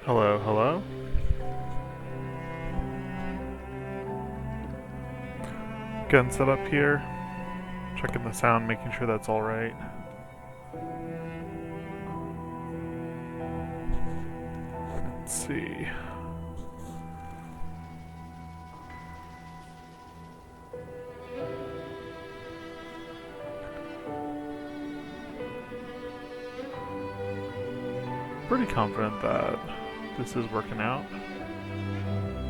Hello, hello. Getting set up here. Checking the sound, making sure that's alright. Let's see. Pretty confident that this is working out,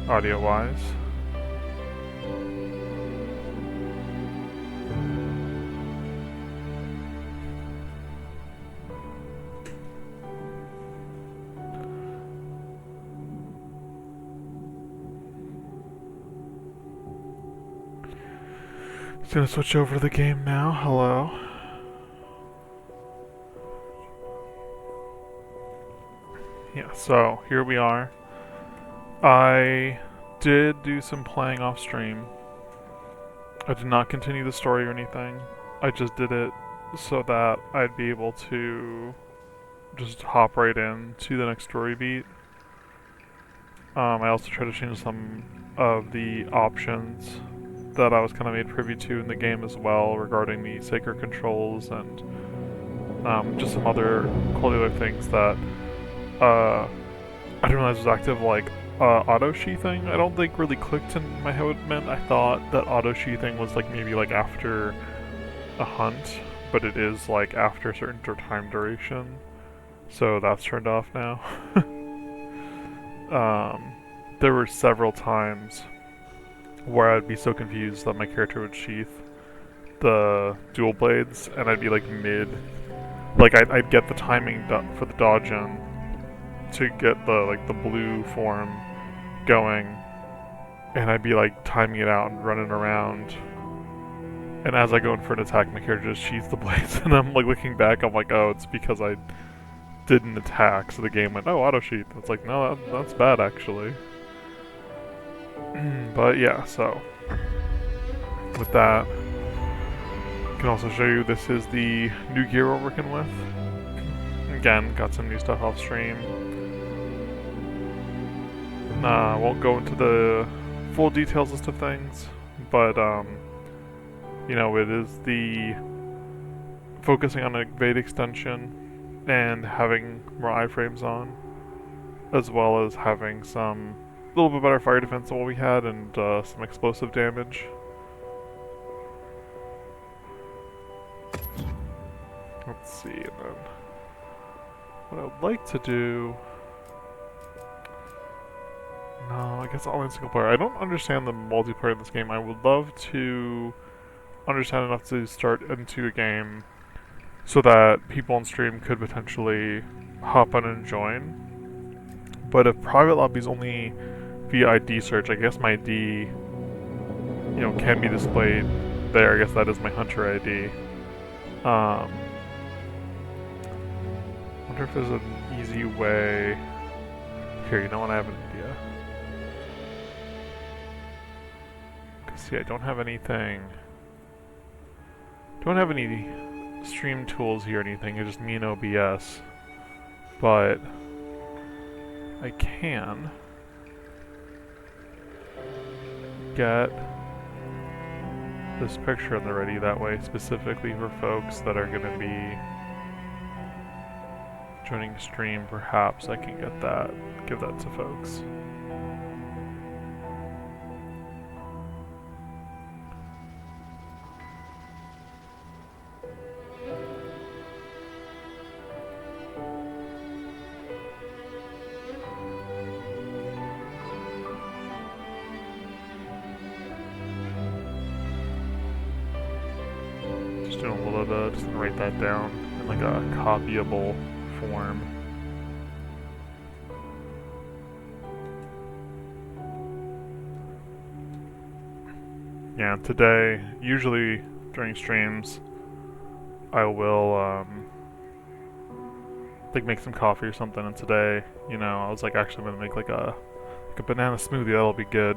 audio-wise. Just gonna switch over to the game now. Hello. Yeah, so here we are. I did do some playing off stream. I did not continue the story or anything. I just did it so that I'd be able to just hop right in to the next story beat. I also tried to change some of the options that I was kind of made privy to in the game as well regarding the sacred controls and just some other quality other things that I didn't realize was active, like auto sheathing. I don't think really clicked in my head what it meant. I thought that auto sheathing was like maybe like after a hunt, but it is like after a certain time duration. So that's turned off now. There were several times where I'd be so confused that my character would sheath the dual blades, and I'd be like mid, like I'd get the timing for the dodge in to get the blue form going, and I'd be like timing it out and running around. And as I go in for an attack, my character just sheaths the blades, and I'm like looking back, I'm like, oh, it's because I didn't attack, so the game went, oh, auto sheath. It's like, no, that's bad actually. But yeah, so with that, I can also show you this is the new gear we're working with. Again, got some new stuff off stream. Won't go into the full details list of things, but you know, it is the focusing on a Evade extension and having more iframes on, as well as having some a little bit better fire defense than what we had, and some explosive damage. Let's see, and then what I would like to do. No, I guess online single player. I don't understand the multiplayer in this game. I would love to understand enough to start into a game so that people on stream could potentially hop on and join. But if private lobbies only via ID search, I guess my ID, can be displayed there. I guess that is my hunter ID. Wonder if there's an easy way. Here, you know what? I have an idea. Cause see, I don't have anything. Don't have any stream tools here or anything. It's just me and OBS, but I can get this picture in the ready that way specifically for folks that are going to be joining stream. Perhaps I can give that to folks. Just doing a little bit, just gonna write that down in like a copyable form. Yeah, today, usually during streams, I will like make some coffee or something. And today, I was like actually gonna make like a banana smoothie. That'll be good.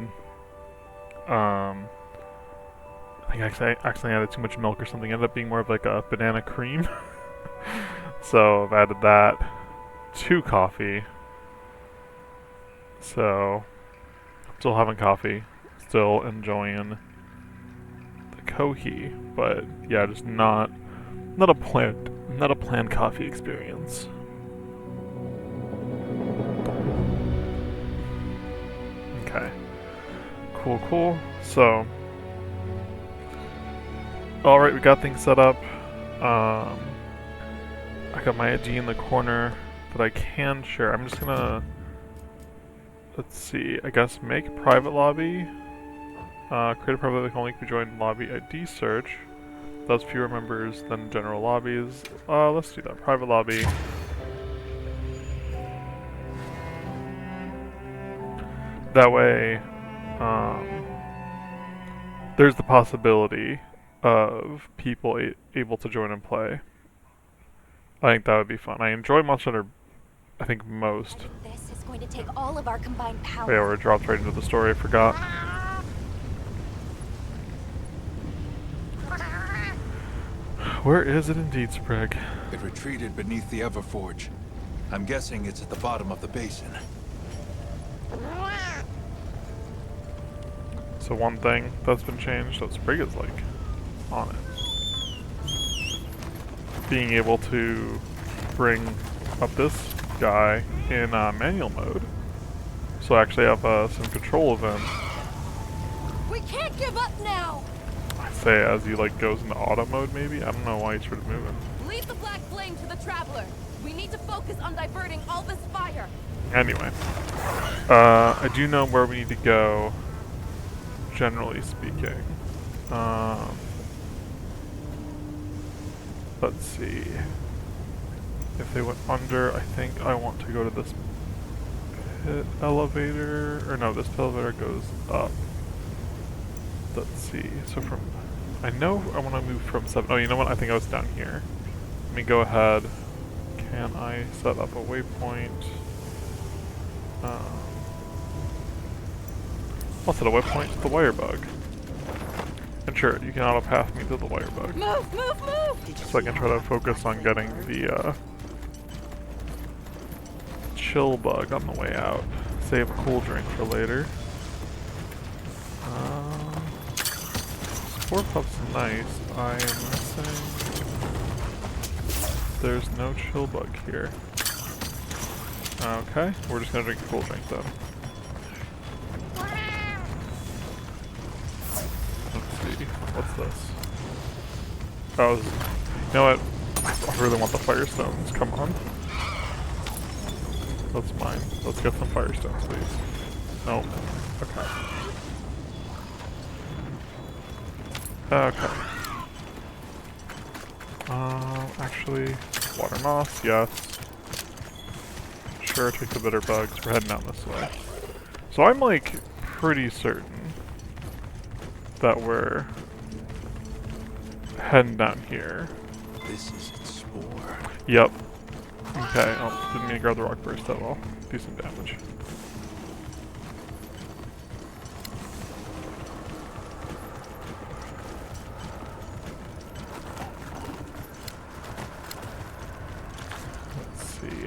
I think I accidentally added too much milk or something. It ended up being more of like a banana cream. So I've added that to coffee. So, still having coffee, still enjoying the Kohi, but yeah, just not a planned coffee experience. Okay. Cool, cool. So, alright, we got things set up. I got my ID in the corner that I can share. I'm just gonna, let's see, I guess make private lobby. Create a private lobby that can only be joined lobby ID search. Thus fewer members than general lobbies. Let's do that. Private lobby. That way, there's the possibility of people able to join and play. I think that would be fun. I enjoy Monster Hunter, I think, most. This is going to take all of our combined Oh, power. yeah, we're dropped right into the story. I forgot. Where is it indeed, Sprig? It retreated beneath the Everforge. I'm guessing it's at the bottom of the basin. So one thing that's been changed that Sprig is like on it. Being able to bring up this guy in manual mode. So I actually have some control of him. We can't give up now! I say as he like goes into auto mode maybe? I don't know why he's sort of moving. Leave the black flame to the Traveler. We need to focus on diverting all this fire. Anyway. I do know where we need to go, generally speaking. Let's see. If they went under, I think I want to go to this pit elevator. Or no, this elevator goes up. Let's see. So from... I know I want to move from 7... Oh, you know what? I think I was down here. Let me go ahead. Can I set up a waypoint? I'll set a waypoint to the wire bug. And sure, you can auto path me to the wire bug. Move, move, move! So I can try to focus on getting the chill bug on the way out. Save a cool drink for later. Spore Puff's nice. I am missing... There's no chill bug here. Okay, we're just gonna drink a cool drink then. Let's see, what's this? Oh, you know what? I really want the Firestones, come on. That's mine. Let's get some Firestones, please. Nope. Okay. Okay. Actually, water moss, yes. Sure, take the bitter bugs. We're heading out this way. So I'm like pretty certain that we're heading down here. This is its spore. Yep. Okay. Oh, didn't mean to grab the rock burst at all. Do some damage.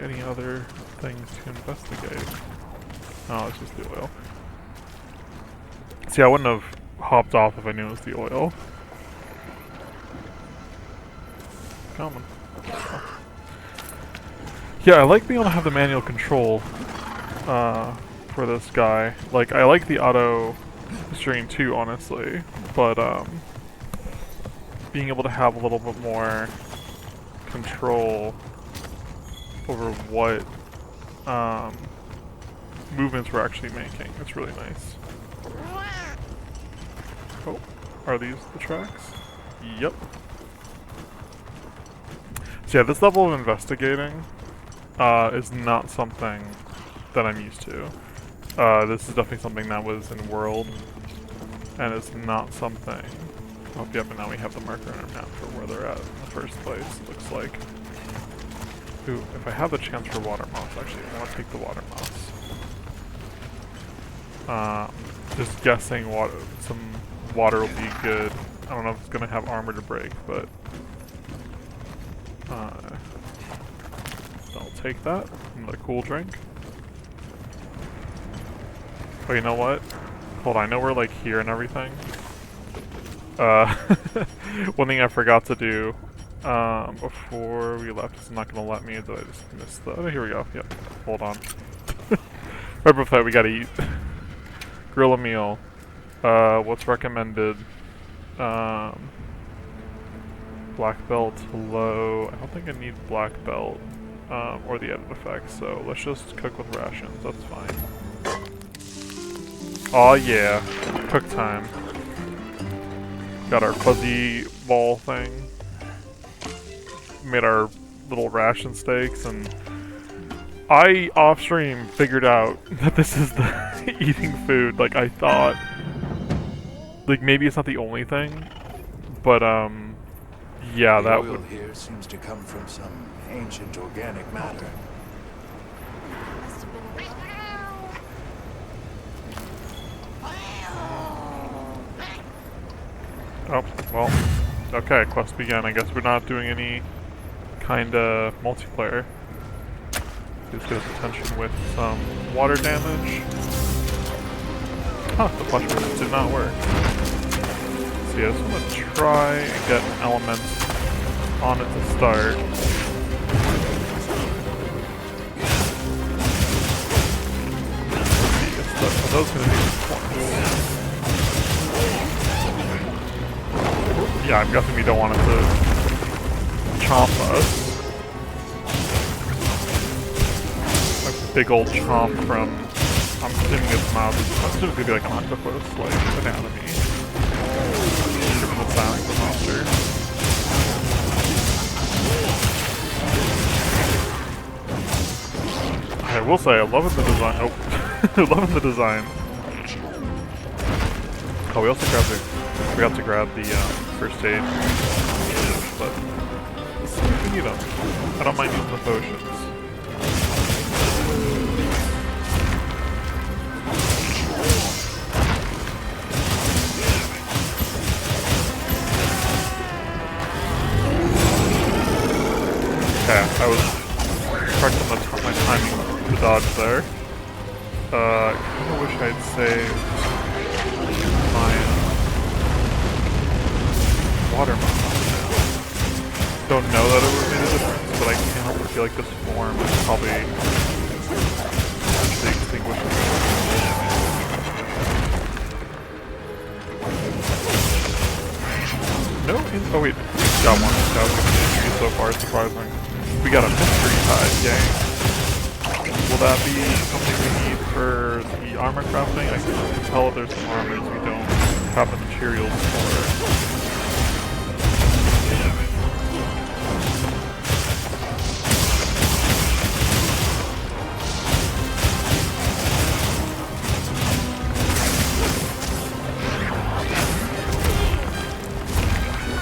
Any other things to investigate? Oh, it's just the oil. See, I wouldn't have hopped off if I knew it was the oil. Come on. Yeah, I like being able to have the manual control for this guy. Like, I like the auto steering too, honestly, but being able to have a little bit more control over what movements we're actually making. It's really nice. Oh, are these the tracks? Yep. So yeah, this level of investigating is not something that I'm used to. This is definitely something that was in World, and it's not something... Oh, yep, and now we have the marker on our map for where they're at in the first place, looks like. Ooh, if I have the chance for water moss, actually, I want to take the water moss. Just guessing some water will be good. I don't know if it's going to have armor to break, but... I'll take that. Another cool drink. Oh, you know what? Hold on, I know we're like here and everything. One thing I forgot to do before we left, it's not gonna let me. Did I just miss the? Oh, here we go. Yep. Hold on. Right before that, we gotta eat. Grill a meal. What's recommended? Black belt, low. I don't think I need black belt or the edit effects. So let's just cook with rations. That's fine. Oh yeah, cook time. Got our fuzzy ball thing. Made our little ration steaks, and I off stream figured out that this is the eating food. Like I thought, like maybe it's not the only thing, but yeah, The that oil would. here seems to come from some ancient organic matter. Oh well, okay. Quest began. I guess we're not doing any kind of multiplayer. Let's get his attention with some water damage. Huh, the flash burst did not work. So yeah, I just want to try and get an element on it to start. Are those going to be points? Yeah, I'm guessing we don't want it to chomp us. A big old chomp from, I'm assuming its mouth. I'm assuming it's going to be like an octopus, like anatomy. Given the size of the monster. I will say, I love the design. Oh, I love the design. Oh, we also grabbed the. We forgot to grab the first aid, but let's see if we need them. I don't mind using the potions. Okay, I was correct on my timing to dodge there. I kind of wish I'd saved my water mod. Don't know that it would have made a difference, but I can't help but feel like this form is probably actually extinguishing. No, oh wait, got one. That was good so far, surprising. We got a mystery hide, yay. Will that be something we need for the armor crafting? I can tell if there's some armors we don't have the materials for.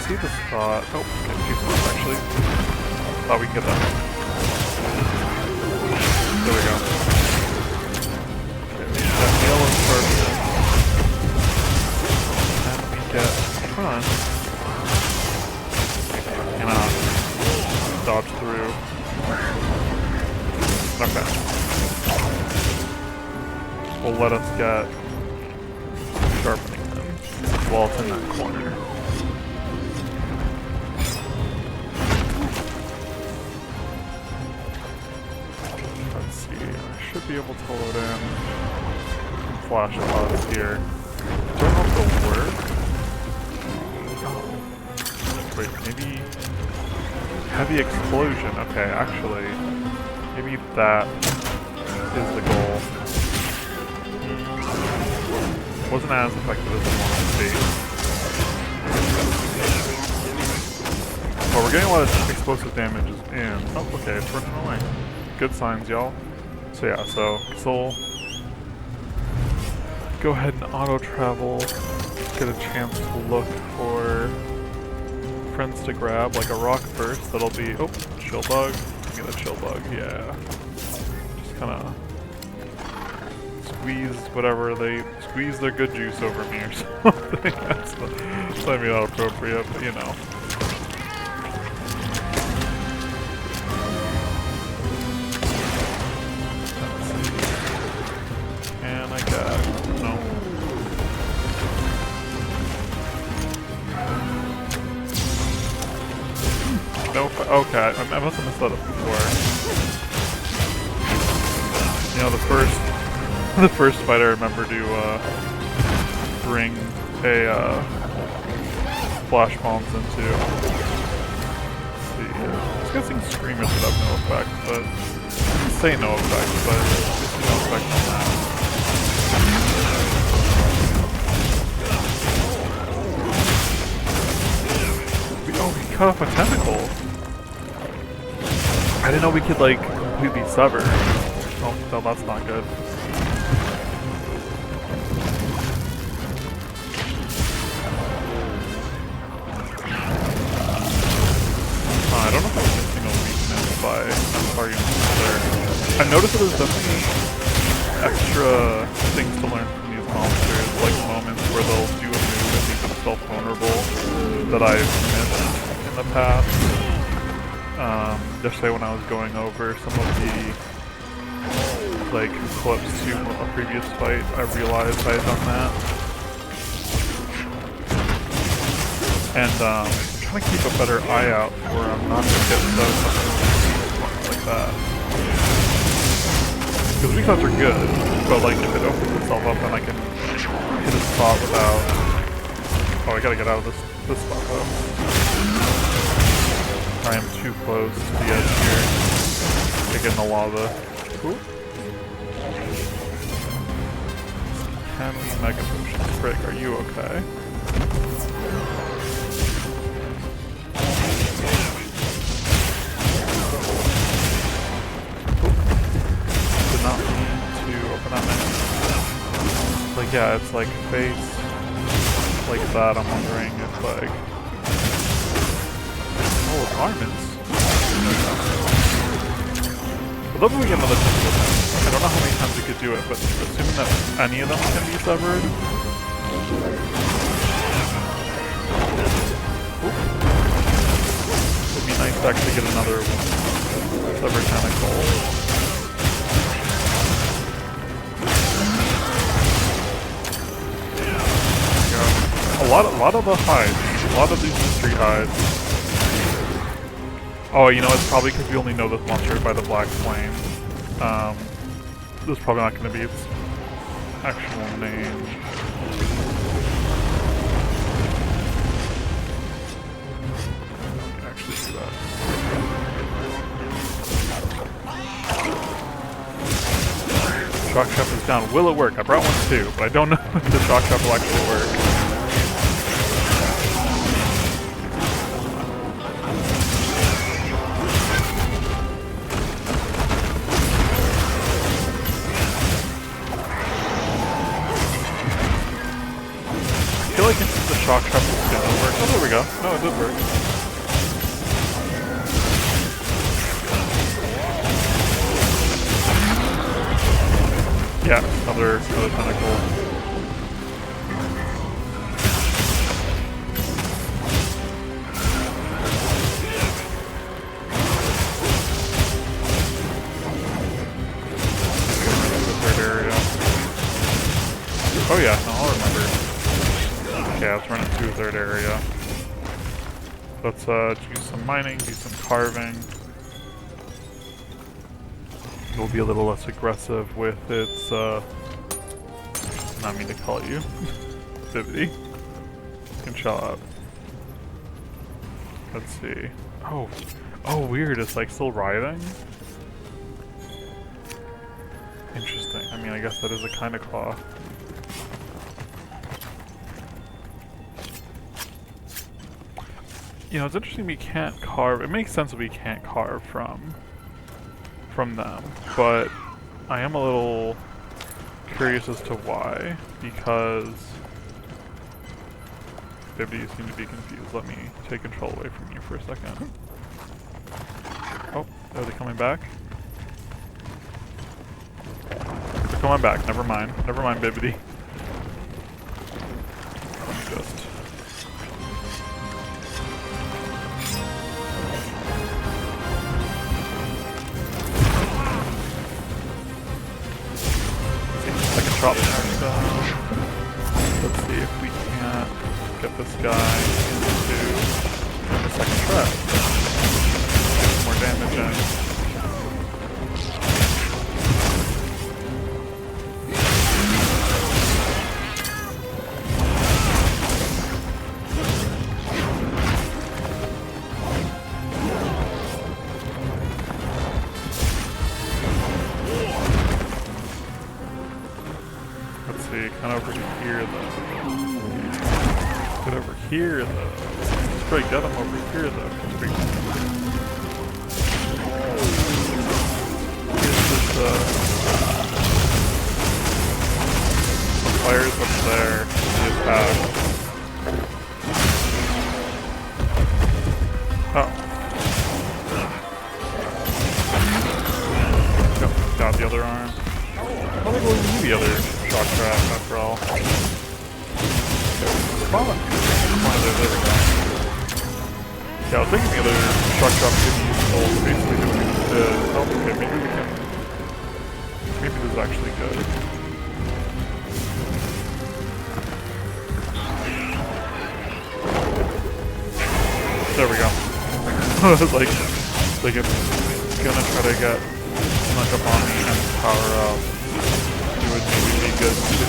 See the spot. Oh, okay, two spots actually. Thought we could get that. There we go. Okay, that nail is perfect. And we get front. Cannot dodge through. Okay. Will let us get sharpening them while it's in that corner. Should be able to load in flash pods here. Don't know if they'll work. Oh. Wait, maybe heavy explosion. Okay, actually, maybe that is the goal. Wasn't as effective as I wanted to be. But we're getting a lot of explosive damage in. Oh, okay, it's running away. Good signs, y'all. So yeah, so we'll go ahead and auto-travel, get a chance to look for friends to grab, like a rock first, that'll be, oh, chill bug, give me the chill bug, yeah. Just kinda squeeze whatever they, squeeze their good juice over me or something. That's maybe not appropriate, but you know. And I got no. Okay, I must have messed that up before. You know, the first fight I remember to bring a flash bombs into. Let's see. I'm guessing screamers would have no effect, but I can say no effect, but there's no effect on that. Oh, we cut off a tentacle. I didn't know we could like completely sever. Oh, no, that's not good. I don't know if I'm missing a weakness by targeting there. I noticed that there's definitely extra things to learn from these monsters, like moments where they'll do a move and leave themselves vulnerable that I've missed in the past. Yesterday when I was going over some of the like clips to a previous fight, I realized I had done that. And trying to keep a better eye out for him not to get so like that. Because weaknesses are good, but like if it opens itself up then I can hit a spot without... Oh, I gotta get out of this spot though. I am too close to the edge here to get in the lava. Ooh. Candy Mega Potion. Frick, are you okay? Did not mean to open that menu. Like, yeah, it's like face like that. I'm wondering if, like. Oh, garments. I'd love if we get another tentacle thing. I don't know how many times we could do it, but assuming that any of them can be severed. It'd be nice to actually get another severed tentacle. A lot of the hides, a lot of these mystery hides. Oh, you know, it's probably because we only know this monster by the black flame. This is probably not going to be its actual name. I can actually do that. Shock trap is down. Will it work? I brought one too, but I don't know if the shock trap will actually work. I feel like if the shock trap is gonna work. Oh, there we go. No, it did work. Yeah, another tentacle. The third area. Oh yeah, no, I'll remember. Okay, let's run into a third area. Let's do some mining, do some carving. We'll be a little less aggressive with its, not mean to call you, Vivity. You can chill out. Let's see. Oh, weird, it's like still writhing? Interesting. I mean, I guess that is a kind of claw. You know, it's interesting we can't carve. It makes sense that we can't carve from them, but I am a little curious as to why, because maybe you seem to be confused. Let me take control away from you for a second. Oh, are they coming back? They're coming back. Never mind, Bibbidi. Let me just... Drop this down. Let's see if we can't get this guy into the second trap. damage in. Let's see, kind of over here though. Get over here though. Let's probably get him over here though. The fire's up there. He is back. Oh. Yep, got the other arm. I don't think we'll need the other shock trap after all. There we go. Yeah, I was thinking the other shock trap could be useful to basically doing help. Okay, maybe we can. Maybe this is actually good. There we go. I was like it's gonna try to get snuck up on me and power up. It would maybe be good too.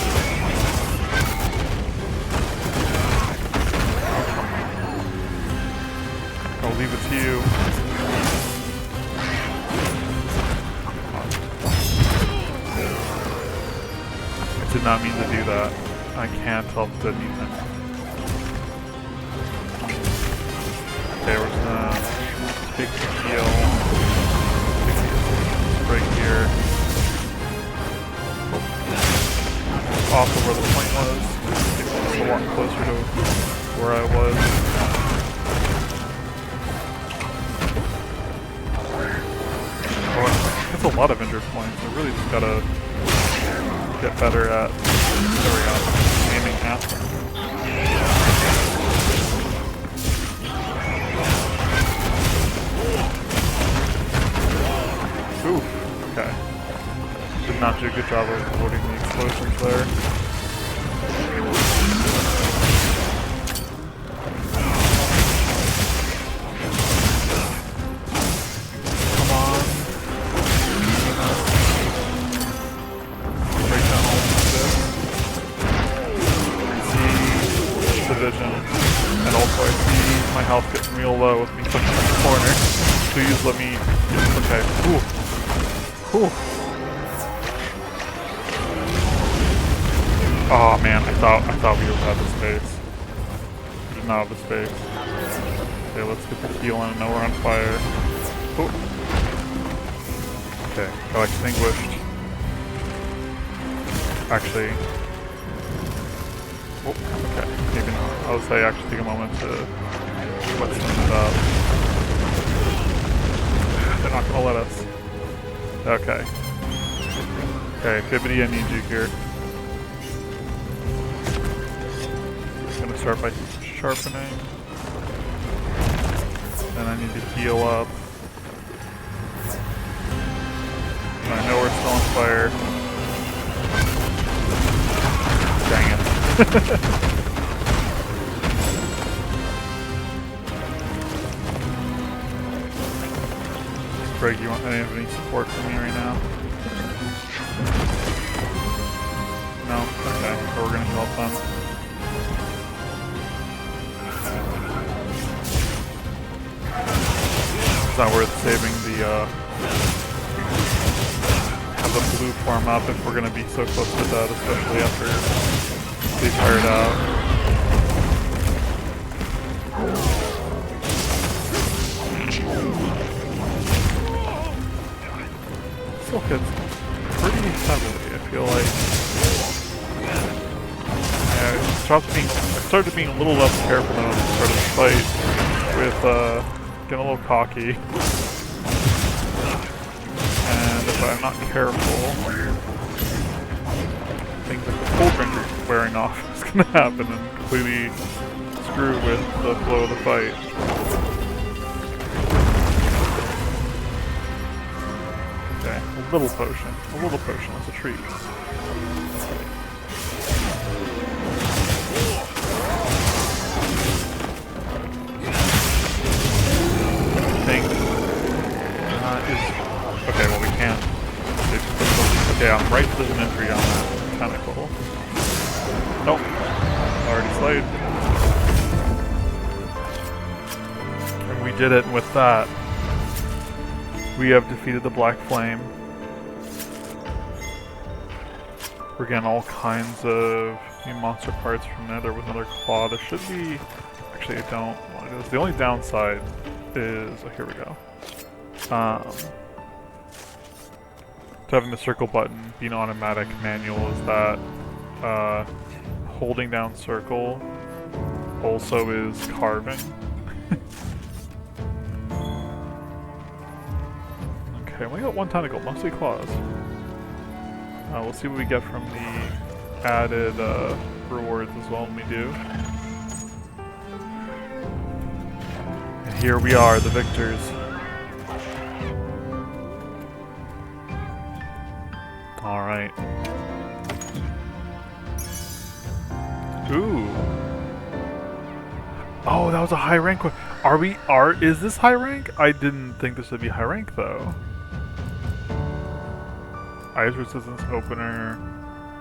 I'll leave it to you. I did not mean to do that. I can't help the movement. Okay, we're just gonna take the heal. Right here. Off of where the point was. It's a lot closer to where I was. Oh, that's a lot of injured points. I really just gotta get better at, there we go, aiming at them. Oof, okay. Did not do a good job of avoiding the explosions there. Come on. Break down all of this. See the vision. And also I see my health getting real low with me pushing in the corner. Please let me, okay, ooh. Whew. Oh man, I thought we would have the space. We did not have the space. Okay, let's get the heal in. Now we're on fire. Ooh. Okay, got extinguished. Actually. Oh, okay, maybe not. I would say actually take a moment to wet it up. They're not gonna let us. Okay. Okay, Fibbity, I need you here. I'm gonna start by sharpening. Then I need to heal up. And I know we're still on fire. Dang it. Greg, you want any support from me right now? No? Okay, so we're gonna help them. It's not worth saving the, have the blue form up if we're gonna be so close to that, especially after they fired out. Still hits pretty heavily, I feel like. Yeah, I started being a little less careful when I started the fight with getting a little cocky. And if I'm not careful, things like the cold drinker wearing off is gonna happen and completely screw with the flow of the fight. A little potion is a treat. I think right to the entry on that tentacle. Nope. Already slayed. And we did it, and with that, we have defeated the Black Flame. We're getting all kinds of new monster parts from Nether with another claw. There should be... Actually, I don't want to do this. The only downside is... Oh, here we go. To having the circle button being automatic manual is that holding down circle also is carving. Okay, we got one tentacle, mostly claws. We'll see what we get from the added rewards as well when we do. And here we are, the victors. Alright. Ooh. Oh, that was a high rank one. Is this high rank? I didn't think this would be high rank though. Ice resistance opener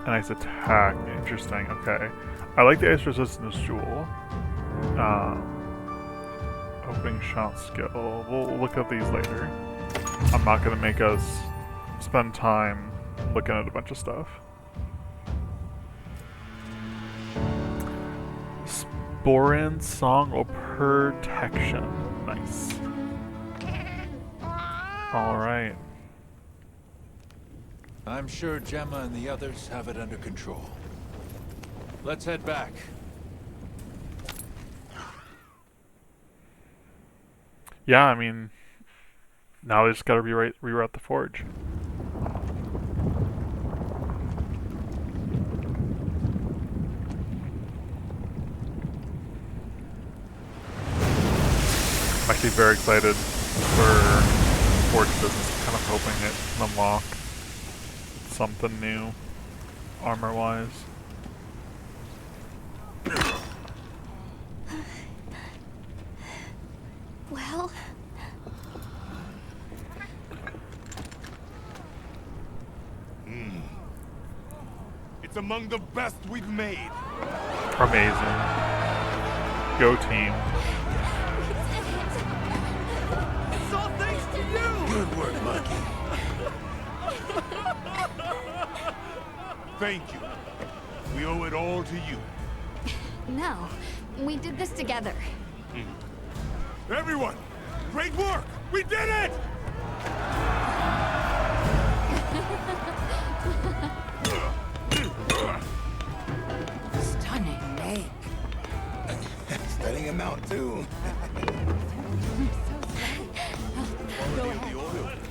and ice attack. Interesting. Okay. I like the ice resistance jewel. Opening shot skill. We'll look at these later. I'm not gonna make us spend time looking at a bunch of stuff. Sporin Song of Protection. Nice. Alright. I'm sure Gemma and the others have it under control. Let's head back. Yeah, I mean, now they just gotta reroute the forge. I'm actually very excited for Forge business. I'm kind of hoping it can unlock something new, armor-wise. Well... It's among the best we've made. Amazing. Go team. It's all thanks to you. Good work, Monkey. Thank you. We owe it all to you. No, we did this together. Everyone, great work! We did it! Stunning make. Studying him out too.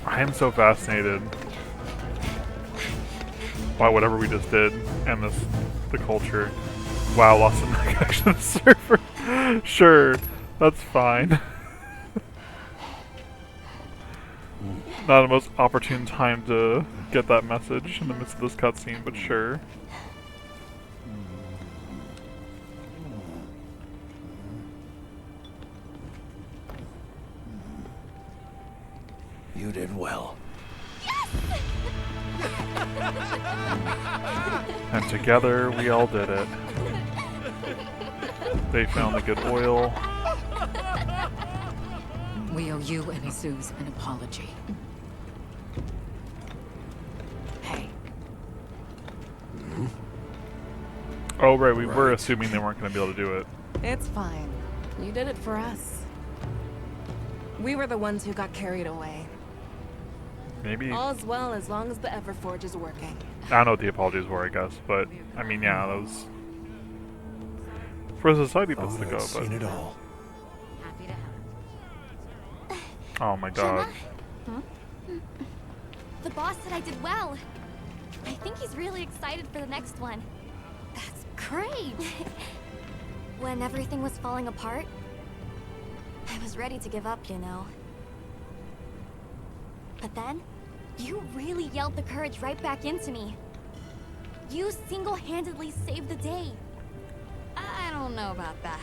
I am so fascinated by whatever we just did and the culture. Wow, lost some connection to the server. Sure, that's fine. Not the most opportune time to get that message in the midst of this cutscene, but sure. You did well. And together, we all did it. They found the good oil. We owe you and Jesus an apology. Hey. Oh, right, we were assuming they weren't going to be able to do it. It's fine. You did it for us. We were the ones who got carried away. Maybe. All's well as long as the Everforge is working. I don't know what the apologies were, I guess, but I mean, yeah, that was for society. That's the go. Seen it But all. Happy to help. oh my god, Huh? The boss said I did well. I think he's really excited for the next one. That's great. When everything was falling apart, I was ready to give up, you know. But then, you really yelled the courage right back into me. You single-handedly saved the day. I don't know about that.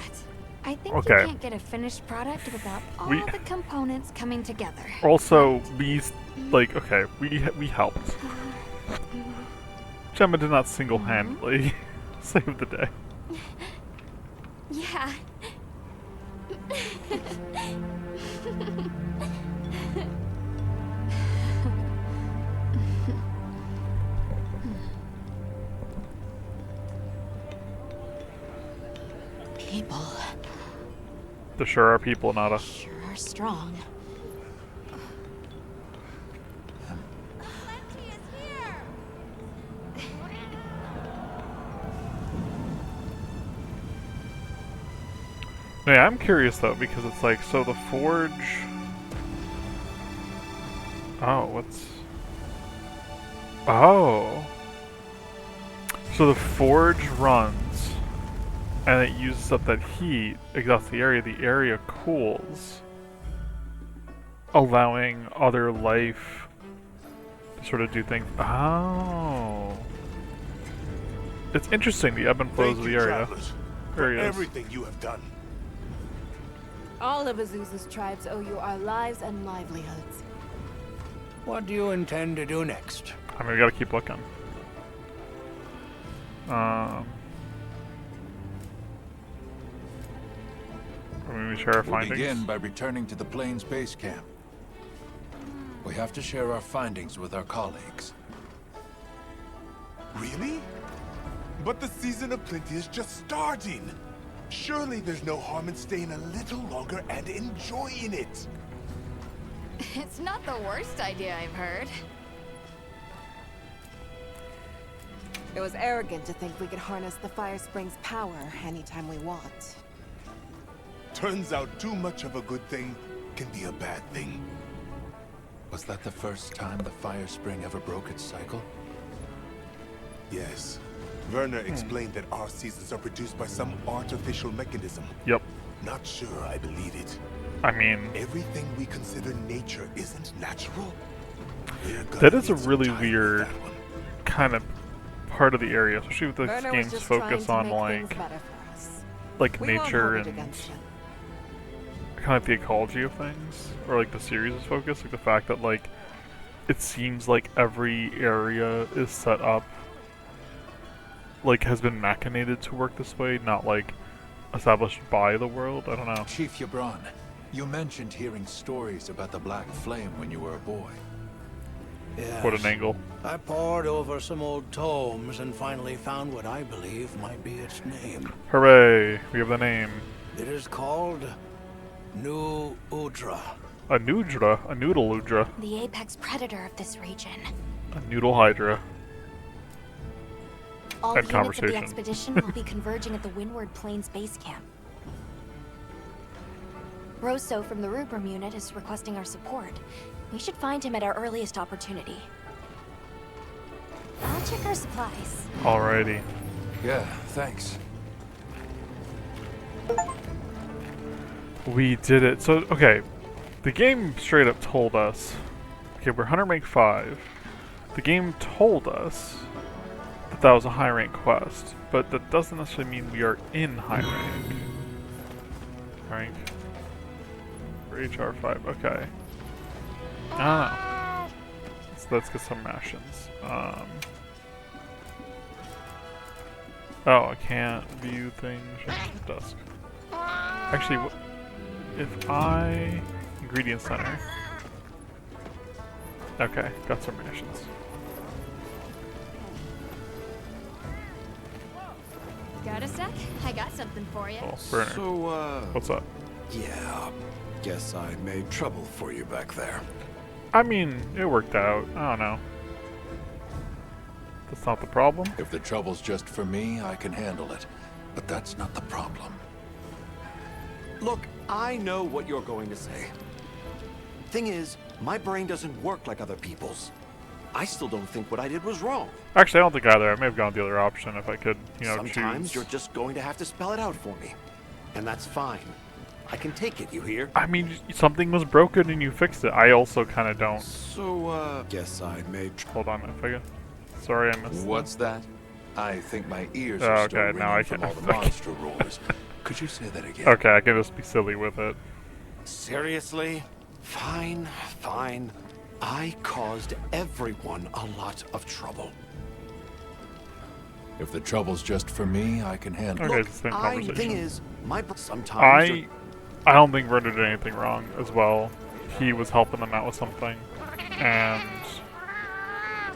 I think Okay. you can't get a finished product without all We- the components coming together. also we like okay, we helped. Gemma did not single-handedly save the day. Yeah. People There sure are people, Nada. sure are strong. Yeah, I'm curious though, because it's like, so the Forge... Oh, what's... Oh! So the Forge runs, and it uses up that heat, exhausts the area cools, allowing other life to sort of do things. Oh! It's interesting, the ebb and flows Thank of the you, area. travelers, There for he is. everything you have done. All of Azusa's tribes owe you our lives and livelihoods. What do you intend to do next? I mean, we gotta keep looking. We share our We'll findings. begin by returning to the Plains base camp. We have to share our findings with our colleagues. Really? But the season of plenty is just starting. Surely there's no harm in staying a little longer and enjoying it. It's not the worst idea I've heard. It was arrogant to think we could harness the Fire Spring's power anytime we want. Turns out too much of a good thing can be a bad thing. Was that the first time the Fire Spring ever broke its cycle? Yes. Werner explained that our seasons are produced by some artificial mechanism. Yep. Not sure I believe it. I mean, Everything we consider nature isn't natural. We're gonna that is a need some really time with weird that one. kind of part of the area, especially with this Werner was game's just focus trying on to make like things better for us. like We won't nature hold it and against him. kind of like the ecology of things, or like the series' focus, like the fact that like it seems like every area is set up, like has been machinated to work this way, not like established by the world. I don't know. Chief Yabron, you mentioned hearing stories about the Black Flame when you were a boy. Yes. What an angle. I pored over some old tomes and finally found what I believe might be its name. Hooray! We have the name. It is called New Udra. A Nudra, a Noodle Udra, The apex predator of this region. a Noodle Hydra. All And units of conversation. the expedition will be converging at the Windward Plains base camp. Rosso from the Rubrum unit is requesting our support. We should find him at our earliest opportunity. I'll check our supplies. Alrighty. Yeah, thanks. We did it. So, okay. The game straight up told us, okay, we're Hunter Rank 5. The game told us that that was a high rank quest, but that doesn't necessarily mean we are in high rank. Rank. For HR5, okay. Ah. So let's get some rations. Oh, I can't view things at dusk. Actually, if I... Ingredient Center. Okay, got some rations. Got a sec? I got something for you. Oh, burner. So, What's up? yeah, guess I made trouble for you back there. I mean, it worked out. I don't know. That's not the problem. If the trouble's just for me, I can handle it. But that's not the problem. Look, I know what you're going to say. Thing is, my brain doesn't work like other people's. I still don't think what I did was wrong. Actually, I don't think either. I may have gone the other option if I could, you know, Sometimes choose. you're just going to have to spell it out for me. And that's fine. I can take it, you hear? I mean, something was broken and you fixed it. I also kind of don't. So, guess I made Hold on a second. Sorry, I missed. What's that? I think my ears Oh, are still okay, ringing now I from can- all the monster roars. Could you say that again? Okay, I can just be silly with it. Seriously? Fine, fine. I caused everyone a lot of trouble. If the trouble's just for me, I can handle Okay, it. it's the same The thing conversation. is, sometimes I don't think Werner did anything wrong as well. He was helping them out with something, and I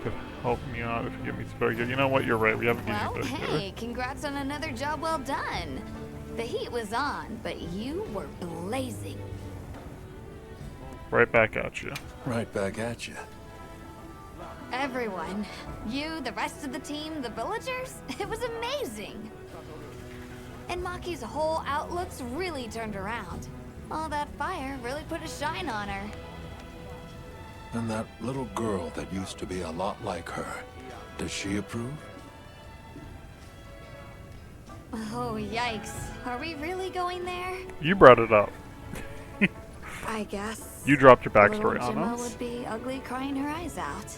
could help you out if you give me some. You know what? You're right. We haven't Well, used it hey, congrats on another job well done. The heat was on, but you were blazing. Right back at you. Right back at you. Everyone, you, the rest of the team, the villagers, it was amazing. And Maki's whole outlook's really turned around. All that fire really put a shine on her. And that little girl that used to be a lot like her, does she approve? Oh, yikes. Are we really going there? You brought it up. I guess. You dropped your little backstory on Gemma us. would be ugly crying her eyes out.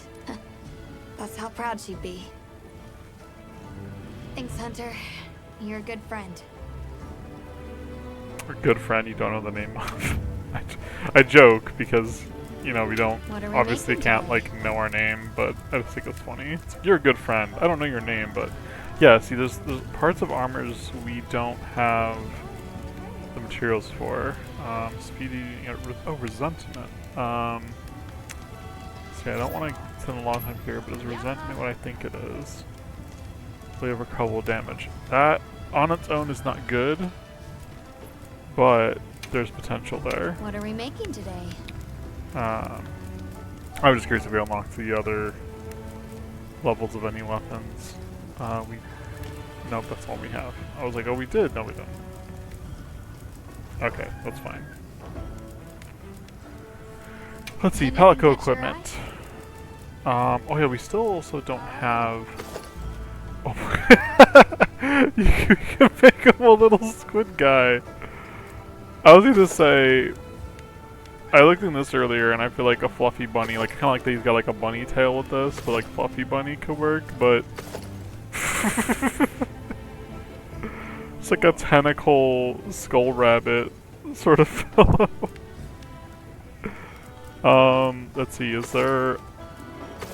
That's how proud she'd be. Thanks, Hunter. You're a good friend. A good friend you don't know the name of. I joke because, you know, we don't What are we obviously making can't today? like know our name, but I just think it's funny. You're a good friend. I don't know your name, but yeah. See, there's parts of armors we don't have the materials for. Speedy. Resentment. See, I don't want to spend a long time here, but is resentment what I think it is? We have recoverable damage. That on its own is not good, but there's potential there. What are we making today? I was just curious if we unlocked the other levels of any weapons. Nope, that's all we have. I was like, oh, we did. No, we didn't. Okay, that's fine. Let's see, Anything Palico catch your equipment. Oh yeah, we still also don't have. Oh, you can make him a little squid guy. I was gonna say, I looked in this earlier, and I feel like a fluffy bunny, like kind of like he's got like a bunny tail with this, but like fluffy bunny could work, but it's like a tentacle skull rabbit sort of fellow. Let's see, is there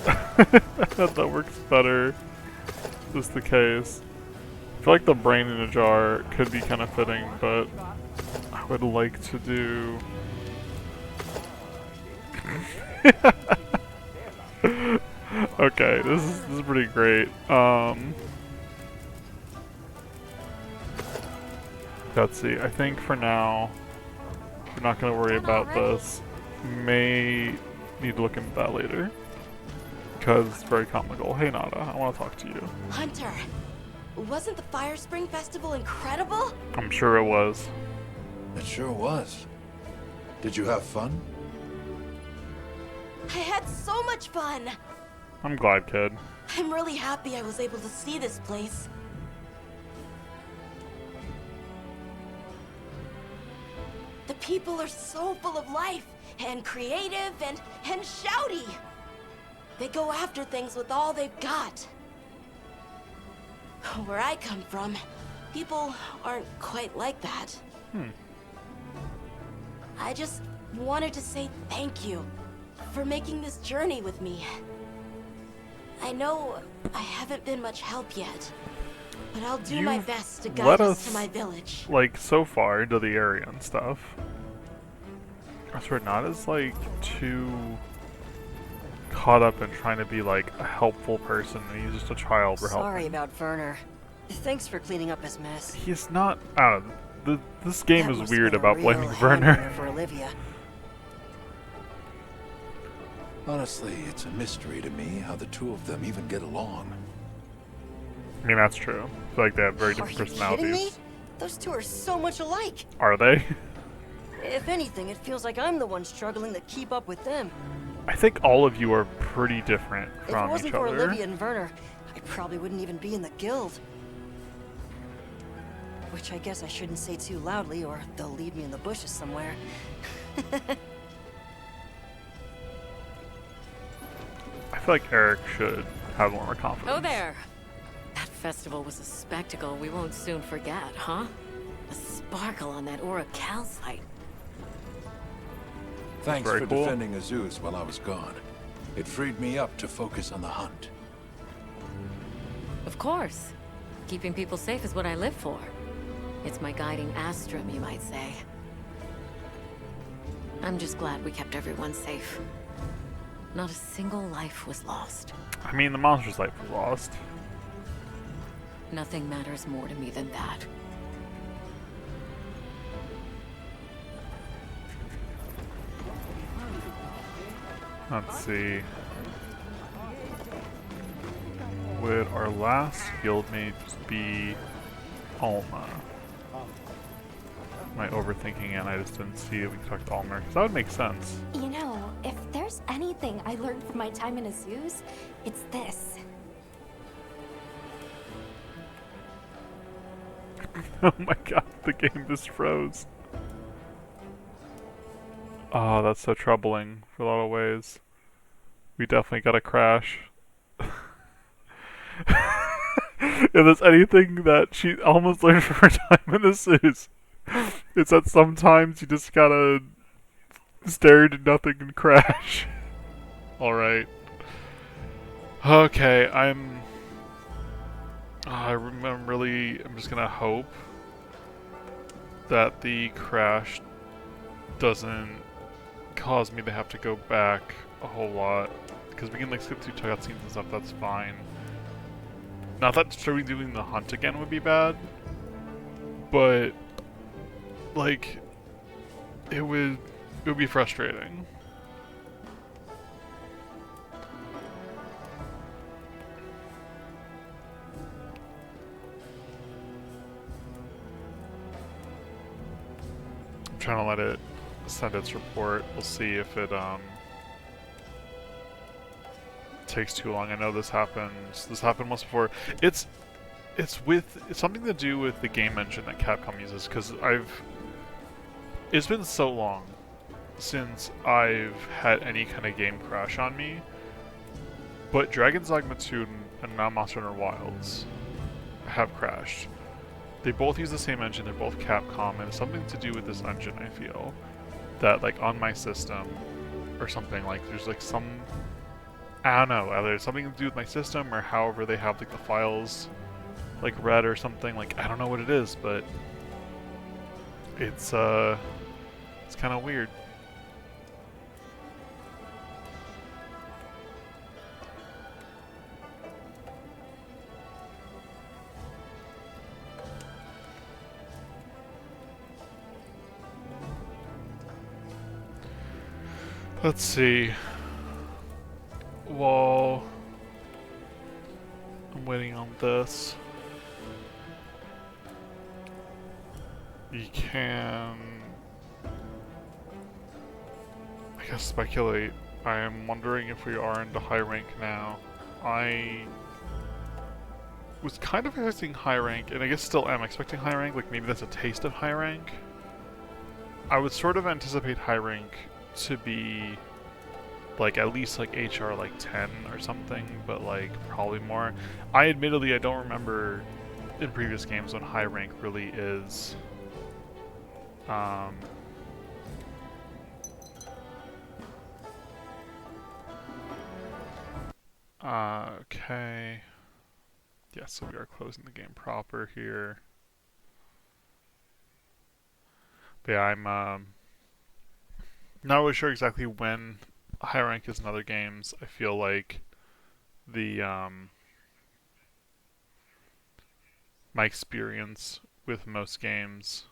that works better? Just the case. I feel like the brain in a jar could be kind of fitting, but I would like to do. Okay, this is pretty great. Let's see. I think for now we're not gonna worry about this. May need to look into that later because it's very comical. Hey Nada, I want to talk to you. Hunter, wasn't the Fire Spring Festival incredible? I'm sure it was. It sure was. Did you have fun? I had so much fun. I'm glad, kid. I'm really happy I was able to see this place. The people are so full of life and creative and shouty. They go after things with all they've got. Where I come from, people aren't quite like that. I just wanted to say thank you for making this journey with me. I know I haven't been much help yet, but I'll do my You've best to led guide us us, to my village. like, so far into the area and stuff. I swear, not as, like, too caught up in trying to be, like, a helpful person, and he's just a child we're Sorry helping. about Werner. Thanks for cleaning up his mess. He's not, I don't know, this game That is must weird have been a about blaming real Werner. hand-winner for Olivia. Honestly, it's a mystery to me how the two of them even get along. I mean, that's true. I feel like they have very Are different you personalities. kidding me? Those two are so much alike. Are they? If anything, it feels like I'm the one struggling to keep up with them. I think all of you are pretty different If it from wasn't each for other. Olivia and Werner, I probably wouldn't even be in the guild. Which I guess I shouldn't say too loudly, or they'll leave me in the bushes somewhere. I feel like Eric should have more confidence. Oh there! That festival was a spectacle we won't soon forget, huh? The sparkle on that Aura calcite. Thanks Very for cool. defending Azuz while I was gone. It freed me up to focus on the hunt. Of course. Keeping people safe is what I live for. It's my guiding astrum, you might say. I'm just glad we kept everyone safe. Not a single life was lost. I mean, the monster's life was lost. Nothing matters more to me than that. Let's see. Would our last guildmate be Alma? Am I overthinking it and I just didn't see that we could talk to Alma? Because that would make sense. You know, if there's anything I learned from my time in Azuz, it's this. Oh my god, the game just froze. Oh, that's so troubling for a lot of ways. We definitely got a crash. If there's anything that she almost learned from her time in this is, it's that sometimes you just gotta stare into nothing and crash. Alright. Okay, I'm just gonna hope that the crash doesn't cause me to have to go back a whole lot, because we can like skip through cutscenes and stuff, that's fine. Not that doing the hunt again would be bad, but like it would be frustrating. I'm trying to let it send its report. We'll see if it takes too long. I know this happens. This happened once before. It's something to do with the game engine that Capcom uses, because it's been so long since I've had any kind of game crash on me. But Dragon's Dogma 2 and now Monster Hunter Wilds have crashed. They both use the same engine, they're both Capcom, and it's something to do with this engine, I feel. That like on my system or something, like there's like some, I don't know, either something to do with my system or however they have like the files like read or something, like I don't know what it is, but it's kind of weird. Let's see. While I'm waiting on this, you can, I guess, speculate. I am wondering if we are into high rank now. I was kind of expecting high rank, and I guess still am expecting high rank, like maybe that's a taste of high rank. I would sort of anticipate high rank to be like at least like HR like 10 or something, but like probably more. I admittedly don't remember in previous games when high rank really is. Okay. Yes, so we are closing the game proper here. But yeah, I'm not really sure exactly when high rank is in other games. I feel like the my experience with most games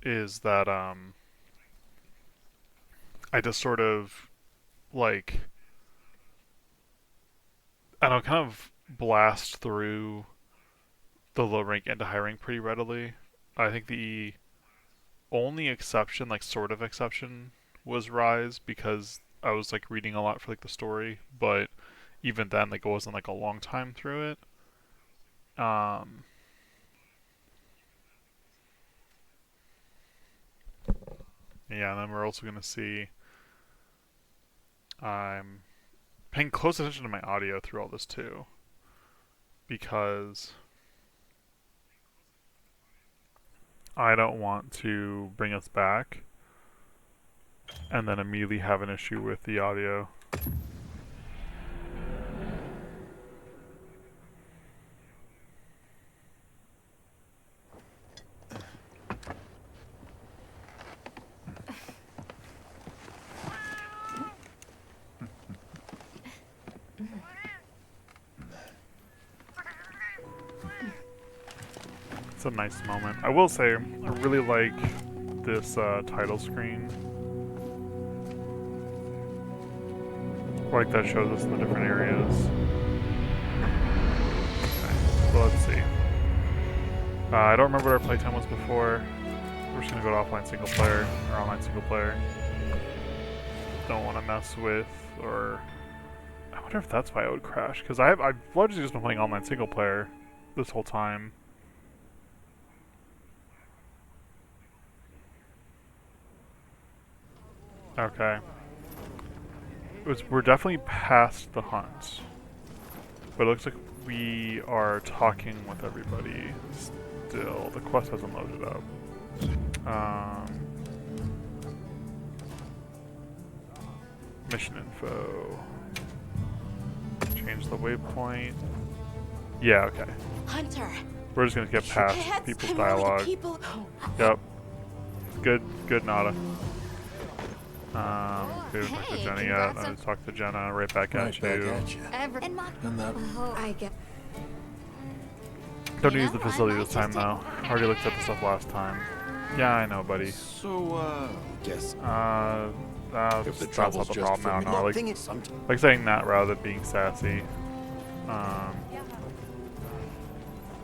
is that I just sort of like, I don't know, kind of blast through the low rank into high rank pretty readily. I think the only exception, like sort of exception, was Rise, because I was like reading a lot for like the story, but even then like it wasn't like a long time through it. Yeah, and then we're also gonna see, I'm paying close attention to my audio through all this too, because I don't want to bring us back and then immediately have an issue with the audio. It's a nice moment. I will say, I really like this title screen. Like that shows us the different areas. Okay, so let's see. I don't remember what our playtime was before. We're just gonna go to offline single player, or online single player. Don't want to mess with, or... I wonder if that's why I would crash, because I've largely just been playing online single player this whole time. Okay. We're definitely past the hunt. But it looks like we are talking with everybody still. The quest hasn't loaded up. Mission info. Change the waypoint. Yeah, okay. Hunter. We're just gonna get past people's dialogue. Yep. Good, Nada. Good, talk to Jenny yet. Let's talk to Jenna. Right back at you. And that. I get. Don't use the facility this time, though. Already looked at the stuff last time. Yeah, I know, buddy. So, guess. That's not the problem out now. Like saying that rather than being sassy.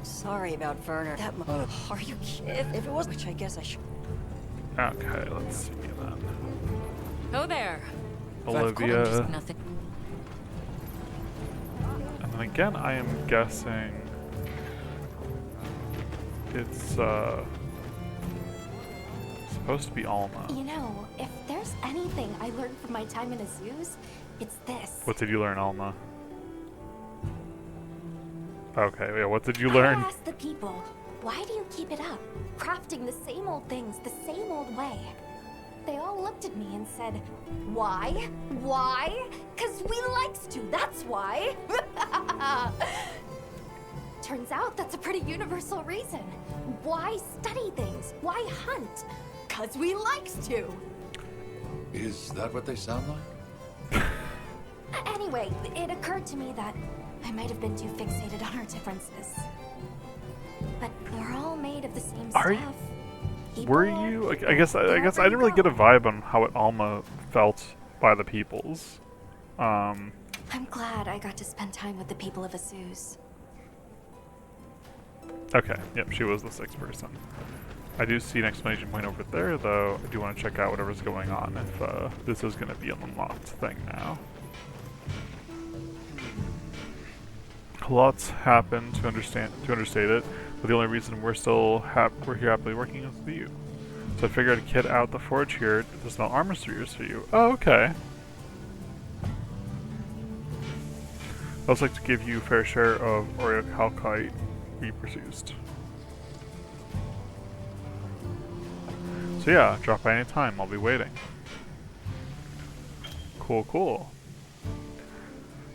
Sorry about Werner. That are you kidding? If it was, which I guess I should. Okay, let's see then. Oh there. Olivia. Just nothing. And then again, I am guessing it's supposed to be Alma. You know, if there's anything I learned from my time in Azuz, it's this. What did you learn, Alma? Okay, yeah, what did you learn? I asked the people, why do you keep it up? Crafting the same old things the same old way. They all looked at me and said, why? Why? 'Cause we likes to, that's why. Turns out that's a pretty universal reason. Why study things? Why hunt? 'Cause we likes to. Is that what they sound like? Anyway, it occurred to me that I might have been too fixated on our differences. But we're all made of the same stuff. Were you? I guess I didn't really get a vibe on how it Alma felt by the peoples. I'm glad I got to spend time with the people of Azuz. Okay, yep, she was the sixth person. I do see an exclamation point over there, though. I do want to check out whatever's going on if this is going to be an unlocked thing now. Lots happened to understate it, but the only reason we're here happily working is with you. So I figured I'd kit out the forge here to smell armor spheres for you. Oh, okay. I'd also like to give you a fair share of Orichalcite we produced. So yeah, drop by any time. I'll be waiting. Cool.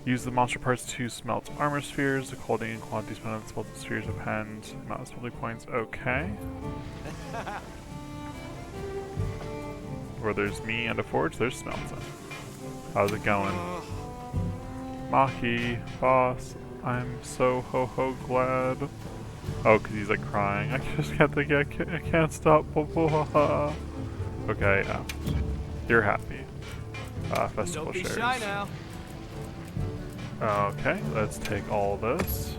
Use the monster parts to smelt armor spheres. The quality and quantity spent on the smelted spheres depend. Amount of smelting points. Okay. Where there's me and a forge, there's smelting. How's it going? Maki, boss, I'm so ho glad. Oh, because he's like crying. I just can't think. I can't stop. Okay, you're happy. Festival shares. Don't be shy now. Okay, let's take all this.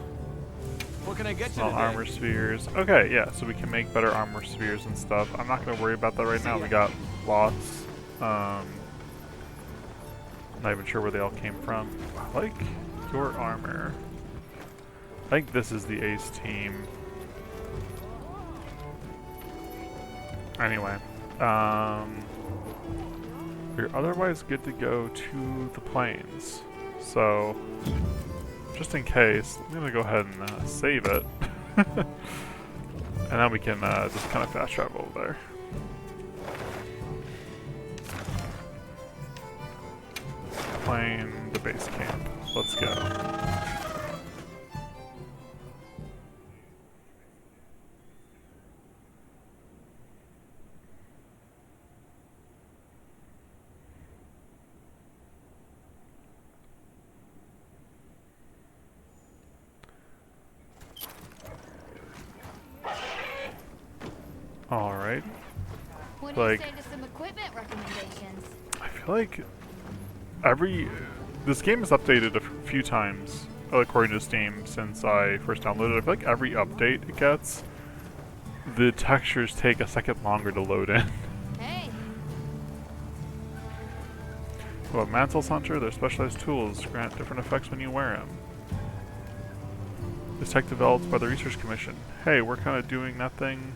What can I get you Small today? armor spheres. Okay, yeah, so we can make better armor spheres and stuff. I'm not going to worry about that right now. We got lots. Not even sure where they all came from. I like your armor. I think this is the ace team. Anyway, we're otherwise good to go to the plains. So, just in case, I'm gonna go ahead and save it. And then we can just kind of fast travel over there. Plane the base camp. Let's go. Alright. What do you Like, say to some equipment recommendations? I feel like this game is updated a few times according to Steam since I first downloaded it. I feel like every update it gets, the textures take a second longer to load in. Hey, Well, Mantle's Hunter, their specialized tools grant different effects when you wear them. This tech developed by the Research Commission. Hey, we're kind of doing that thing,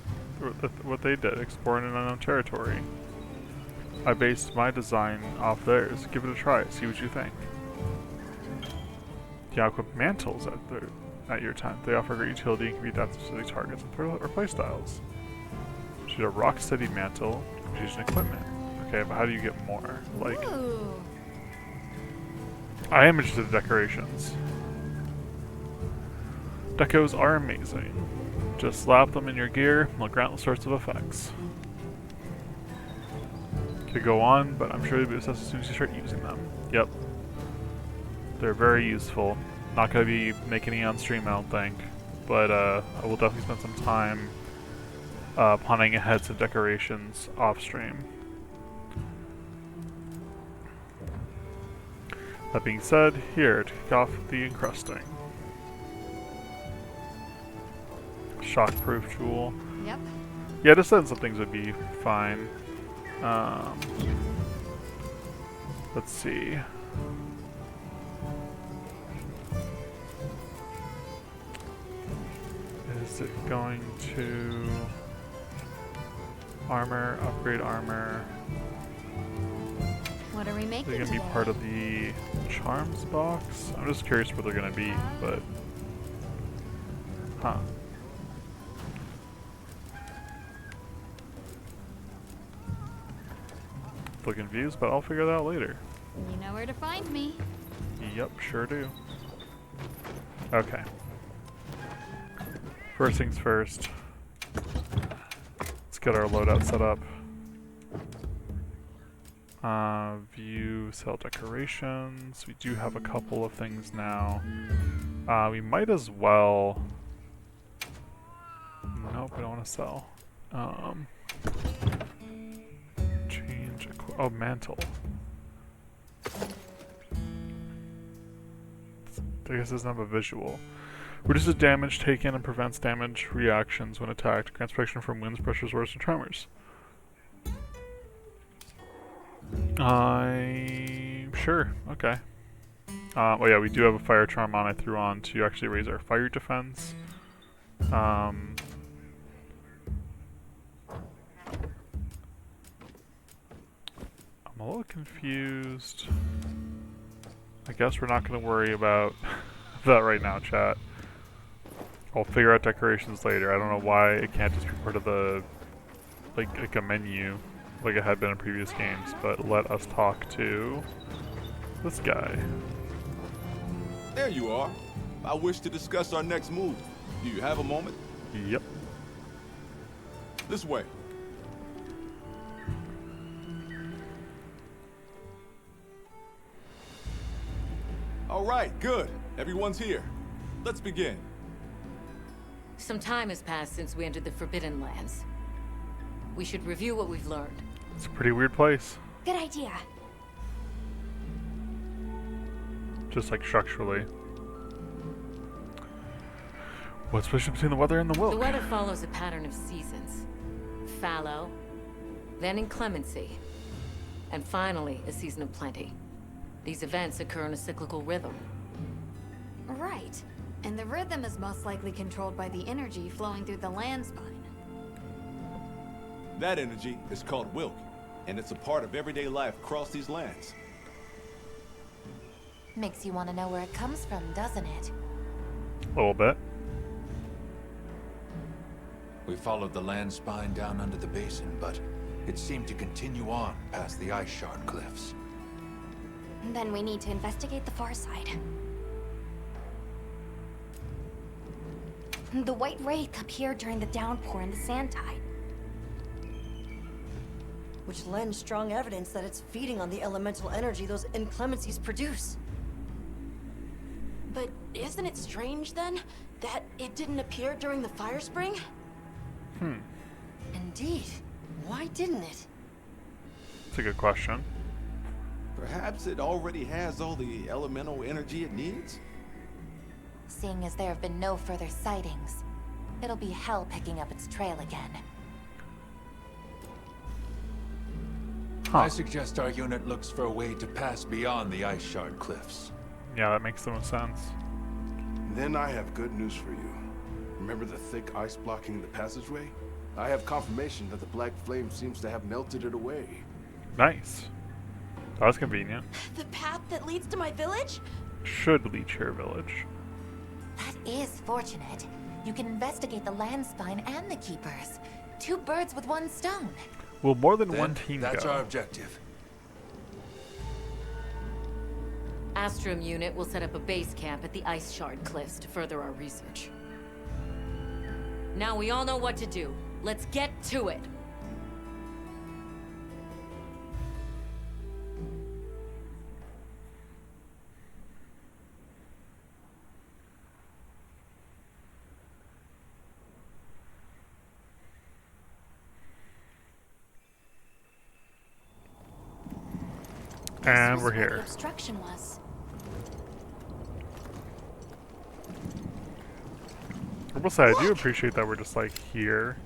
what they did, exploring an unknown territory. I based my design off theirs. Give it a try, see what you think. The equip mantles at your tent. They offer great utility and can be adapted to the targets or playstyles. Shoot a rock-steady mantle, fusion equipment. Okay, but how do you get more? Like, ooh. I am interested in decorations. Decos are amazing. Just slap them in your gear, and they'll grant all sorts of effects. Could go on, but I'm sure you'll be obsessed as soon as you start using them. Yep. They're very useful. Not going to be making any on stream, I don't think. But I will definitely spend some time planning ahead some decorations off stream. That being said, here to kick off the encrusting. Shockproof tool. Yep. Yeah, just then some things would be fine. Let's see. Is it going to armor, upgrade armor? What are we making They're gonna be today? part of the charms box? I'm just curious where they're gonna be, but huh. Still confused, but I'll figure that out later. You know where to find me. Yep, sure do. Okay. First things first. Let's get our loadout set up. View, sell decorations. We do have a couple of things now. We might as well... Nope, I don't want to sell. Change... Oh, mantle. I guess it's not a visual. Reduces damage taken and prevents damage reactions when attacked. Grants protection from winds, pressures, words, and tremors. Sure, okay. Oh yeah, we do have a fire charm on I threw on to actually raise our fire defense. I'm a little confused. I guess we're not going to worry about that right now, chat. I'll figure out decorations later. I don't know why it can't just be part of the, like a menu, like it had been in previous games, but let us talk to this guy. There you are. I wish to discuss our next move. Do you have a moment? Yep. This way. All right, good. Everyone's here. Let's begin. Some time has passed since we entered the Forbidden Lands. We should review what we've learned. It's a pretty weird place. Good idea. Just like structurally. What's the relation between the weather and the Wilk? The weather follows a pattern of seasons. Fallow, then inclemency, and finally a season of plenty. These events occur in a cyclical rhythm. Right. And the rhythm is most likely controlled by the energy flowing through the land spine. That energy is called Wilk, and it's a part of everyday life across these lands. Makes you want to know where it comes from, doesn't it? A little bit. We followed the land spine down under the basin, but it seemed to continue on past the ice shard cliffs. Then we need to investigate the far side. The White Wraith appeared during the downpour and the sand tide. Which lends strong evidence that it's feeding on the elemental energy those inclemencies produce. But isn't it strange, then, that it didn't appear during the fire spring? And Indeed. Why didn't it? It's a good question. Perhaps it already has all the elemental energy it needs? Seeing as there have been no further sightings, it'll be hell picking up its trail again. I suggest our unit looks for a way to pass beyond the Ice Shard cliffs. Yeah, that makes the most sense. Then I have good news for you. Remember the thick ice blocking the passageway? I have confirmation that the black flame seems to have melted it away. Nice. That was convenient. The path that leads to my village? Should lead to your village. That is fortunate. You can investigate the Landspine and the Keepers. 2 birds with 1 stone. Will more than Then one team that's go? our objective. Astrum unit will set up a base camp at the Ice Shard cliffs to further our research. Now we all know what to do. Let's get to it. And we're Where the here. obstruction was. I will say, I do appreciate that we're just like here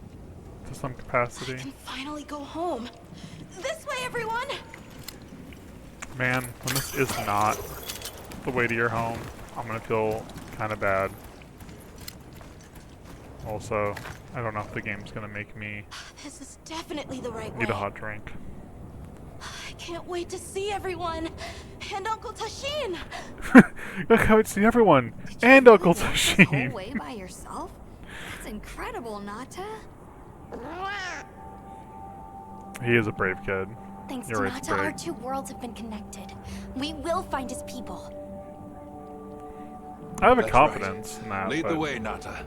to some capacity. Finally go home. This way, everyone! Man, when this is not the way to your home, I'm gonna feel kind of bad. Also, I don't know if the game's gonna make me This is definitely the right way. need a hot drink. I can't wait to see everyone. And Uncle Tashin! Look, I would see everyone and Uncle This whole Tashin. way by yourself? That's incredible, Nata. He is a brave kid. Thanks You're to right, Nata, Sprig. our 2 worlds have been connected. We will find his people. I have a That's confidence right. in that. Lead the but way, Nata.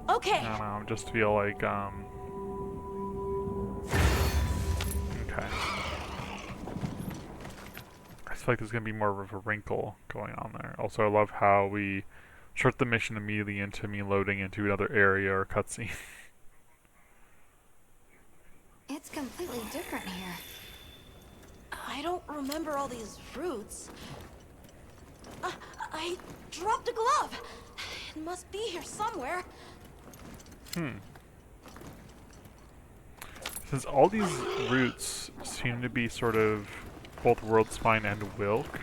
Okay. I don't know, I just feel like, okay. I feel like there's gonna be more of a wrinkle going on there. Also, I love how we start the mission immediately into me loading into another area or cutscene. It's completely different here. I don't remember all these roots. I dropped a glove. It must be here somewhere. Since all these roots seem to be sort of both World Spine and Wilk,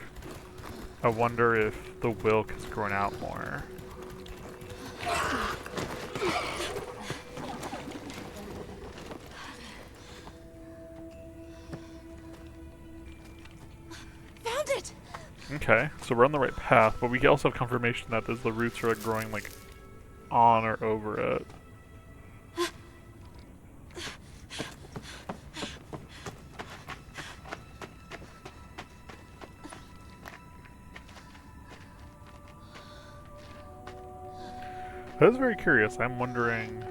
I wonder if the Wilk has grown out more. Found it! Okay, so we're on the right path, but we also have confirmation that the roots are like, growing like on or over it. I was very curious. I'm wondering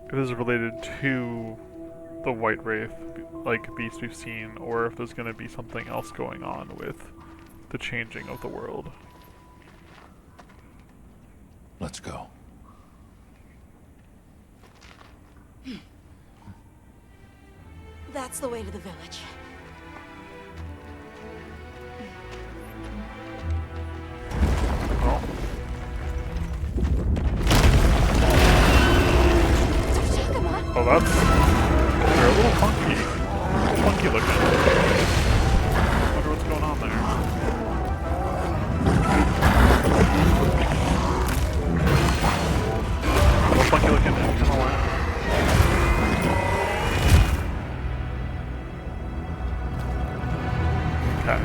if this is related to the White Wraith, like beast we've seen, or if there's going to be something else going on with the changing of the world. Let's go. That's the way to the village. Well, oh, that's... they're a little funky. Funky looking. Wonder what's going on there. A little funky looking, I don't know why. Okay.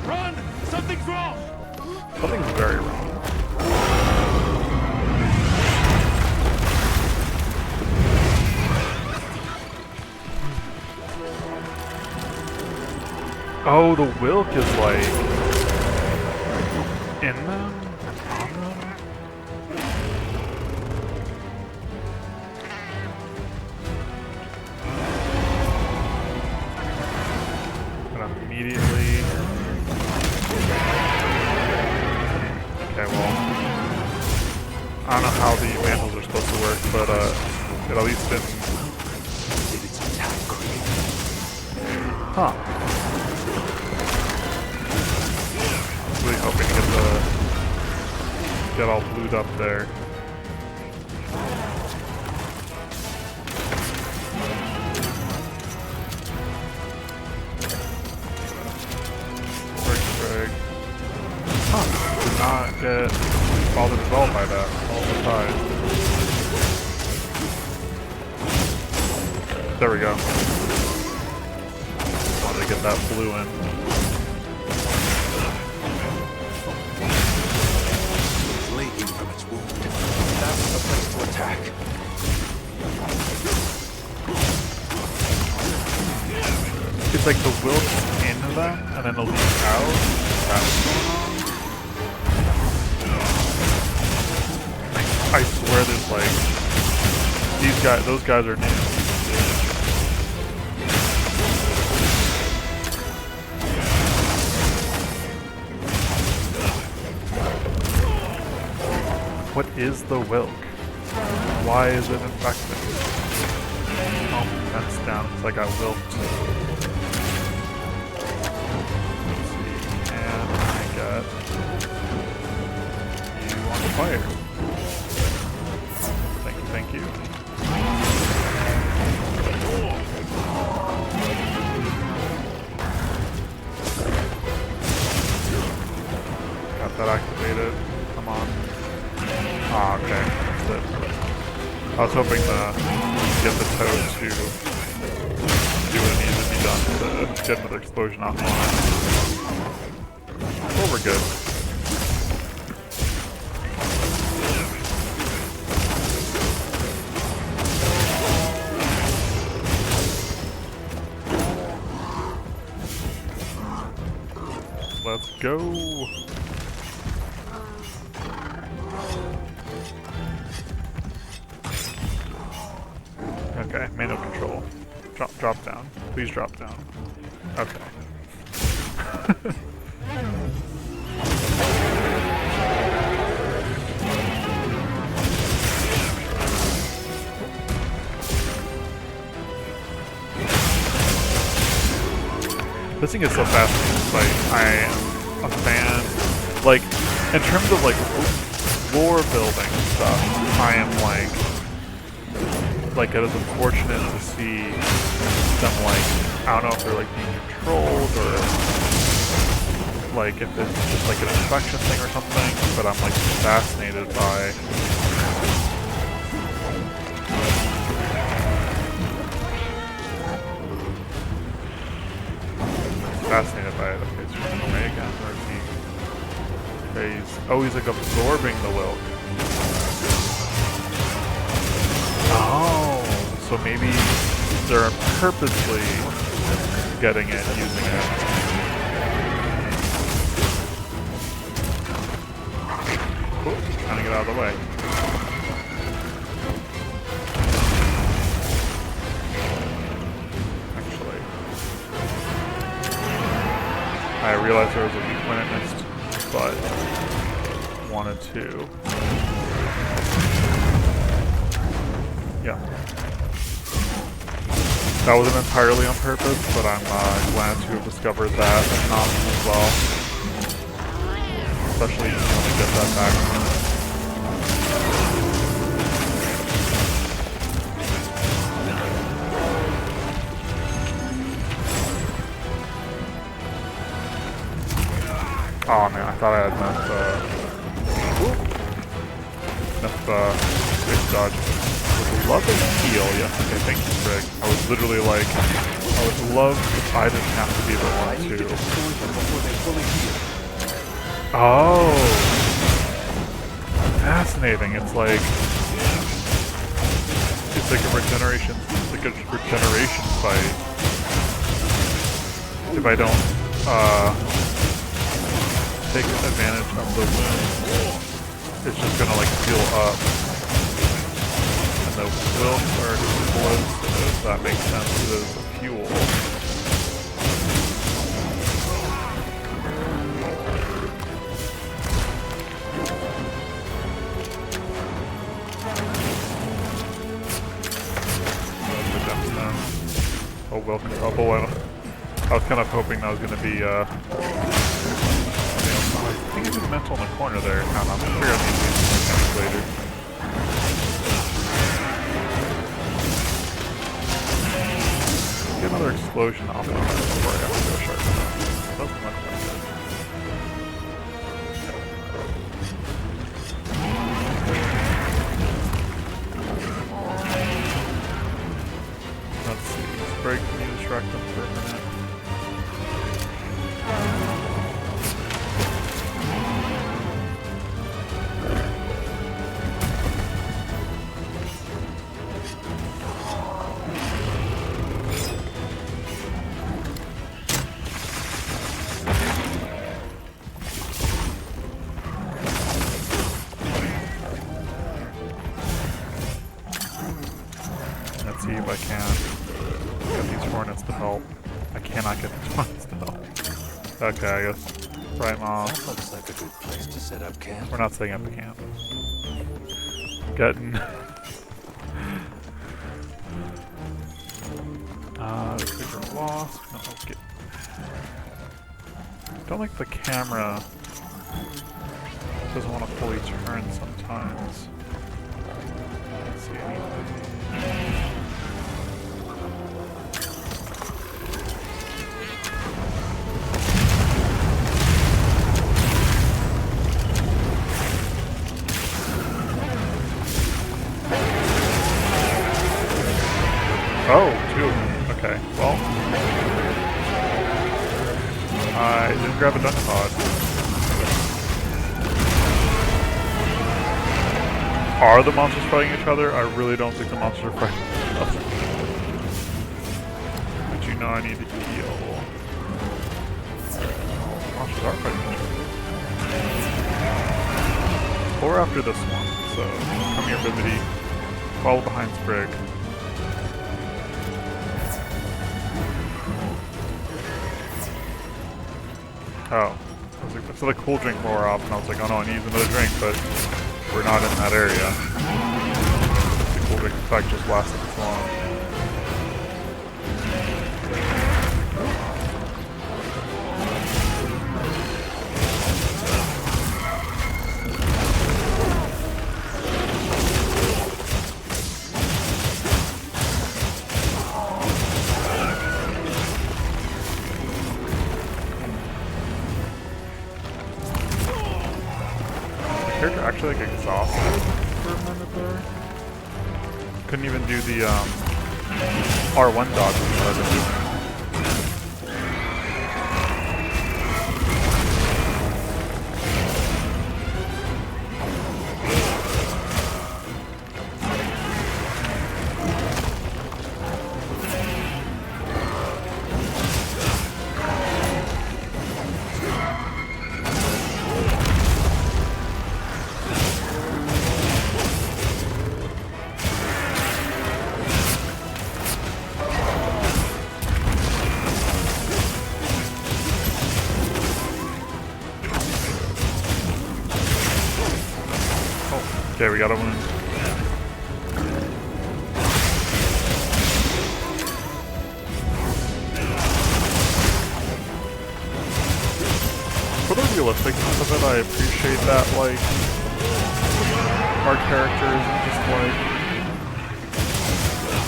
Run! Something's wrong! Something's very wrong. Oh, the Wilk is like in them? On them? And immediately. Okay, well, I don't know how the mantles are supposed to work, but it at least didn't. Huh. I was really hoping to get all blued up there. Huh. Did not get bothered at all by that. All the time. There we go. Wanted to get that blue in. Bleeding from its wound. That's the place to attack. It's like the wilt's in them, and then the leaf out. That's going on. I swear there's like those guys are new. What is the Wilk? Why is it infected? Oh, that's down because I got wilked. Let's see, and I got you on fire. Thank you. Got that activated. Come on. Ah, okay. That's it. I was hoping to get the toad to do what needed to be done to get another explosion off on it. Well, we're good. Let's go. Okay, manual control. Drop down. Please drop down. Okay. This thing is so fascinating. Like, I am a fan. Like, in terms of like lore building stuff, I am like it is unfortunate to see them like, I don't know if they're like being controlled or like if it's just like an infection thing or something, but I'm like fascinated by it. Okay, so Omega, where's he? Okay, he's like absorbing the Wilk. Oh, so maybe they're purposely getting it, using it. Oh, trying to get out of the way. Actually, I realized there was a weak point I missed, but wanted to. Yeah. That wasn't entirely on purpose, but I'm glad to have discovered that as an option as well. Especially if you only get that back. Oh man, I thought I had enough space dodge. Love and heal, yes. Okay, thank you, Greg. I was literally like, I would love if I didn't have to be the one to. Oh, fascinating. It's like a regeneration. It's like a regeneration fight. If I don't take advantage of the wound, it's just gonna like heal up. The Wilk are explosive, that makes sense, it is fuel. Oh, welcome trouble. I was kind of hoping that was going to be, I think it's just mental in the corner there. I don't know, I'm going to figure out these mechanics later. Get another explosion off of it before I have to go sharpen it. That's much better. Let's see, Sprite, can you distract them for a minute? Let's see if I can get these hornets to help. I cannot get these hornets to help. Okay, I guess. Right, Mom. That looks like a good place to set up camp. We're not setting up a camp. Getting. Bigger wasp. No, let's get. Don't like the camera. Doesn't want to fully turn sometimes. Let's see anything. Oh, two of them. Okay, well. I didn't grab a dunk pod. Are the monsters fighting each other? I really don't think the monsters are fighting each other. But you know I need to heal. Monsters are fighting each other. Or after this one. So, come here, Bibbidi. Follow behind Sprig. Oh. So the cool drink wore off, and I was like, oh no, I need another drink, but we're not in that area. The cool drink effect just lasted this long. Character actually like exhausted for a minute there. Couldn't even do the R1 dodge which I was doing. Okay, we got a wound. For the realisticness of it, I appreciate that, like, our characters just, like,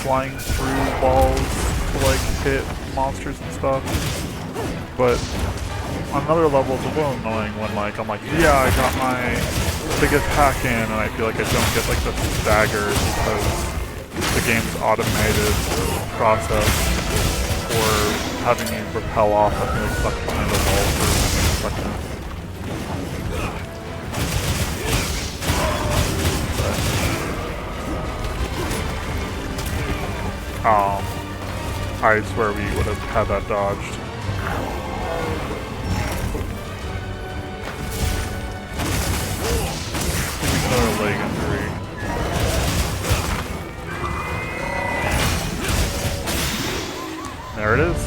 flying through walls to, like, hit monsters and stuff. But on another level, it's a little annoying when, like, I'm like, yeah, I got my big attack in, and I feel like I don't get, like, the staggers because the game's automated process, or having me repel off and like stuck behind the wall for a second. I swear we would have had that dodged. Another leg injury. There it is.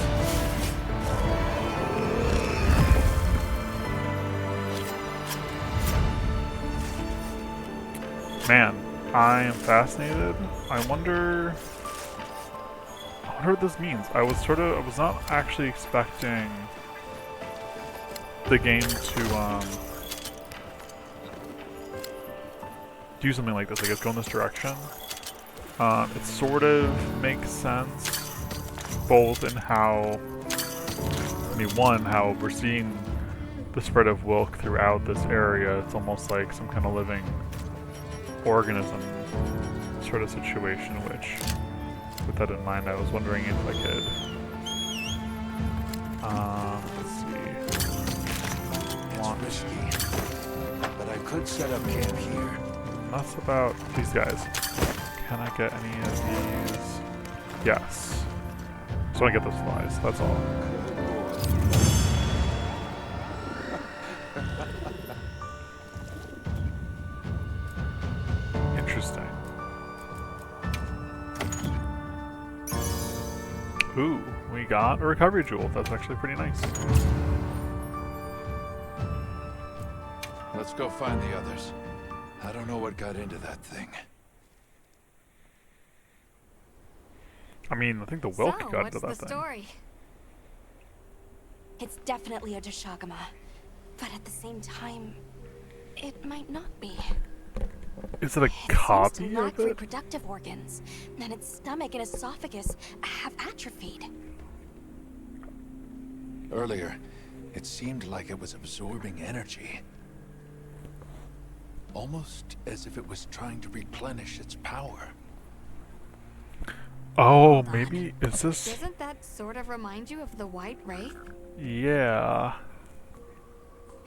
Man, I am fascinated. I wonder... wonder what this means. I was not actually expecting the game to do something like this. I guess go in this direction. It sort of makes sense, both in how, I mean, one, how we're seeing the spread of Wilk throughout this area. It's almost like some kind of living organism sort of situation, which, with that in mind, I was wondering if I could, let's see. It's risky, but I could set up camp here. That's about these guys. Can I get any of these? Yes. So I get those flies, that's all. Interesting. Ooh, we got a recovery jewel. That's actually pretty nice. Let's go find the others. I don't know what got into that thing. I mean, I think the Wilk So, got into what's that the thing. story? It's definitely a Deshagama, but at the same time, it might not be. Is it a It seems copy to lack of it? reproductive organs, and its stomach and esophagus have atrophied. Earlier, it seemed like it was absorbing energy. Almost as if it was trying to replenish its power. Oh, maybe, is this... Doesn't that sort of remind you of the White Wraith? Yeah.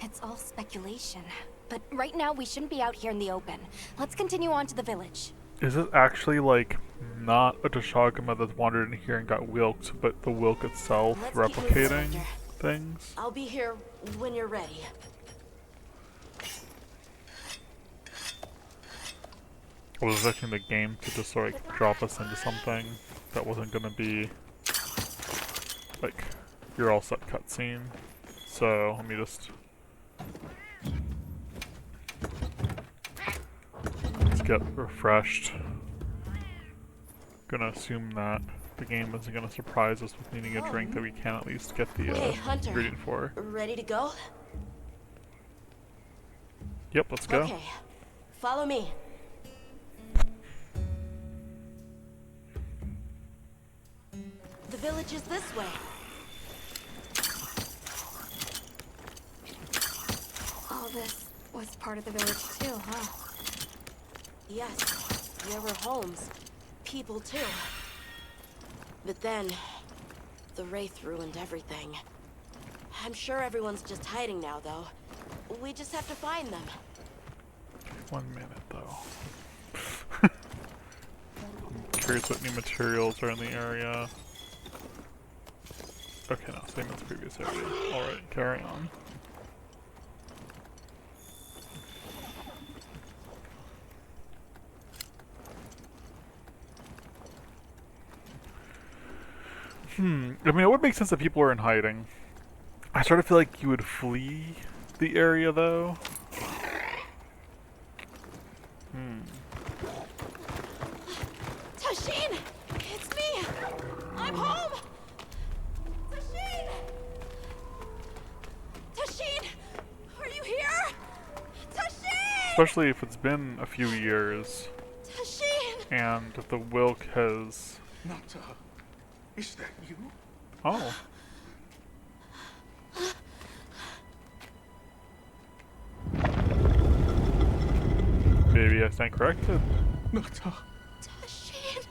It's all speculation. But right now, we shouldn't be out here in the open. Let's continue on to the village. Is it actually, like, not a Deshagama that wandered in here and got wilked, but the Wilk itself Let's keep moving, replicating Soldier. things? I'll be here when you're ready. I was expecting the game to just sort of like drop us into something that wasn't gonna be like your all set cutscene. So let me just let's get refreshed. Gonna assume that the game isn't gonna surprise us with needing a drink that we can at least get the Hey, Hunter. ingredient for. Ready to go? Yep, let's go. Okay. Follow me. The village is this way. All this was part of the village too, huh? Yes, there were homes. People too. But then, the Wraith ruined everything. I'm sure everyone's just hiding now, though. We just have to find them. 1 minute though. I'm curious what new materials are in the area. Okay, no, same as previous area. Alright, carry on. I mean, it would make sense that people are in hiding. I sort of feel like you would flee the area, though. Tashin! It's me! I'm home! Tashin! Tashin! Are you here? Tashin! Especially if it's been a few years. Tashin! And the Wilk has... Nata, is that you? Oh. Maybe I stand corrected. Nata. Tashin!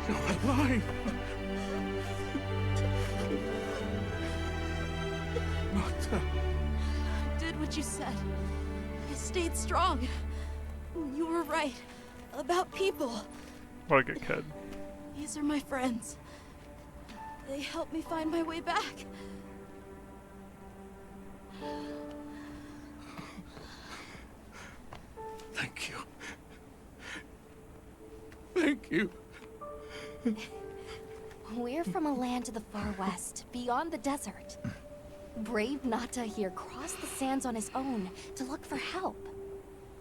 You're alive. Nata. Did what you said. I stayed strong. You were right. About people. What a good kid. These are my friends. They helped me find my way back. Thank you. Thank you. We're from a land to the far west, beyond the desert. Brave Nata here crossed the sands on his own to look for help.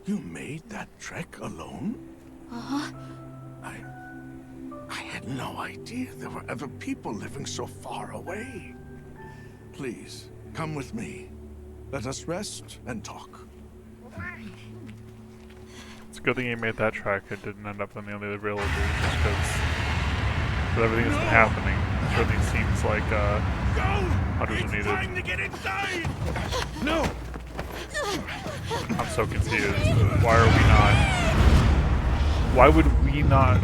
You made that trek alone? Uh-huh. I had no idea there were other people living so far away. Please, come with me. Let us rest and talk. It's a good thing you made that trek. It didn't end up in the other villages, just because with everything that's been happening, it certainly seems like hunters are needed. Trying to get inside! No! I'm so confused. Why are we not? Why would we not?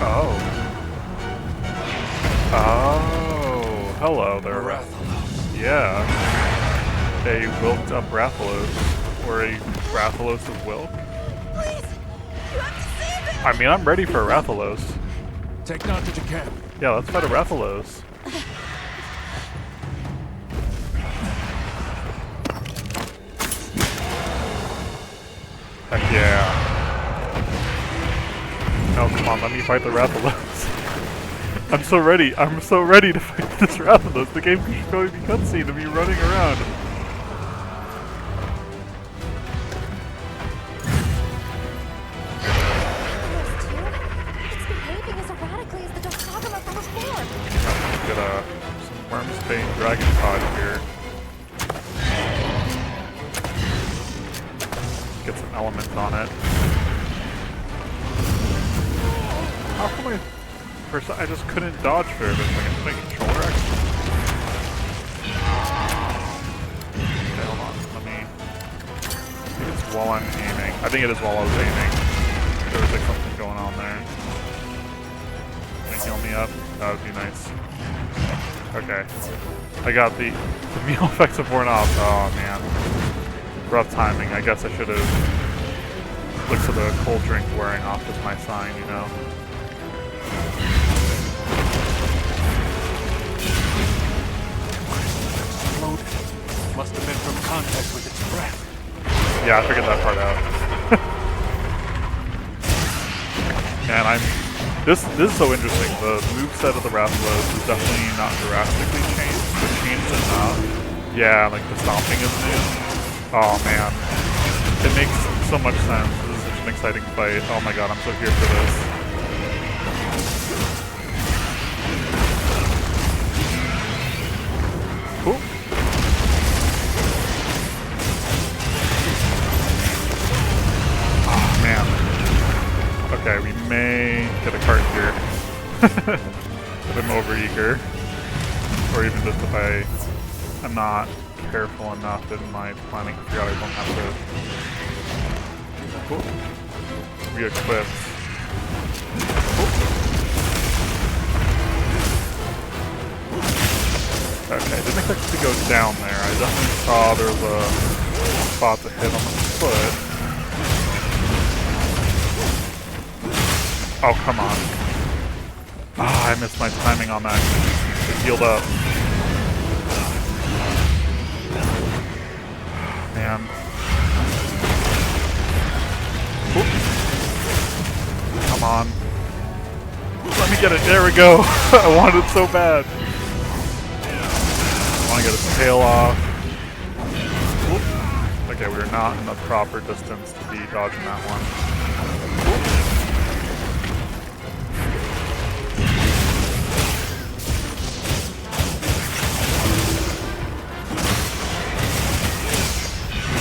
Oh. Oh. Hello there. Rathalos. Yeah. A wilked up Rathalos. Or a Rathalos of Wilk. Please! You have to save him! I mean, I'm ready for a Rathalos. Take Notch to camp. Yeah, let's fight a Rathalos. Heck yeah. No, come on, let me fight the Rathalos. I'm so ready. I'm so ready to fight this Rathalos. The game could probably be cutscene of me running around. It's behaving as erratically as the Dosagama from before. Let's get some Wormsbane Dragon Pod here. Get some elements on it. How come I just couldn't dodge for it? My controller actually. Okay, hold on. Let me. I think it's while I'm aiming. I think it is while I was aiming. There was like something going on there. Can you heal me up? That would be nice. Okay. I got the meal effects have worn off. Oh man. Rough timing. I guess I should have looked for the cold drink wearing off as my sign, you know. Must have been from contact with its breath. Yeah, I figured that part out. Man, this is so interesting. The moveset of the Rathalos is definitely not drastically changed, but changed enough. Yeah, like the stomping is new. Oh man. It makes so much sense. This is such an exciting fight. Oh my god, I'm so here for this. Cool. Oh man. Okay, we may get a cart here. If I'm overeager. Or even just if I'm not careful enough in my planning. I forgot I don't have to. Cool. Re-equipped. Okay, I didn't expect it to go down there. I definitely saw there was a spot to hit on the foot. Oh, come on. Ah, I missed my timing on that. It healed up. Man. Oop. Come on. Let me get it. There we go. I wanted it so bad. I want to get his tail off. Oop. Okay, we're not in the proper distance to be dodging that one. Oop.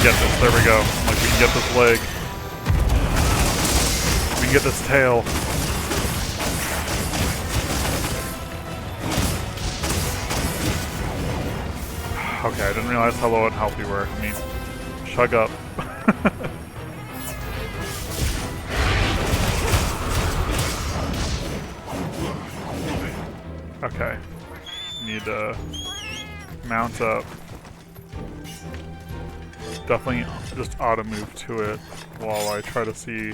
Get this, there we go. Like, we can get this leg. We can get this tail. Okay, I didn't realize how low in health we were. I mean, chug up. Okay. Need to mount up. Definitely just auto move to it while I try to see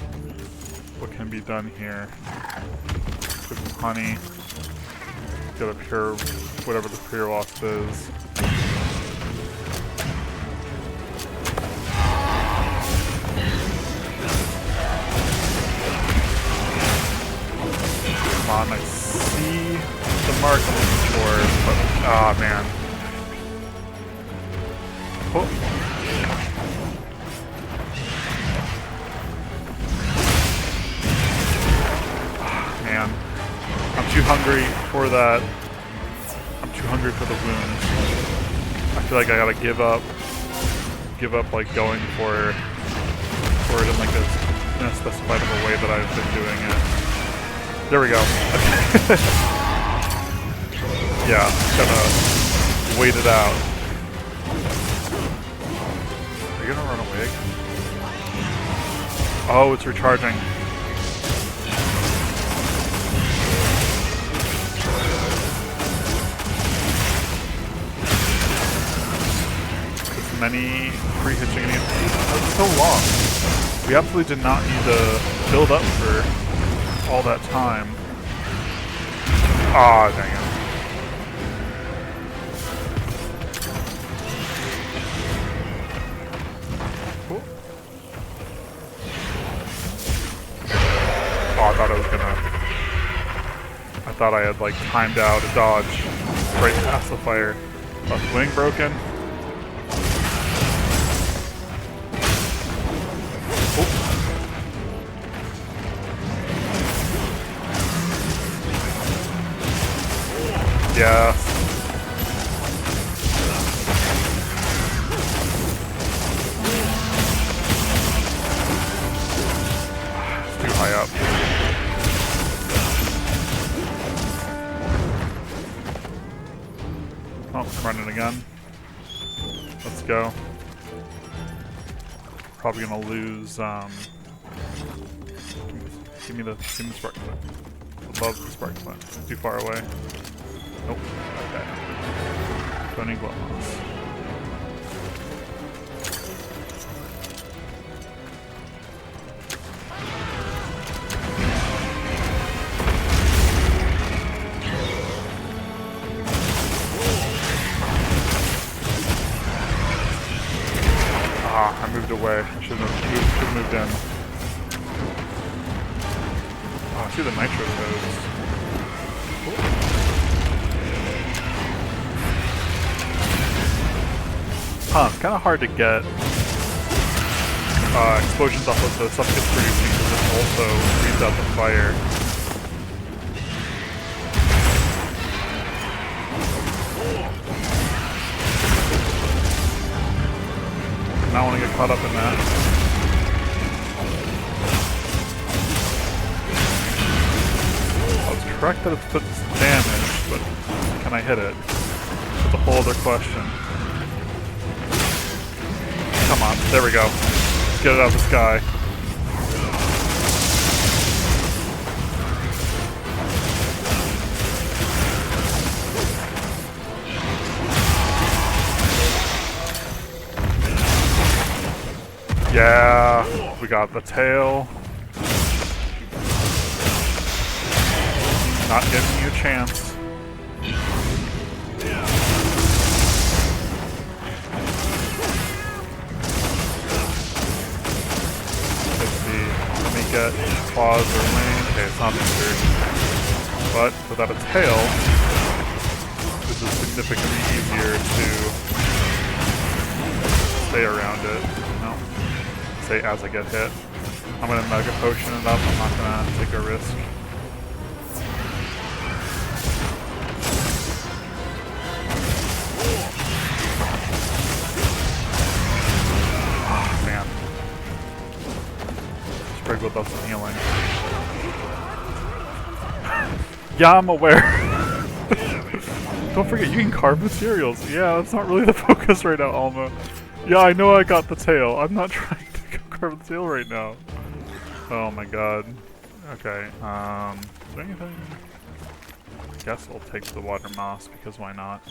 what can be done here. Put some honey. Get a pure, whatever the pure wasp is. Come on, I see the mark I'm looking for, but ah man. Oh. hungry for that. I'm too hungry for the wound. I feel like I gotta give up like going for it in like a specified way that I've been doing it. There we go. Yeah, gonna wait it out. Are you gonna run away again? Oh, it's recharging. As many free hitching and that was so long. We absolutely did not need to build up for all that time. Ah, dang it. Cool. Oh, I thought I had like timed out a dodge right past the fire. Left wing broken. Yeah. It's too high up. Oh, running again. Let's go. Probably gonna lose. Give me the spark flint. Love the spark flint. Too far away. Nope. Okay. Tony Glomos. Ah, I moved away. I should have moved in. Oh, I see the nitro codes. Huh, it's kind of hard to get explosions off of the stuff it's producing because it also breathes out the fire. I don't want to get caught up in that. I was correct that it puts damage, but can I hit it? That's a whole other question. Come on, there we go. Let's get it out of the sky. Yeah, we got the tail. Not giving you a chance. Get claws or wing. Okay, it's not injured. But without a tail, this is significantly easier to stay around it. No. Say as I get hit. I'm gonna Mega Potion it up, I'm not gonna take a risk. Without some healing. Yeah, I'm aware. Don't forget, you can carve materials. Yeah, that's not really the focus right now, Alma. Yeah, I know I got the tail. I'm not trying to go carve the tail right now. Oh my god. Okay, is there anything? I guess I'll take the water moss, because why not?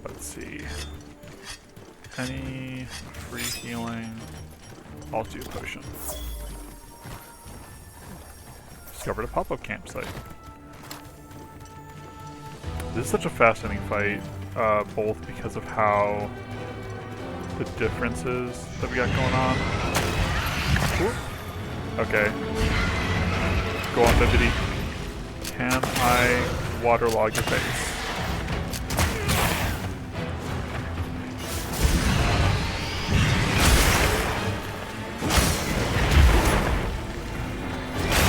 Let's see. Any free healing? I'll do a potion. Discovered a pop-up campsite. This is such a fascinating fight, both because of how the differences that we got going on. Ooh. Okay. Go on, Bibbidi. Can I waterlog your face?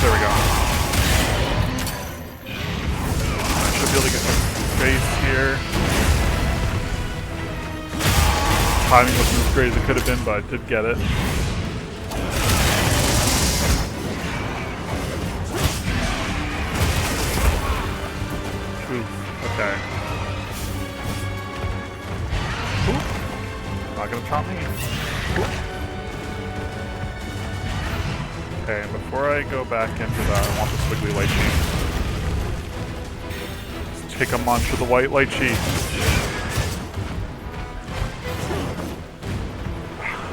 There we go. timing wasn't as great as it could have been, but I did get it. Oof, okay. Ooh. Not gonna chop me. Ooh. Okay, before I go back into that, I want the squiggly lychee. Let's take a munch of the white lychee.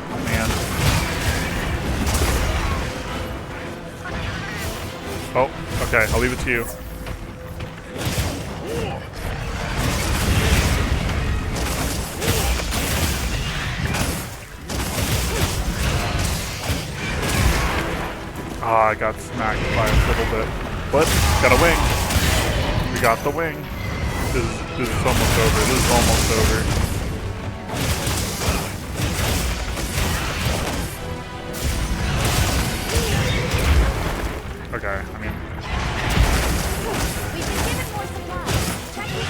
Oh man. Oh, okay, I'll leave it to you. Ah, I got smacked by a little bit. But, got a wing. We got the wing. This is almost over. This is almost over. Okay, I mean... We should give it more supply. Check it.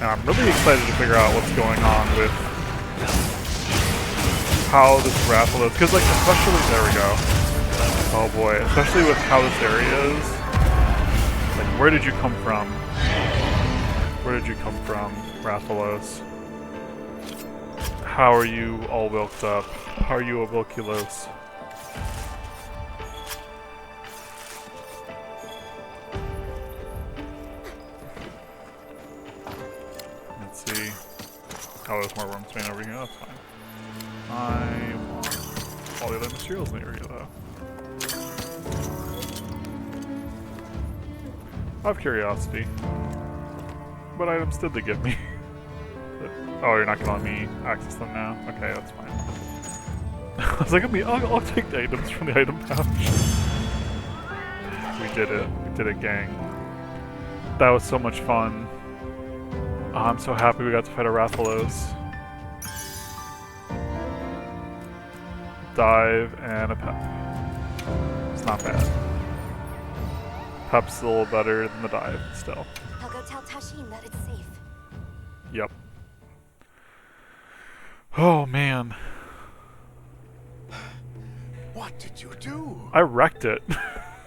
And I'm really excited to figure out what's going on with how this Rathalos, because like especially, there we go. Oh boy, especially with how this area is. Like, where did you come from? Where did you come from, Rathalos? How are you all wilked up? How are you Avulculos? Let's see. Oh, there's more worm spain over here. That's fine. I want all the other materials in the area, though. I have curiosity. What items did they give me? Oh, you're not gonna let me access them now? Okay, that's fine. I was like, I'll take the items from the item pouch. We did it. We did it, gang. That was so much fun. Oh, I'm so happy we got to fight a Rathalos. Dive and a pep. It's not bad. Pep's a little better than the dive, still. I'll go tell Tashin that it's safe. Yep. Oh, man. What did you do? I wrecked it.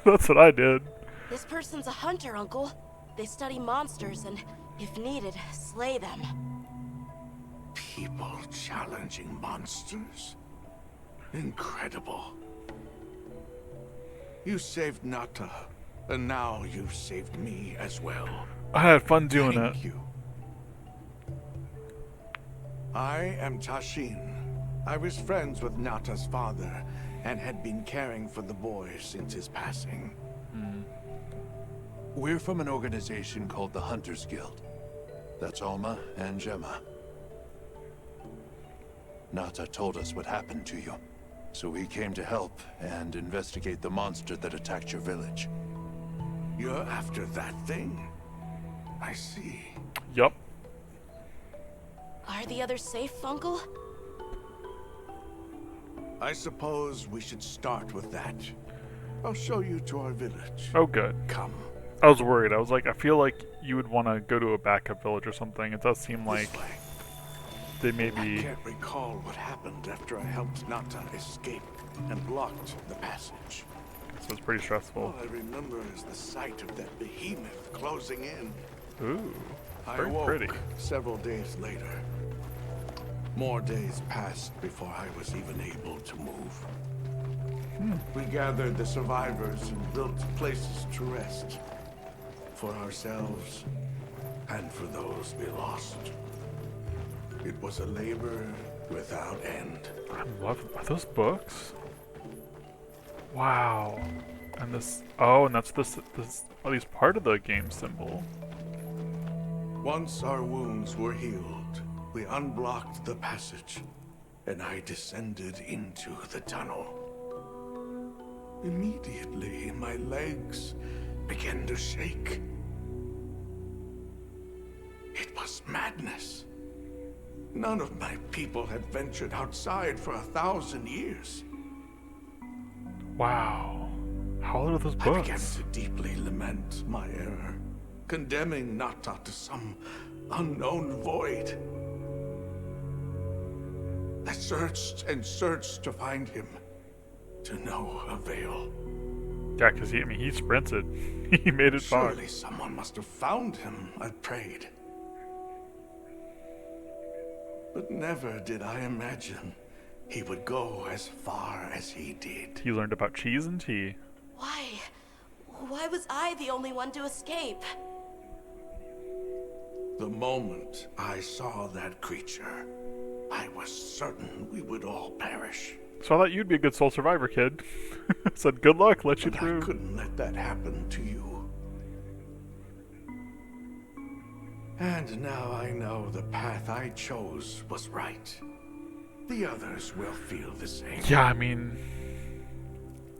That's what I did. This person's a hunter, Uncle. They study monsters and, if needed, slay them. People challenging monsters? Incredible. You saved Nata, and now you've saved me as well. I had fun doing it. Thank you. I am Tashin. I was friends with Nata's father, and had been caring for the boy since his passing. We're from an organization called the Hunters Guild. That's Alma and Gemma. Nata told us what happened to you, so we came to help and investigate the monster that attacked your village. You're after that thing? I see. Yup. Are the others safe, Uncle? I suppose we should start with that. I'll show you to our village. Oh, good. Come. I was worried. I was like, I feel like you would want to go to a backup village or something. It does seem like they may be... I can't recall what happened after I helped Nata escape and blocked the passage. So it's pretty stressful. All I remember is the sight of that behemoth closing in. Ooh, I very awoke pretty. several days later. More days passed before I was even able to move. We gathered the survivors and built places to rest. For ourselves, and for those we lost. It was a labor without end. I love... Are those books? Wow. And this... Oh, and that's this at least part of the game symbol. Once our wounds were healed, we unblocked the passage, and I descended into the tunnel. Immediately, my legs began to shake. It was madness. None of my people had ventured outside for 1,000 years. Wow. How old are those I began books? to deeply lament my error, condemning Nata to some unknown void. I searched and searched to find him, to no avail. Yeah, because he sprinted. He made it far. Surely someone must have found him, I prayed. But never did I imagine he would go as far as he did. He learned about cheese and tea. Why? Why was I the only one to escape? The moment I saw that creature, I was certain we would all perish. So I thought you'd be a good soul survivor, kid. Said good luck, let you But through. I couldn't let that happen to you. And now I know the path I chose was right. The others will feel the same. Yeah, I mean,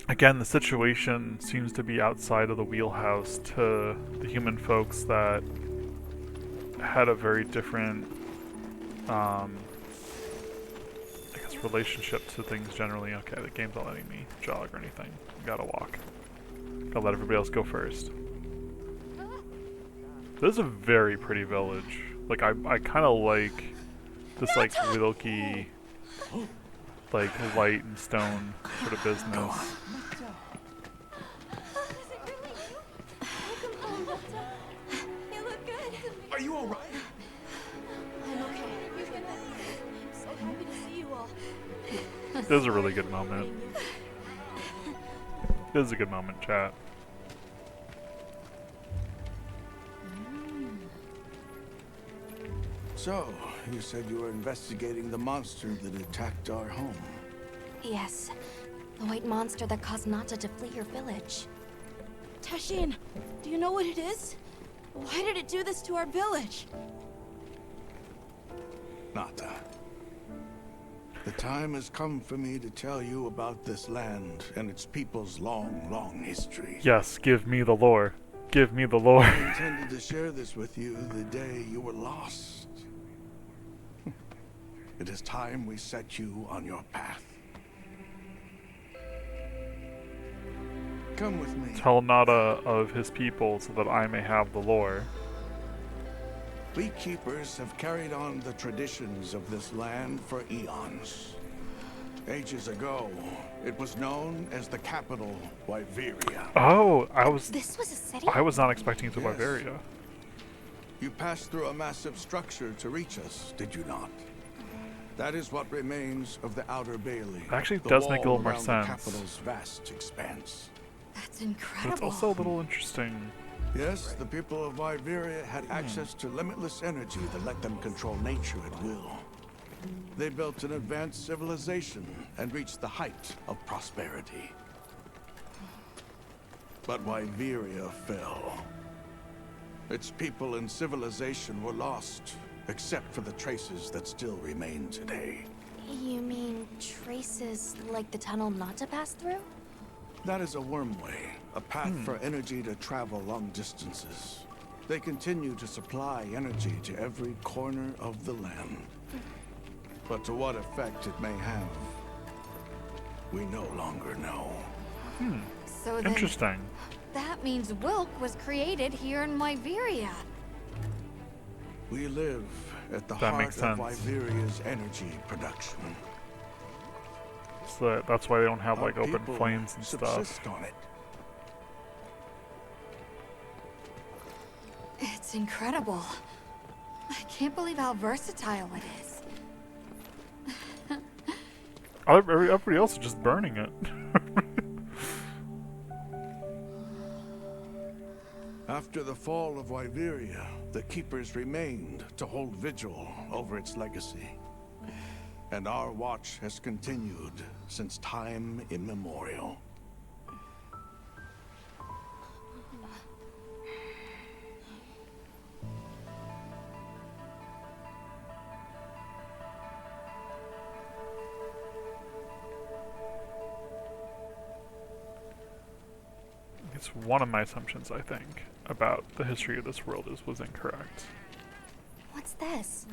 again, the situation seems to be outside of the wheelhouse to the human folks that had a very different, I guess, relationship to things generally. Okay, the game's not letting me jog or anything. Gotta walk. Gotta let everybody else go first. This is a very pretty village. Like, I kind of like this, like, wilky, like, light and stone sort of business. You look good. Are you alright? I'm okay. I'm so happy to see you all. This is a really good moment. This is a good moment, chat. So, you said you were investigating the monster that attacked our home. Yes. The white monster that caused Nata to flee your village. Tashin, do you know what it is? Why did it do this to our village? Nata. The time has come for me to tell you about this land and its people's long, long history. Yes, give me the lore. Give me the lore. I intended to share this with you the day you were lost. It is time we set you on your path. Come with me. Tell Nada of his people so that I may have the lore. We keepers have carried on the traditions of this land for eons. Ages ago, it was known as the capital, Wyveria. Oh, This was a city? I was not expecting it to Yes. Wyveria. You passed through a massive structure to reach us, did you not? That is what remains of the Outer Bailey. It actually the does make a wall little more around sense. The capital's vast expanse. That's But incredible. it's also a little interesting. Yes, the people of Wyveria had access to limitless energy that let them control nature at will. They built an advanced civilization and reached the height of prosperity. But Wyveria fell. Its people and civilization were lost, except for the traces that still remain today. You mean traces like the tunnel Nata passed through? That is a wormway, a path for energy to travel long distances. They continue to supply energy to every corner of the land. But to what effect it may have, we no longer know. So then, Interesting. that means Wilk was created here in Wyveria. We live at the That heart makes of sense. Wyberia's energy production. So that's why they don't have, like, Our open people flames and stuff. subsist on it. It's incredible. I can't believe how versatile it is. Everybody else is just burning it. After the fall of Wyveria, the Keepers remained to hold vigil over its legacy. And our watch has continued since time immemorial. It's one of my assumptions, I think, about the history of this world was incorrect. What's this?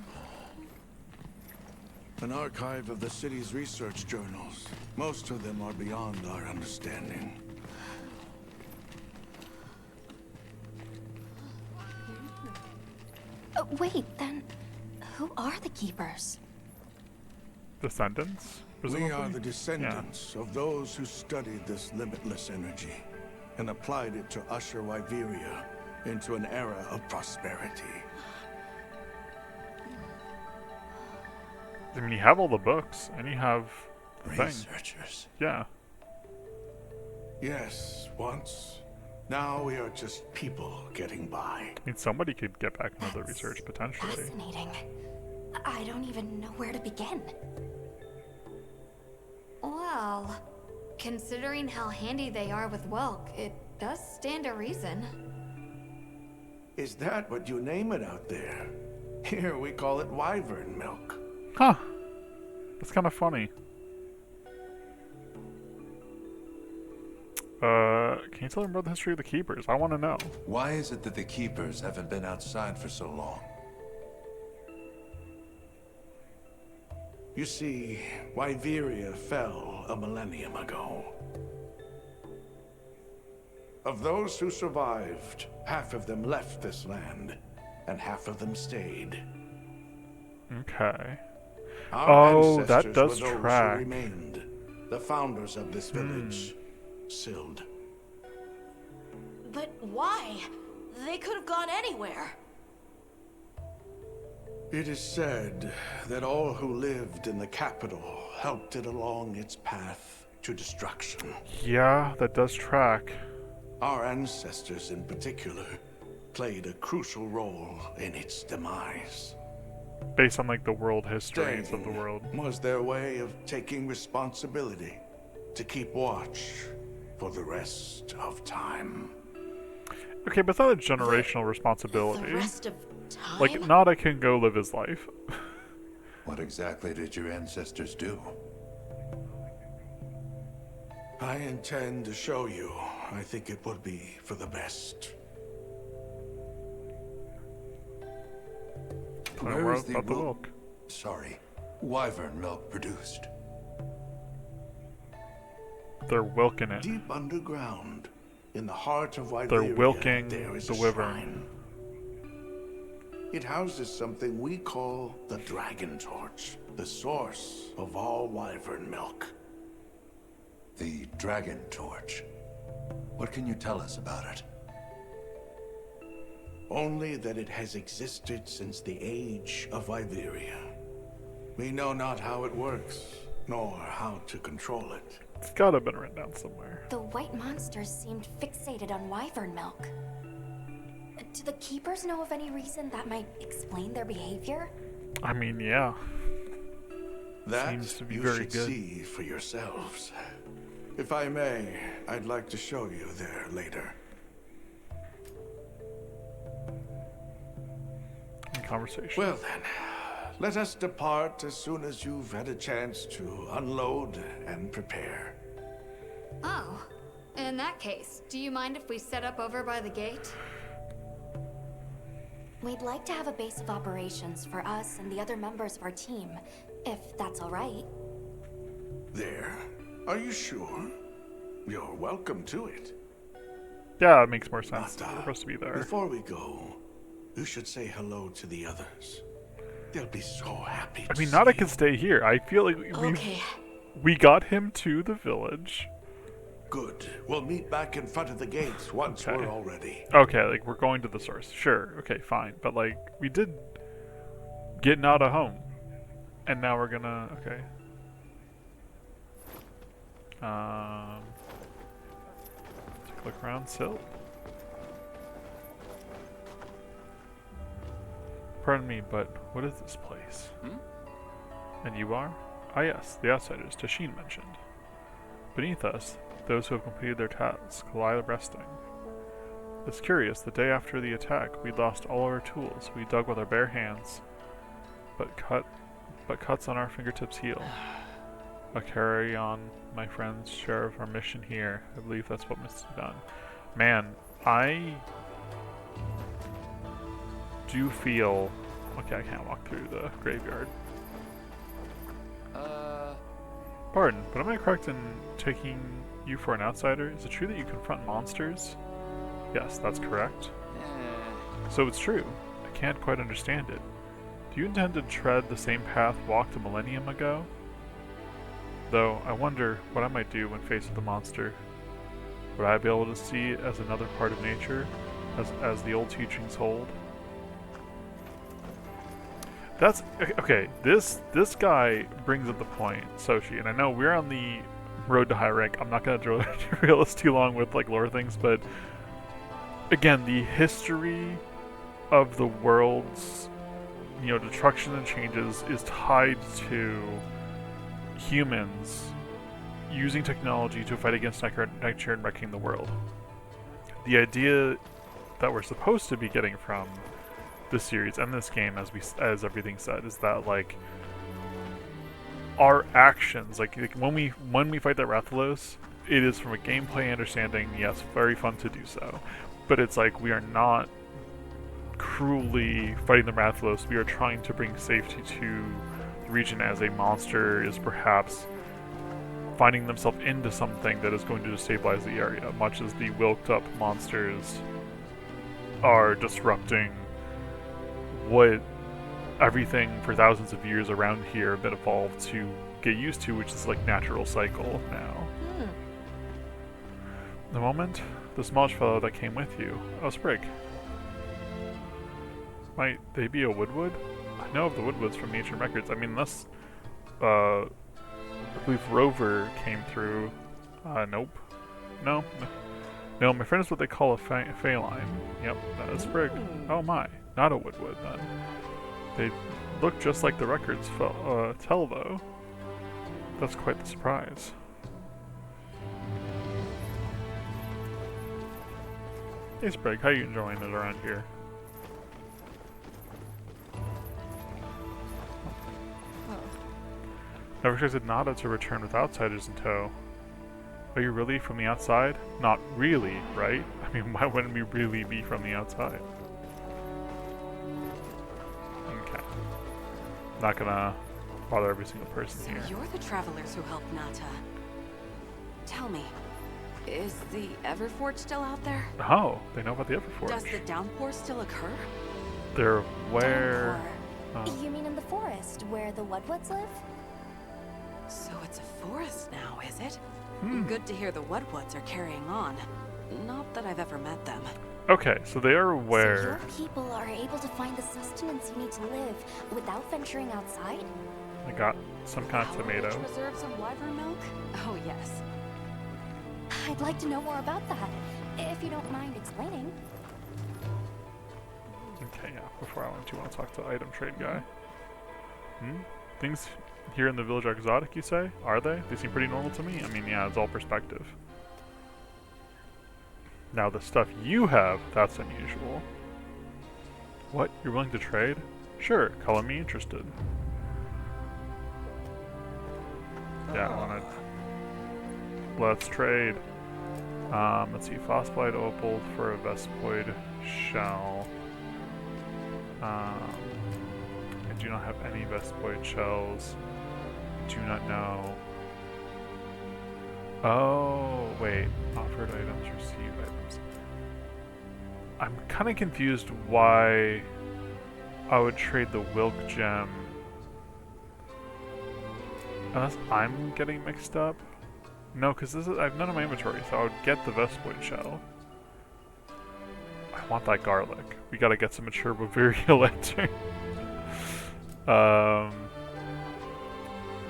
An archive of the city's research journals. Most of them are beyond our understanding. Wait, then who are the Keepers? Descendants? We presumably? are the descendants of those who studied this limitless energy and applied it to usher Wyveria into an era of prosperity. I mean, you have all the books, and you have the thing. Researchers. Yeah. Yes, once. Now we are just people getting by. I mean, somebody could get back into the research, potentially. Fascinating. I don't even know where to begin. Well, considering how handy they are with Welk, it does stand to reason. Is that what you name it out there? Here we call it wyvern milk. Huh. That's kind of funny. Can you tell me about the history of the Keepers? I want to know. Why is it that the Keepers haven't been outside for so long? You see, Wyveria fell a millennium ago. Of those who survived, half of them left this land, and half of them stayed. Okay. Our that ancestors does were those track. who remained, the founders of this village, Sild. But why? They could have gone anywhere. It is said that all who lived in the capital helped it along its path to destruction. Yeah, that does track. Our ancestors in particular played a crucial role in its demise. Based on, like, the world histories of the Staying world. was their way of taking responsibility to keep watch for the rest of time. Okay, but it's not a generational responsibility. The rest of time? Like, Nada can go live his life. What exactly did your ancestors do? I intend to show you. I think it would be for the best. Where is the about the wil- milk? Sorry, wyvern milk produced? They're wilking it. Deep underground, in the heart of Wyveria, They're wilking there is the a wyvern. shrine. It houses something we call the Dragon Torch, the source of all wyvern milk. The Dragon Torch. What can you tell us about it? Only that it has existed since the age of Wyveria. We know not how it works, nor how to control it. It's gotta have been written down somewhere. The white monsters seemed fixated on wyvern milk. Do the Keepers know of any reason that might explain their behavior? I mean, yeah. That Seems to be you very should good. see for yourselves. If I may, I'd like to show you there later. Conversation. Well then, let us depart as soon as you've had a chance to unload and prepare. Oh, in that case, do you mind if we set up over by the gate? We'd like to have a base of operations for us and the other members of our team, if that's all right. There. Are you sure? You're welcome to it. Yeah, it makes more sense. We're supposed to be there. Before we go, you should say hello to the others. They'll be so happy to I mean, see Nada you. can stay here. I feel like Okay. we got him to the village. Good. We'll meet back in front of the gates once Okay. we're all ready. Okay, like, we're going to the source. Sure, okay, fine. But, like, we did get Nada home. And now we're gonna... Okay. Take a look around. Silt. Pardon me, but what is this place? And you are? Ah yes, the outsiders Tashin mentioned. Beneath us, those who have completed their tasks lie resting. It's curious, the day after the attack, we lost all our tools. We dug with our bare hands, but cuts on our fingertips heal. I'll carry on, my friends, share of our mission here. I believe that's what must be done. Man, I do feel... Okay, I can't walk through the graveyard. Pardon, but am I correct in taking you for an outsider? Is it true that you confront monsters? Yes, that's correct. So it's true. I can't quite understand it. Do you intend to tread the same path walked a millennium ago? Though, I wonder what I might do when faced with a monster. Would I be able to see it as another part of nature, as the old teachings hold? That's okay. This guy brings up the point, Soshi, and I know we're on the road to high rank. I'm not gonna derail us too long with like lore things, but again, the history of the world's destruction and changes is tied to humans using technology to fight against nature and wrecking the world. The idea that we're supposed to be getting from this series and this game, as everything said, is that like our actions, like when we fight that Rathalos, it is from a gameplay understanding, yes, very fun to do so, but it's like we are not cruelly fighting the Rathalos. We are trying to bring safety to the region, as a monster is perhaps finding themselves into something that is going to destabilize the area, much as the wilked up monsters are disrupting what everything for thousands of years around here have been evolved to get used to, which is like natural cycle now. The moment, the smallish fellow that came with you. Oh, Sprig. Might they be a Woodwood? I know of the Woodwoods from ancient records. I mean, unless, I believe Rover came through. Nope. No, my friend is what they call a feline. Yep, that is Sprig. Oh my, not a Woodwood then. They look just like the records tell, though. That's quite the surprise. Hey Sprig, how you enjoying it around here? Never expected Nada to return with outsiders in tow. Are you really from the outside? Not really, right? I mean, why wouldn't we really be from the outside? Okay. Not gonna bother every single person So here. you're the travelers who helped Nata. Tell me, is the Everforge still out there? Oh, they know about the Everforge. Does the downpour still occur? They're where... You mean in the forest, where the Woodwoods live? So it's a forest now, is it? Good to hear the Woodwoods are carrying on. Not that I've ever met them. Okay, so they are So where... your people are able to find the sustenance you need to live without venturing outside? I got some kind of tomato. Which reserves of wyvern milk? Oh, yes. I'd like to know more about that, if you don't mind explaining. Okay, yeah, before I want to talk to the item trade guy. Things here in the village are exotic, you say? Are they? They seem pretty normal to me. I mean, yeah, it's all perspective. Now, the stuff you have, that's unusual. What? You're willing to trade? Sure, color me interested. Yeah, I wanna... Let's trade. Let's see, Phosphite Opal for a Vespoid shell. I do not have any Vespoid shells. Do not know. Oh, wait. Offered items, received items. I'm kind of confused why I would trade the Wilk gem. Unless I'm getting mixed up. No, because I have none of my inventory, so I would get the Vespoid shell. I want that garlic. We gotta get some mature Bavaria lantern.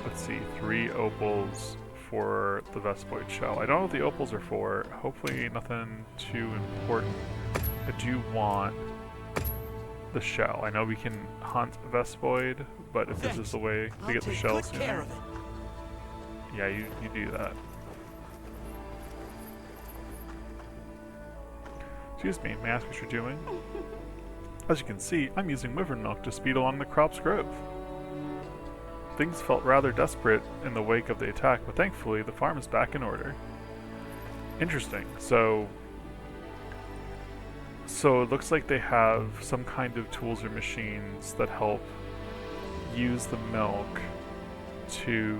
Let's see, 3 opals for the Vespoid shell. I don't know what the opals are for. Hopefully nothing too important. I do want the shell. I know we can hunt Vespoid, but if this is the way to get the shell sooner. Yeah, you do that. Excuse me, may I ask what you're doing? As you can see, I'm using wyvern milk to speed along the crop's growth. Things felt rather desperate in the wake of the attack, but thankfully the farm is back in order. Interesting. So it looks like they have some kind of tools or machines that help use the milk to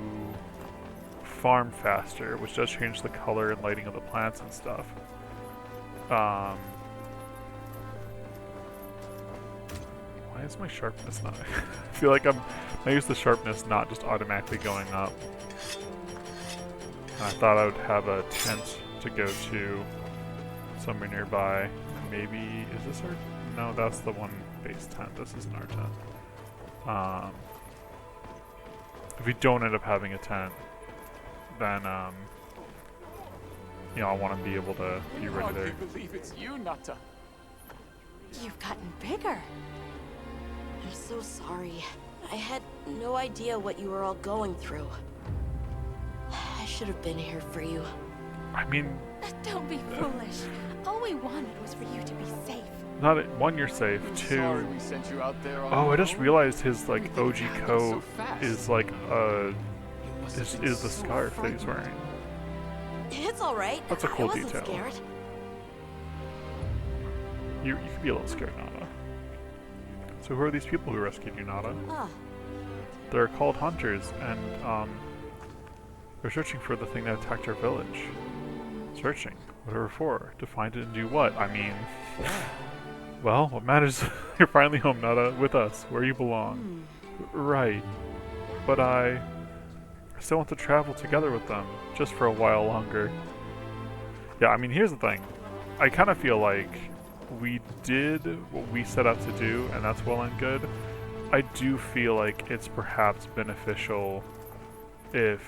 farm faster, which does change the color and lighting of the plants and stuff. Why is my sharpness not? I feel like I use the sharpness not just automatically going up. And I thought I would have a tent to go to somewhere nearby. Maybe, is this our? No, that's the one base tent. This isn't our tent. If we don't end up having a tent, then you know, I want to be able to be ready there. I can't believe it's you, Nata. You've gotten bigger. I'm so sorry. I had no idea what you were all going through. I should have been here for you. I mean, Don't be foolish. All we wanted was for you to be safe. not one, you're safe. Two. Sorry we sent you out there on Oh, your I just own. realized his like OG happened coat so fast. is like is the scarf that he's wearing. It's all right. That's a cool I wasn't detail. scared. You could be a little scared, Nada. So who are these people who rescued you, Nada? Oh, They're called hunters, and they're searching for the thing that attacked our village. Searching? Whatever for? To find it and do what? I mean, well, what matters? You're finally home, Nada, with us, where you belong. Right. But I still want to travel together with them, just for a while longer. Yeah, I mean, here's the thing. I kind of feel like we did what we set out to do, and that's well and good. I do feel like it's perhaps beneficial if,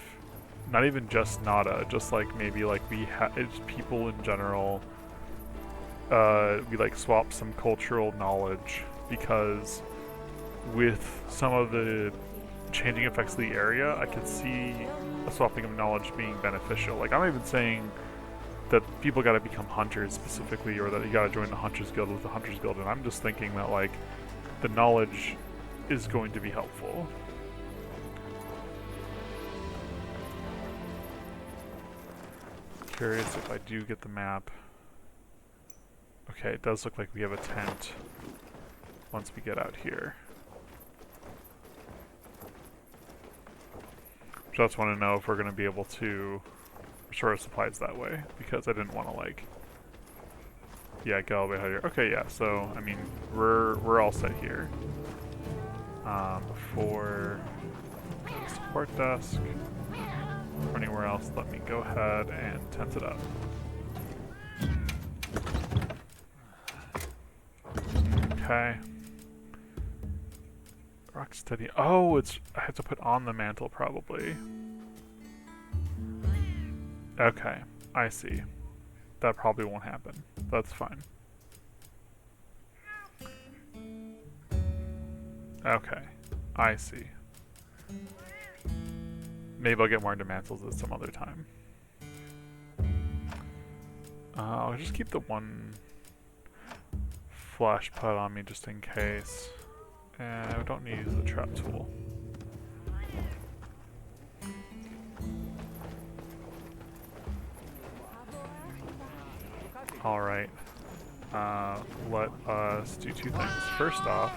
not even just Nada, just like maybe like it's people in general, we like swap some cultural knowledge, because with some of the changing effects of the area, I could see a swapping of knowledge being beneficial. Like, I'm not even saying that people gotta become hunters specifically, or that you gotta join the Hunters Guild with the Hunters Guild, and I'm just thinking that like the knowledge is going to be helpful. Curious if I do get the map. Okay, it does look like we have a tent once we get out here. Just want to know if we're going to be able to restore our supplies that way, because I didn't want to like, yeah, get all the way out here. Okay, yeah, so I mean we're all set here. Before the support desk or anywhere else, let me go ahead and tent it up. Okay. Rocksteady. Oh, I have to put on the mantle probably. Okay, I see. That probably won't happen. That's fine. Okay, I see. Maybe I'll get more into mantles at some other time. I'll just keep the one flash put on me just in case. And I don't need to use the trap tool. Alright. Let us do two things. First off,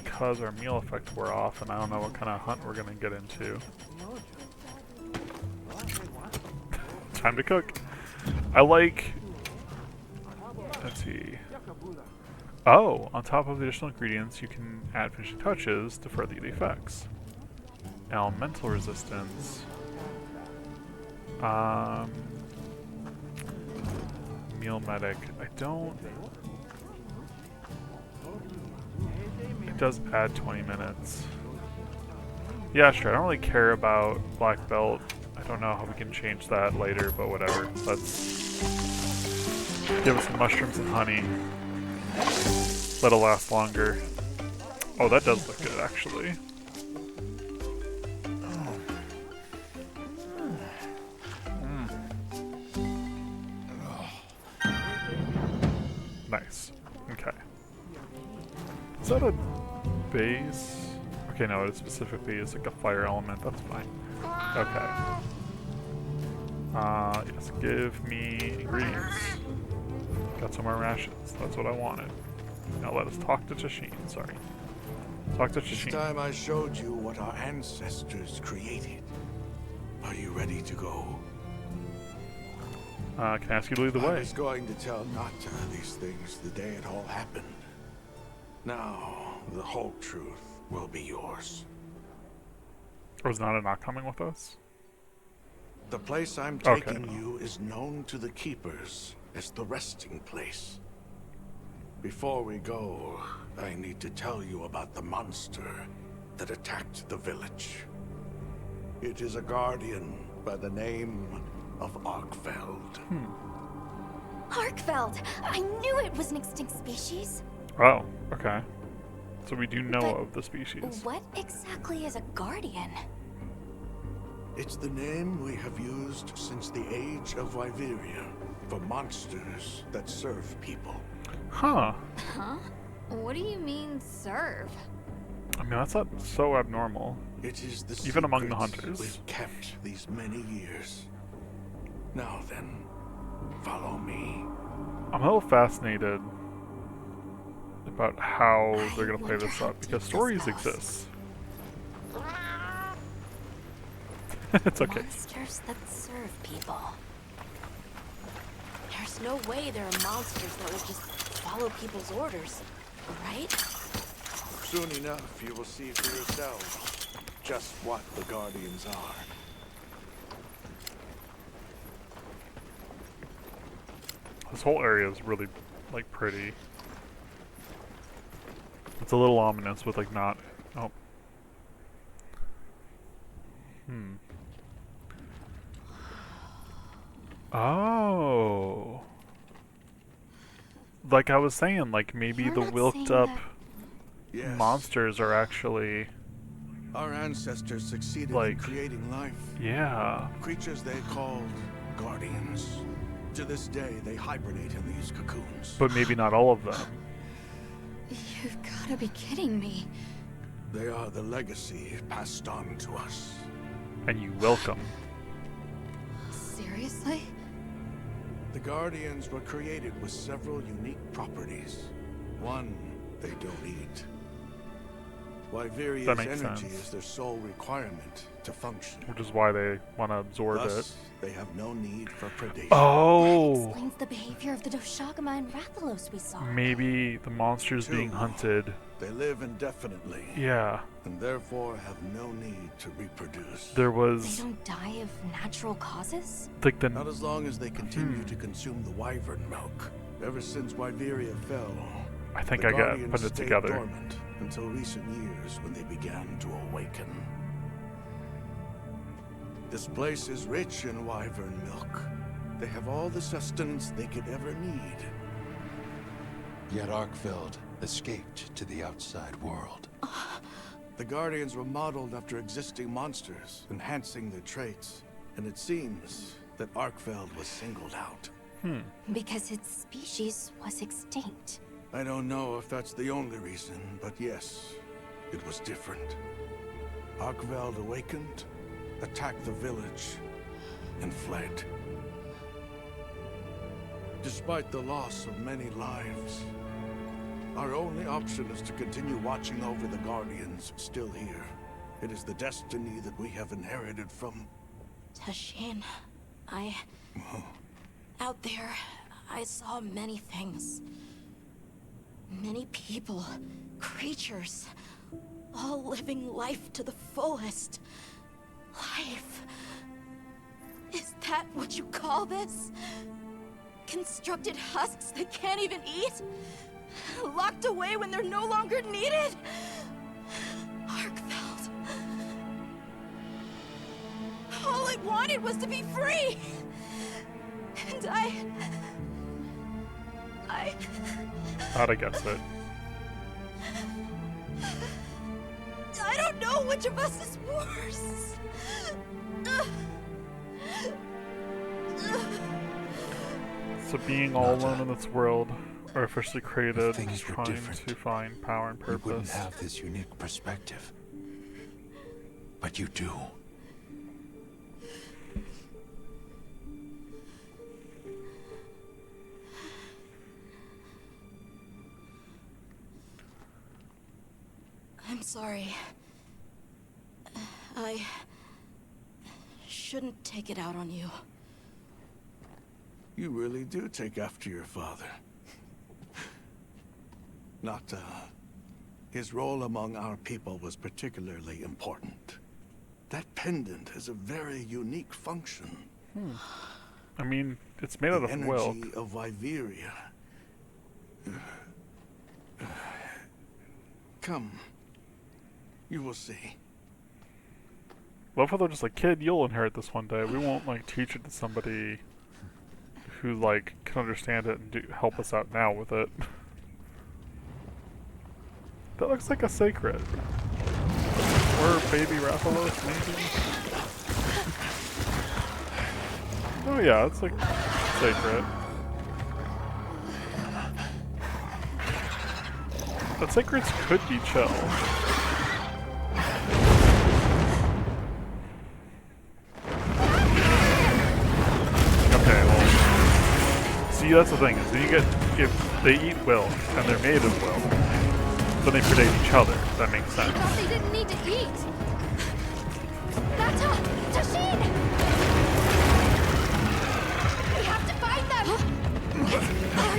because our meal effects were off and I don't know what kind of hunt we're going to get into. Time to cook. I like... Let's see. Oh, on top of the additional ingredients, you can add finishing touches to further the effects. Elemental resistance. Meal medic. I don't... It does add 20 minutes. Yeah, sure. I don't really care about black belt. I don't know how we can change that later, but whatever. Let's give us some mushrooms and honey. Let it last longer. Oh, that does look good, actually. Nice. Okay. Is that a base? Okay, no, it specifically is like a fire element. That's fine. Okay. Yes, give me ingredients. Got some more rations. That's what I wanted. Now let us talk to Tashin. Sorry. Talk to It's Shishim. time I showed you what our ancestors created. Are you ready to go? Can I ask you to lead the I way? was going to tell Nata these things the day it all happened. Now, the whole truth will be yours. Was Nana not coming with us? The place I'm Okay. taking you is known to the Keepers as the resting place. Before we go, I need to tell you about the monster that attacked the village. It is a guardian by the name of Arkfeld. Arkfeld! I knew it was an extinct species. Oh, okay. So we do know But of the species. What exactly is a guardian? It's the name we have used since the age of Wyveria for monsters that serve people. Huh. Huh? What do you mean, serve? I mean, that's not so abnormal. It is the Even among the secrets hunters. we've kept these many years. Now then, follow me. I'm a little fascinated about how they're gonna play this up because stories exist. It's okay. Monsters that serve people. There's no way there are monsters that would just follow people's orders, right? Soon enough, you will see for yourselves just what the Guardians are. This whole area is really, like, pretty. It's a little ominous with, like, not... Oh. Oh. Like I was saying, like, maybe You're the not wilked saying up Yes. monsters are actually... Our ancestors succeeded in Like- creating life. Yeah. Creatures they called Guardians. To this day, they hibernate in these cocoons. But maybe not all of them. You've gotta be kidding me. They are the legacy passed on to us. And you welcome. Seriously? The Guardians were created with several unique properties. One, they don't eat. Wyveria's That makes energy sense. is their sole requirement to function. Which is why they want to absorb Thus, it. they have no need for predation. Oh! Explains the behavior of the Doshagama and Rathalos we saw. Maybe the monsters being Two. hunted. They live indefinitely. Yeah. And therefore have no need to reproduce. There They was, don't die of natural causes? like, the... Not as long as they continue to consume the wyvern milk. Ever since Wyveria fell, I think the I got Guardians put it stayed together. dormant until recent years when they began to awaken. This place is rich in wyvern milk. They have all the sustenance they could ever need. Yet Arkfeld escaped to the outside world. The Guardians were modeled after existing monsters, enhancing their traits. And it seems that Arkfeld was singled out. Because its species was extinct. I don't know if that's the only reason, but yes, it was different. Arkveld awakened, attacked the village, and fled. Despite the loss of many lives, our only option is to continue watching over the Guardians still here. It is the destiny that we have inherited from... Tashin, out there, I saw many things. Many people, creatures, all living life to the fullest. Life. Is that what you call this? Constructed husks that can't even eat? Locked away when they're no longer needed? Arkfeld. All I wanted was to be free. And Nada gets it. I don't know which of us is worse. So being all alone in this world, artificially created, things were trying different, to find power and We wouldn't purpose. have this unique perspective. But you do. I'm sorry. I shouldn't take it out on you. You really do take after your father. Nocta, his role among our people was particularly important. That pendant has a very unique function. I mean, it's made out of Wilk. The energy of Wyveria. Come. You will see. Love how they're just like, kid, you'll inherit this one day. We won't like teach it to somebody who like can understand it and help us out now with it. That looks like a sacred. Or baby Rathalos, maybe? Oh yeah, it's like sacred. But sacreds could be chill. Okay, well, see, that's the thing, is you get, if they eat Wilk, and they're made of Wilk, then they predate each other. That makes sense. I thought they didn't need to eat. Nata! Tashin! We have to find them!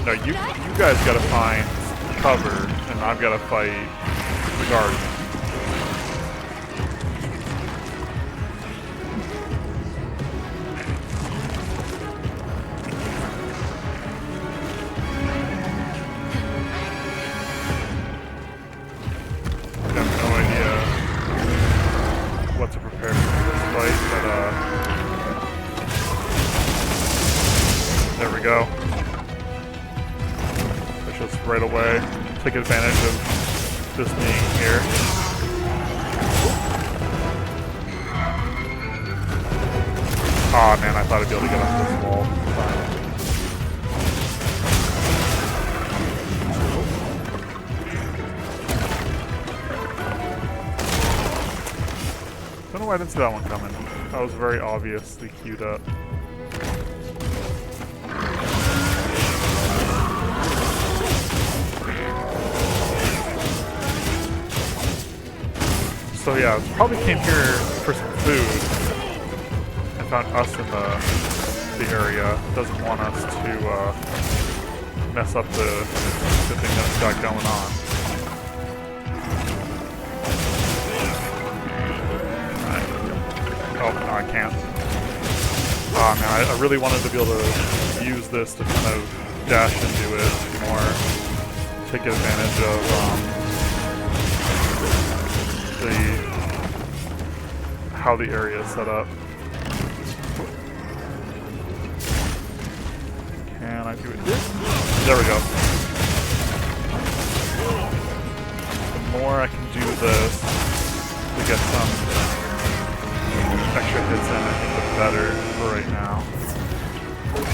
No, you guys gotta find cover, and I've gotta fight the Guardian. Go. Let's just right away take advantage of this being here. Aw, man, I thought I'd be able to get up this wall. Don't know why I didn't see that one coming. That was very obviously queued up. So yeah, probably came here for some food and found us in the area. Doesn't want us to mess up the thing that's got going on. Oh, no, I can't. Oh man, I really wanted to be able to use this to kind of dash into it more, take advantage of how the area is set up. Can I do it here? There we go. The more I can do this to get some extra hits in, I think the better for right now.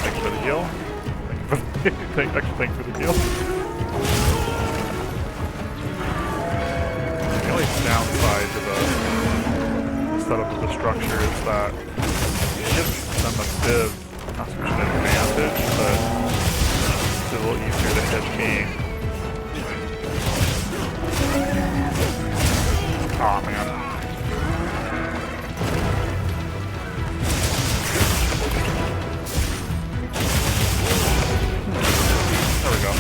Thank you for the heal. Thank you for the heal. The only downside to the setup of the structure is that it gives them a bit of, not so much an advantage, but it's a little easier to hit me. Aw, man. There we go.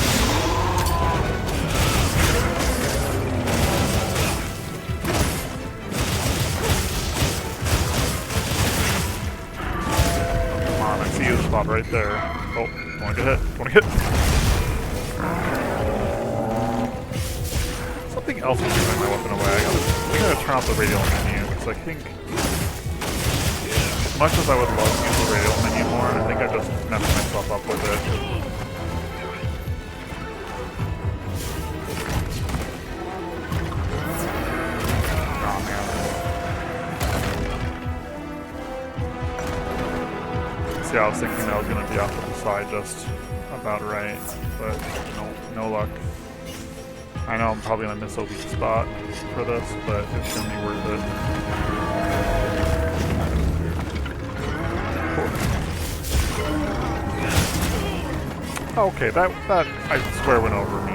Spot right there. Oh, don't want to get hit. Don't want to get hit. Something else is giving my weapon away. I'm gonna turn off the radial menu because I think, as much as I would love to use the radial menu more, I think I just messed myself up with it. Yeah, I was thinking I was going to be off to the side just about right, but no luck. I know I'm probably going to miss a weak spot for this, but it's going to be worth it. Okay, that I swear went over me.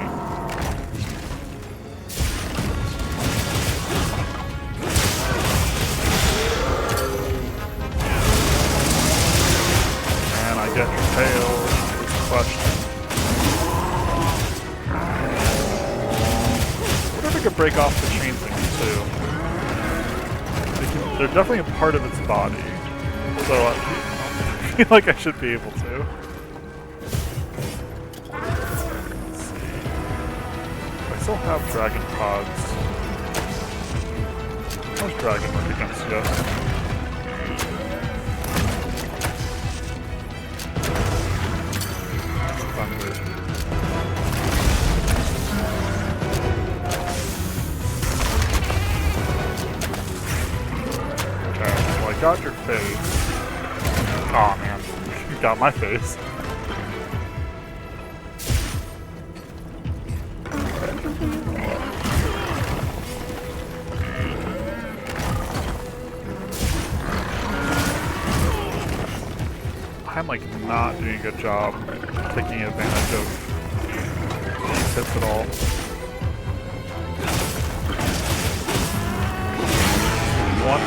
break off the chain things too. They're definitely a part of its body. So I feel like I should be able to. Let's see. I still have dragon pods. How's dragon work against you? Thunder. Okay, well I got your face. Aw, man. You got my face. I'm like not doing a good job taking advantage of these hits at all. One.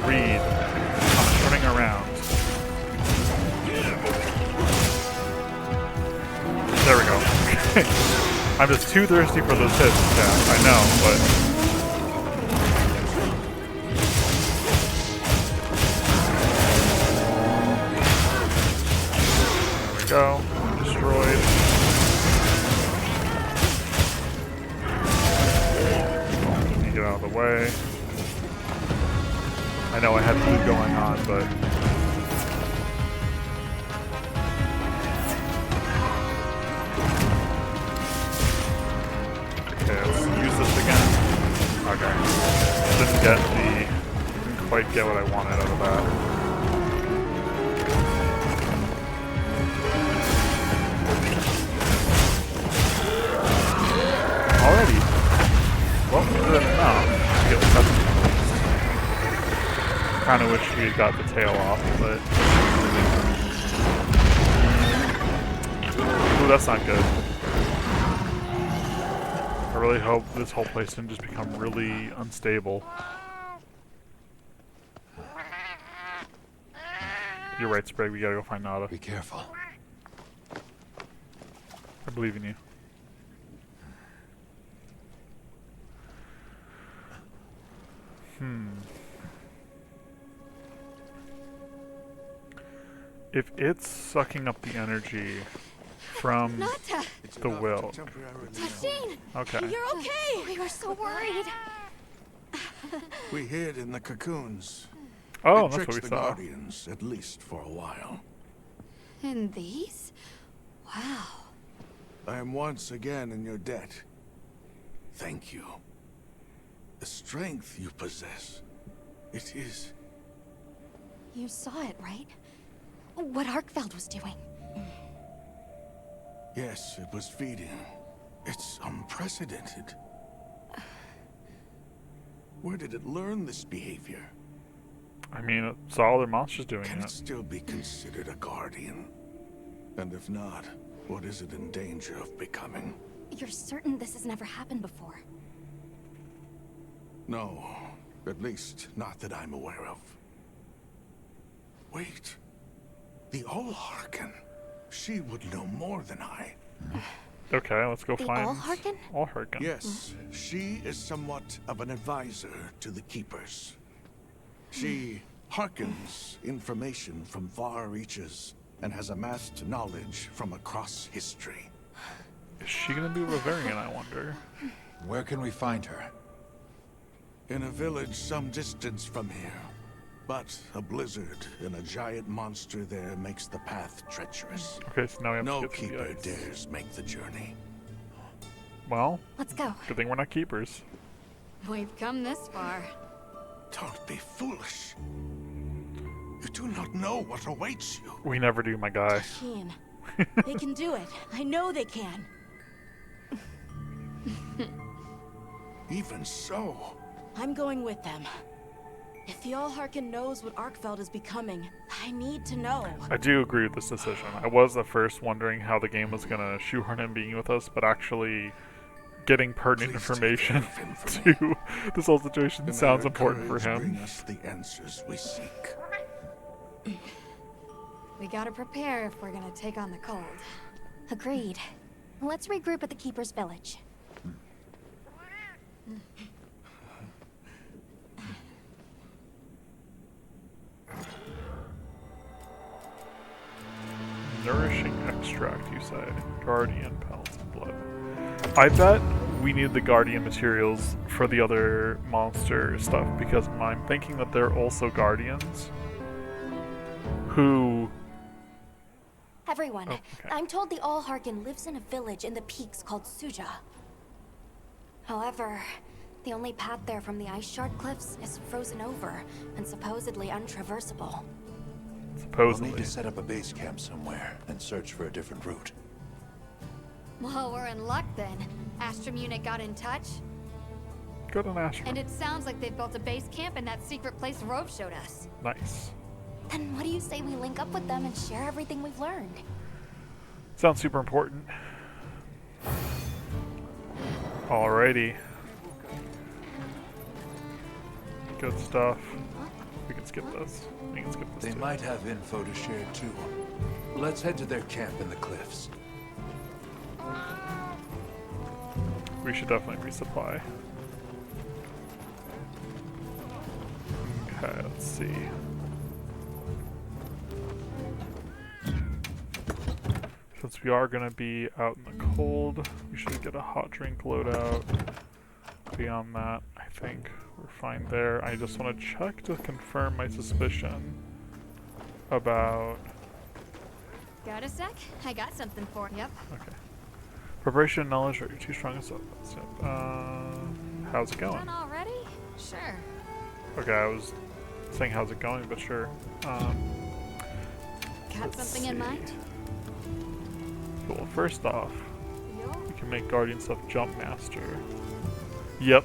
Read. I'm turning around. There we go. I'm just too thirsty for those hits, yeah, I know, but... Go. Destroyed. Let me get out of the way. I know I had food going on, but... Okay, let's use this again. Okay. Didn't quite get what I wanted out of that. Already? Well, good enough to get the cutscene. Kinda wish we had got the tail off, but... Ooh, that's not good. I really hope this whole place didn't just become really unstable. You're right, Sprague, we gotta go find Nada. Be careful. I believe in you. If it's sucking up the energy from the will. Tashine! Okay. You're okay! We were so worried. We hid in the cocoons. Oh, it that's what we the saw. Guardians, at least for a while. And these? Wow. I am once again in your debt. Thank you. The strength you possess, it is... You saw it, right? What Arkfeld was doing. Yes, it was feeding. It's unprecedented. Where did it learn this behavior? I mean, it saw other monsters doing Can it. it still be considered a guardian? And if not, what is it in danger of becoming? You're certain this has never happened before? No, at least not that I'm aware of. Wait. The Allharken. She would know more than I. Okay, let's go The find Allharken? Allharken. Yes, she is somewhat of an advisor to the Keepers. She hearkens information from far reaches and has amassed knowledge from across history. Is she gonna be Bavarian, I wonder? Where can we find her? In a village some distance from here. But a blizzard and a giant monster there makes the path treacherous. Okay, so now we have no to get through the keeper ice. dares make the journey. Well, let's go. Good thing we're not keepers. We've come this far. Don't be foolish. You do not know what awaits you. We never do, my guy. Tashine, they can do it. I know they can. Even so. I'm going with them. If the Allharken knows what Arkfeld is becoming, I need to know. I do agree with this decision. I was at first wondering how the game was gonna shoehorn him being with us, but actually getting pertinent information to this whole situation And sounds their important for courage him. Bring us the answers we seek. We gotta prepare if we're gonna take on the cold. Agreed. Let's regroup at the Keeper's Village. Nourishing extract, you said. Guardian pellets and blood. I bet we need the Guardian materials for the other monster stuff because I'm thinking that they're also Guardians who... Everyone, Oh, okay. I'm told the Allharkin lives in a village in the peaks called Suja. However, the only path there from the Ice Shard Cliffs is frozen over and supposedly untraversable. We'll need to set up a base camp somewhere and search for a different route. Well, we're in luck then. Astrum unit got in touch. Good on Astrum. And it sounds like they've built a base camp in that secret place Rove showed us. Nice. Then what do you say we link up with them and share everything we've learned? Sounds super important. Alrighty. Good stuff. We can skip this. We can skip this They too. might have info to share too. Let's head to their camp in the cliffs. We should definitely resupply. Okay, let's see. Since we are going to be out in the cold, we should get a hot drink loadout. Beyond that, I think we're fine there. I just want to check to confirm my suspicion about... Got a sec? I got something for you. Yep. Okay. Preparation and knowledge are your two strongest weapons. Yep. How's it going? Done already? Sure. Okay, I was saying how's it going, but sure. Got Let's something in see. mind? Cool. First off, we can make Guardian stuff Jump Master. Yep.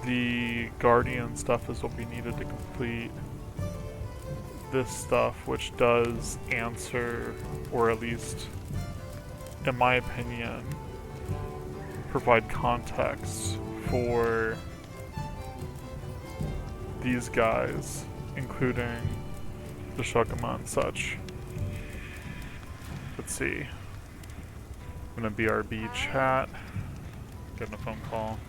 The Guardian stuff is what we needed to complete this stuff, which does answer, or at least, in my opinion, provide context for these guys, including the Shogama and such. Let's see. I'm gonna BRB chat. Getting a phone call.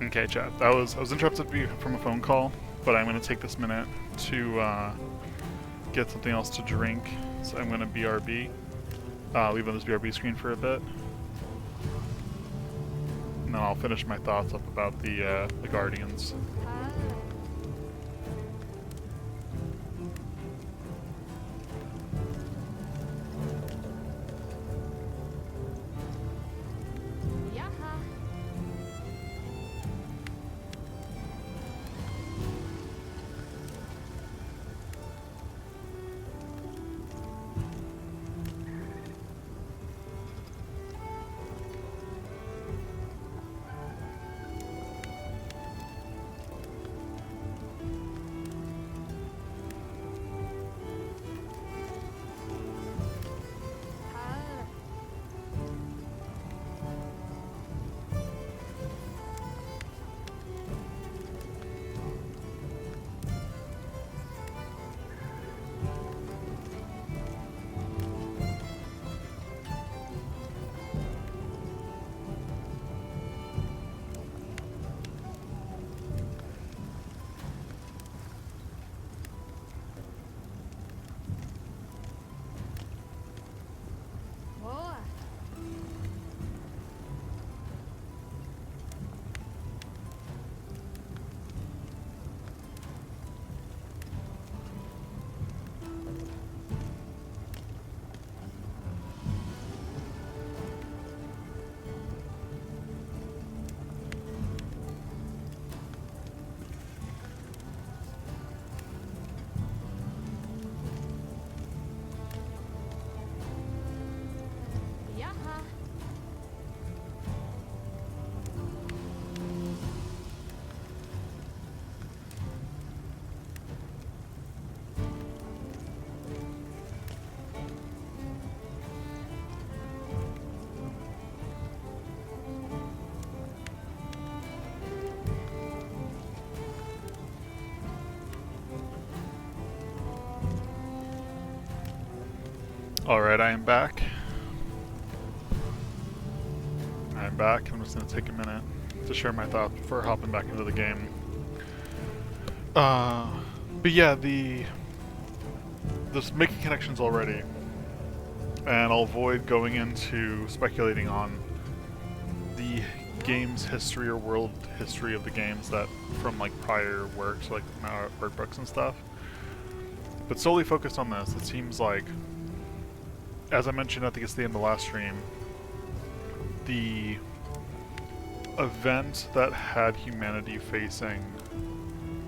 Okay, chat. I was interrupted from a phone call, but I'm going to take this minute to get something else to drink. So I'm going to BRB. Leave on this BRB screen for a bit. And then I'll finish my thoughts up about the Guardians. Alright, I am back. I'm back. I'm just going to take a minute to share my thoughts before hopping back into the game. But yeah, just making connections already. And I'll avoid going into speculating on the game's history or world history of the games that from like prior works, like art books and stuff. But solely focused on this, it seems like, as I mentioned, I think it's the end of the last stream, the event that had humanity facing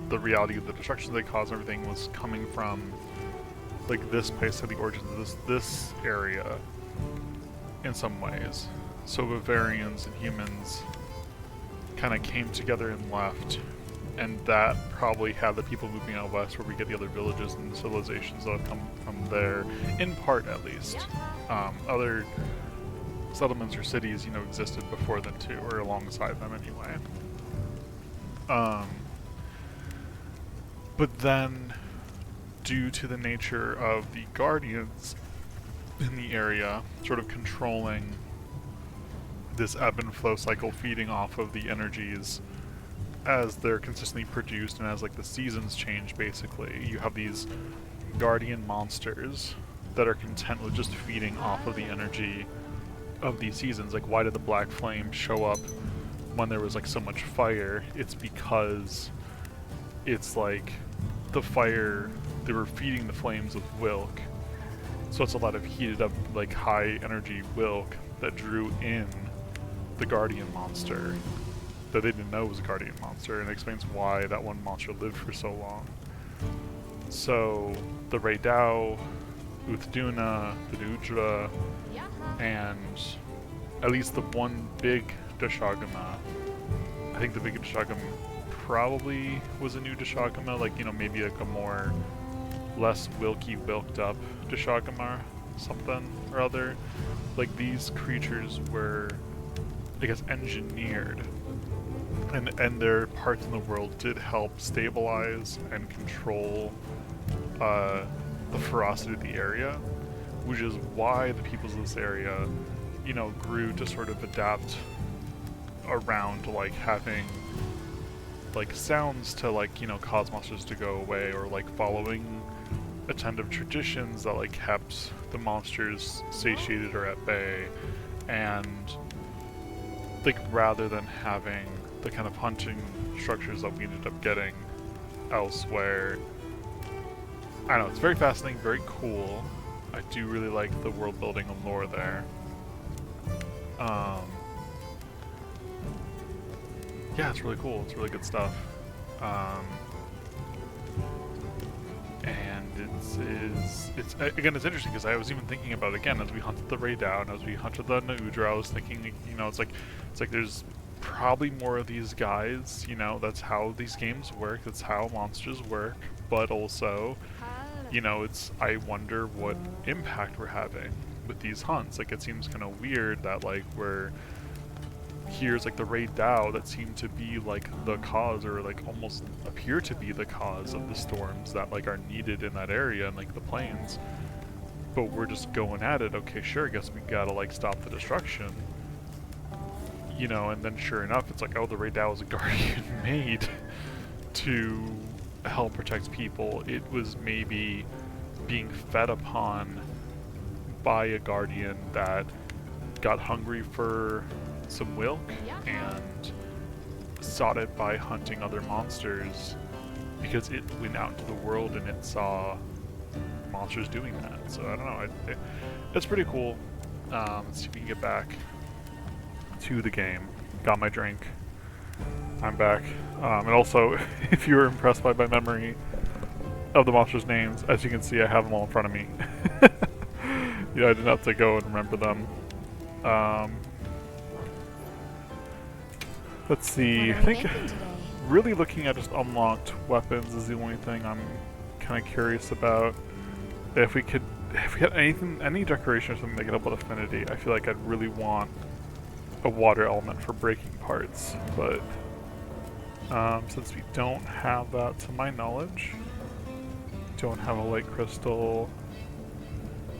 the reality of the destruction they caused and everything was coming from like this place, to the origins of this area in some ways. So Bavarians and humans kind of came together and left, and that probably had the people moving out west, where we get the other villages and civilizations that have come from there, in part at least. Other settlements or cities, you know, existed before then too, or alongside them anyway. But then, due to the nature of the Guardians in the area, sort of controlling this ebb and flow cycle, feeding off of the energies as they're consistently produced, and as like the seasons change, basically, you have these Guardian monsters that are content with just feeding off of the energy of these seasons. Like, why did the Black Flame show up when there was like so much fire? It's because it's like the fire, they were feeding the flames with Wilk, so it's a lot of heated up, like high energy Wilk that drew in the Guardian monster that they didn't know was a Guardian monster, and it explains why that one monster lived for so long. So the Raidao, Uthduna, the Nudra, and at least the one big Dashagama, I think the big Dashagama probably was a new Dashagama, like, you know, maybe like a more less wilked up Dashagama, something or other. Like, these creatures were, I guess, engineered, and their parts in the world did help stabilize and control the ferocity of the area, which is why the peoples of this area, you know, grew to sort of adapt around like having like sounds to, like, you know, cause monsters to go away, or like following attentive traditions that like kept the monsters satiated or at bay, and like rather than having the kind of hunting structures that we ended up getting elsewhere. I don't know, it's very fascinating, very cool. I do really like the world building and lore there. Yeah, it's really cool. It's really good stuff. And it's again, it's interesting because I was even thinking about it again as we hunted the Raidao and as we hunted the Nudra. I was thinking, you know, it's like there's probably more of these guys. You know, that's how these games work. That's how monsters work. But also, you know, I wonder what impact we're having with these hunts. Like, it seems kind of weird that like here's like the Raidao that seem to be like the cause, or like almost appear to be the cause of the storms that like are needed in that area and like the plains, but we're just going at it. Okay, sure, I guess we gotta like stop the destruction, you know. And then sure enough, it's like, oh, the Raidao is a Guardian made to help protect people. It was maybe being fed upon by a Guardian that got hungry for some Wilk and sought it by hunting other monsters, because it went out into the world and it saw monsters doing that. So I don't know, it's pretty cool. Let's see if we can get back to the game. Got my drink. I'm back. And also, if you were impressed by my memory of the monsters' names, as you can see, I have them all in front of me. Yeah, I didn't have to go and remember them. Let's see, I think really looking at just unlocked weapons is the only thing I'm kind of curious about. If we had any decoration or something that could help with affinity, I feel like I'd really want a water element for breaking parts, but since we don't have that to my knowledge, don't have a light crystal,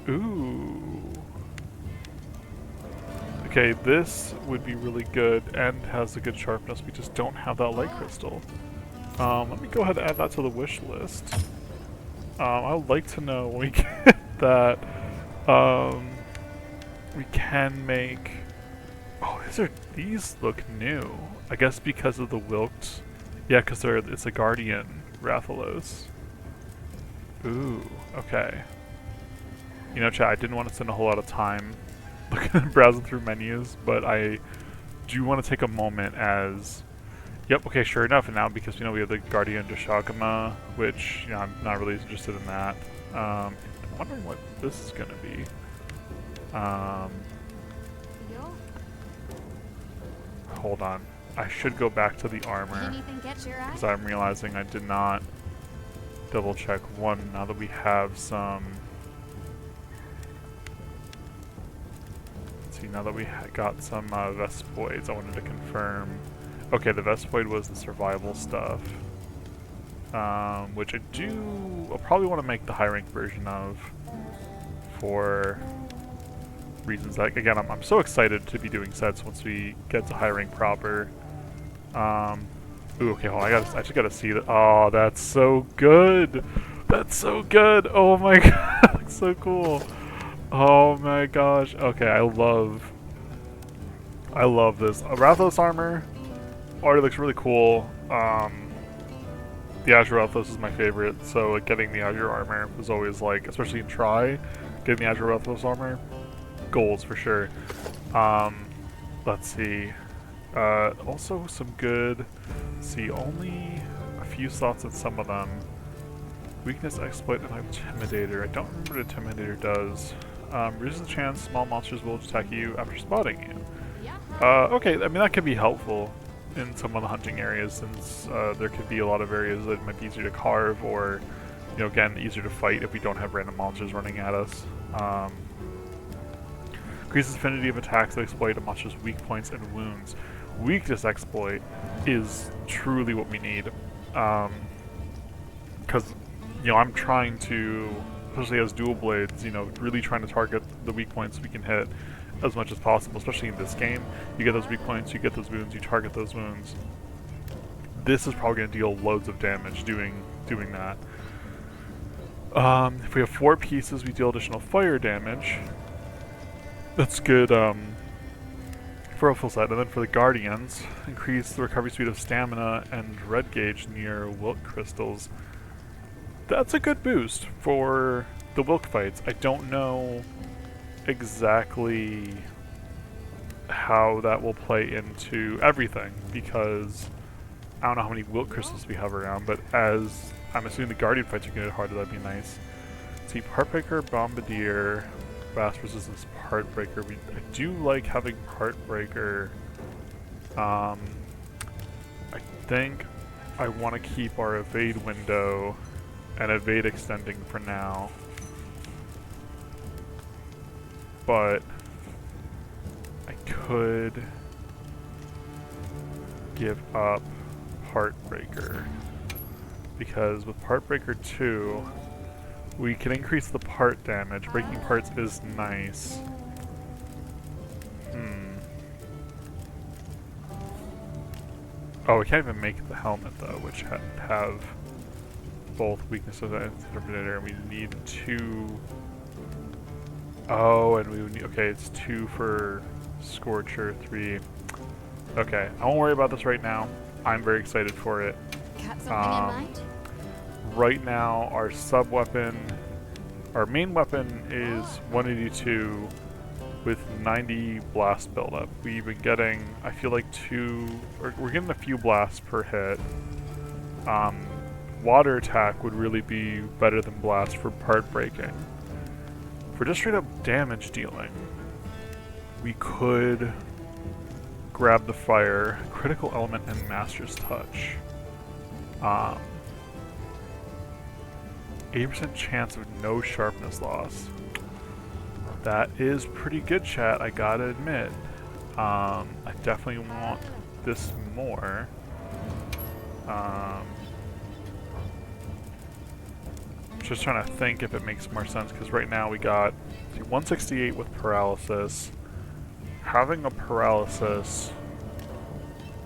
Ooh. Okay, this would be really good and has a good sharpness. We just don't have that light crystal. Let me go ahead and add that to the wish list. I would like to know when we get that. We can make. Oh, these look new. I guess because of the Wilked. Yeah, because it's a Guardian Rathalos. Ooh, okay. You know, chat, I didn't want to spend a whole lot of time browsing through menus, but I do want to take a moment as... Yep, okay, sure enough, and now because, you know, we have the Guardian Deshagama, which, you know, I'm not really interested in that. I'm wondering what this is going to be. Hold on. I should go back to the armor, because I'm realizing I did not double check one now that we have some... Let's see, now that we got some Vespoids, I wanted to confirm. Okay, the Vespoid was the survival stuff, which I'll probably want to make the high rank version of for reasons like, again, I'm so excited to be doing sets once we get to high rank proper. Ooh, okay, hold on, I just gotta see that. Oh, that's so good! That's so good! Oh my god, that's so cool! Oh my gosh, okay, I love this. Rathalos armor already looks really cool. The Azure Rathalos is my favorite, so like, getting the Azure armor was always like, especially in Tri, getting the Azure Rathalos armor, goals for sure. Let's see. Also some good, see, only a few slots in some of them. Weakness, Exploit, and Intimidator. I don't remember what Intimidator does. Reduces the chance small monsters will attack you after spotting you. Okay, I mean that could be helpful in some of the hunting areas, since there could be a lot of areas that might be easier to carve, or, you know, again, easier to fight if we don't have random monsters running at us. Increases affinity of attacks that exploit a monster's weak points and wounds. Weakness exploit is truly what we need, because, you know, I'm trying to, especially as dual blades, you know, really trying to target the weak points we can hit as much as possible, especially in this game. You get those weak points, you get those wounds, you target those wounds. This is probably going to deal loads of damage doing that. If we have 4 pieces, we deal additional fire damage. That's good for a full set. And then for the Guardians, increase the recovery speed of stamina and red gauge near Wilk crystals. That's a good boost for the Wilk fights. I don't know exactly how that will play into everything, because I don't know how many Wilk crystals we have around, but as I'm assuming the Guardian fights are going to get harder, that'd be nice. Let's see, Heartbreaker, Bombardier, Blast Resistance, Heartbreaker. I do like having Heartbreaker. I think I want to keep our evade window and evade extending for now. But I could give up Heartbreaker, because with Heartbreaker 2, we can increase the part damage. Breaking parts is nice. Oh, we can't even make the helmet though, which have both weaknesses and Intimidator, and we need 2. Oh, and we would need, okay, it's 2 for Scorcher, 3. Okay, I won't worry about this right now. I'm very excited for it. Got something in mind? Right now, our sub-weapon, our main weapon is 182 with 90 blast buildup. We've been getting, I feel like we're getting a few blasts per hit. Water attack would really be better than blast for part breaking. For just straight up damage dealing, we could grab the fire, critical element, and master's touch. 80% chance of no sharpness loss. That is pretty good, chat, I gotta admit. I definitely want this more. Just trying to think if it makes more sense, because right now we got See, 168 with paralysis. Having a paralysis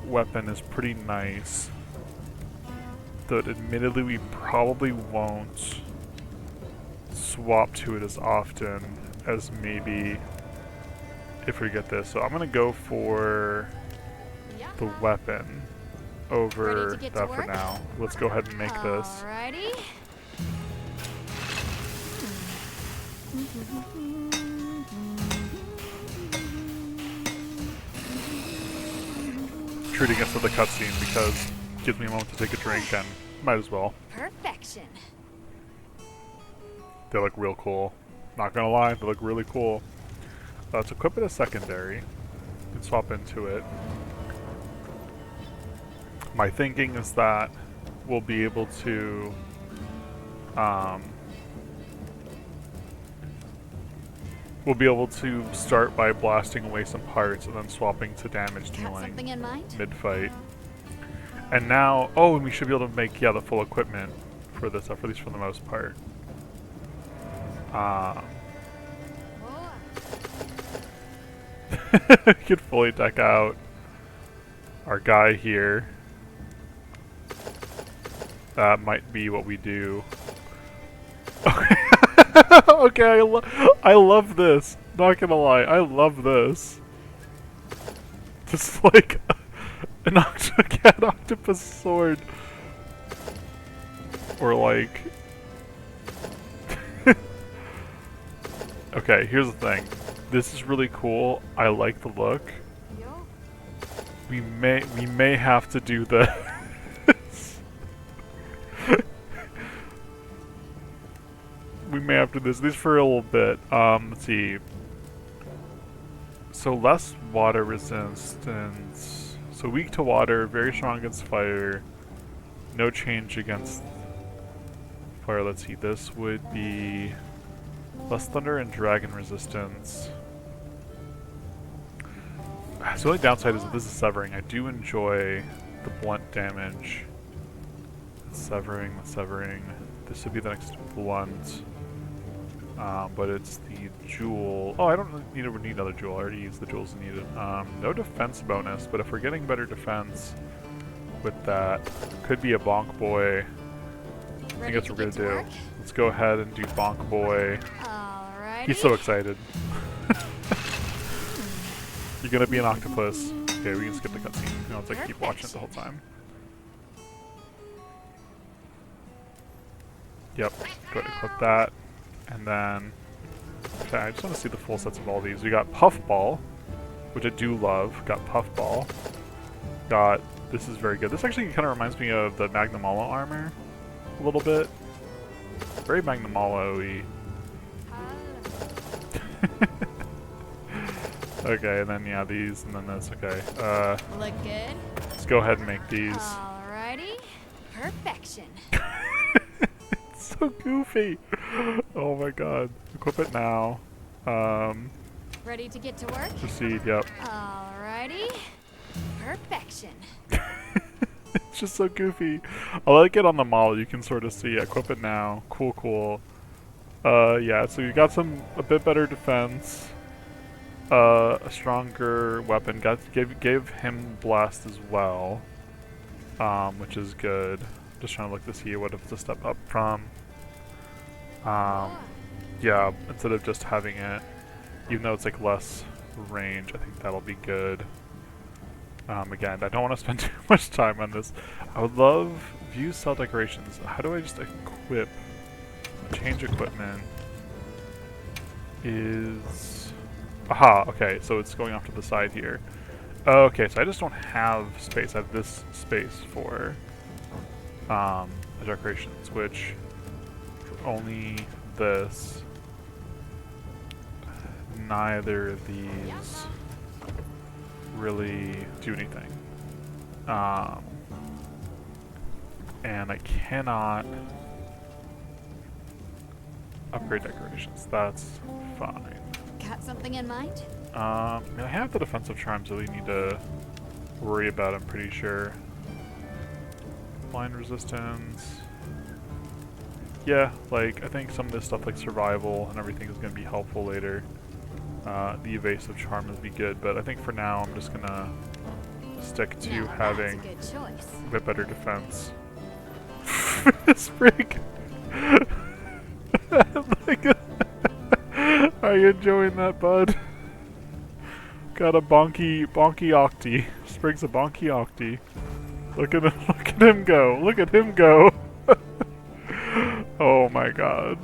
weapon is pretty nice. Though admittedly we probably won't swap to it as often as maybe if we get this. So I'm gonna go for the weapon over that for now. Let's go ahead and make this. Alrighty. Treating us to the cutscene because it gives me a moment to take a drink and might as well. Perfection. They look real cool. Not gonna lie, they look really cool. Let's equip it as secondary. You can swap into it. My thinking is that we'll be able to start by blasting away some parts and then swapping to damage dealing Something in mind? mid-fight. And now, oh, and we should be able to make, yeah, the full equipment for this, at least for the most part. We could fully deck out our guy here. That might be what we do. Okay, I love this. Not gonna lie, I love this. Just like an octopus sword. Or like... Okay, here's the thing. This is really cool. I like the look. We may have to do this. We may have to do this. These for a little bit. Let's see. So less water resistance. So weak to water, very strong against fire. No change against fire. Let's see. This would be less thunder and dragon resistance. So the only downside is that this is severing. I do enjoy the blunt damage. Severing. This would be the next blunt. But it's the jewel. Oh, I don't need another jewel. I already used the jewels needed. No defense bonus, but if we're getting better defense with that, could be a Bonk Boy. I think that's what we're gonna do. Let's go ahead and do Bonk Boy. Alrighty. He's so excited. You're gonna be an octopus. Okay, we can skip the cutscene. You know, it's like keep watching it the whole time. Yep. Go ahead and equip that. And then, okay, I just want to see the full sets of all these. We got Puffball, which I do love. Got Puffball. Got, this is very good. This actually kind of reminds me of the Magnamalo armor a little bit. Very Magnamalo-y. Okay, and then yeah, these, and then this. Okay. Look good. Let's go ahead and make these. Alrighty. Perfection. So goofy. Oh my god. Equip it now. Ready to get to work? Proceed, yep. Alrighty. Perfection. It's just so goofy. I like it on the model. You can sort of see. Equip it now. Cool. Yeah, so you got a bit better defense. A stronger weapon. Gave him blast as well. Which is good. Just trying to look to see what it's a step up from. Yeah, instead of just having it, even though it's like less range, I think that'll be good. Again, I don't want to spend too much time on this. I would love view cell decorations. How do I just equip? Change equipment is... Aha, okay, so it's going off to the side here. Okay, so I just don't have space. I have this space for the decorations, which only this. Neither of these really do anything. And I cannot upgrade decorations. That's fine. Got something in mind? I mean, I have the defensive charms that we need to worry about, I'm pretty sure. Blind resistance. yeah, like, I think some of this stuff like survival and everything is going to be helpful later. The evasive charm would be good, but I think for now I'm just gonna stick to having a bit better defense. Sprig! Are you enjoying that, bud? Got a bonky octi. Sprig's a bonky octi. Look at him go. Look at him go. Oh my god.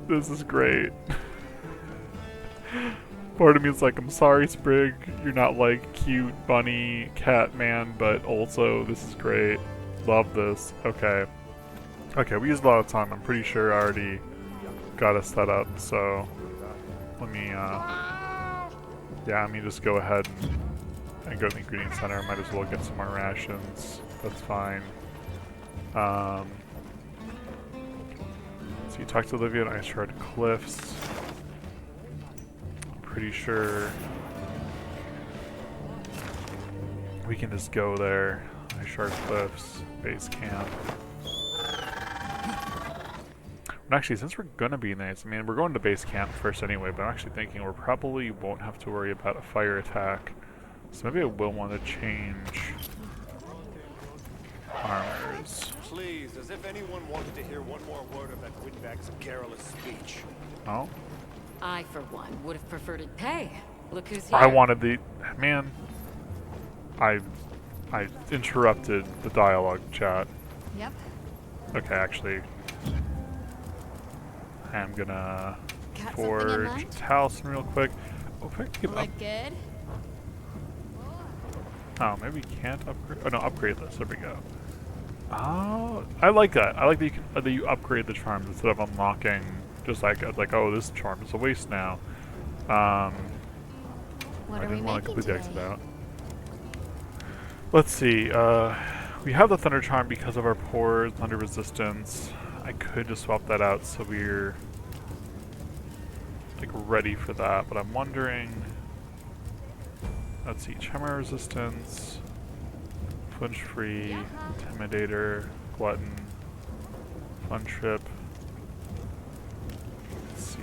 This is great. Part of me is like, I'm sorry, Sprig. You're not like cute bunny cat man, but also this is great. Love this. Okay. Okay, we used a lot of time. I'm pretty sure I already got us set up, so let me let me just go ahead and go to the ingredient center. Might as well get some more rations. That's fine. So you talked to Olivia at Ice Shard Cliffs. Pretty sure we can just go there. Ice Shard Cliffs, base camp. And actually, since we're gonna be in there, I mean, we're going to base camp first anyway, but I'm actually thinking we probably won't have to worry about a fire attack. So maybe I will want to change armors. Please, as if anyone wanted to hear one more word of that windbag's garrulous speech. Oh? I, for one, would have preferred it pay. Look who's here. I wanted the... Man. I interrupted the dialogue chat. Yep. Okay, actually... I'm gonna forge Talisman real quick. Oh, if I can give up... good? Oh, maybe we can't upgrade... Oh, no, upgrade this. There we go. Oh, I like that. I like that you upgrade the charms instead of unlocking... Just like, oh, this charm is a waste now. I didn't want to completely exit out. Let's see. We have the Thunder Charm because of our poor Thunder resistance. I could just swap that out so we're like ready for that, but I'm wondering. Let's see. Tremor resistance, flinch free, intimidator, glutton, fun trip.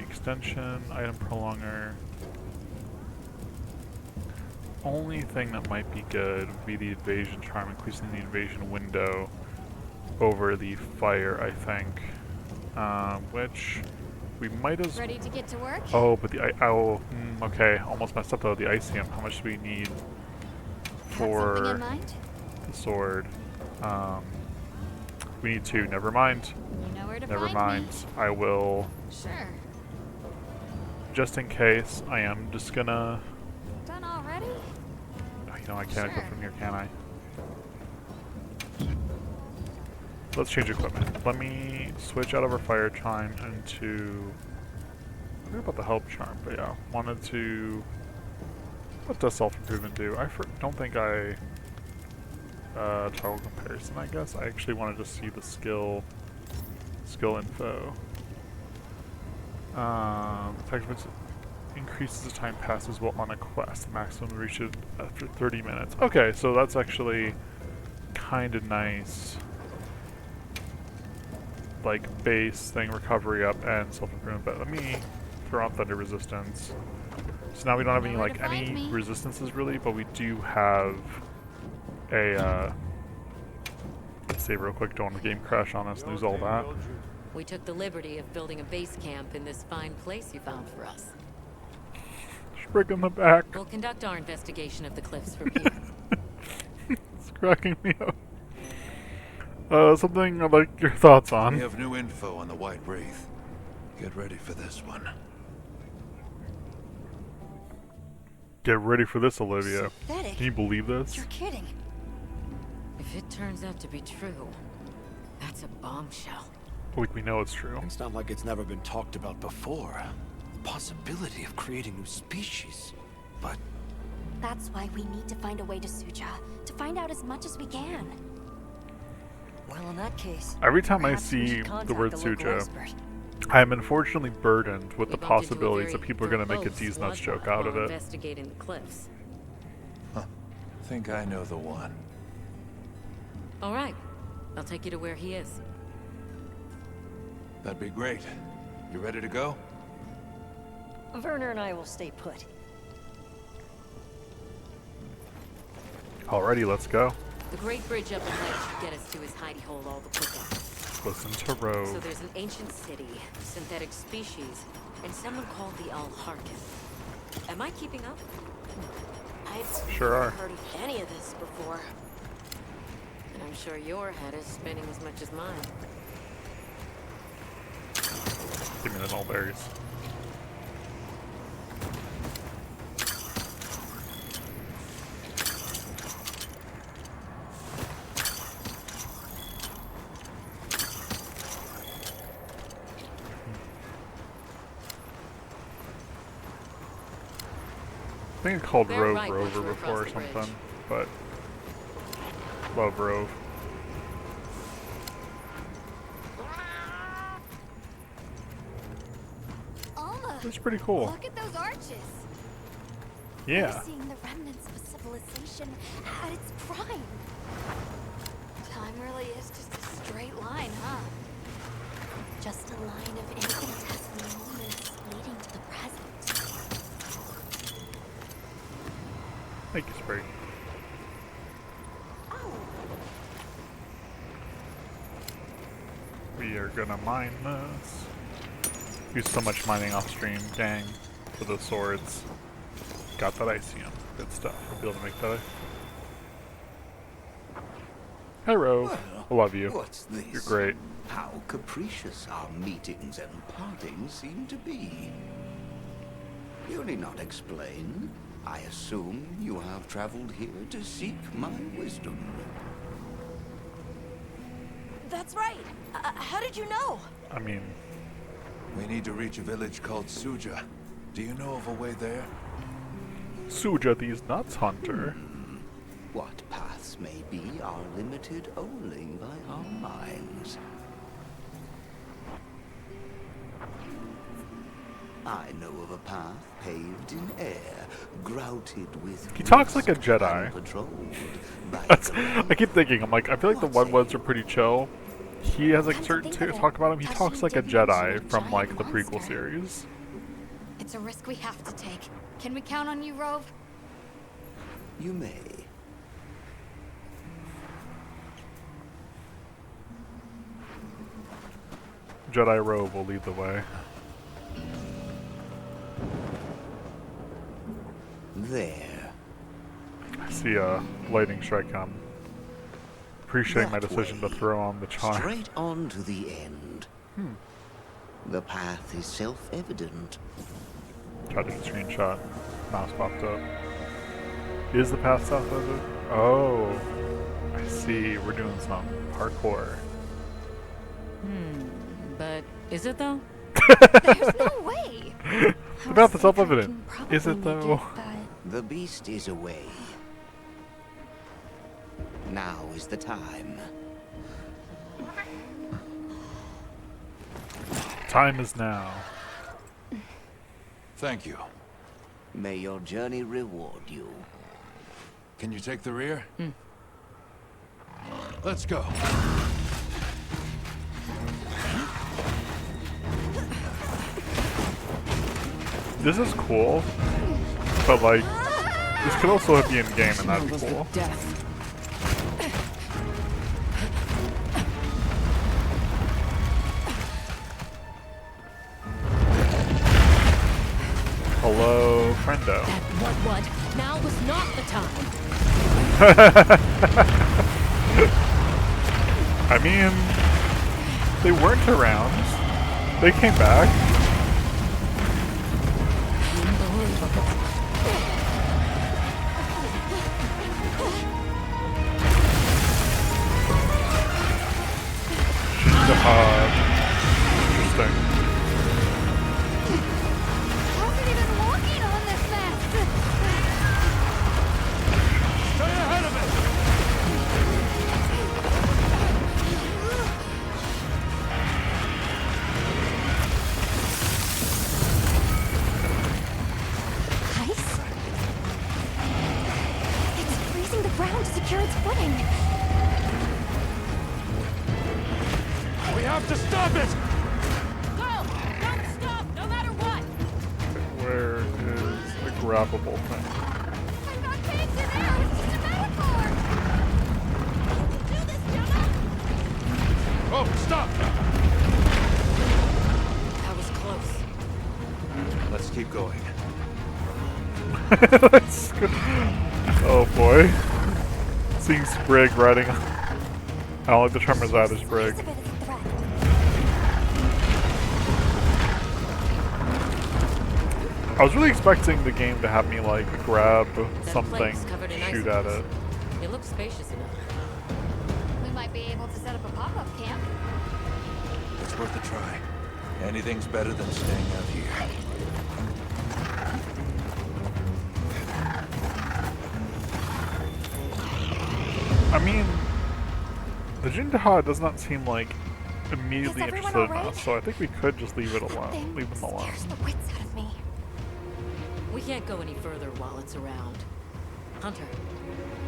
Extension, item prolonger. Only thing that might be good would be the evasion charm, increasing the evasion window over the fire, I think. Which we might as ready to get to work. Oh, but okay, almost messed up though. The Icium. How much do we need for something in mind? the sword? We need 2. Never mind. You know where to Never find mind. me. I will. Sure. Just in case, I am just gonna... Done already? Oh, you know, I can't go from here, can I? Let's change equipment. Let me switch out of our fire chime into... I forgot about the help charm, but yeah. Wanted to... What does self-improvement do? I don't think I... toggle comparison, I guess. I actually wanted to see the skill info. Effectiveness increases as time passes while on a quest. The maximum reaches after 30 minutes. Okay, so that's actually kind of nice. Like base thing, recovery up, and self-improvement. But let me throw out thunder resistance. So now we don't have any resistances really, but we do have a. Let's save real quick. Don't want the game crash on us and lose all that. We took the liberty of building a base camp in this fine place you found for us. Sprig in the back. We'll conduct our investigation of the cliffs from here. It's cracking me up. Something I'd like your thoughts on. We have new info on the White Wraith. Get ready for this one. Get ready for this, Olivia. Synthetic? Can you believe this? You're kidding. If it turns out to be true, that's a bombshell. Like we know it's true. It's not like it's never been talked about before. The possibility of creating new species. But That's why we need to find a way to Suja, to find out as much as we can. Well, in that case, Every time I perhaps we see should the contact word the local Suja, expert. I am unfortunately burdened with the We bumped into a possibilities that very people are going to make a verbose D's Nuts joke sludbot out of while it. investigating the cliffs. Think I know the one. All right, I'll take you to where he is. That'd be great. You ready to go? Werner and I will stay put. Alrighty, let's go. The Great Bridge up ahead should get us to his hidey hole all the quicker. Listen to Rove. So there's an ancient city, synthetic species, and someone called the Al-Harkith. Am I keeping up? I've Sure are. never heard of any of this before. And I'm sure your head is spinning as much as mine. Give me the mulberries. I think I called They're Rove right once Rover we're before or across the bridge. something, but love Rove. Alma, It's pretty cool. look at those arches. Yeah. We're seeing the remnants of a civilization at its prime. Time really is just a straight line, huh? Just a line of infinitesimal moments leading to the present. Thank you, Sprig. We are gonna mine this. Use so much mining off stream, dang, for the swords. Got that Icium. Good stuff. We'll be able to make that. Hi, Rove. I love you. What's this? You're great. How capricious our meetings and partings seem to be. You need not explain. I assume you have traveled here to seek my wisdom. That's right. How did you know? I mean... We need to reach a village called Suja. Do you know of a way there? Suja these nuts, Hunter. What paths may be are limited only by our minds. I know of a path paved in air, grouted with... He talks like a Jedi. Patrolled by I keep thinking, I'm like, I feel like the One Ones are pretty chill. He has like certain talk about him. He talks like a Jedi from like the prequel series. It's a risk we have to take. Can we count on you, Rove? You may. Jedi Rove will lead the way. There. I see a lightning strike come. Appreciating my decision to throw on the charm. Straight on to the end. The path is self-evident. Tried to screenshot. Mouse popped up. Is the path south of it? Oh, I see. We're doing some parkour. But is it though? There's no way. The path is self-evident. Is it though? The beast is away. Now is the time. Time is now. Thank you. May your journey reward you. Can you take the rear? Let's go. This is cool, but like, this could also be in game and that'd be cool. Hello, friendo. What? Now was not the time. I mean, they weren't around. They came back. Interesting. How's it even walking on this mess? Stay ahead of it! Ice? It's freezing the ground to secure its footing. We have to stop it! grabbable thing. Oh, stop! That was close. Let's keep going. Let's go. Oh boy. Seeing Sprig riding. I don't like the Tremors either, Sprig. I was really expecting the game to have me like grab something, shoot at it. It looks spacious enough. We might be able to set up a pop-up camp. It's worth a try. Anything's better than staying out here. I mean, the Jindaha does not seem like immediately interested in us, so I think we could just leave it alone. Leave them alone. We can't go any further while it's around. Hunter,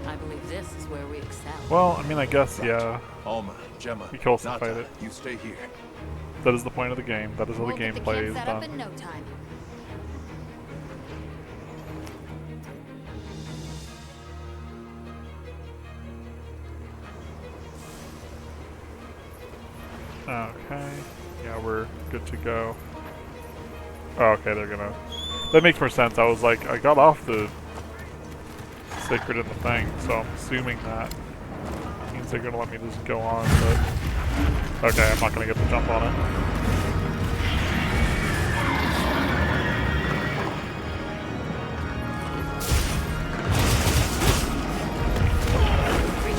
I believe this is where we excel. Well, I mean, I guess, yeah. Alma, Gemma, We can also fight it. you stay here. That is the point of the game. That is how the game plays. Set up in no time. Okay. Yeah, we're good to go. Oh, okay, they're gonna... That makes more sense. I was like, I got off the Sacred in the thing, so I'm assuming that means they're gonna let me just go on, but... Okay, I'm not gonna get the jump on it.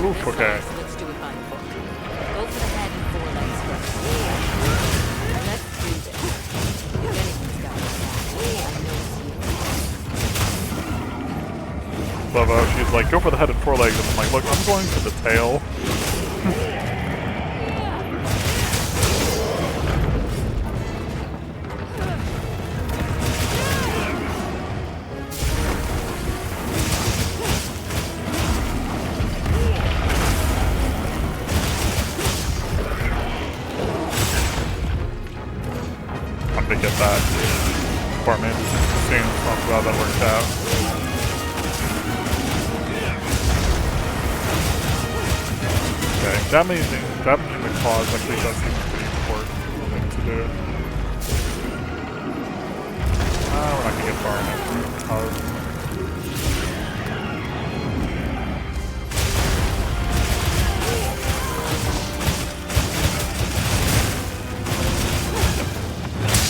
Oof, okay. Let's do it by the book. Go for the head and forelegs first. Let's do this. If anything's got us back, Love how she's like, go for the head and forelegs, and I'm like, look, I'm going for the tail. I'm gonna get that apartment soon. I'm glad that worked out. Okay, damaging the claws actually does seem pretty important thing to do. We're not gonna get far enough.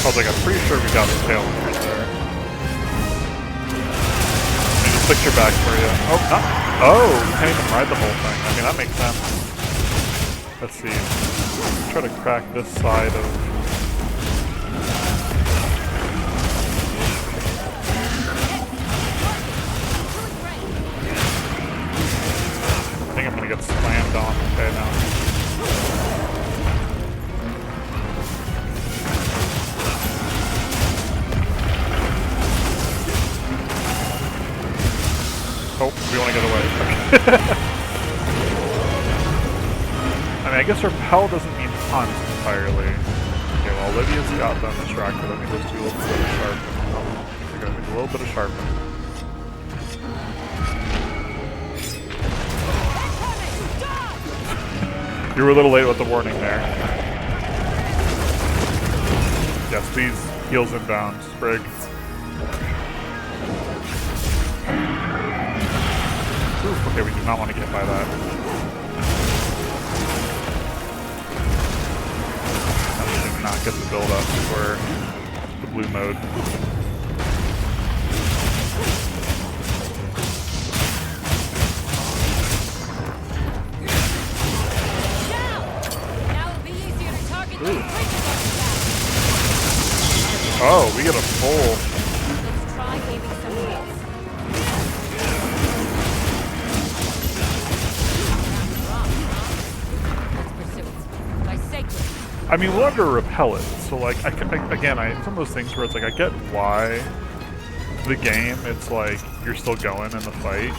I was like, I'm pretty sure we got the tail right there. Let me just picture back for you. Oh, not. Oh, you can't even ride the whole thing. I mean, that makes sense. Let's see. Try to crack this side of. I think I'm gonna get slammed on. Okay, now. Oh, we want to get away. I mean, I guess repel doesn't mean hunt entirely. Okay, well, Olivia's got them distracted. Let me just do a little bit of sharpen. We're going to do a little bit of sharpen. You were a little late with the warning there. Yes, please. Heals inbound. Sprig. Oof, okay, we do not want to get by that. I should not get the build up for the blue mode. Ooh. Oh, we get a full. let's try aiming somewhere else. I mean, we'll have to repel it. So, like, again, it's one of those things where it's like, I get why the game, it's like, you're still going in the fight.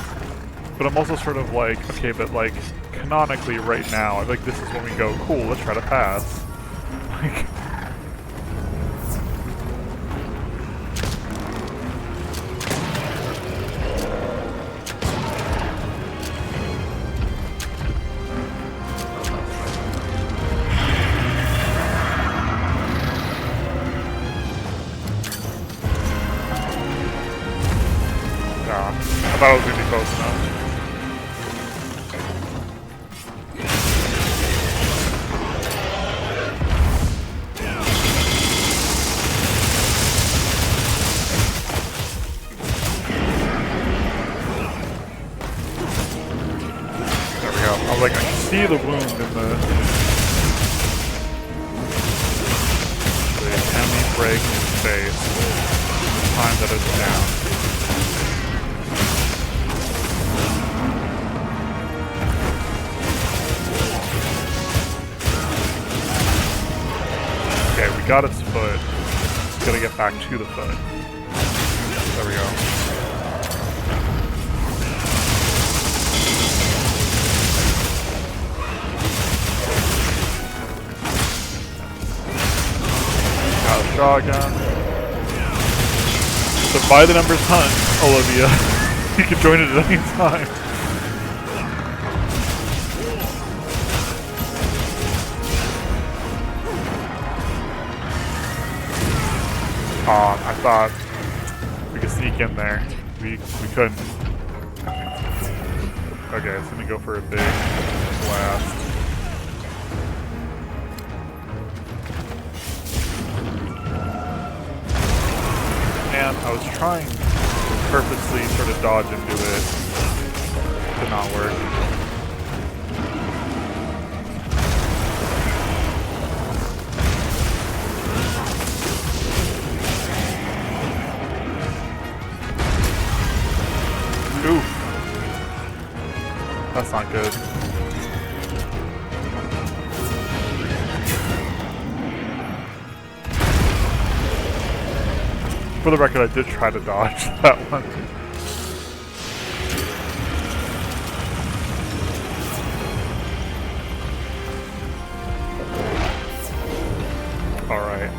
But I'm also sort of like, okay, but like, canonically right now, I like, this is when we go, cool, let's try to pass. Like... thought it was gonna be close enough. There we go. I was like, I can see the wound in the... Can we break his face? Time that it's down. Okay, we got its foot. Just gotta get back to the foot. There we go. Got a shotgun. So by the numbers hunt, Olivia. You can join it at any time. I thought we could sneak in there. We couldn't. Okay, it's gonna go for a big blast. And I was trying to purposely sort of dodge into it. Did not work. Oof. That's not good. For the record, I did try to dodge that one. Alright.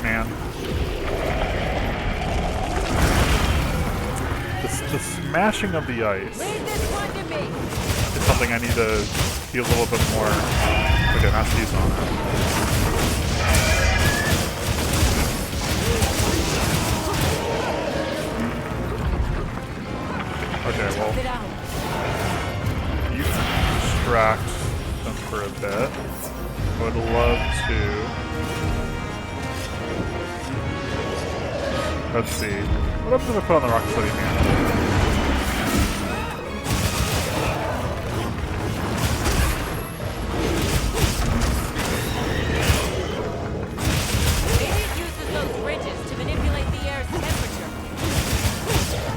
Man. The smashing of the ice is something I need to be a little bit more... Okay, not seize on it. Okay, well, you can distract them for a bit. Would love to. Let's see. What else did I put on the Rock City Man? Maybe it uses those ridges to manipulate the air's temperature.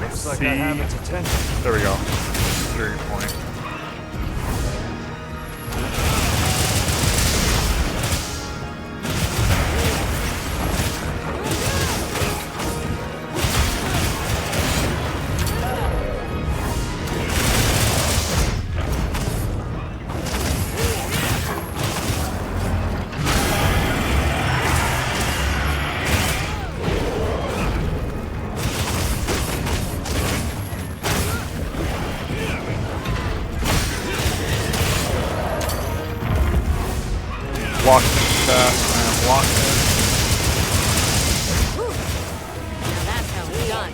Looks like I have its attention. There we go. Very good point. Blocked that, and blocked it. Now that's how it's done.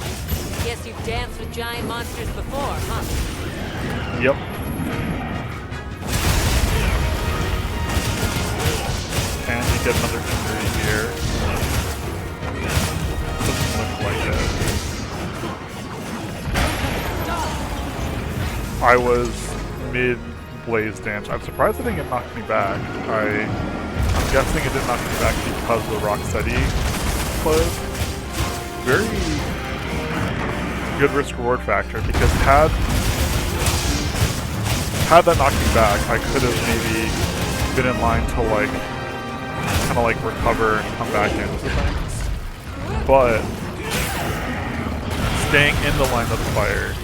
Guess you've danced with giant monsters before, huh? Yep. And you get another injury here. Doesn't look like it. I was mid blaze dance. I'm surprised it didn't knock me back. I'm guessing it didn't knock me back because the Rocksteady closed. Very good risk-reward factor, because had that knocked me back, I could have maybe been in line to kind of recover and come back into things. But staying in the line of fire.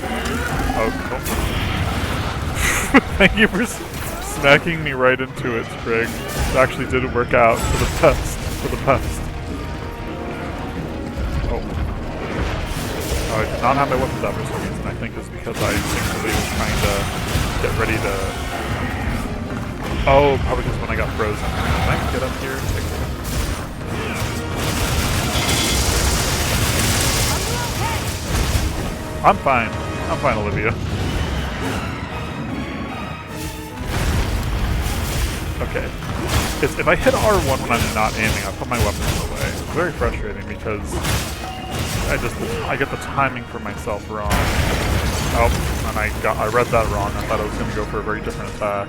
Oh, cool. Thank you for smacking me right into it, Sprig. It actually did work out for the best. Oh. I did not have my weapons out for some reason. I think it's because I instinctively was trying to get ready to Oh, probably because when I got frozen. Can I get up here? I'm fine. I'm fine, Olivia. Okay. If I hit R1 when I'm not aiming, I put my weapons away. It's very frustrating because I get the timing for myself wrong. Oh, and I read that wrong. I thought I was going to go for a very different attack.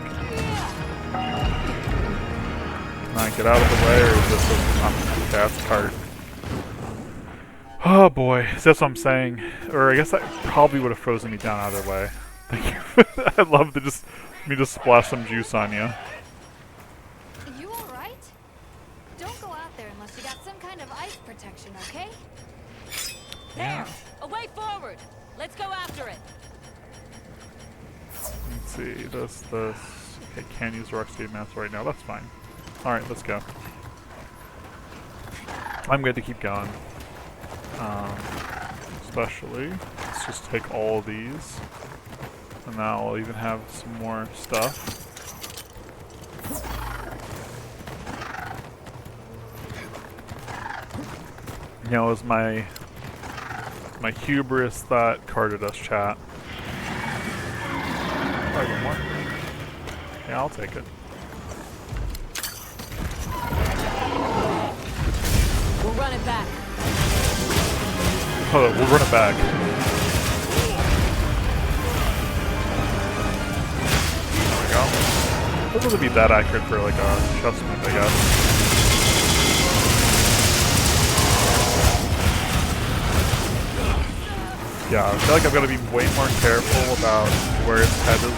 Can I get out of the way, or is this okay, that's cart. Oh boy, that's what I'm saying. Or I guess that probably would have frozen me down either way. Thank you. I'd love to just splash some juice on you. You alright? Don't go out there unless you got some kind of ice protection, okay? There! A way forward! Let's go after it! Let's see, this. Okay, can't use the Rocksteady mask right now, that's fine. Alright, let's go. I'm good to keep going. Especially, let's just take all of these. And now I'll even have some more stuff. You know, it was my hubris that carded us, chat. Oh, one more? Yeah, I'll take it. We'll run it back. Oh, we'll run it back. There we go. It doesn't be that accurate for like a adjustment, I guess. Yeah, I feel like I've got to be way more careful about where its head is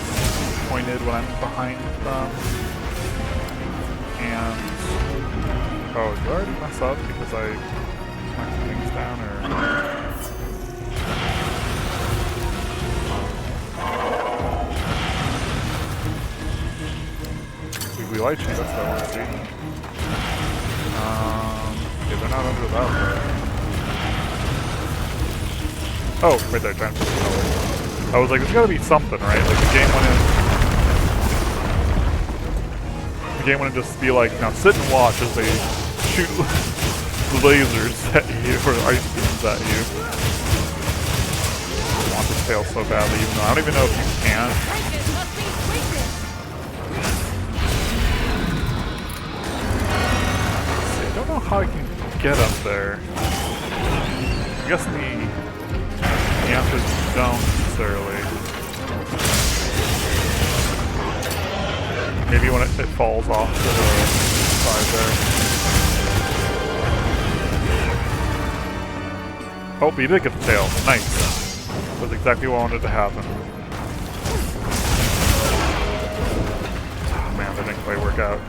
pointed when I'm behind them. And oh, did I already mess up because I knocked things down, or? We light chain, that's what I want to see. Okay, they're not under that way. Oh, right there, time for the color. I was like, there's gotta be something, right? Like, the game wouldn't just be like, now sit and watch as they shoot lasers at you, or ice beams at you. I want this fail so badly, even though I don't even know if you can. I don't know how I can get up there. I'm guessing the answers don't necessarily. Maybe when it falls off to the side there. Oh, but you did get the tail. Nice. That's exactly what I wanted to happen. Oh man, that didn't quite work out.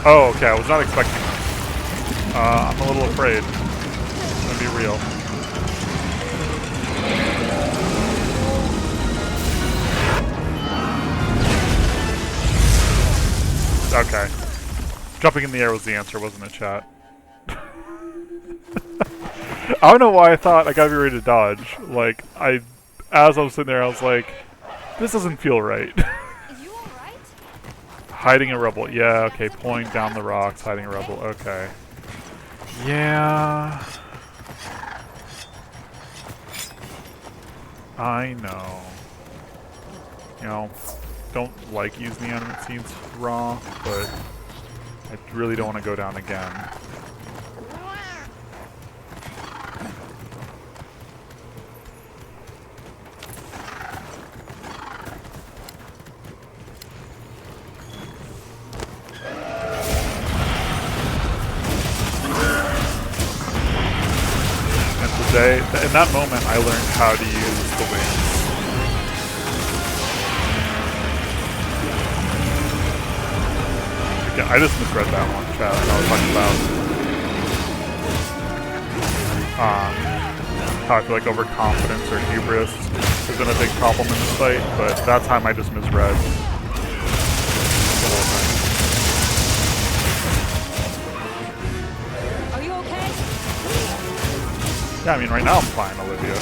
Oh, okay, I was not expecting that. I'm a little afraid. I'm gonna be real. Okay. Jumping in the air was the answer, wasn't it, chat? I don't know why I thought I gotta be ready to dodge. Like, as I was sitting there, I was like, this doesn't feel right. Hiding a rebel. Yeah, okay. Pulling down the rocks, hiding a rebel. Okay. Yeah. I know. You know, don't like using the animate scenes raw, but I really don't want to go down again. In that moment, I learned how to use the wings. Yeah, I just misread that one, chat. I was talking about how I feel like overconfidence or hubris has been a big problem in this fight, but that time I just misread. Yeah, I mean, right now I'm fine, Olivia.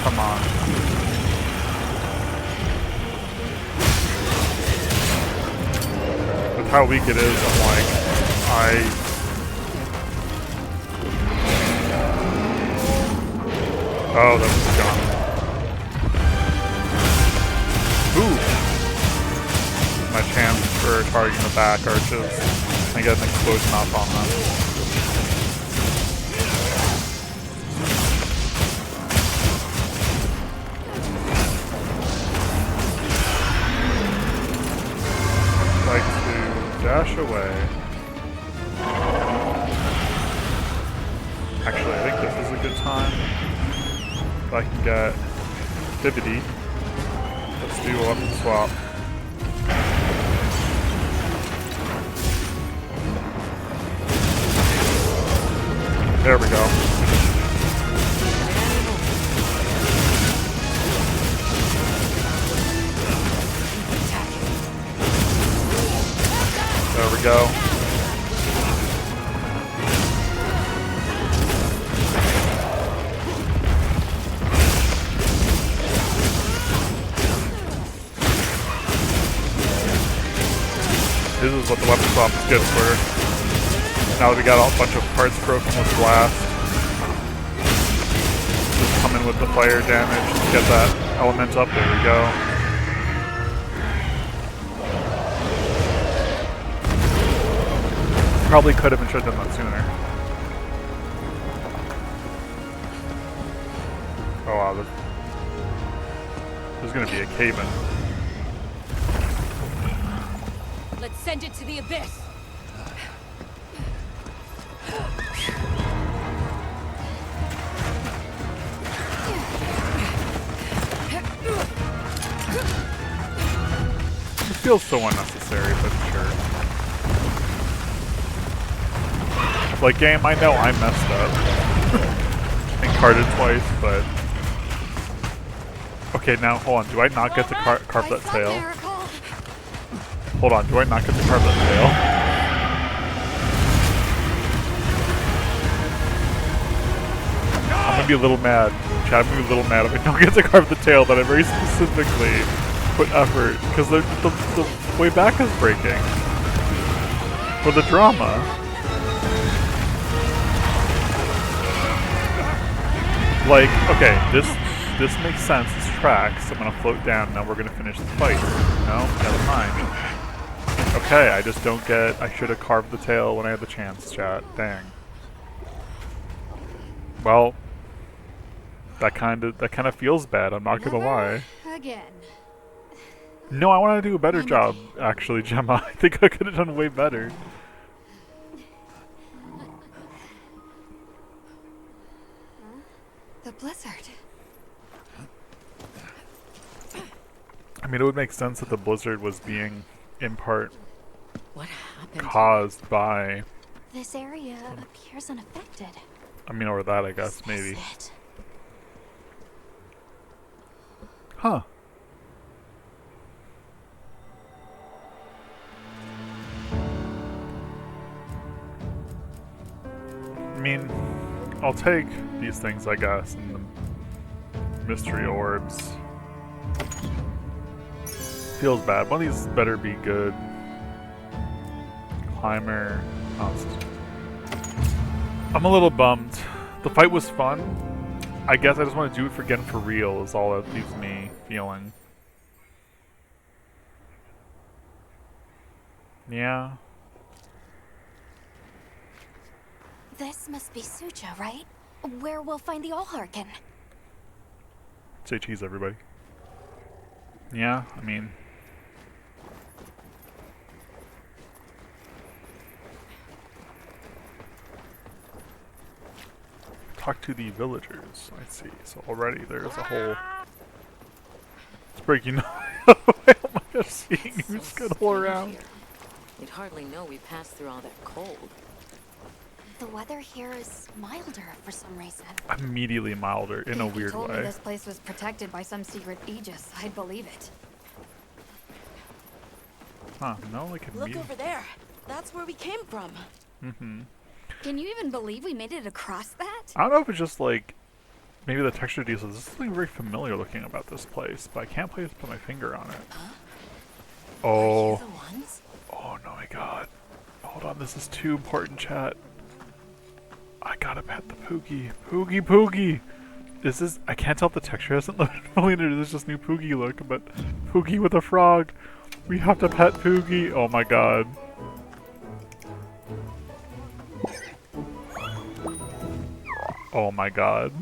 Come on. With how weak it is, I'm like, oh, that was gone. Ooh! My chance for targeting the back arches. I get an explosion off on them. Like to dash away. Actually, I think this is a good time. If I can get Bibbidi. Let's do a weapon swap. There we go. There we go. This is what the weapon swap is good for. Now that we got a bunch of parts broken with blast. Just come in with the fire damage to get that element up. There we go. Probably could have and should have done that sooner. Oh wow, there's gonna be a cave-in. Let's send it to the abyss. It feels so unnecessary, but sure. Like, game, I know I messed up. And carded twice, but... Okay, now, hold on. Do I not get to carve that tail? Hold on, do I not get to carve that tail? I'm gonna be a little mad. Chad, I'm gonna be a little mad if I don't get to carve the tail that I very specifically put effort, because the way back is breaking. For the drama. Like, okay, this makes sense, this tracks. I'm gonna float down, now we're gonna finish the fight. No? Never mind. Okay, I just don't get... I should have carved the tail when I had the chance, chat. Dang. Well, that kind of feels bad, I'm not gonna lie. Again. No, I want to do a better job, actually, Gemma. I think I could have done way better. The blizzard. I mean, it would make sense that the blizzard was being, in part, what happened? Caused by... This area appears unaffected. I mean, or that, I guess, maybe. Huh. I mean, I'll take these things, I guess, and the mystery orbs. Feels bad. One of these better be good. Climber. Oh, I'm a little bummed. The fight was fun. I guess I just want to do it again for real is all that leaves me feeling. Yeah. This must be Sucha, right? Where we'll find the Allharkin. Say cheese, everybody. Yeah, I mean... Talk to the villagers, I see. So already there's a whole... It's breaking... Oh my gosh, seeing you scuttle around. Here. You'd hardly know we passed through all that cold. The weather here is milder for some reason. Immediately milder, in a If you weird told me way. this place was protected by some secret aegis, I'd believe it. Huh, no, like Look over there. That's where we came from. Mm-hmm. Can you even believe we made it across that? I don't know if it's just like... Maybe the texture details. There's something very familiar looking about this place, but I can't put my finger on it. Oh. Are you the ones? Oh no, my god. Hold on, this is too important, chat. I gotta pet the Poogie. Poogie! This is... I can't tell if the texture hasn't looked familiar. This is just new Poogie look, but Poogie with a frog. We have to pet Poogie. Oh my god. Oh my god.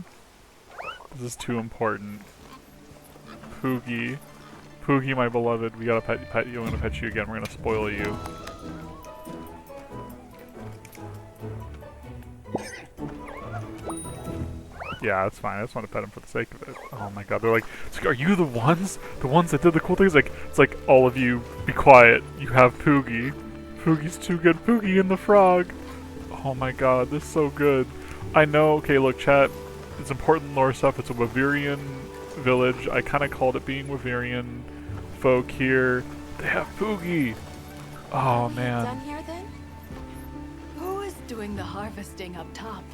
This is too important. Poogie. Poogie, my beloved. We gotta pet you. I'm gonna pet you again. We're gonna spoil you. Yeah, that's fine. I just want to pet him for the sake of it. Oh my god. They're like, it's like, are you the ones? The ones that did the cool things? Like, it's like, all of you, be quiet. You have Poogie. Poogie's too good. Poogie and the frog. Oh my god, this is so good. I know, okay, look, chat. It's important lore stuff. It's a Wyverian village. I kind of called it being Wyverian folk here. They have Poogie. Oh man. Done here then? Who is doing the harvesting up top?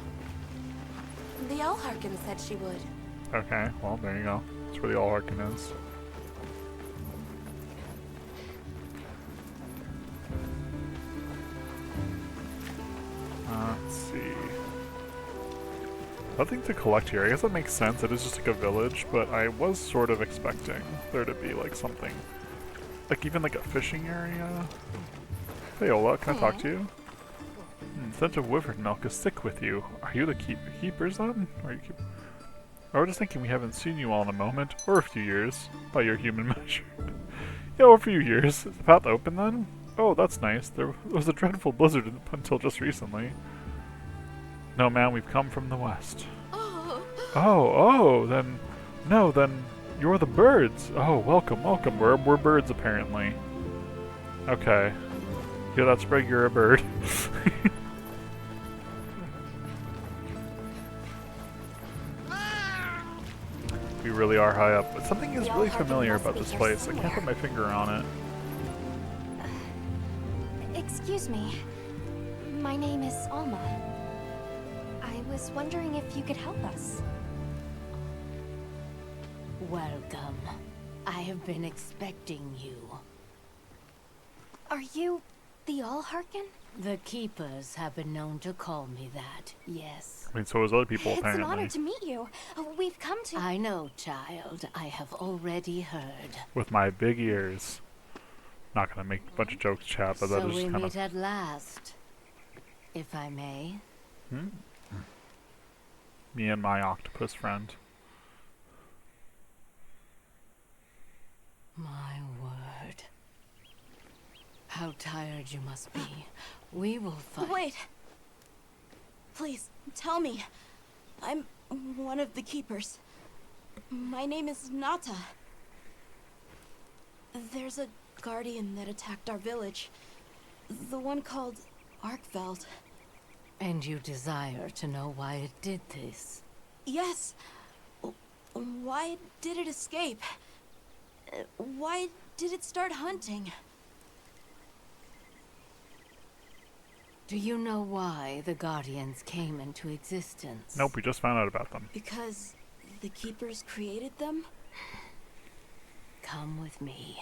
The Elharkin said she would. Okay, well, there you go. That's where the Allharkin is. Let's see. Nothing to collect here. I guess that makes sense. It is just like a village, but I was sort of expecting there to be like something. Like even like a fishing area. Hey Ola, can I talk to you? Scent of wyvern milk is thick with you. Are you the keepers then? Or you keep... I was just thinking we haven't seen you all in a moment, or a few years, by your human measure. Yeah, or a few years. Is the path open then? Oh, that's nice. There was a dreadful blizzard until just recently. No, man, we've come from the west. Oh, then... No, then you're the birds. Oh, welcome. We're birds, apparently. Okay. Yeah, that's right, you're a bird. We really are high up. But something is really familiar about this place. I can't put my finger on it. Excuse me. My name is Alma. I was wondering if you could help us. Welcome. I have been expecting you. Are you the Allharkin? The Keepers have been known to call me that, yes. I mean, so has other people, It's apparently. an honor to meet you. We've come to... I know, child. I have already heard. With my big ears. Not gonna make a bunch of jokes, chat, but that So is we just kind meet of... at last, if I may. Me and my octopus friend. My word. How tired you must be. We will fight. Wait. Please, tell me. I'm one of the keepers. My name is Nata. There's a guardian that attacked our village. The one called Arkveld. And you desire to know why it did this? Yes. Why did it escape? Why did it start hunting? Do you know why the Guardians came into existence? Nope, we just found out about them. Because the keepers created them? Come with me.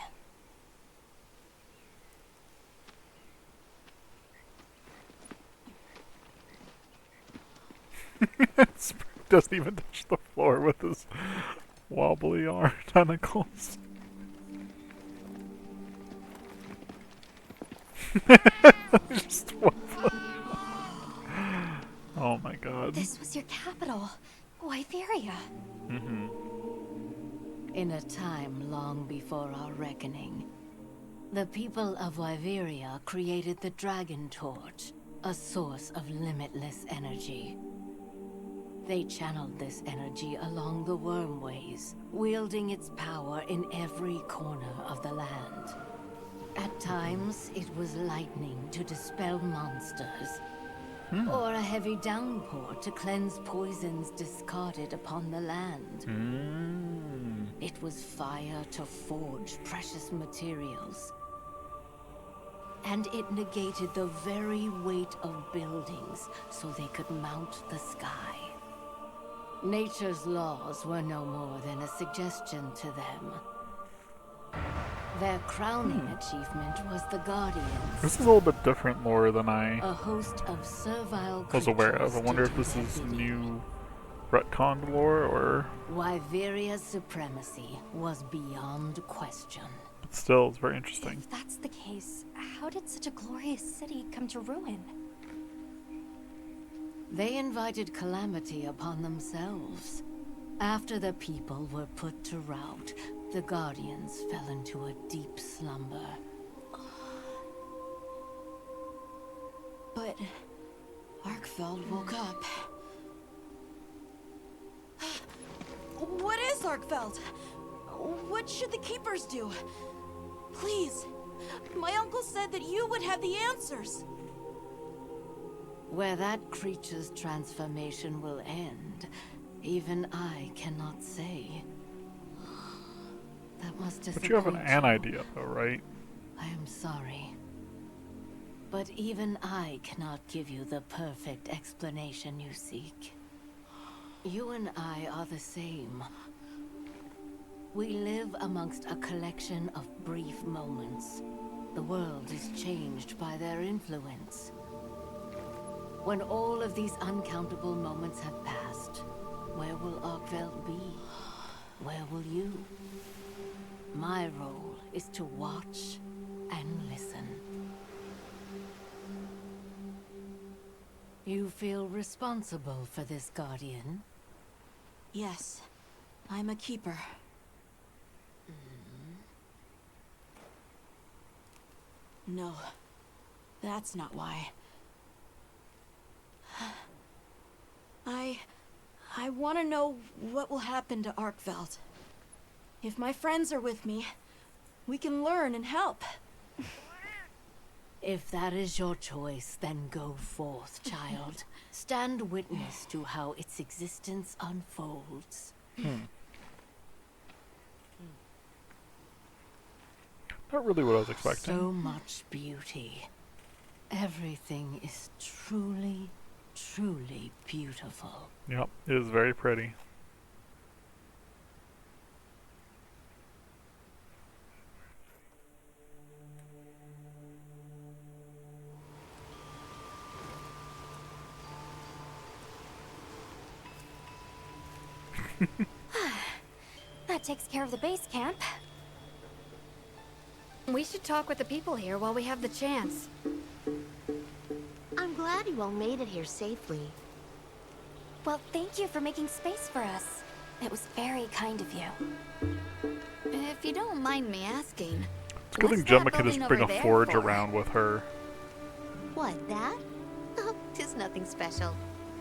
Spring doesn't even touch the floor with his wobbly arm tentacles. Just wobbling. Oh my god. This was your capital, Wyveria. Mm-hmm. In a time long before our reckoning, the people of Wyveria created the Dragon Torch, a source of limitless energy. They channeled this energy along the Wormways, wielding its power in every corner of the land. At times, it was lightning to dispel monsters, or a heavy downpour to cleanse poisons discarded upon the land. It was fire to forge precious materials. And it negated the very weight of buildings so they could mount the sky. Nature's laws were no more than a suggestion to them. Their crowning achievement was the Guardians. This is a little bit different lore than I A host of servile was aware of. I wonder if this is new retconned lore or... Wyveria's supremacy was beyond question. But still, it's very interesting. If that's the case, how did such a glorious city come to ruin? They invited calamity upon themselves. After the people were put to rout, the Guardians fell into a deep slumber. But Arkfeld woke up. What is Arkfeld? What should the Keepers do? Please. My uncle said that you would have the answers. Where that creature's transformation will end, even I cannot say. That must disappoint But you have an idea, though, right? I am sorry. But even I cannot give you the perfect explanation you seek. You and I are the same. We live amongst a collection of brief moments. The world is changed by their influence. When all of these uncountable moments have passed, where will Arkveld be? Where will you? My role is to watch and listen. You feel responsible for this Guardian? Yes, I'm a Keeper. No, that's not why. I want to know what will happen to Arkveld. If my friends are with me, we can learn and help. If that is your choice, then go forth, child. Stand witness to how its existence unfolds. Not really what I was expecting. So much beauty. Everything is truly, truly beautiful. Yep, it is very pretty. That takes care of the base camp. We should talk with the people here while we have the chance. I'm glad you all made it here safely. Well, thank you for making space for us. It was very kind of you. If you don't mind me asking, It's a good thing Gemma can just bring a forge around with her. What, that? Oh, 'tis nothing special.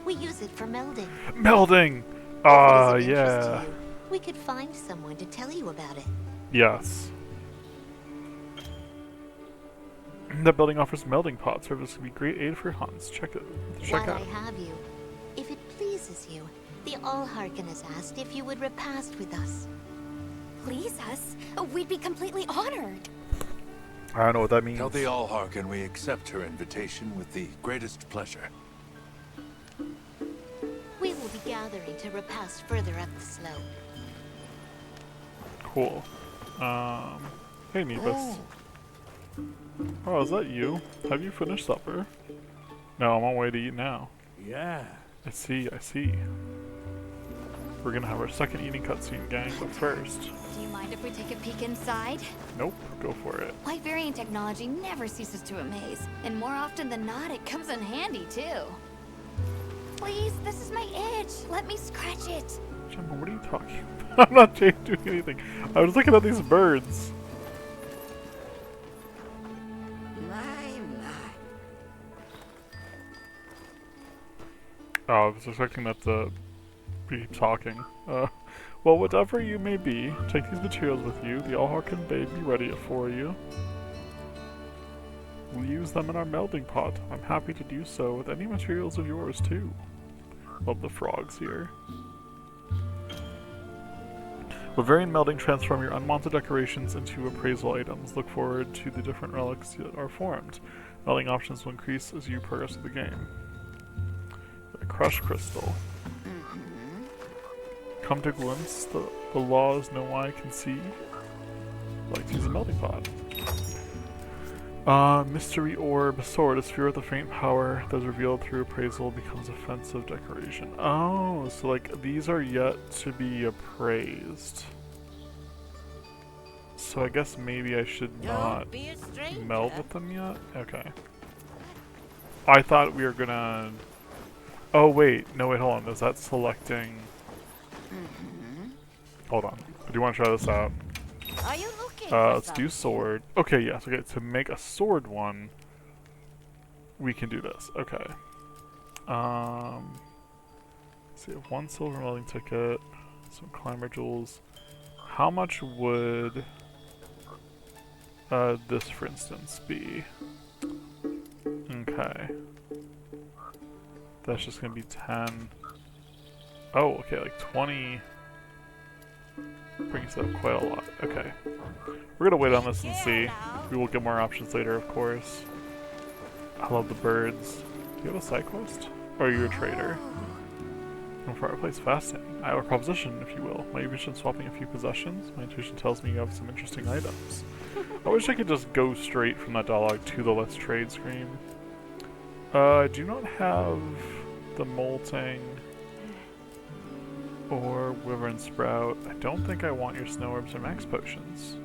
We use it for melding. Melding! If it is of interest to Yeah. you, we could find someone to tell you about it. Yes. That building offers melding pot service can be great aid for hunts. Check it. Check While out. I have you, if it pleases you, the Allharken has asked if you would repast with us. Please us? We'd be completely honored. I don't know what that means. Tell the Allharken we accept her invitation with the greatest pleasure. We will be gathering to repast further up the slope. Cool. Hey Neebus. Oh, is that you? Have you finished supper? No, I'm on my way to eat now. Yeah. I see, I see. We're gonna have our second eating cutscene, gang, but first... do you mind if we take a peek inside? Nope, go for it. Wyverian technology never ceases to amaze, and more often than not, it comes in handy too. Please, this is my itch. Let me scratch it. Gemma, what are you talking about? I'm not doing anything. I was looking at these birds. Oh, I was expecting that to be talking. Well, whatever you may be, take these materials with you. The Allharkin Bay be ready for you. We'll use them in our melding pot. I'm happy to do so with any materials of yours, too. Love the frogs here. Bavarian melding, transform your unwanted decorations into appraisal items. Look forward to the different relics that are formed. Melding options will increase as you progress through the game. The Crush Crystal. Come to glimpse the laws no eye can see. Like to use a melding pot. Mystery Orb. Sword. A sphere with a faint power that is revealed through appraisal becomes offensive decoration. Oh, so like these are yet to be appraised. So I guess maybe I should not meld with them yet? Okay. I thought we were gonna... Oh wait, no wait, hold on. Is that selecting... Hold on. I do want to try this out. Are you looking Let's do sword. Okay, yes. Okay, to make a sword one, we can do this. Okay. Let's see, 1 silver melding ticket, some climber jewels. How much would this, for instance, be? Okay. That's just gonna be 10. Oh, okay, like 20. Brings up quite a lot. Okay. We're gonna wait on this and see. We will get more options later, of course. I love the birds. Do you have a side quest? Or are you a trader? From fireplace, fascinating. I have a proposition, if you will. My vision swapping a few possessions. My intuition tells me you have some interesting items. I wish I could just go straight from that dialogue to the Let's Trade screen. I do not have the molting or Wyvern Sprout. I don't think I want your snow orbs or max potions.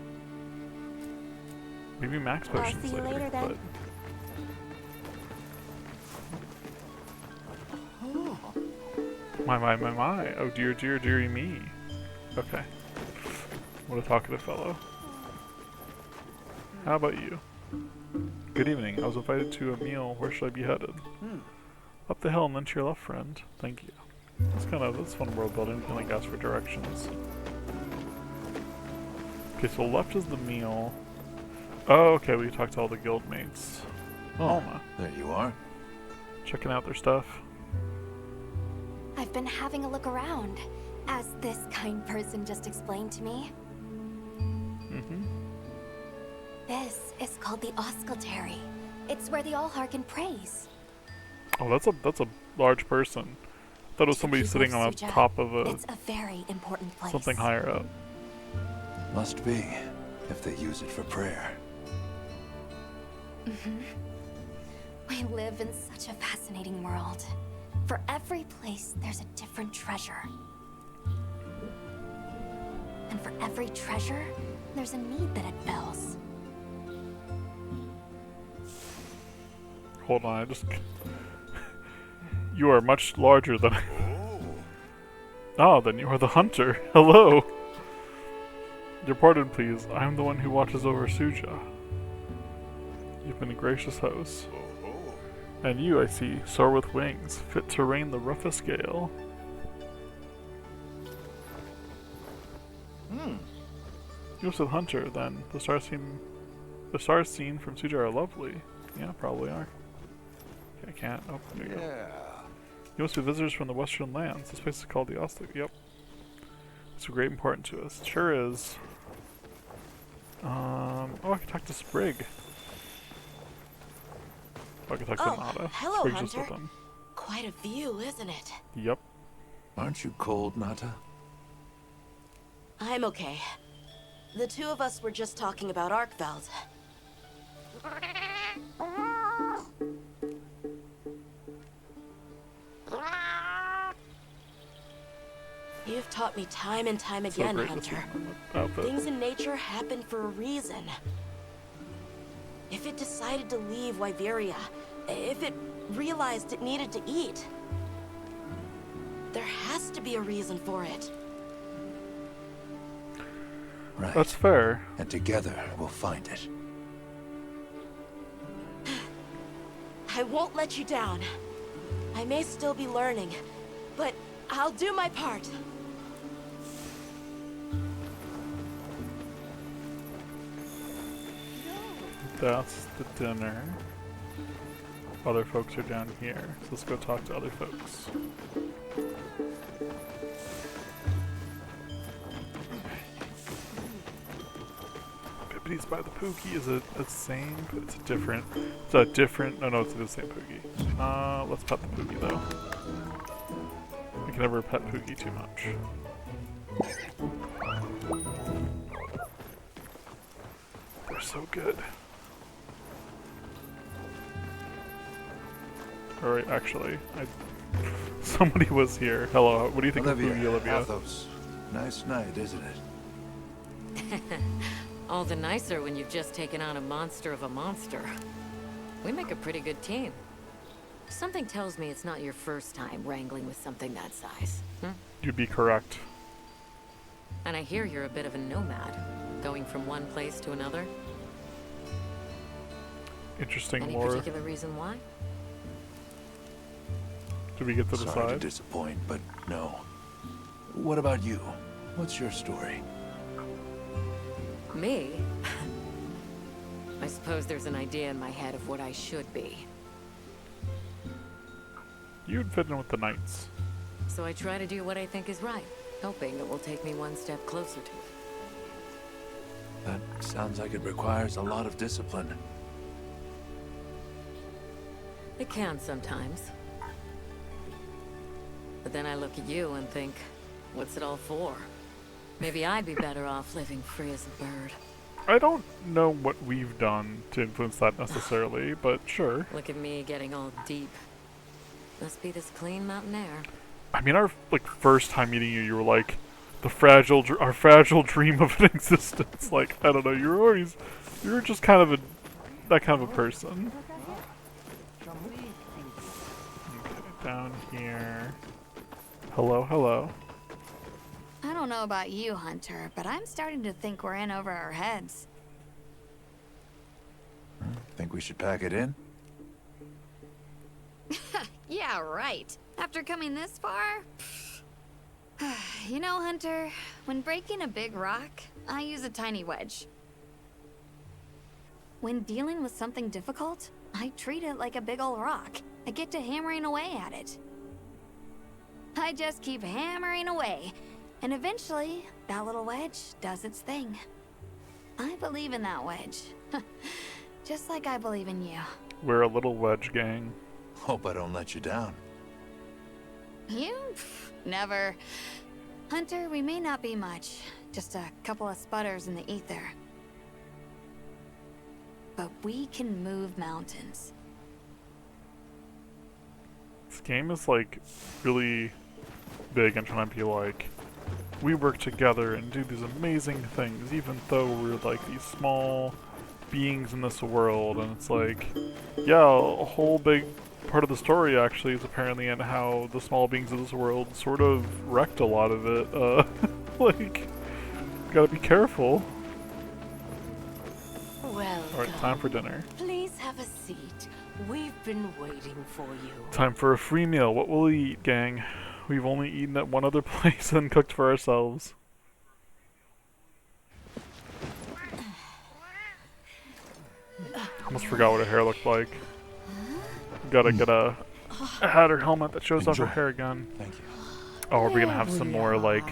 Maybe max potions see you later, then. but... My. Oh dear, dear, dearie me. Okay. What a talkative fellow. How about you? Good evening. I was invited to a meal. Where should I be headed? Up the hill and then to your left, friend. Thank you. That's fun world building. We can like ask for directions. Okay, so left is the meal. Oh, okay, we can talk to all the guild mates. Alma. There you are. Checking out their stuff. I've been having a look around, as this kind person just explained to me. This is called the Oscultary. It's where the Allharkin prays. Oh, that's a large person. I thought it was somebody sitting on the top of a... It's a very important place. Something higher up. Must be, if they use it for prayer. We live in such a fascinating world. For every place, there's a different treasure. And for every treasure, there's a need that it fills. Hold on, I just... You are much larger than I... Oh, then you are the hunter. Hello! Your pardon, please. I am the one who watches over Suja. You've been a gracious host. And you, I see, soar with wings, fit to reign the roughest gale. You said hunter, then. The stars seen from Suja are lovely. Yeah, probably are. Okay, I can't. Oh, there you go. You must be visitors from the Western lands. This place is called the Oslo. Yep. It's of great importance to us. It sure is. Oh, I can talk to Sprig. I can talk to Nada. Hello, Sprig's just Hunter. with them. Quite a view, isn't it? Yep. Aren't you cold, Nata? I'm okay. The two of us were just talking about Arkveld. You've taught me time and time again, Hunter. Things in nature happen for a reason. If it decided to leave Wyveria, if it realized it needed to eat, there has to be a reason for it. Right. That's fair. And together, we'll find it. I won't let you down. I may still be learning, but I'll do my part. That's the dinner. Other folks are down here, so let's go talk to other folks. Bibbid's by the Pookie. Is it the same? It's a different. It's a different. No, it's the same Pookie. Let's pet the Pookie though. We can never pet Pookie too much. They're so good. Alright, actually, somebody was here. Hello, what do you think of Poogie, Olivia? Athos. Nice night, isn't it? All the nicer when you've just taken on a monster of a monster. We make a pretty good team. Something tells me it's not your first time wrangling with something that size. You'd be correct. And I hear you're a bit of a nomad, going from one place to another. Interesting Any lore. particular reason why? Do we get to Sorry decide? to disappoint, but no. What about you? What's your story? Me? I suppose there's an idea in my head of what I should be. You'd fit in with the Knights. So I try to do what I think is right, hoping it will take me one step closer to it. That sounds like it requires a lot of discipline. It can sometimes. But then I look at you and think, what's it all for? Maybe I'd be better off living free as a bird. I don't know what we've done to influence that necessarily, but sure. Look at me getting all deep. Must be this clean mountain air. I mean, our first time meeting you, you were like our fragile dream of an existence. Like, I don't know, you were just kind of that kind of a person. Okay, down here. Hello, hello. I don't know about you, Hunter, but I'm starting to think we're in over our heads. Think we should pack it in? Yeah, right. After coming this far? You know, Hunter, when breaking a big rock, I use a tiny wedge. When dealing with something difficult, I treat it like a big old rock. I get to hammering away at it. I just keep hammering away, and eventually, that little wedge does its thing. I believe in that wedge. Just like I believe in you. We're a little wedge gang. Hope I don't let you down. You? Never. Hunter, we may not be much. Just a couple of sputters in the ether. But we can move mountains. This game is really big and trying to be like, we work together and do these amazing things, even though we're these small beings in this world. And it's like, yeah, a whole big part of the story actually is apparently in how the small beings of this world sort of wrecked a lot of it. Gotta be careful. Well, alright, time for dinner. Please have a seat. We've been waiting for you. Time for a free meal. What will we eat, gang? We've only eaten at one other place and cooked for ourselves. Almost forgot what her hair looked like. Gotta get a hat or helmet that shows off her hair again. Thank you. Oh, are we gonna have some more like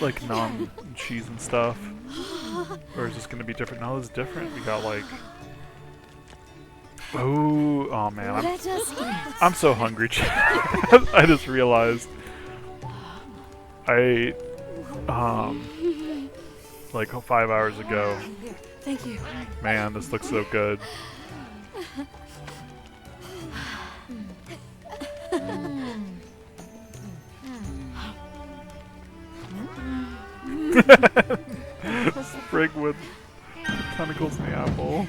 naan and cheese and stuff? Or is this gonna be different? No, it's different. We got oh man, I'm so hungry. I just realized I ate 5 hours ago. Thank you. Man, this looks so good. Sprig with tentacles in the apple.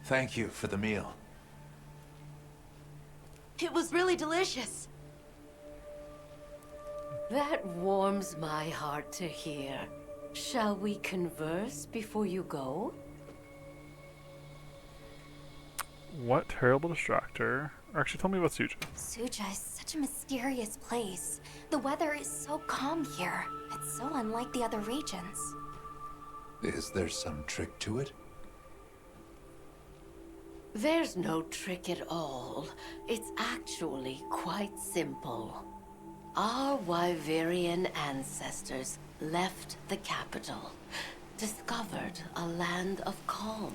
Thank you for the meal. It was really delicious. That warms my heart to hear. Shall we converse before you go? What terrible distractor. Or actually, tell me about Suja. Suja is such a mysterious place. The weather is so calm here. It's so unlike the other regions. Is there some trick to it? There's no trick at all. It's actually quite simple. Our Wyverian ancestors left the capital, discovered a land of calm,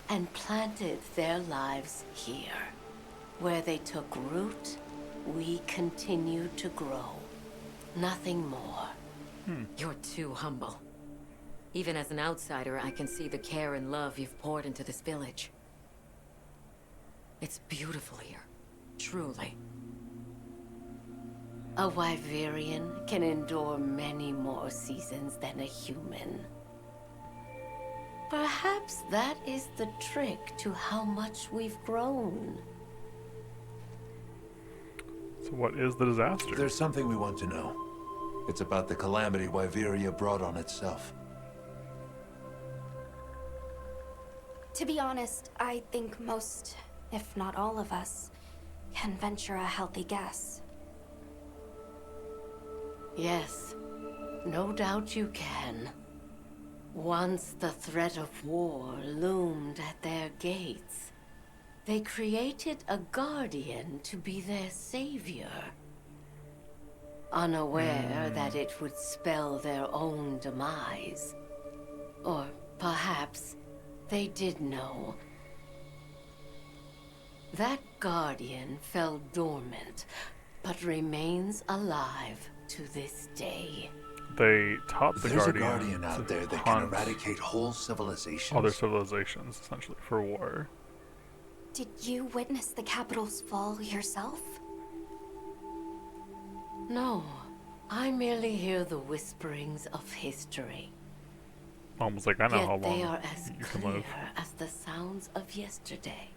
and planted their lives here. Where they took root, we continue to grow. Nothing more. You're too humble. Even as an outsider, I can see the care and love you've poured into this village. It's beautiful here, truly. A Wyverian can endure many more seasons than a human. Perhaps that is the trick to how much we've grown. So what is the disaster? There's something we want to know. It's about the calamity Wyveria brought on itself. To be honest, I think most, if not all of us, can venture a healthy guess. Yes, no doubt you can. Once the threat of war loomed at their gates, they created a guardian to be their savior. Unaware that it would spell their own demise. Or perhaps they did know. That guardian fell dormant, but remains alive to this day. They taught the There's a Guardian Guardian to out there that can hunt eradicate whole civilizations. other civilizations, essentially, for war. Did you witness the capital's fall yourself? No, I merely hear the whisperings of history. Almost like I know Yet how they long are as you can clear live. as the sounds of yesterday.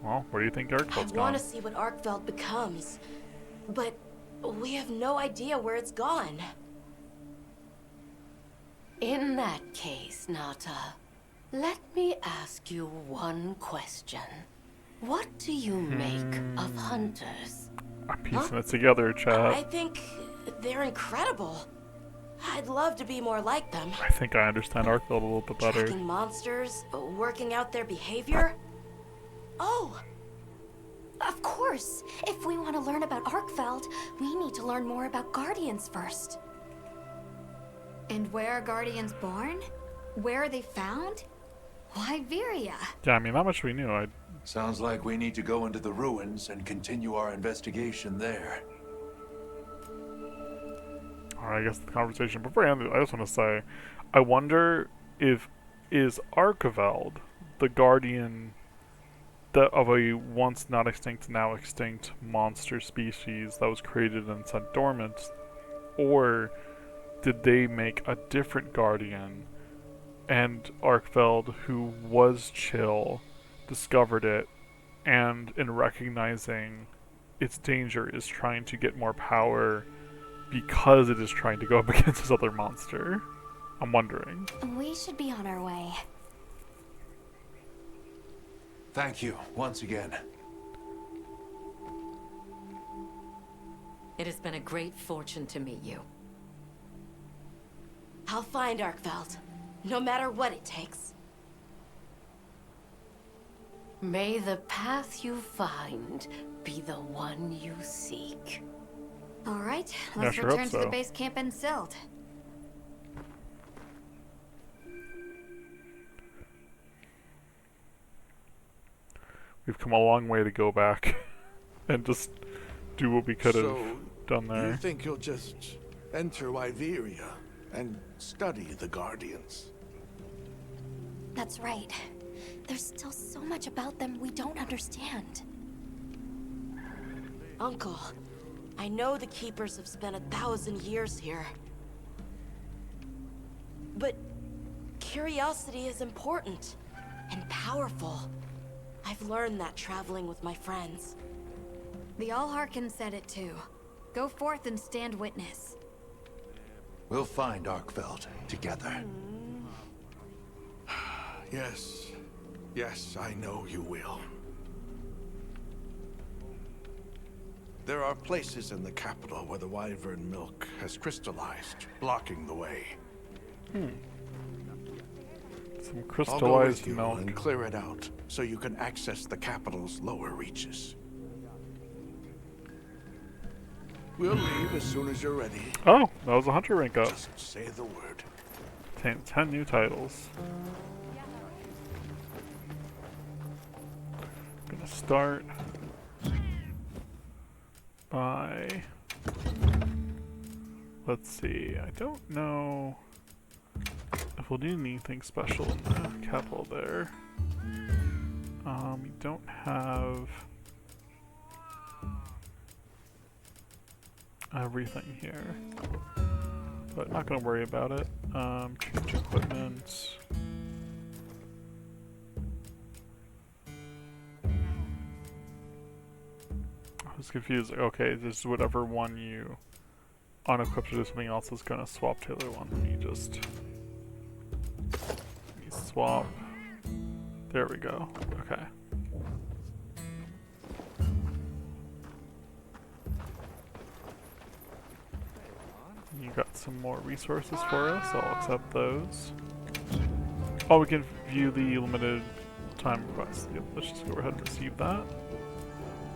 Well, where do you think I Arkveld's want gone? to see what Arkveld becomes, but we have no idea where it's gone. In that case, Nata, let me ask you one question. What do you make of hunters? I'm piecing it together, I chat. think they're incredible. I'd love to be more like them. I think I understand Arkveld a little bit better. Tracking monsters, working out their behavior. Oh! Of course! If we want to learn about Arkveld, we need to learn more about Guardians first. And where are Guardians born? Where are they found? Wyveria. Yeah, I mean, that much we knew. Sounds like we need to go into the ruins and continue our investigation there. Alright, I guess the conversation. Before I end it, I just want to say, I wonder if is Arkveld the guardian of a once not extinct, now extinct monster species that was created and sent dormant, or did they make a different guardian, and Arkveld, who was chill, discovered it, and in recognizing its danger is trying to get more power because it is trying to go up against this other monster? I'm wondering. We should be on our way. Thank you, once again. It has been a great fortune to meet you. I'll find Arkveld, no matter what it takes. May the path you find be the one you seek. All right, Yeah, let's sure return hope to the so. base camp in Silt. We've come a long way to go back and just do what we could have So, done there. You think you'll just enter Wyveria and study the Guardians? That's right. There's still so much about them we don't understand. Uncle, I know the Keepers have spent 1,000 years here. But curiosity is important and powerful. I've learned that traveling with my friends. The Allharkin said it too. Go forth and stand witness. We'll find Arkfeld together. Yes. Yes, I know you will. There are places in the capital where the Wyvern milk has crystallized, blocking the way. Some I'll go with crystallized you milk. and clear it out, so you can access the capital's lower reaches. We'll leave as soon as you're ready. Oh, that was a hunter rank up. Just say the word. 10 new titles. Gonna start by, let's see, I don't know if we'll do anything special in the capital there. We don't have everything here, but not gonna worry about it. Change equipment. I was confused. Okay, this is whatever one you unequip to do something else is gonna swap to the other one. Let me just swap. There we go. Okay. You got some more resources for us. I'll accept those. Oh, we can view the limited time request. Yep, let's just go ahead and receive that.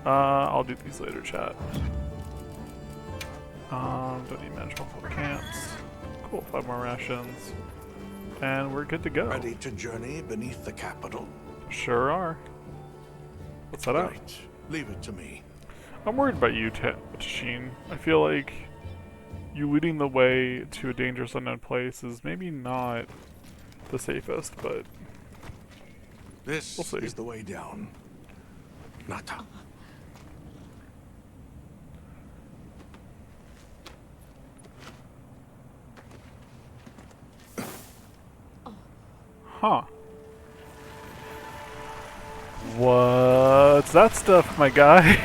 I'll do these later, chat. Don't need magical camps. Cool, 5 more rations. And we're good to go. Ready to journey beneath the capital? Sure are. Let's head out. Right. Leave it to me. I'm worried about you, Tashin. I feel like you leading the way to a dangerous unknown place is maybe not the safest, but This we'll see. is the way down. Nata. Huh. What's that stuff, my guy?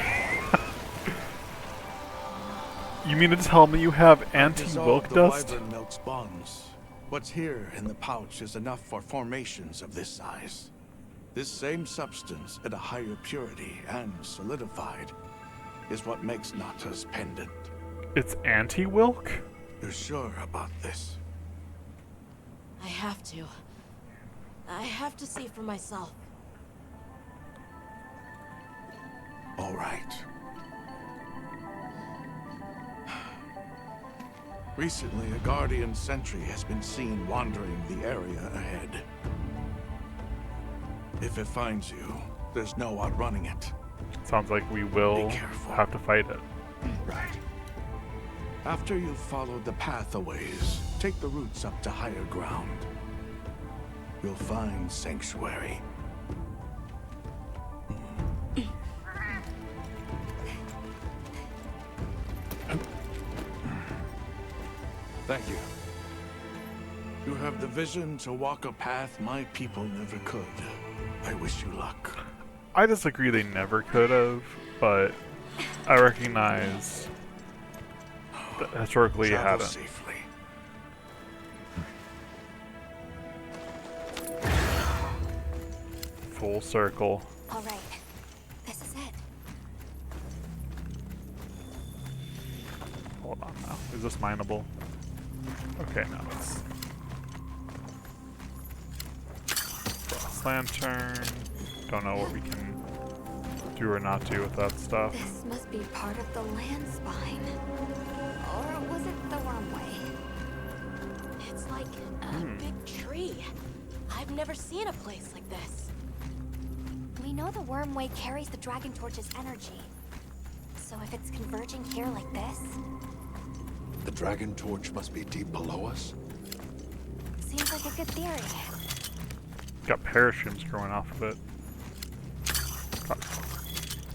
You mean to tell me you have anti-milk The dust? Wyvern milk's bonds. What's here in the pouch is enough for formations of this size. This same substance at a higher purity and solidified is what makes Nata's pendant. It's anti-wilk? You're sure about this? I have to. I have to see for myself. All right. Recently, a Guardian sentry has been seen wandering the area ahead. If it finds you, there's no outrunning it. Sounds like we will have to fight it. Right. After you've followed the path a ways, take the routes up to higher ground. You'll find sanctuary. Thank you. You have the vision to walk a path my people never could. I wish you luck. I disagree they never could have, but I recognize that historically you Travel haven't. safely. Full circle. All right. This is it. Hold on now. Is this mineable? Okay, no, it's Frost Lantern. Don't know what we can do or not do with that stuff. This must be part of the land spine. Or was it the Wormway? It's like a big tree. I've never seen a place like this. We know the Wormway carries the Dragon Torch's energy. So if it's converging here like this, The Dragon Torch must be deep below us? seems like a good theory. Got parachutes growing off of it.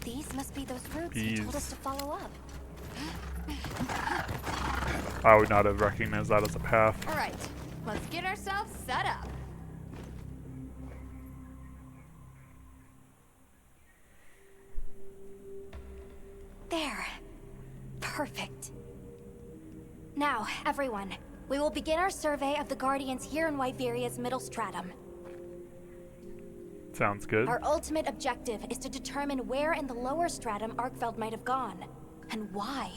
These must be those roots you told us Bees. to follow up. I would not have recognized that as a path. Alright, let's get ourselves set up. there. Perfect. Now, everyone, we will begin our survey of the Guardians here in Wyveria's middle stratum. Sounds good. Our ultimate objective is to determine where in the lower stratum Arkfeld might have gone, and why.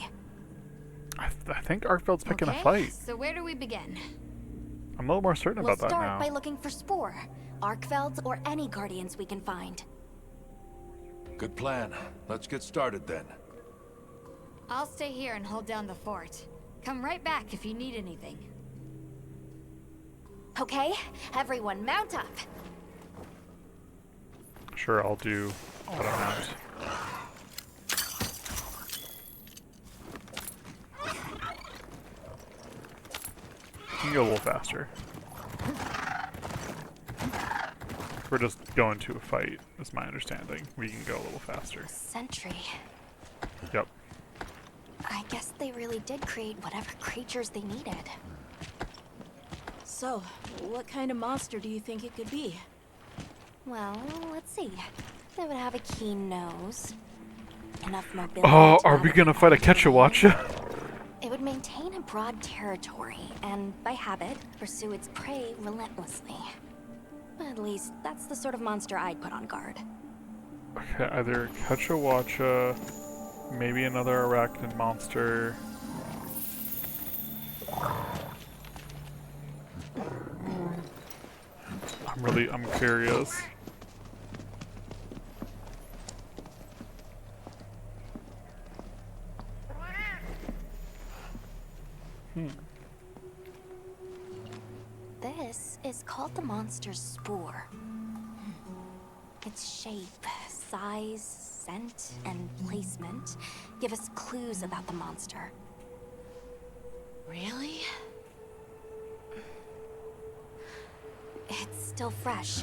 I think Arkfeld's picking Okay, a fight. so where do we begin? I'm a little more certain We'll about that now. start by looking for Spore, Arkfelds, or any Guardians we can find. Good plan. Let's get started then. I'll stay here and hold down the fort. Come right back if you need anything. Okay, everyone mount up. Sure, I'll do auto mount. You can go a little faster. We're just going to a fight, is my understanding. We can go a little faster. Sentry. Yep. I guess they really did create whatever creatures they needed. So, what kind of monster do you think it could be? Well, let's see. They would have a keen nose. Enough mobility. Oh, to are we gonna fight a Quechua? It would maintain a broad territory, and by habit, pursue its prey relentlessly. At least, that's the sort of monster I'd put on guard. Okay, either Quechua, maybe another arachnid monster. I'm curious. This is called the monster's spore. Its shape, size, scent, and placement give us clues about the monster. Really? It's still fresh.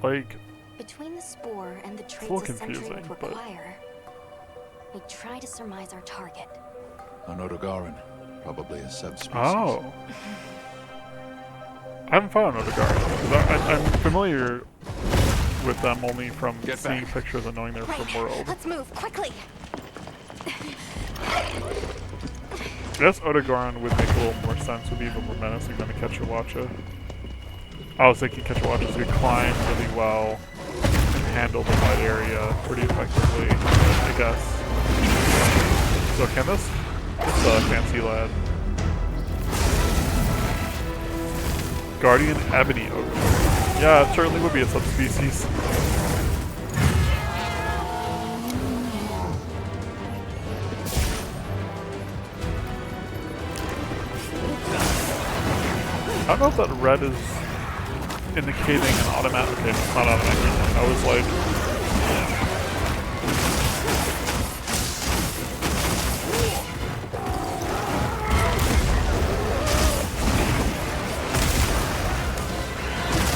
Like, Between the spore and the a traits little a sentry would confusing, but- require, we try to surmise our target. An Odogaran, probably a subspecies. oh. I haven't found Odogaran. I'm familiar with them only from seeing pictures and knowing they're from World. Let's move, quickly! I guess Odogaran would make a little more sense, would be even more menacing than a Quechua. I was thinking Quechua could climb really well and handle the wide area pretty effectively, I guess. So can this? It's a fancy lad. Guardian Ebony Ogre. Yeah, it certainly would be a subspecies. I don't know if that red is indicating an automatic. Okay, it's not automatic. I was like,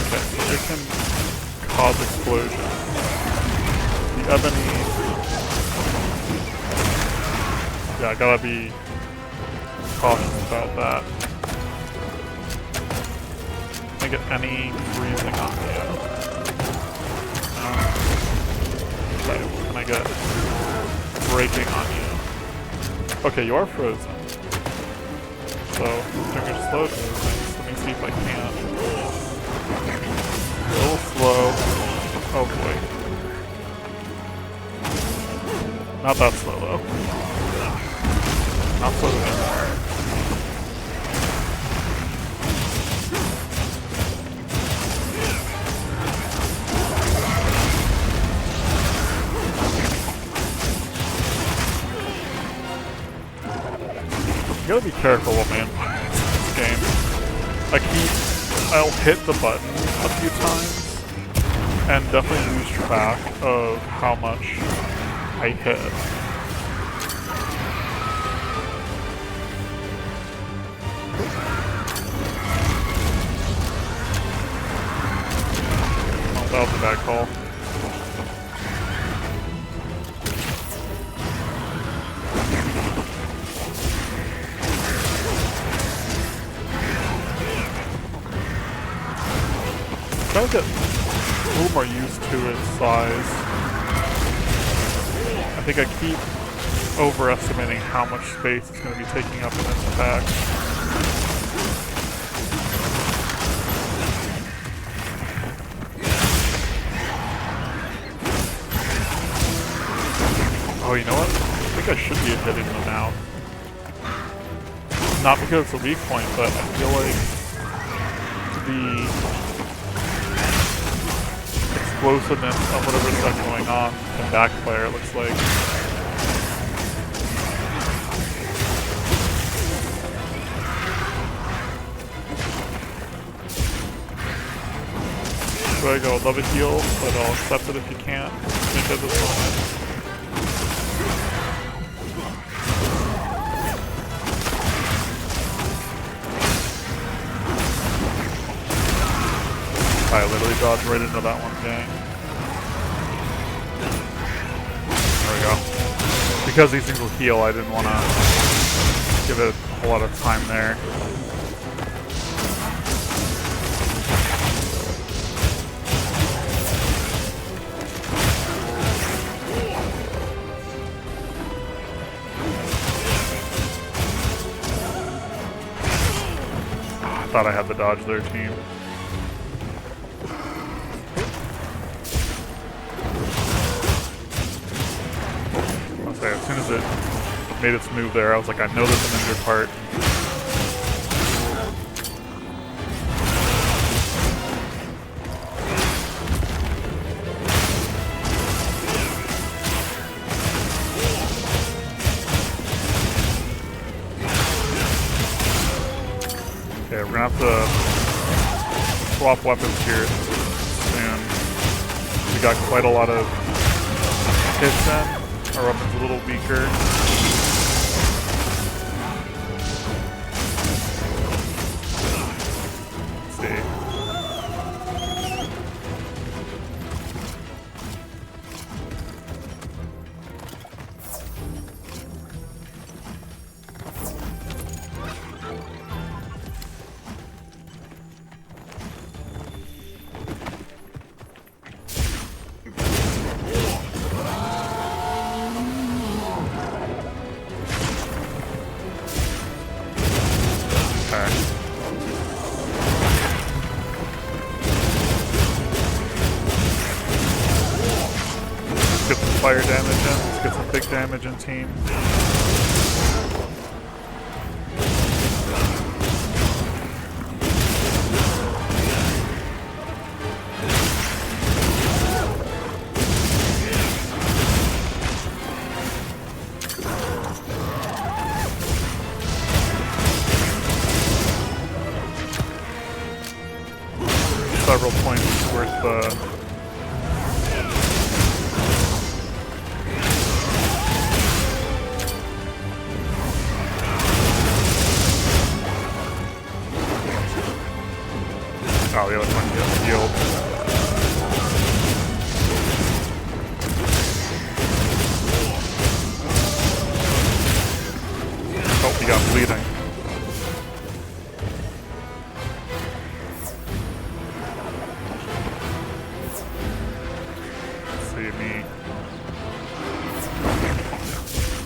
okay, it can cause explosion. The ebony, yeah, I gotta be cautious about that. Can I get any freezing on you? Okay, can I get breaking on you? Okay, you are frozen. So, I'm gonna slow things. Let me see if I can. A little slow. Oh boy. Not that slow though. Not slow enough. You gotta be careful what man plays this game. I'll hit the button a few times and definitely lose track of how much I hit. Oh, that was a bad call. Trying to get a little more used to its size. I think I keep overestimating how much space it's going to be taking up in this attack. Oh, you know what? I think I should be hitting them out. Not because it's a weak point, but I feel like the explosiveness of whatever's got going on can backfire, it looks like. So I go, love a heal, but I'll accept it if you can't. Make it this moment. I literally dodged right into that one, dang. There we go. Because these things will heal, I didn't want to give it a whole lot of time there. I thought I had the dodge there, team. As soon as it made its move there, I was like, I know there's an injured part. Okay, we're gonna have to swap weapons here soon. We got quite a lot of hits in. Our weapon's a little weaker. Let's see. Fire damage in. Let's get some big damage in, team. Several points worth oh, the other one gets healed. Oh, he got bleeding. Let's see me.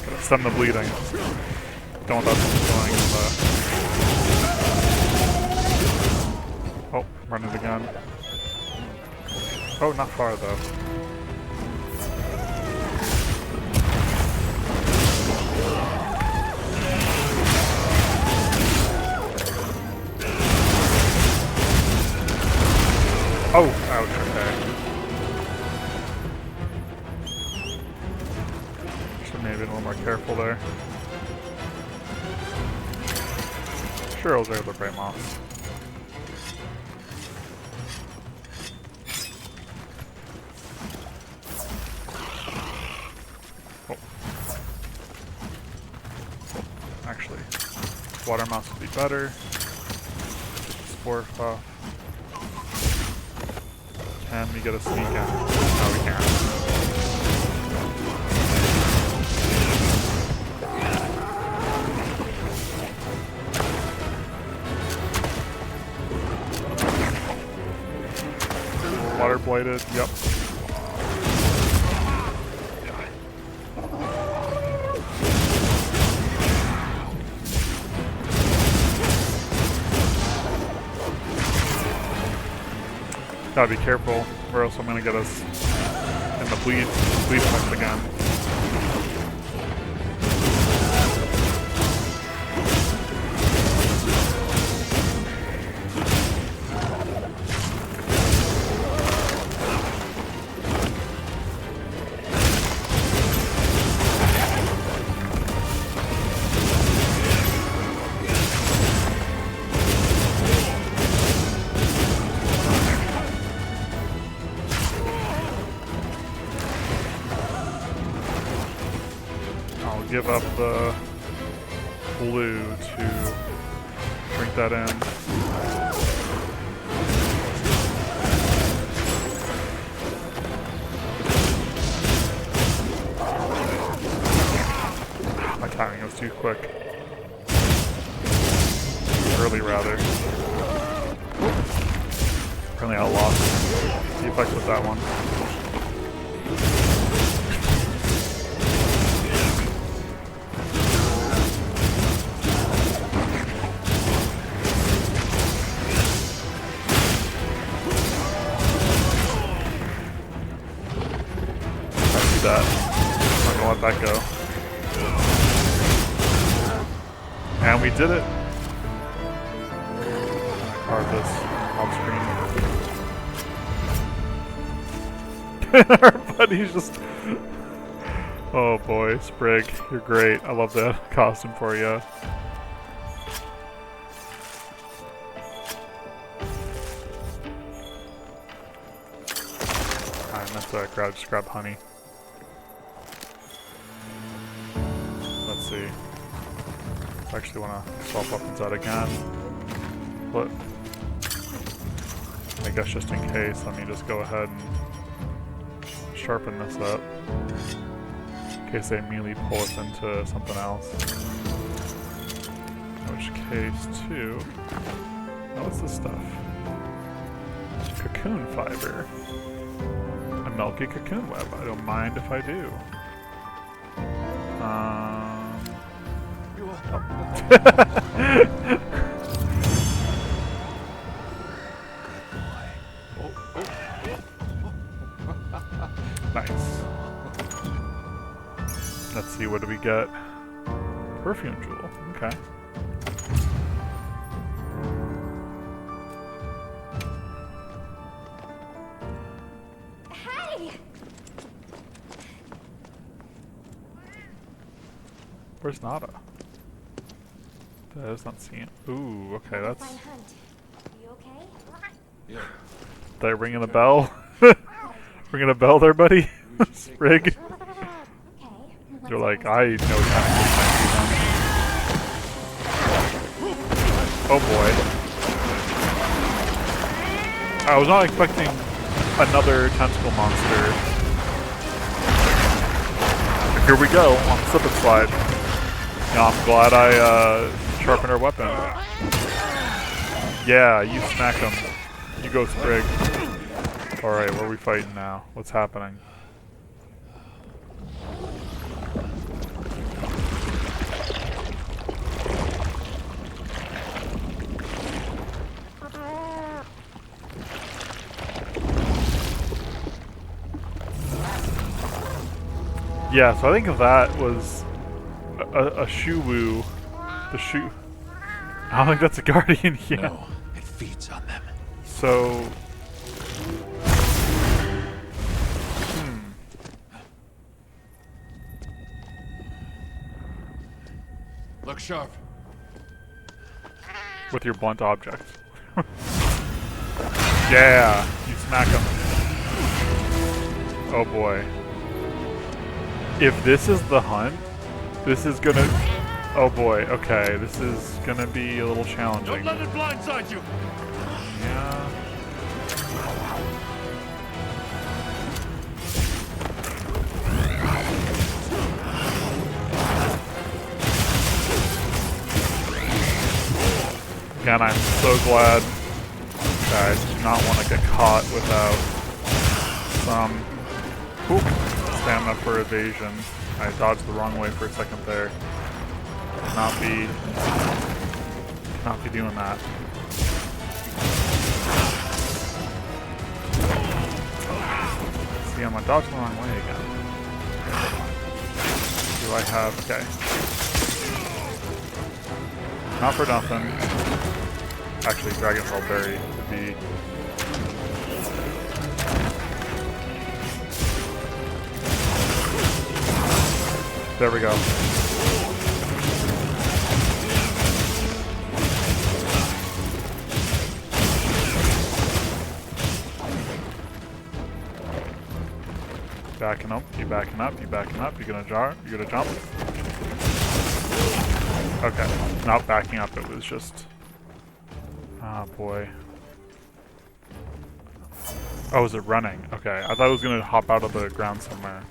Gotta stem the bleeding. Don't want that going in the... Oh, run it again. Oh, not far though. Oh, ouch, okay. Should maybe be a little more careful there. Sure, I was able to break him off. Actually, water mouse would be better. Spore off. Can we get a sneak in? No, we can't. Water blighted, yep. Gotta be careful, or else I'm gonna get us in the bleed mix again. Give up the blue to drink that in. My timing was too quick. Early, rather. Apparently I lost the effect with that one. That. I'm gonna let that go. And we did it. Carve this off screen. Our buddy's just. Oh boy, Sprig, you're great. I love that costume for you. I meant to just grab honey. Let's see. I actually want to swap weapons out again. But I guess just in case, let me just go ahead and sharpen this up. In case they immediately pull us into something else. In which case, too. Oh, what's this stuff? Cocoon fiber. A milky cocoon web. I don't mind if I do. Nice. Let's see, what do we get? Perfume jewel. Okay. Hey! Where's Nada? That is not seen. Ooh, okay, that's. You okay? Yeah. They're ringing a bell. Ringing a bell there, buddy. Sprig. You're like, I know kind of Oh boy. I was not expecting another tentacle monster. Here we go on the slip and slide. Yeah, I'm glad I sharpened our weapon. Yeah, you smack him. You go, Sprig. Alright, what are we fighting now? What's happening? Yeah, so I think that was a Shuwu. The Shu. I don't think that's a Guardian yet. No, it feeds on them. So. Look sharp. With your blunt object. Yeah, you smack him. Oh boy. If this is the hunt, this is gonna. Oh boy, okay, this is gonna be a little challenging. Don't let it blindside you! Yeah. Again, I'm so glad that I do not want to get caught without some stamina for evasion. I dodged the wrong way for a second there. Not be doing that. See, I'm dodging the wrong way again. Do I have... Okay. Not for nothing. Actually, Dragon Ball Berry would be... There we go. Backing up, you backing up, you backing up, you gonna jar, you gonna jump. Okay, not backing up, it was just... Ah, boy. Oh, is it running? Okay, I thought it was gonna hop out of the ground somewhere.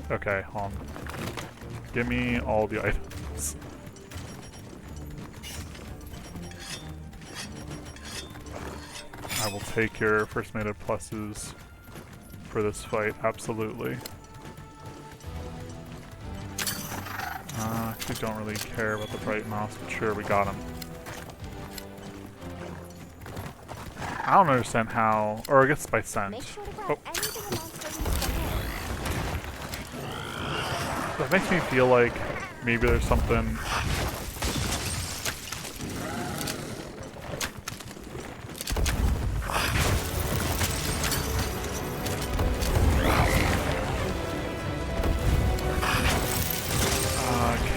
Okay, hold on. Give me all the items. I will take your first mate of pluses for this fight, absolutely. Actually don't really care about the bright mouse, but sure, we got him. I don't understand how, or I guess by scent. That makes me feel like maybe there's something...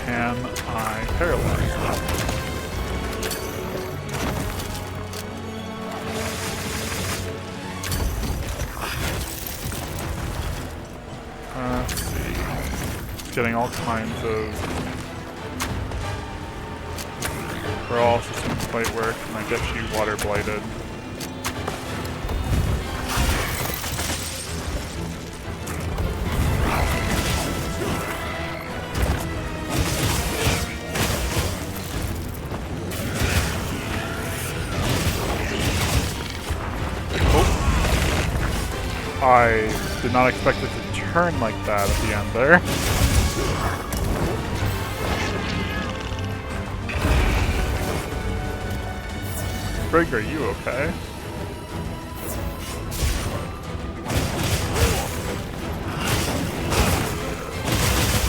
can I paralyze that? Let's see. Getting all kinds of... For all systems might work, and I get you water blighted. I did not expect it to turn like that at the end there. Greg, are you okay?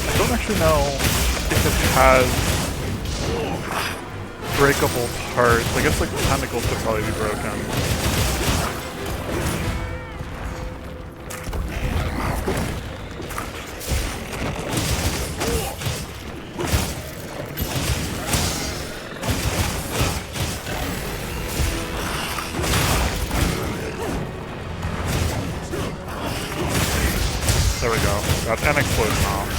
I don't actually know if it has breakable parts. I guess like the tentacles could probably be broken. There we go. Got an explosion off.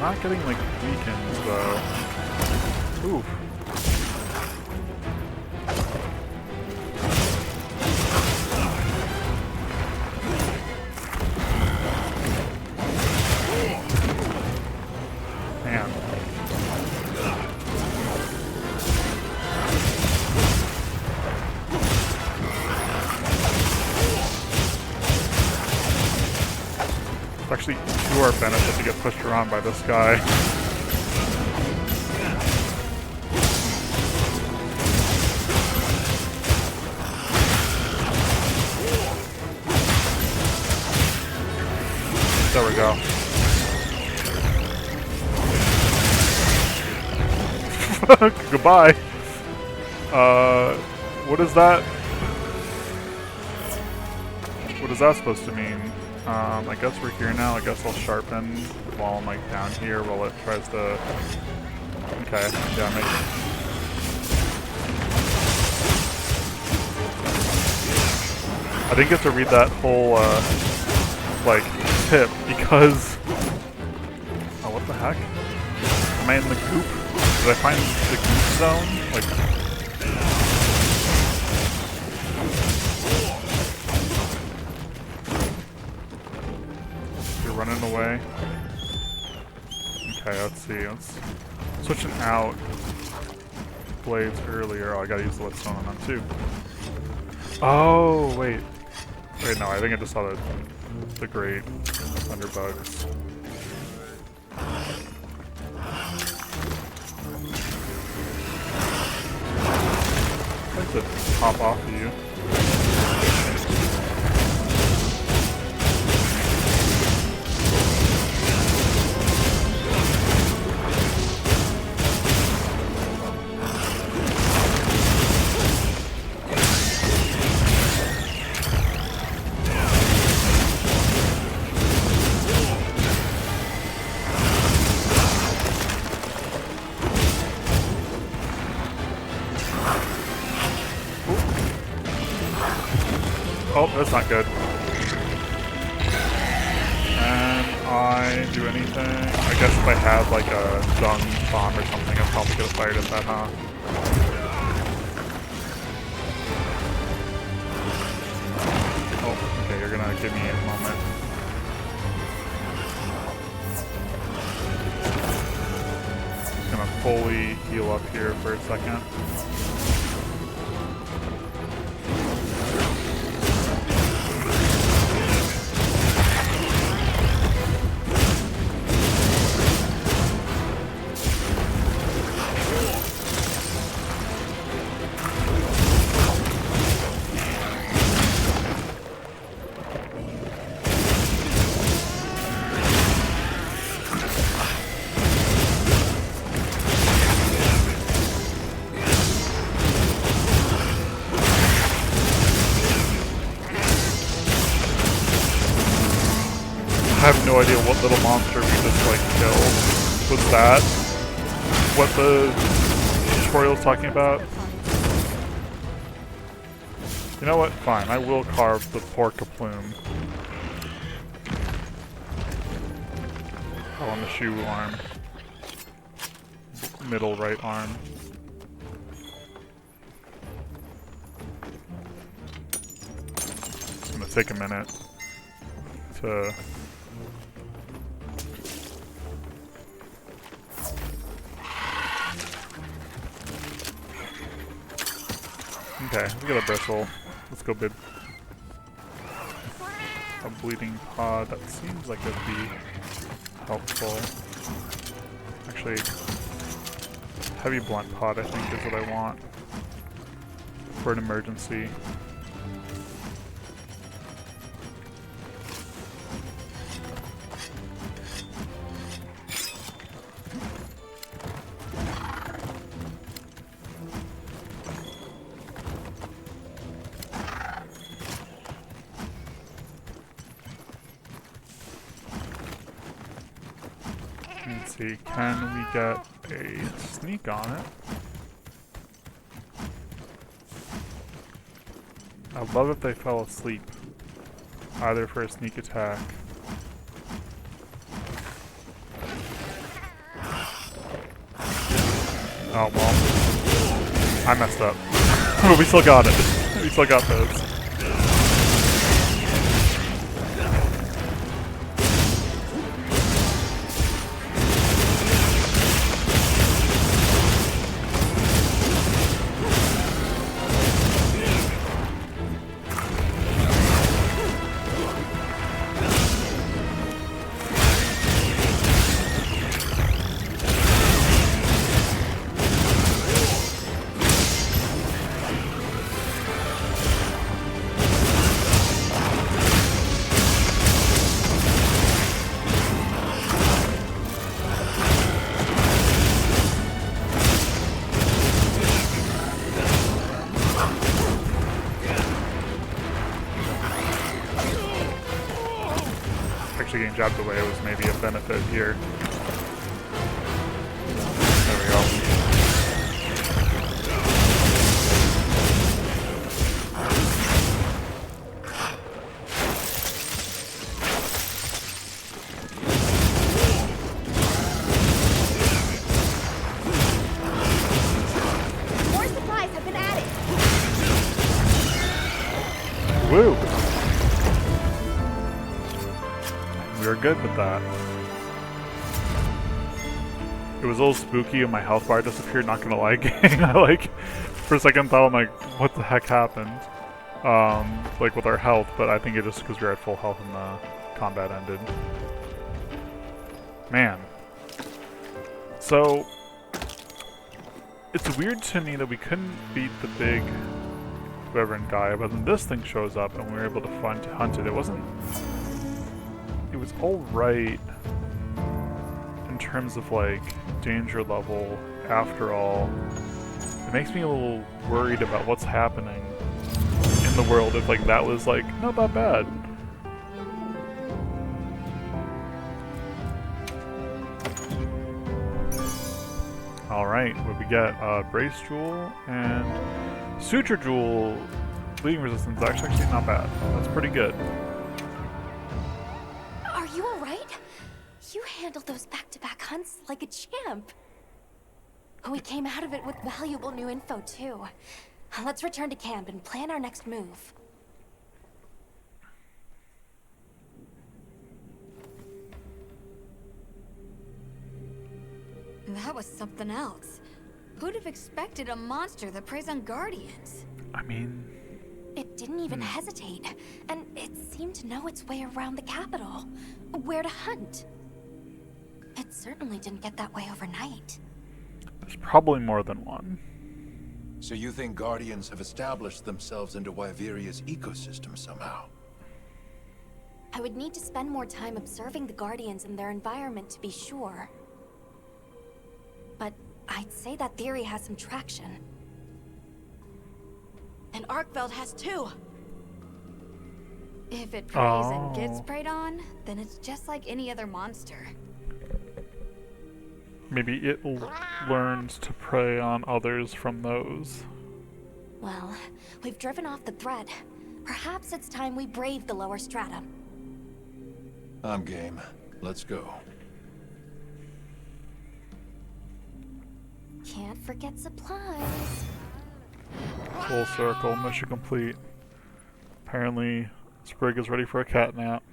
Not getting like weakened though. Oof. Man. It's actually to our benefit to get pushed around by this guy. There we go. Goodbye. What is that? What is that supposed to mean? I guess we're here now. I guess I'll sharpen while I'm like down here while it tries to... Okay, yeah, I didn't get to read that whole, like, tip because... Oh, what the heck? Am I in the goop? Did I find the goop zone? Like... Running away. Okay, let's see. Let's switching out blades earlier. Oh, I gotta use the Whetstone on them too. Oh wait, no. I think I just saw the great thunderbugs. I have to hop off of you. Oh, that's not good. Can I do anything? I guess if I had like a dung bomb or something, I probably could have fired at that, huh? Oh, okay, you're gonna give me a moment. Just gonna fully heal up here for a second. I have no idea what little monster we just like killed. Was that what the tutorial is talking about? You know what? Fine, I will carve the pork a plume. Oh, on the shoe arm. Middle right arm. It's gonna take a minute to... Okay, we got a bristle. Let's go, bib. A bleeding pod, that seems like it'd be helpful. Actually, heavy blunt pod I think is what I want for an emergency. Let's see, can we get a sneak on it? I'd love if they fell asleep, either for a sneak attack. Oh well, I messed up. But we still got it. We still got those. Getting jabbed away was maybe a benefit here. There we go. More supplies have been added. Woo! We were good with that. It was a little spooky and my health bar disappeared, not gonna lie, gang. I like, for a second thought, I'm like, what the heck happened? Like with our health, but I think it just because we were at full health and the combat ended. Man. So, it's weird to me that we couldn't beat the big Wyvern guy, but then this thing shows up and we were able to hunt it. It wasn't... It was alright in terms of like danger level after all. It makes me a little worried about what's happening in the world if like that was like not that bad. Alright, what we get? Brace Jewel and Suture Jewel bleeding resistance is actually not bad. That's pretty good. Are you alright? You handled those back-to-back hunts like a champ. We came out of it with valuable new info, too. Let's return to camp and plan our next move. That was something else. Who'd have expected a monster that preys on guardians? I mean... It didn't even hesitate, and it seemed to know its way around the capital. Where to hunt. It certainly didn't get that way overnight. There's probably more than one. So you think Guardians have established themselves into Wyveria's ecosystem somehow? I would need to spend more time observing the Guardians and their environment to be sure. But I'd say that theory has some traction. And Arkveld has too. If it preys and gets preyed on, then it's just like any other monster. Maybe it learns to prey on others from those. Well, we've driven off the threat. Perhaps it's time we brave the lower strata. I'm game. Let's go. Can't forget supplies. Full circle, mission complete. Apparently, Sprig is ready for a cat nap.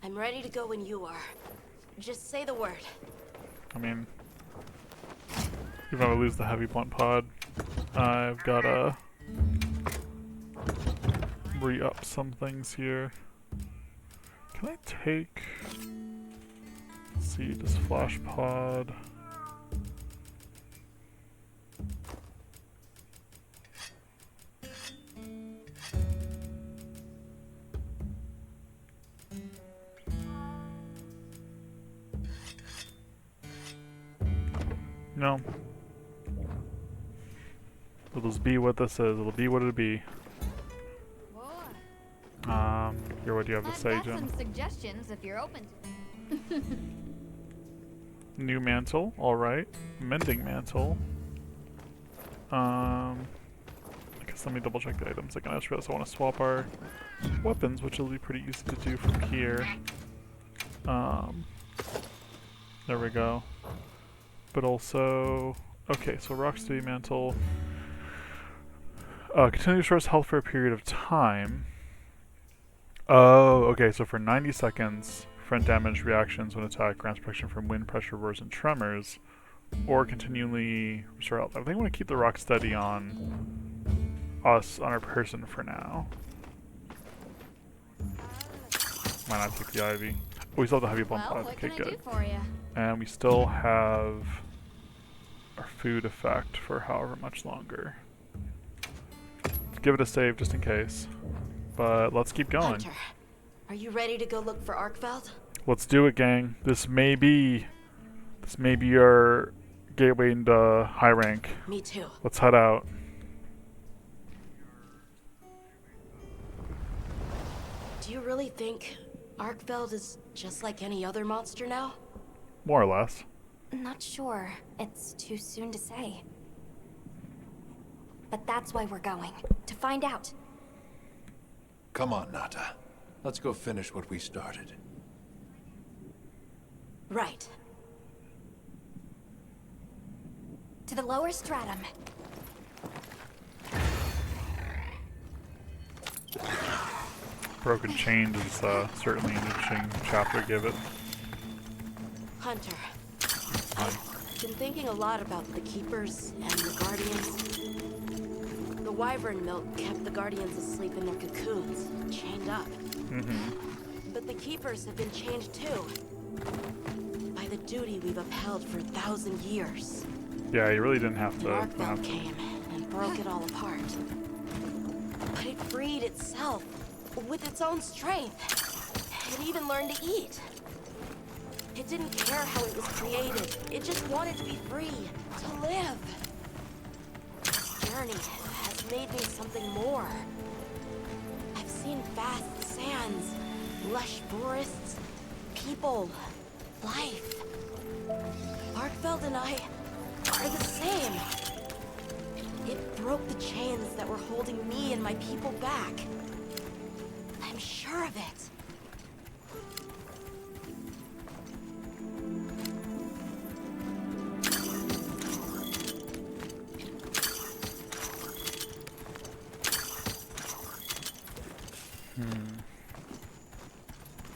I'm ready to go when you are. Just say the word. I mean, even if I lose the heavy blunt pod, I've gotta re-up some things here. Can I take... Let's see, this flash pod... No. It'll just be what this is. It'll be what it'll be. Here, what do you have to say, I've got Jim? some suggestions if you're open to. New mantle, alright. Mending mantle. I guess let me double check the items. I just realized I want to swap our weapons, which will be pretty easy to do from here. There we go. But also, okay, so Rocksteady mantle. Continue to restores health for a period of time. Oh, okay, so for 90 seconds, friend damage reactions when attack grants protection from wind, pressure, roars, and tremors, or continually restore health. I think I want to keep the Rocksteady on us, on our person for now. Might not take the Ivy. Oh, we still have the heavy bump pod. Okay, good. And we still have our food effect for however much longer. Let's give it a save just in case. But let's keep going. Hunter, are you ready to go look for Arkveld? Let's do it, gang. This may be our gateway into high rank. Me too. Let's head out. Do you really think Arkveld is just like any other monster now? More or less. Not sure. It's too soon to say. But that's why we're going. To find out. Come on, Nata. Let's go finish what we started. Right. To the lower stratum. Broken Chains is certainly an interesting chapter to give it. Hunter, I've been thinking a lot about the Keepers and the Guardians. The wyvern milk kept the Guardians asleep in their cocoons, chained up. But the Keepers have been chained too. By the duty we've upheld for 1,000 years. Yeah, you really didn't have to. Arkveld came and broke it all apart. But it freed itself with its own strength. It even learned to eat. It didn't care how it was created. It just wanted to be free, to live. This journey has made me something more. I've seen vast sands, lush forests, people, life. Arkveld and I are the same. It broke the chains that were holding me and my people back. I'm sure of it.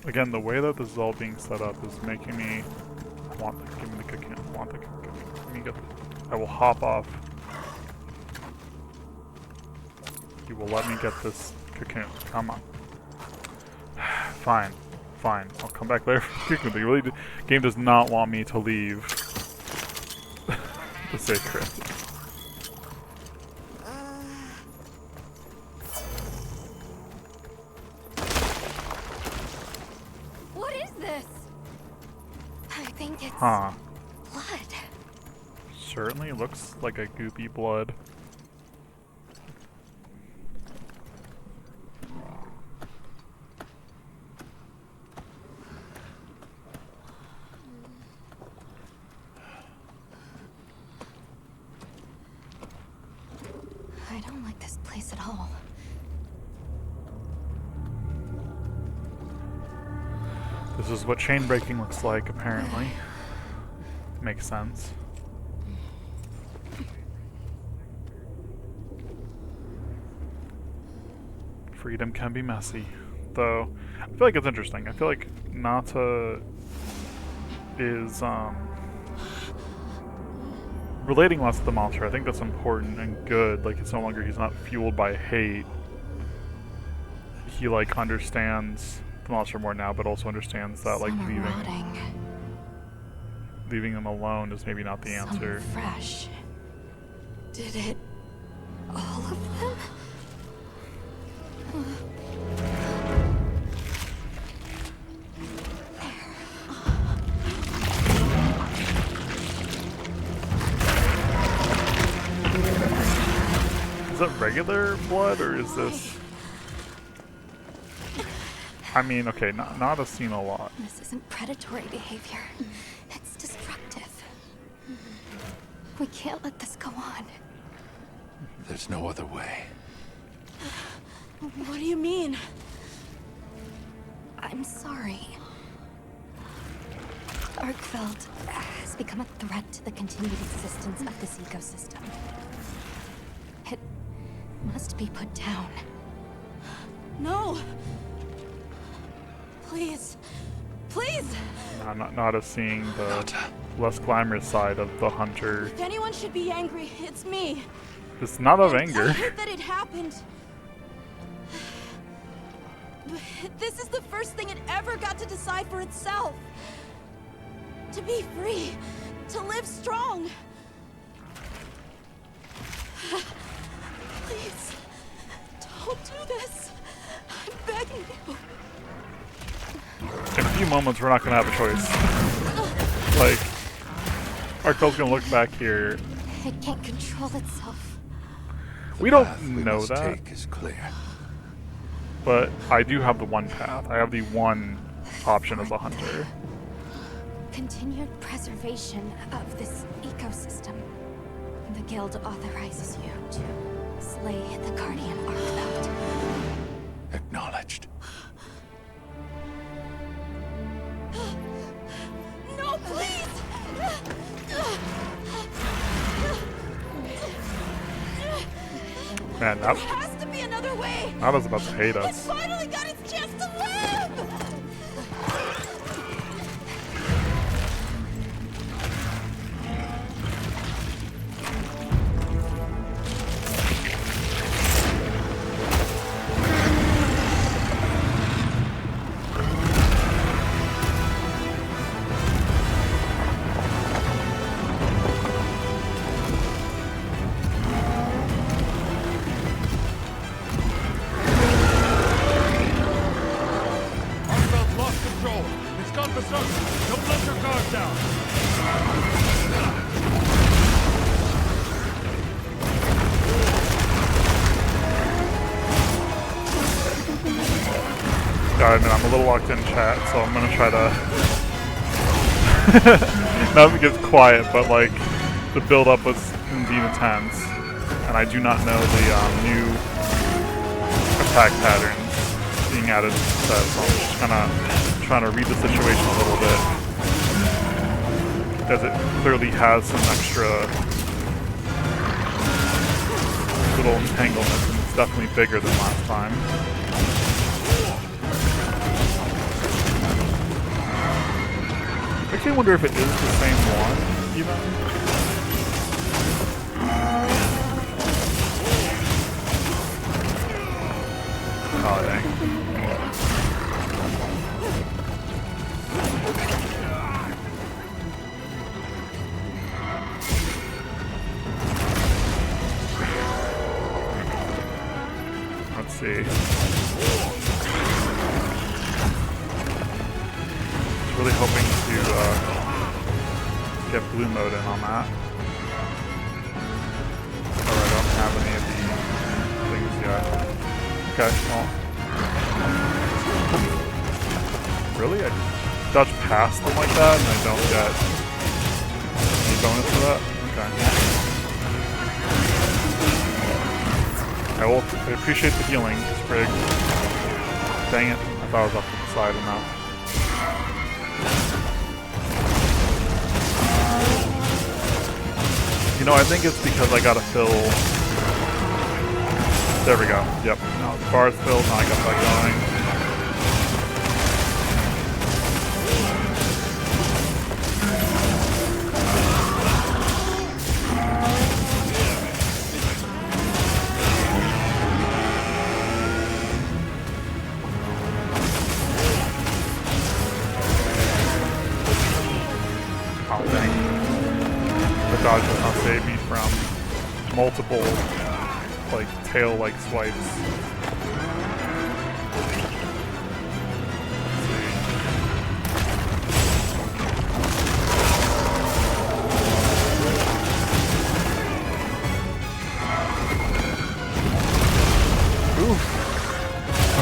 Again, the way that this is all being set up is making me want the, give me the cocoon. Want the cocoon. Let me get. I will hop off. You will let me get this cocoon. Come on. Fine. Fine. I'll come back later for the cocoon. The really game does not want me to leave the sacred. What is this? I think it's Huh. blood. Certainly looks like a goopy blood. I don't like this place at all. This is what chain breaking looks like, apparently. Makes sense. Freedom can be messy. Though, I feel like it's interesting. I feel like Nata is, relating less to the monster. I think that's important and good. Like, it's no longer, he's not fueled by hate. He, like, understands the monster more now, but also understands that, like, leaving them alone is maybe not the answer. Fresh. Did it? All of them? Is that regular blood, or is this... I mean, okay, not a seen a lot. This isn't predatory behavior. It's destructive. We can't let this go on. There's no other way. What do you mean? I'm sorry. Arkfeld has become a threat to the continued existence of this ecosystem. It must be put down. No! Please. Please! Not as seeing the less glamorous side of the hunter. If anyone should be angry, it's me. It's not of I anger. hate that it happened. But this is the first thing it ever got to decide for itself. To be free. To live strong. Please. Don't do this. I'm begging you. In a few moments, we're not going to have a choice. Like, Arkfeld's going to look back here. It can't control itself. We don't know that. Take is clear. But I do have the one path. I have the one option as a hunter. Continued preservation of this ecosystem. The guild authorizes you to slay the Guardian Arkfeld. Acknowledged. No, please! Man, There has to be another way! Nada's about to hate It us. finally got its chance to live! Arkfeld's lost control. It's gone berserk. Don't let your guard down. Yeah, I mean, I'm a little locked in chat, so I'm gonna try to... Not if it gets quiet, but like, the build-up was indeed intense. and I do not know the new attack patterns being added to the set, so I'm just kind of trying to read the situation a little bit, as it clearly has some extra little entanglements, and it's definitely bigger than last time. Actually, I wonder if it is the same one, even. Oh, dang. Let's see. Really hoping to get blue mode in on that. Alright, I don't have any of the things yet. Okay, well. Really? I dodge past them like that and I don't get any bonus for that? Okay. I appreciate the healing, Sprig. Dang it, I thought I was up to the side enough. You know, I think it's because I gotta fill... There we go. Yep. Now the bar's filled, now I got that going. Oh, dang. The dodge does not save me from multiple, like, tail-like swipes. Oof.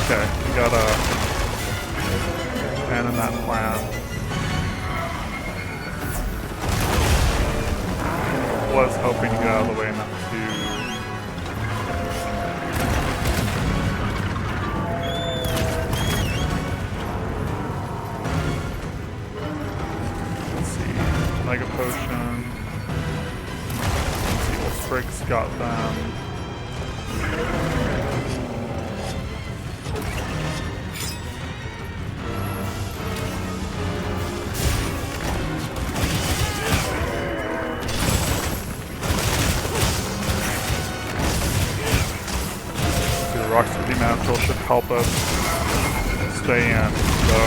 Okay, we gotta abandon that plan. Was hoping to get out of the way enough to let's see, Mega Potion. Let's see what Sprig's got them. Rocksteady Mantle should help us stay in, so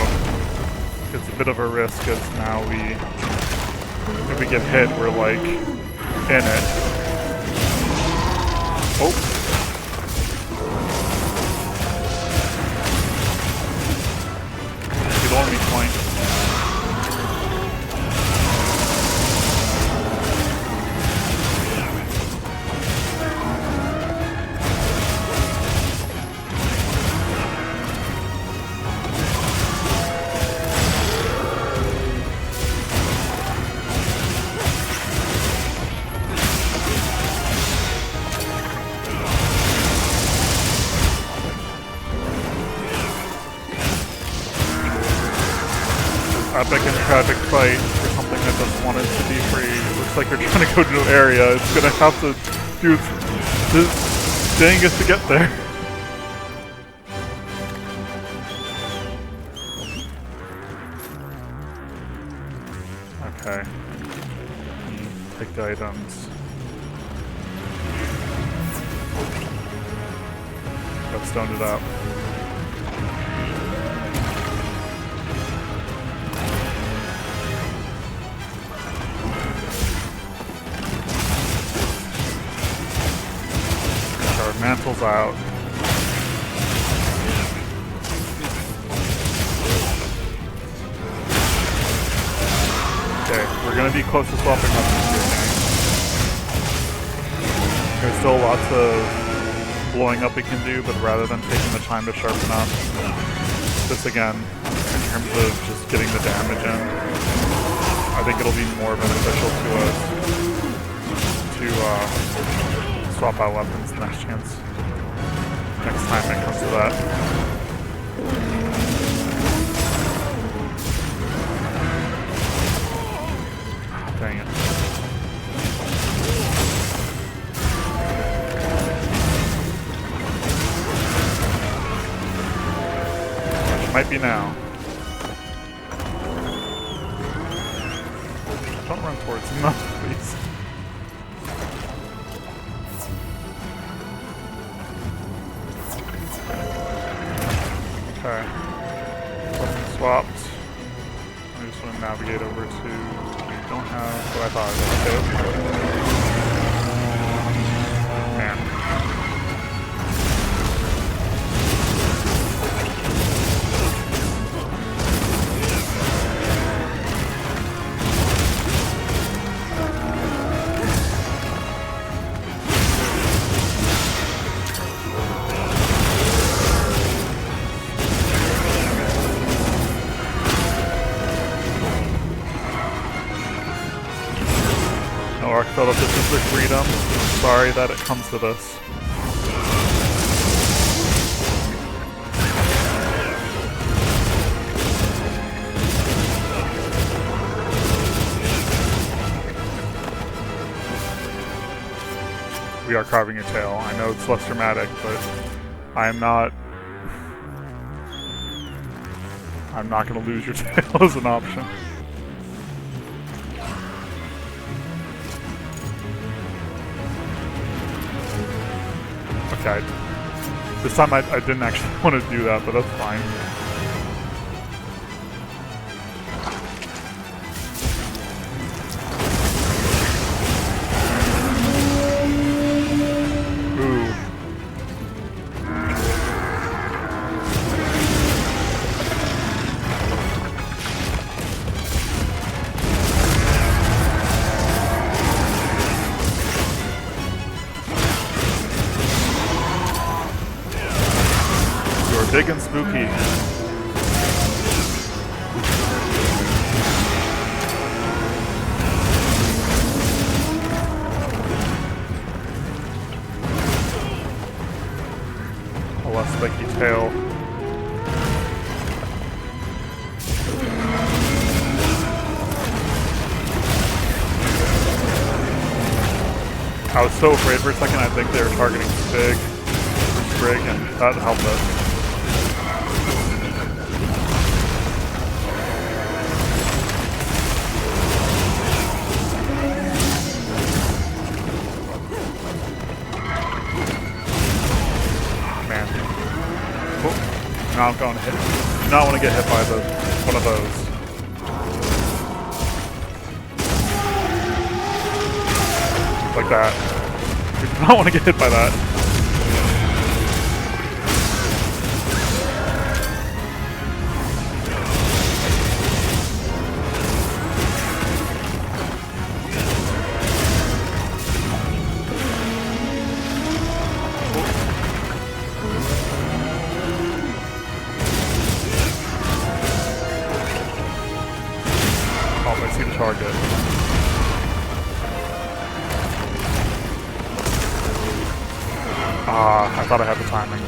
it's a bit of a risk as now if we get hit, we're like in it. Oh. You don't want me point. Epic and tragic fight for something that just wanted to be free. It looks like you're trying to go to an area. It's gonna have to do its dangest to get there. Okay. Take the items. Got stoned it up. Mantle's out. Okay, we're gonna be close to swapping up this game. There's still lots of blowing up we can do, but rather than taking the time to sharpen up, this again, in terms of just getting the damage in, I think it'll be more beneficial to us to swap out weapons next chance. Next time it comes to that. Oh, dang it. Which might be now. Don't run towards him, no, please. Okay. Weapon swapped. I just want to navigate over to... We don't have what I thought I was. Man. Arkfeld, if this is their freedom, sorry that it comes to this. We are carving your tail. I know it's less dramatic, but I'm not going to lose your tail as an option. Okay. This time I didn't actually want to do that, but that's fine. Ooh. Big and spooky. A less spiky tail. I was so afraid for a second. I think they were targeting Spig or Sprig, and that helped us. Not going to hit. Do not want to get hit by one of those. Like that. You do not want to get hit by that. Target. I thought I had the timing.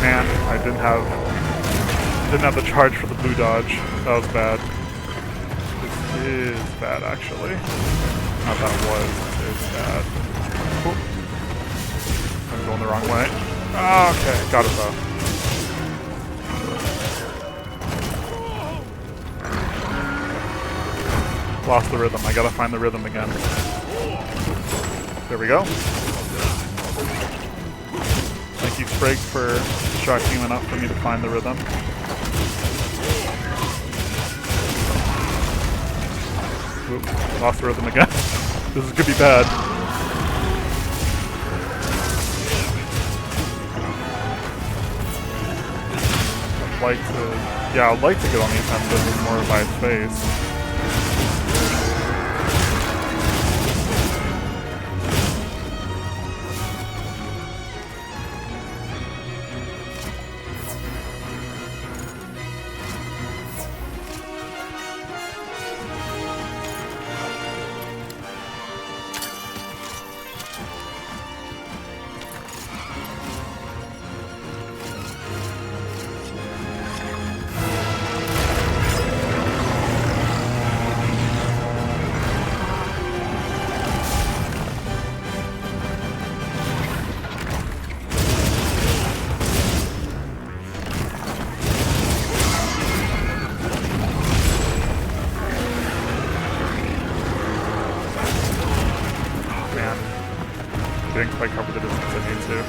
Man, I didn't have Didn't have the charge for the blue dodge. That was bad. This is bad, actually. Not that it was. This is bad. Oop. I'm going the wrong way. Ah, okay. Got it, though. Lost the rhythm. I gotta find the rhythm again. There we go. Thank you, Sprague, for distracting him enough for me to find the rhythm. Oop, lost the rhythm again. This is gonna be bad. I'd like to get on these ends with more by its face. Didn't quite cover the distance I need to.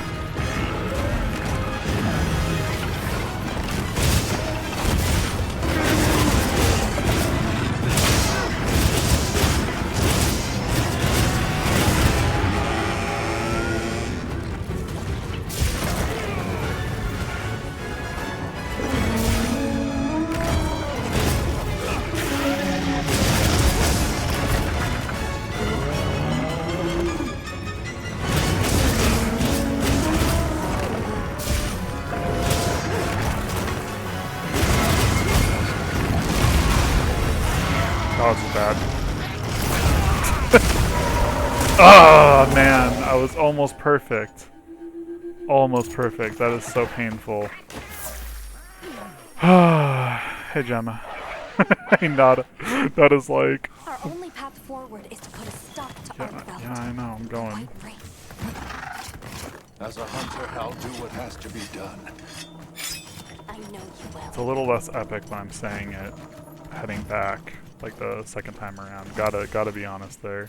Oh, this is bad. Oh, man. I was almost perfect. Almost perfect. That is so painful. Hey, Gemma. That is like... Our only path forward is to put a stop to Arcveld. Yeah, I know. I'm going. As a hunter, I'll do what has to be done. I know you will. It's a little less epic when I'm saying it, heading back, like the second time around. Gotta be honest there.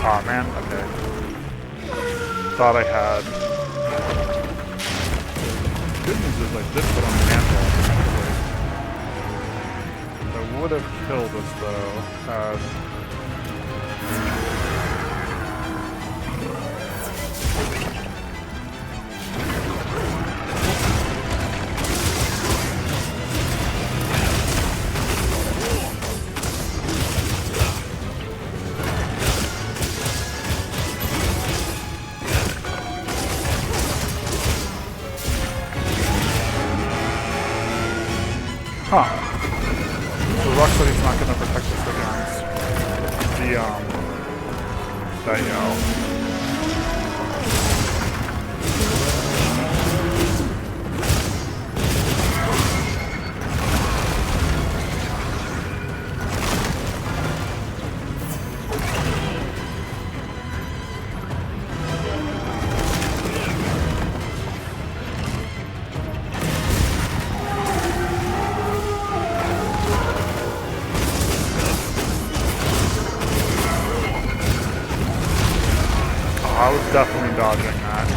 Aw, man, okay. Thought I had. Good news is I did put on the mantle. I would have killed us though, had... Huh. So Rocksteady's not gonna protect us against the, that yell. definitely dodging that.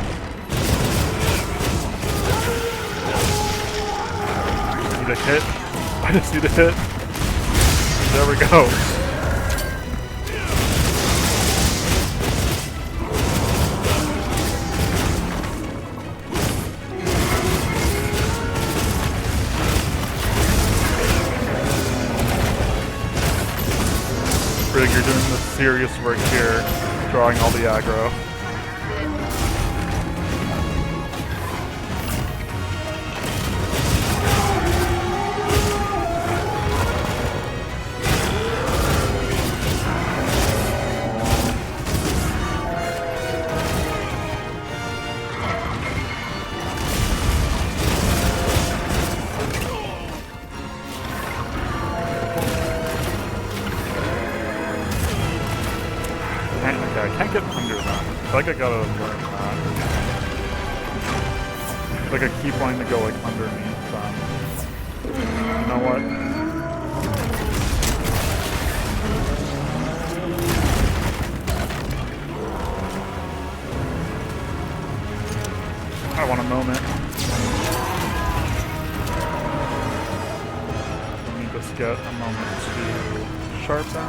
Need a hit. I just need a hit. There we go. Brig, you're doing the serious work here, drawing all the aggro. I can't get under them. I feel like I gotta learn that. Like I keep wanting to go like underneath them. You know what? I want a moment. Let me just get a moment to sharpen.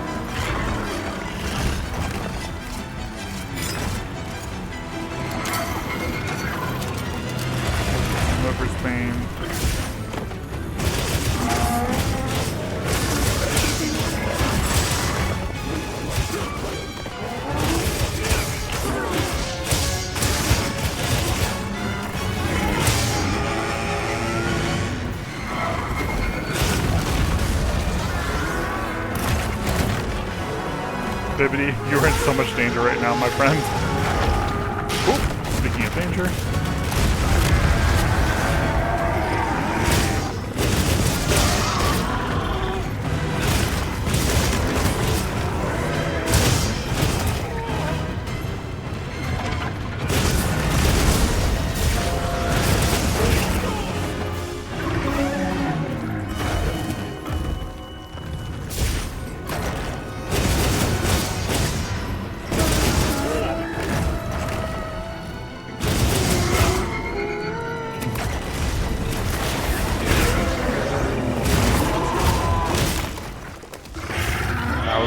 Lover's Bane. Bibbidi, you are in so much danger right now, my friend. Oop, speaking of danger.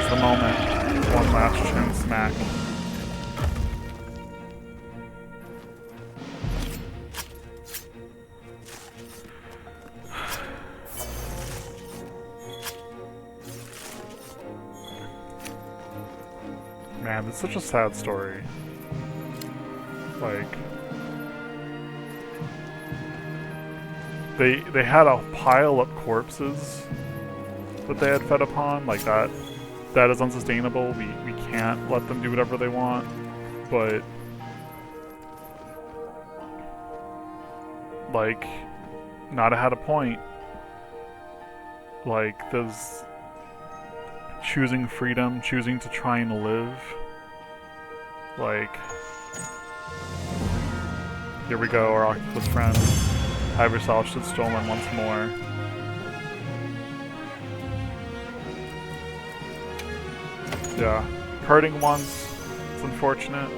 The moment. One last chin smack. Man, it's such a sad story. Like they had a pile of corpses that they had fed upon, like that is unsustainable. We can't let them do whatever they want, but like Nada had a point. Like there's choosing freedom, choosing to try and live. Like here we go, our octopus friend. Have yourself stood stolen once more. Yeah, hurting once, it's unfortunate.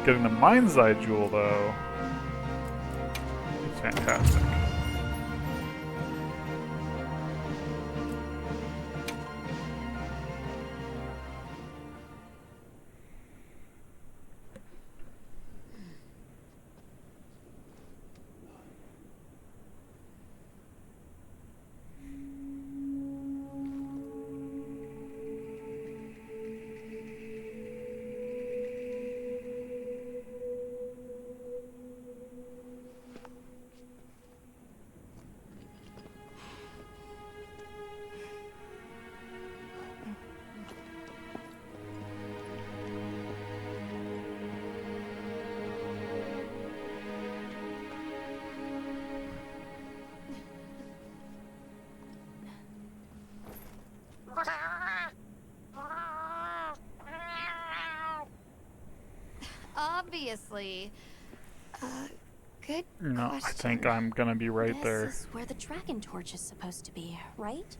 Getting the Mind's Eye Jewel, though, it's fantastic. Obviously. Good No, question. I think I'm gonna be right there. This is where the Dragon Torch is supposed to be, right?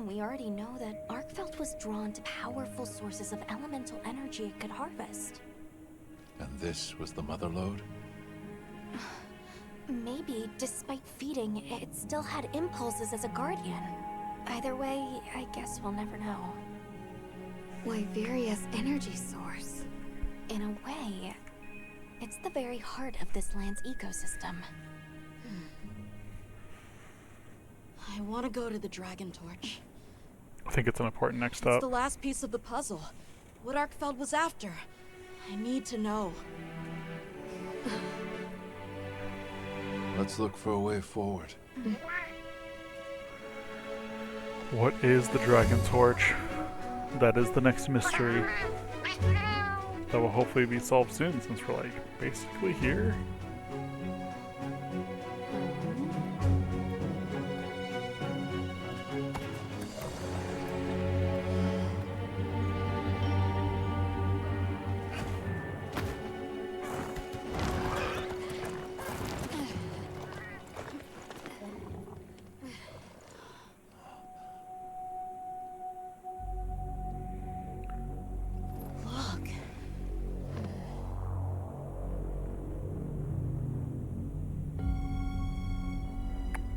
We already know that Arkfeld was drawn to powerful sources of elemental energy it could harvest. And this was the mother lode? Maybe, despite feeding, it still had impulses as a guardian. Either way, I guess we'll never know. Wyveria's energy source. In a way, it's the very heart of this land's ecosystem. I want to go to the Dragon Torch. I think it's an important next It's step. the last piece of the puzzle. What Arkfeld was after. I need to know. Let's look for a way forward. What is the Dragon Torch? That is the next mystery. That will hopefully be solved soon, since we're like basically here.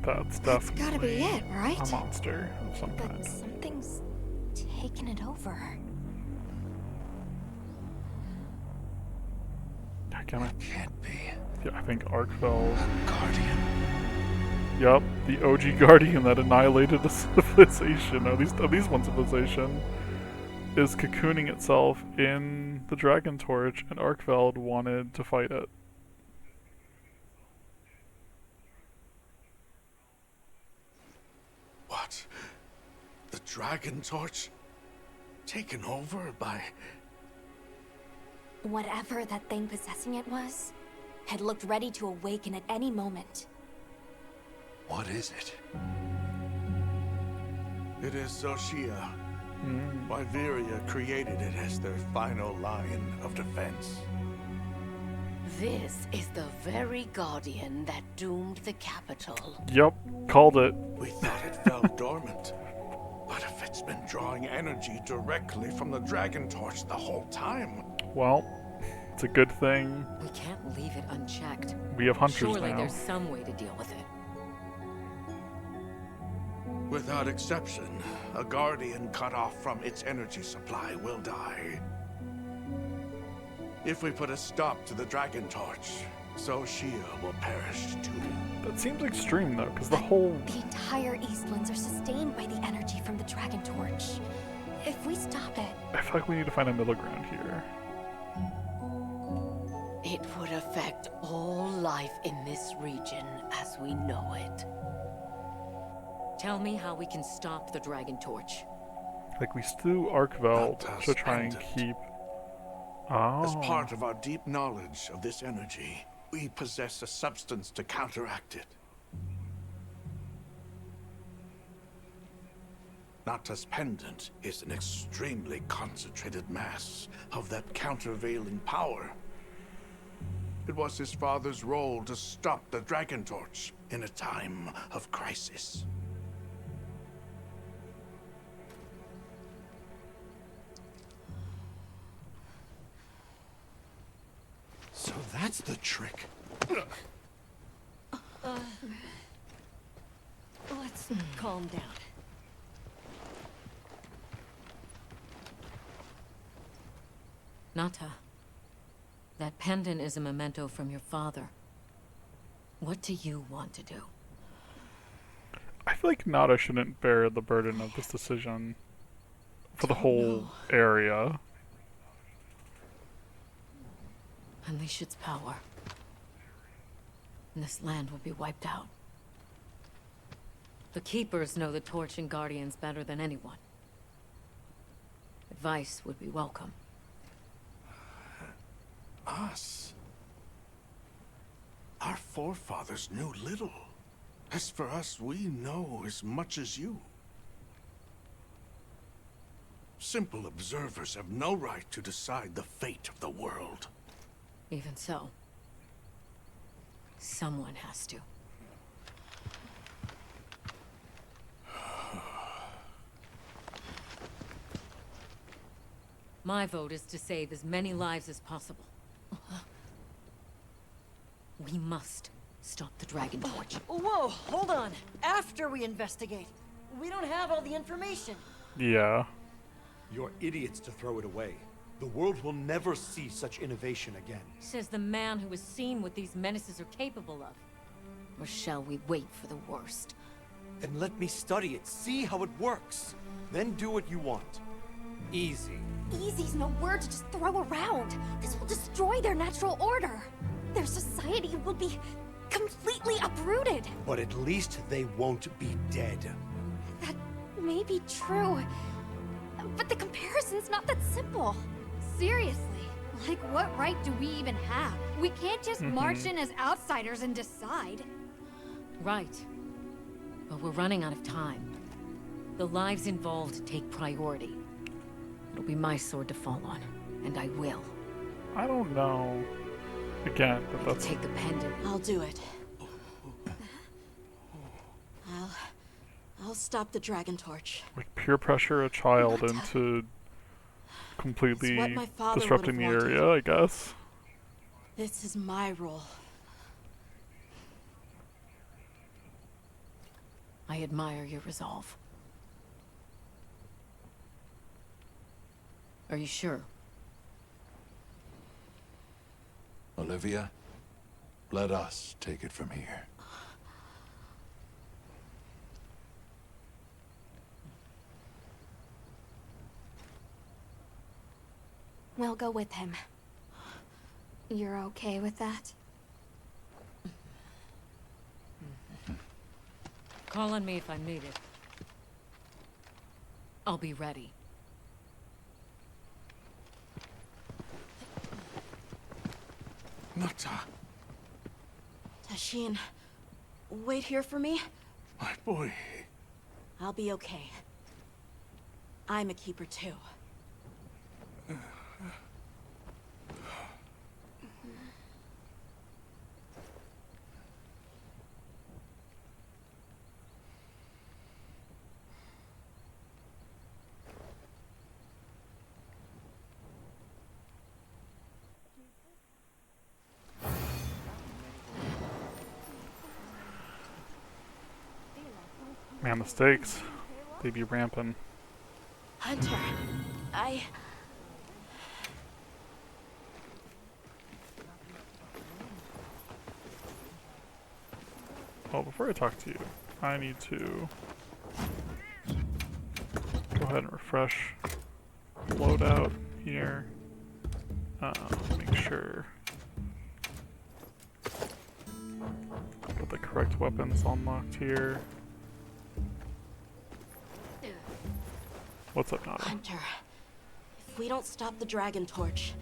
That's definitely gotta be it, right? a monster of some But kind. something's taken it over. Can't be. Yeah, I think Arkfeld. Guardian. Yep, the OG Guardian that annihilated the civilization, or at least one civilization, is cocooning itself in the Dragon Torch, and Arkfeld wanted to fight it. What? The Dragon Torch? Taken over by... Whatever that thing possessing it was, had looked ready to awaken at any moment. What is it? It is Xochitl. Wyveria created it as their final line of defense. This is the very guardian that doomed the capital. Yep, called it. We thought it fell dormant. But if it's been drawing energy directly from the Dragon Torch the whole time... Well, it's a good thing. We can't leave it unchecked. We have hunters Surely now. there's some way to deal with it. Without exception, a Guardian cut off from its energy supply will die. If we put a stop to the Dragon Torch, Xochitl will perish too. That seems extreme though, because the whole... The entire Eastlands are sustained by the energy from the Dragon Torch. If we stop it... I feel like we need to find a middle ground here. It would affect all life in this region as we know it. Tell me how we can stop the Dragon Torch. Like, we slew Arkfeld to try and keep... As part of our deep knowledge of this energy, we possess a substance to counteract it. Nata's pendant is an extremely concentrated mass of that countervailing power. It was his father's role to stop the Dragon Torch in a time of crisis. So that's the trick. Let's calm down. Nata, that pendant is a memento from your father. What do you want to do? I feel like Nata shouldn't bear the burden of this decision for the whole area. Unleash its power, and this land will be wiped out. The Keepers know the Torch and Guardians better than anyone. Advice would be welcome. Us? Our forefathers knew little. As for us, we know as much as you. Simple observers have no right to decide the fate of the world. Even so, someone has to. My vote is to save as many lives as possible. We must stop the Dragon Torch. Whoa, hold on. After we investigate. We don't have all the information. Yeah. You're idiots to throw it away. The world will never see such innovation again. Says the man who has seen what these menaces are capable of. Or shall we wait for the worst? Then let me study it, see how it works. Then do what you want. Easy. Easy's no word to just throw around. This will destroy their natural order. Their society will be completely uprooted. But at least they won't be dead. That may be true, but the comparison's not that simple. Seriously, like what right do we even have? We can't just march in as outsiders and decide. Right. But we're running out of time. The lives involved take priority. It'll be my sword to fall on, and I will. I don't know. Again, but that's... Take the pendant. I'll do it. I'll stop the Dragon Torch. Like, peer pressure a child into completely It's what my father disrupting the would've wanted. area, I guess. This is my role. I admire your resolve. Are you sure? Olivia, let us take it from here. We'll go with him. You're okay with that? Call on me if I'm needed. I'll be ready. Nata, Tashin, wait here for me. my boy. I'll be okay. I'm a keeper too. Man, the stakes, they be ramping. Hunter, Well, before I talk to you, I need to go ahead and refresh loadout here. Make sure got the correct weapons unlocked here. What's up, Nata? Hunter, if we don't stop the Dragon Torch,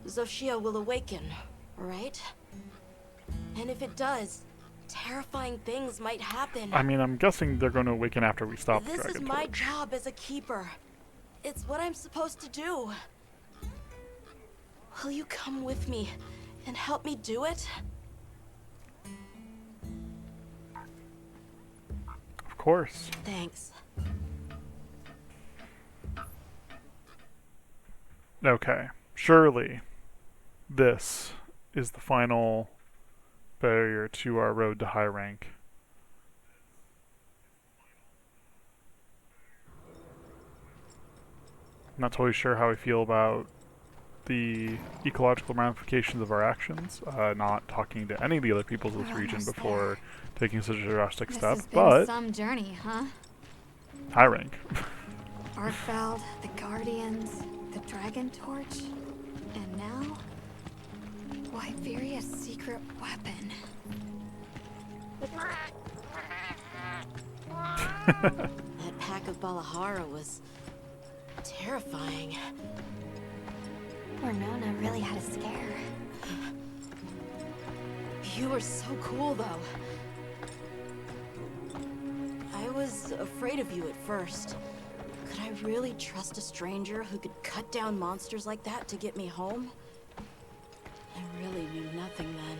Xochitl will awaken, right? And if it does, terrifying things might happen. I mean, I'm guessing they're going to awaken after we stop the This Dragon is my Torch. job as a keeper. It's what I'm supposed to do. Will you come with me and help me do it? Of course. Thanks. Okay, surely this is the final barrier to our road to high rank. I'm not totally sure how I feel about the ecological ramifications of our actions, not talking to any of the other peoples of this We're region almost before taking such a drastic This step, has been but some journey, huh? high rank. Artfeld, the Guardians, the Dragon Torch, and now Wyveria's secret weapon. That pack of Balahara was terrifying. Poor Nona really had a scare. You were so cool, though. I was afraid of you at first. Could I really trust a stranger who could cut down monsters like that to get me home? I really knew nothing then.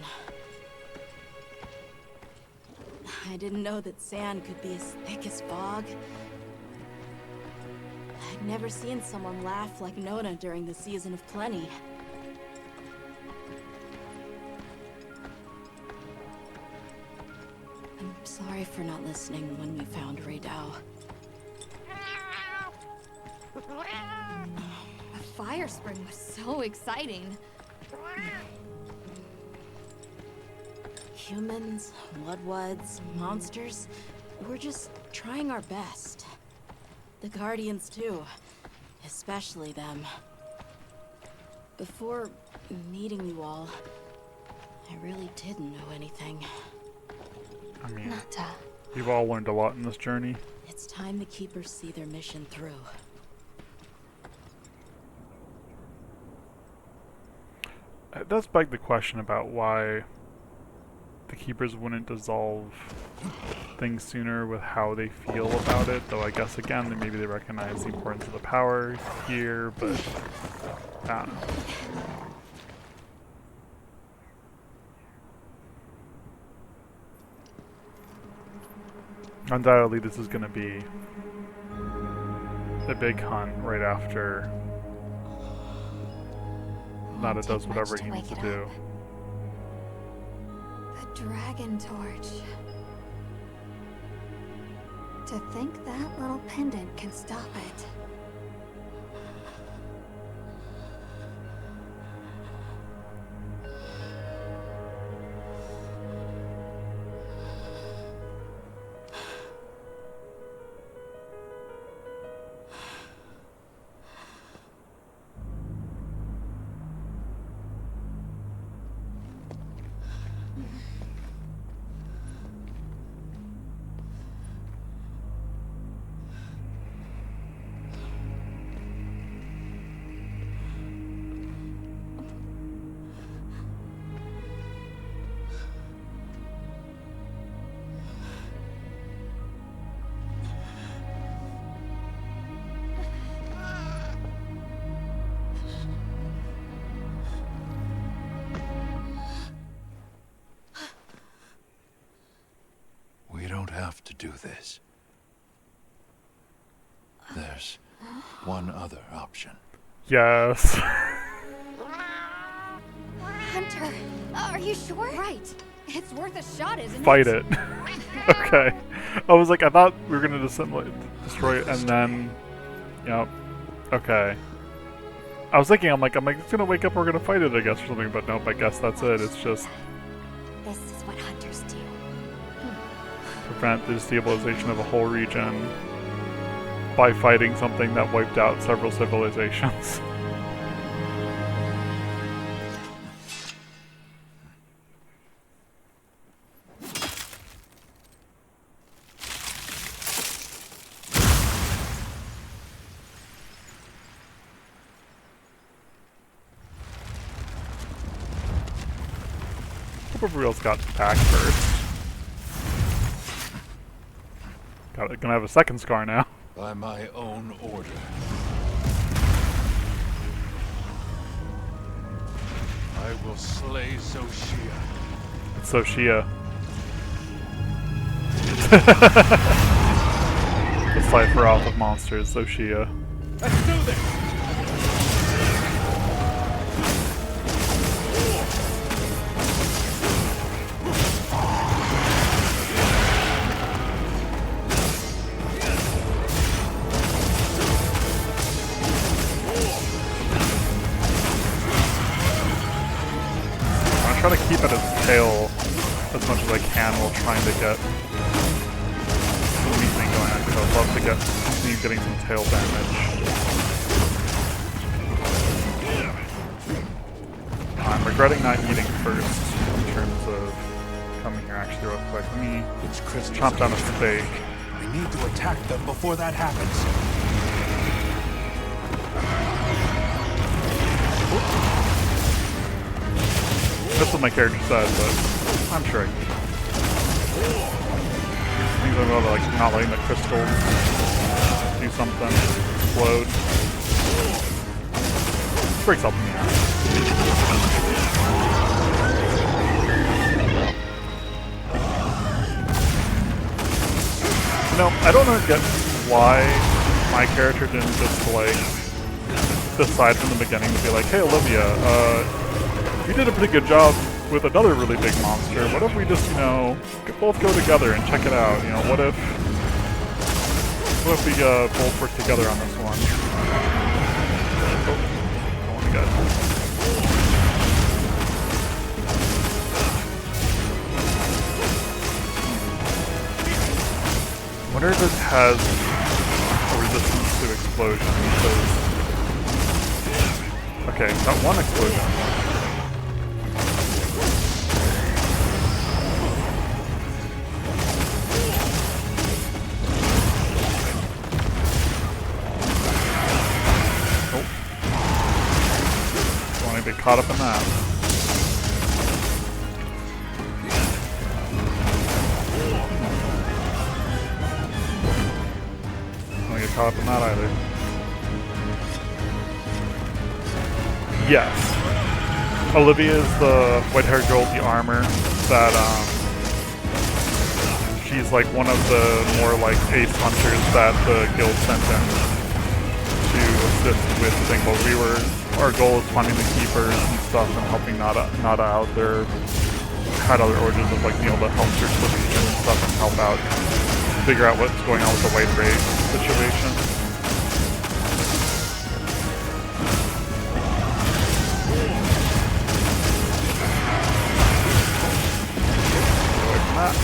I didn't know that sand could be as thick as fog. I'd never seen someone laugh like Nona during the season of plenty. Sorry for not listening when we found Raydao. The fire spring was so exciting. Humans, Bloodwoods, monsters, we're just trying our best. The Guardians too, especially them. Before meeting you all, I really didn't know anything. I mean, you've all learned a lot in this journey. It's time the Keepers see their mission through. It does beg the question about why the Keepers wouldn't dissolve things sooner with how they feel about it, though I guess again maybe they recognize the importance of the power here, but I don't know. Undoubtedly this is going to be a big hunt right after Nada does whatever he needs to do. The Dragon Torch. To think that little pendant can stop it. We don't have to do this. There's one other option. Yes. Hunter, are you sure? Right. It's worth a shot, isn't Fight it? it. Okay. I was like, I thought we were gonna destroy it, and then, yep. Okay. I was thinking, I'm like, it's gonna wake up, we're gonna fight it, I guess, or something. But nope, I guess that's it. It's just This is what hunters do. prevent the destabilization of a whole region by fighting something that wiped out several civilizations. Hope everybody else got back first. Gonna have a second scar now. By my own order. I will slay Xochitl. It's Xochitl. The cipher off of monsters, Xochitl. Let's do this! I'm trying to keep at its tail as much as I can while trying to get some weakening going on, because I'd love to continue getting some tail damage. I'm regretting not eating first in terms of coming here actually real quick. Let me chomp down a steak. We need to attack them before that happens. That's what my character said, but I'm sure I can. Things about like not letting the crystals do something, explode. Breaks helping me out. You know, I don't get why my character didn't just like decide from the beginning to be like, hey Olivia, you did a pretty good job with another really big monster. What if we just, you know, both go together and check it out? You know, what if we both work together on this one? Oh, I want to get. I wonder if it has a resistance to explosion. Okay, got one explosion. Get caught up in that. Don't want to get caught up in that either. Yes. Olivia is the white-haired girl with the armor that, she's like one of the more like ace hunters that the guild sent in to assist with the thing. But our goal is finding the keepers and stuff and helping Nada out. There had other origins of like being able to help search the region and stuff and help out, figure out what's going on with the white race situation. Away from that.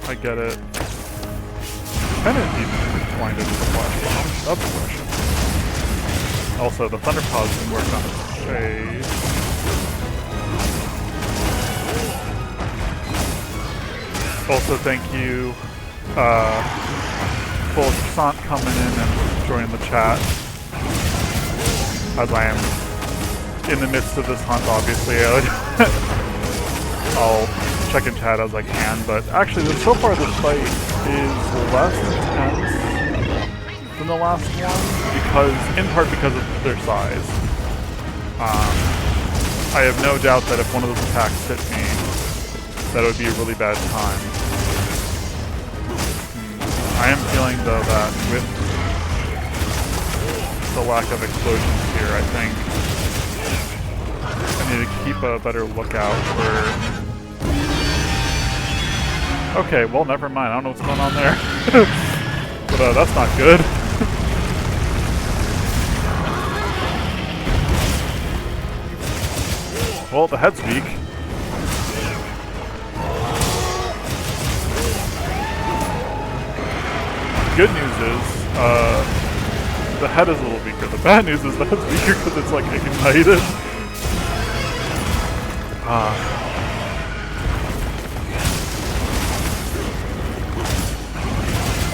I get it. Can it be blinded with a flash bomb? That's the question. Also, the Thunder Paw's been working on his face. Also, thank you, Full Croissant coming in and joining the chat. As I am in the midst of this hunt, obviously, I'll check in chat as I can, but actually so far this fight is less intense than the last one, in part because of their size. I have no doubt that if one of those attacks hit me, that it would be a really bad time. I am feeling though that with the lack of explosions here, I think I need to keep a better lookout for... Okay, well, never mind. I don't know what's going on there. But that's not good. Well, the head's weak. Good news is, the head is a little weaker. The bad news is the head's weaker because it's like ignited.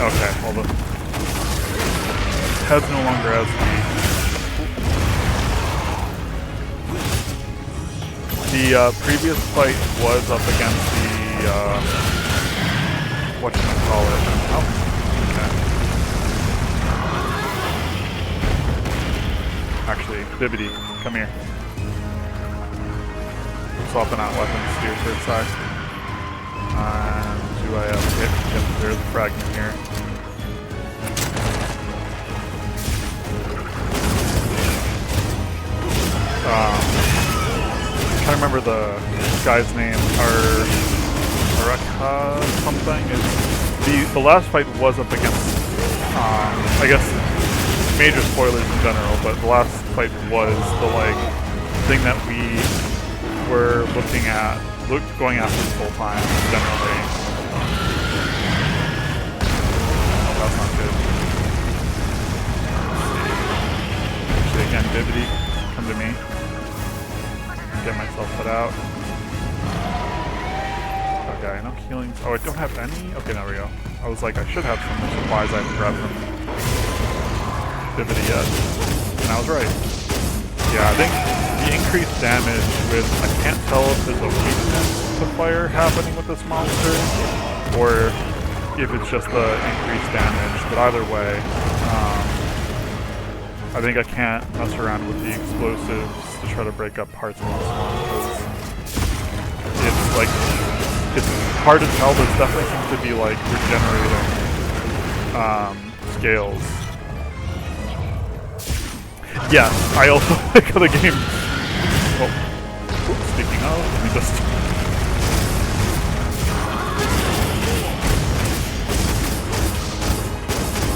Okay, well the head's no longer as weak. The previous fight was up against the, whatchamacallit. Oh, okay. Actually, Bibbidi, come here. Swapping out weapons here for a sec. Do I have hit? Yep, there's a fragment here. I'm trying to remember the guy's name. Araka something. The last fight was up against, I guess, major spoilers in general, but the last fight was the thing that we were looking at, going after this whole time, generally. Oh, that's not good. Actually, again, Bibbidi, come to me. Get myself put out. Okay, no healings. Oh, I don't have any? Okay, there we go. I was like, I should have some supplies I haven't grabbed from Bibbidi yet. And I was right. Yeah, I think the increased damage with, I can't tell if there's a weakness to fire happening with this monster, or if it's just the increased damage, but either way, I think I can't mess around with the explosives to try to break up parts of the swamp because it's like, it's hard to tell, but it definitely seems to be like regenerating scales. Yeah, I also like how the game. Well, speaking of, let me just.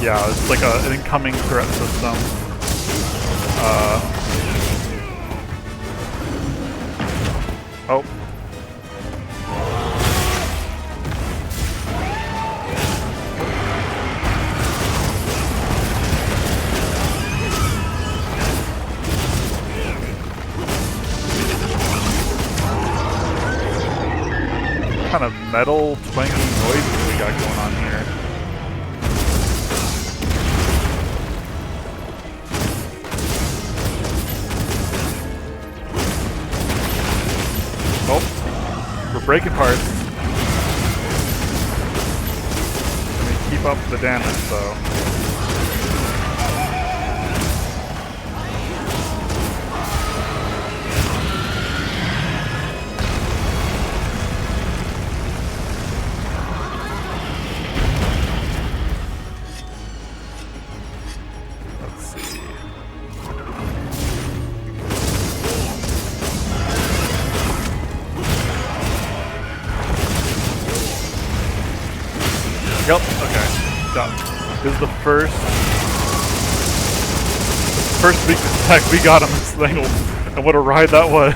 Yeah, it's like an incoming threat system. Oh. What kind of metal twanging noises we got going on here? Oh, we're breaking parts. Let me keep up the damage though. Yep, okay, done. This is the first weakness attack we got on this thing, and what a ride that was.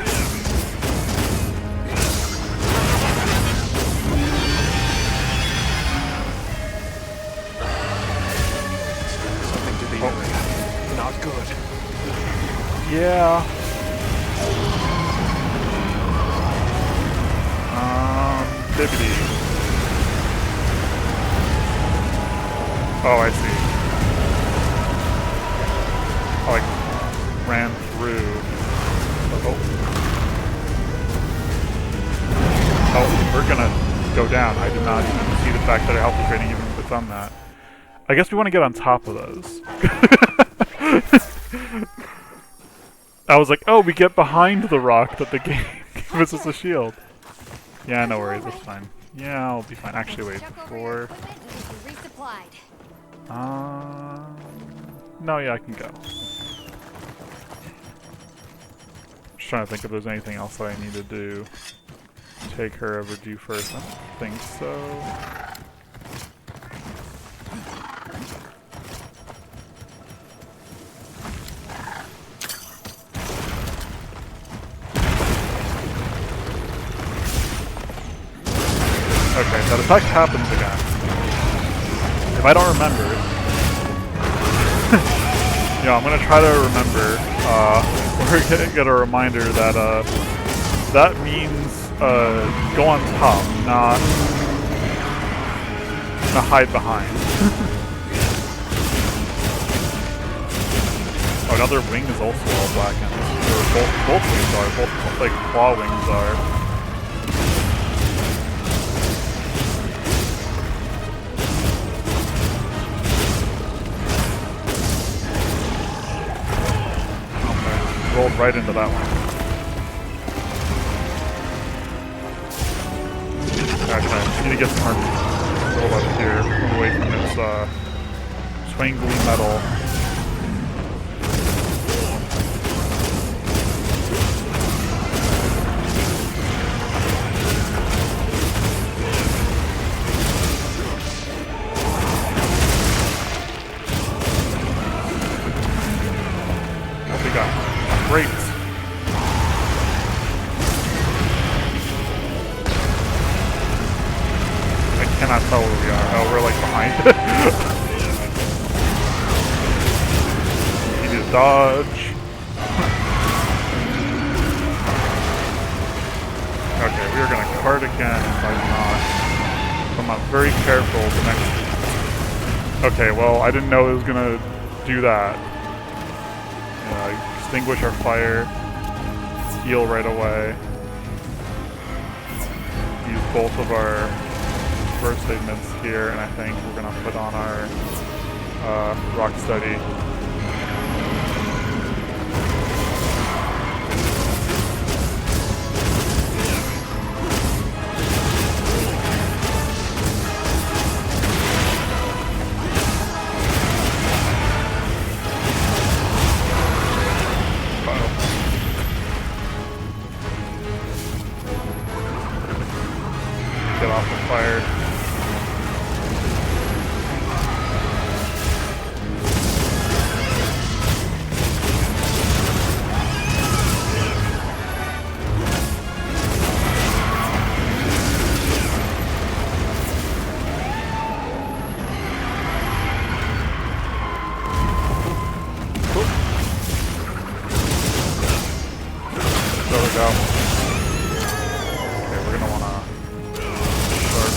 Something to the area. Not good. Yeah. Bibbidi. Oh, I see. I like ran through. Oh, we're gonna go down. I did not even see the fact that our health is rating even if it's on that. I guess we want to get on top of those. I was like, oh, we get behind the rock that the game gives us a shield. Yeah, no worries, that's fine. Yeah, I'll be fine. Actually, wait, before... no, yeah, I can go. Just trying to think if there's anything else that I need to do. Take her over to you first. I don't think so. Okay, that attack happens again. If I don't remember... yeah, I'm gonna try to remember. We're gonna get a reminder that, that means, go on top, not hide behind. Oh, another wing is also all blackened. Or both wings are, both, like, claw wings are. Rolled right into that one. Actually, I need to get some more build up here, away from this swangly metal. What we got? Great. I cannot tell where we are. Oh, we're like behind. Need to dodge. Okay, we are gonna cart again if I'm not very careful the next. Okay, well, I didn't know it was gonna do that. Extinguish our fire, heal right away, use both of our first aid mints here, and I think we're going to put on our rock steady. fire. There we go. Okay, we're gonna wanna start.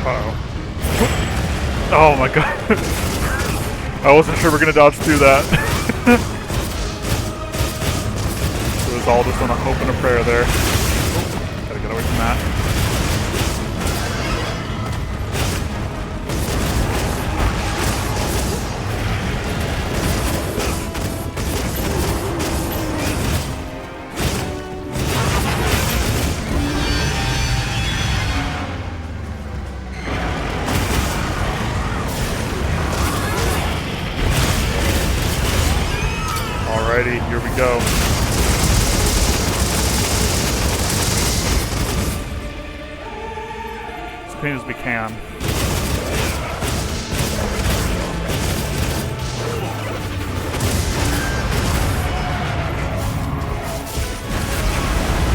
Uh-oh. Oh my god. I wasn't sure we're gonna dodge through that. It was all just on a hope and a prayer there. Gotta get away from that. Alrighty, here we go. As clean as we can.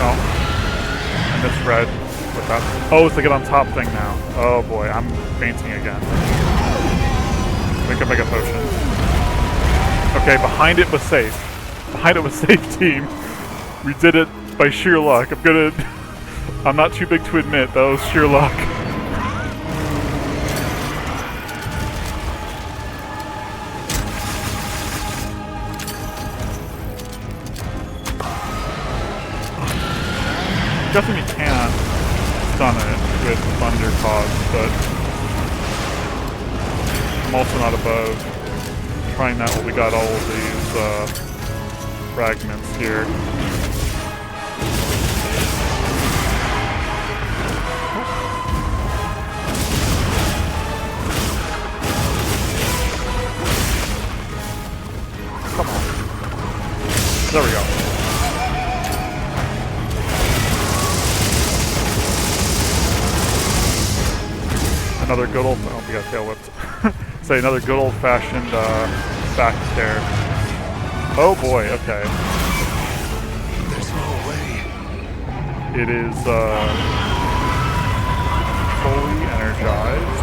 Oh. I misread what that. Oh, it's the get on top thing now. Oh boy, I'm fainting again. Make a mega potion. Okay, behind it was safe. Behind it was safe, team. We did it by sheer luck. I'm not too big to admit, that was sheer luck. Guessing we can stun it with Thunder Cause, but I'm also not above trying that while we got all of these fragments here. Come on. There we go. Another good old, oh, we got tail whipped. Say another good old fashioned back tear. Oh boy, okay. There's no way. It is fully energized.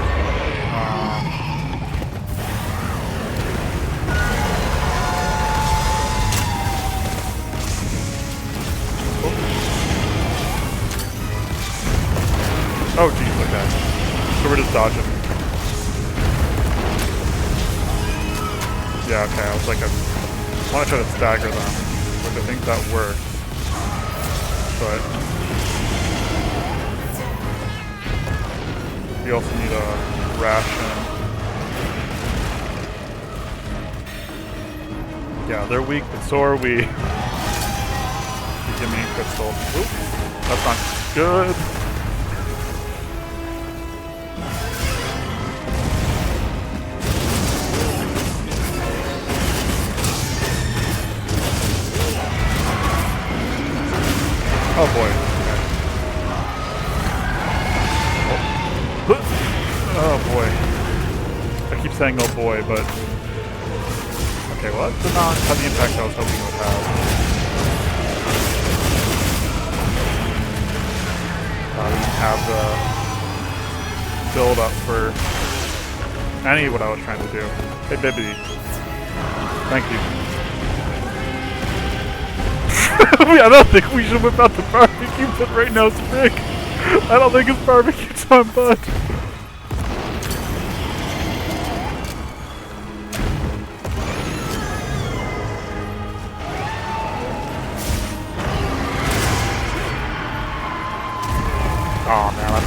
Oh geez, okay. So we're just dodging. Yeah, okay, I was like, I want to try to stagger them, which I think that works. But we also need a ration. Yeah, they're weak, but so are we. Give me a crystal. Oop, that's not good. Oh boy. Okay. Oh boy. I keep saying oh boy, but... Okay, well that did not have the impact I was hoping it would have. I didn't have the build up for any of what I was trying to do. Hey Bibbidi. Thank you. I don't think we should whip out the barbecue, but right now it's big. I don't think it's barbecue time, bud. Oh man, I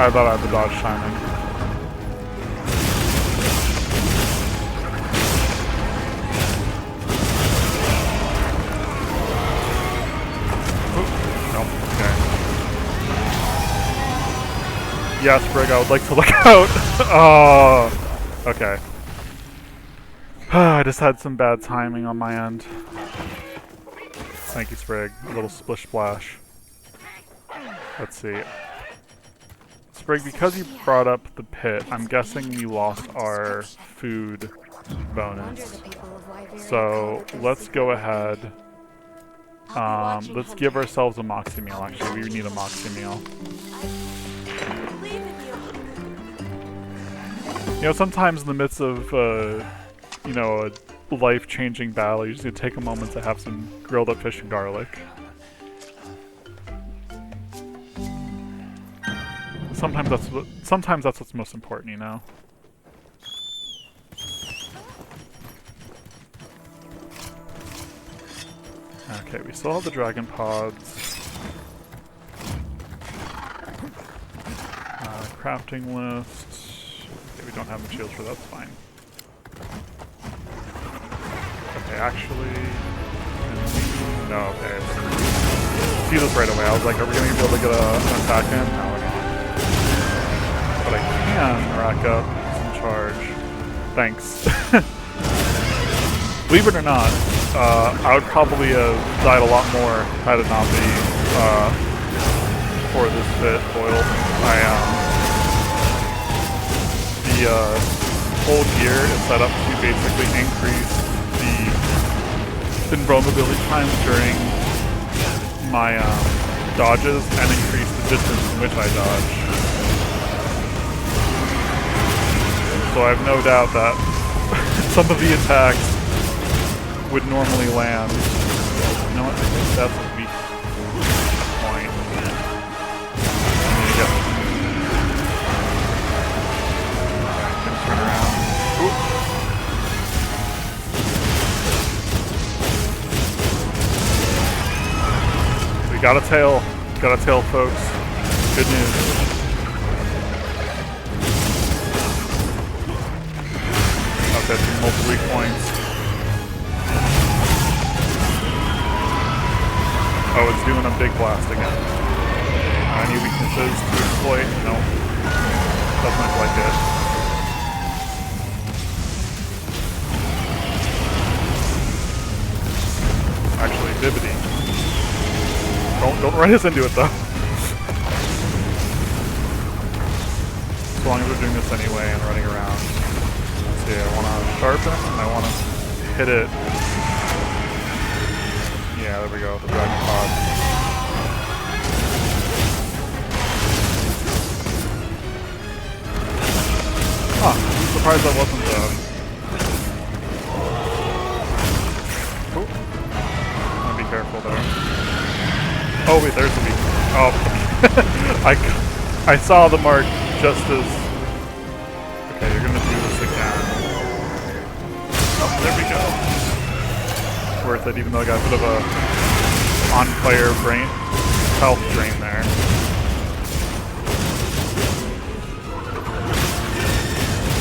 thought I had the dodge timing. Yes, Brig, I would like to look out. Oh. Okay. I just had some bad timing on my end. Thank you, Sprig. A little splish splash. Let's see. Sprig, because you brought up the pit, I'm guessing we lost our food bonus. So let's go ahead. Let's give ourselves a Moxie meal. Actually, we need a Moxie meal. You know, sometimes in the midst of, you know, a life-changing battle, you just need to take a moment to have some grilled up fish and garlic. Sometimes that's what's most important, you know. Okay, we still have the dragon pods. Crafting list. Okay, we don't have materials for that, that's fine. Okay, actually... No, okay. See this right away. I was like, are we going to be able to get an attack in? No, we're not. But I can rack up some charge. Thanks. Believe it or not, I would probably have died a lot more had it not be for this bit foiled. The whole gear is set up to basically increase the invulnerability times during my dodges and increase the distance in which I dodge. So I have no doubt that some of the attacks would normally land. You know what? I think that's a weak point. Can turn around. Oop. We got a tail. Got a tail, folks. Good news. Okay, multiple weak points. Oh, it's doing a big blast again. Any weaknesses to exploit? No. Doesn't look like it. Actually, Bibbidi. Don't run us into it though. As long as we're doing this anyway and running around. Let's see, I want to sharpen and I want to hit it. Yeah, there we go, the dragon pod. Huh, I'm surprised that wasn't oh. I'll be careful there. Oh wait, there's the weak. Oh, I saw the mark just as... Okay, you're gonna do this again. Oh, there we go. Worth it, even though I got a bit of a on-fire brain health drain there.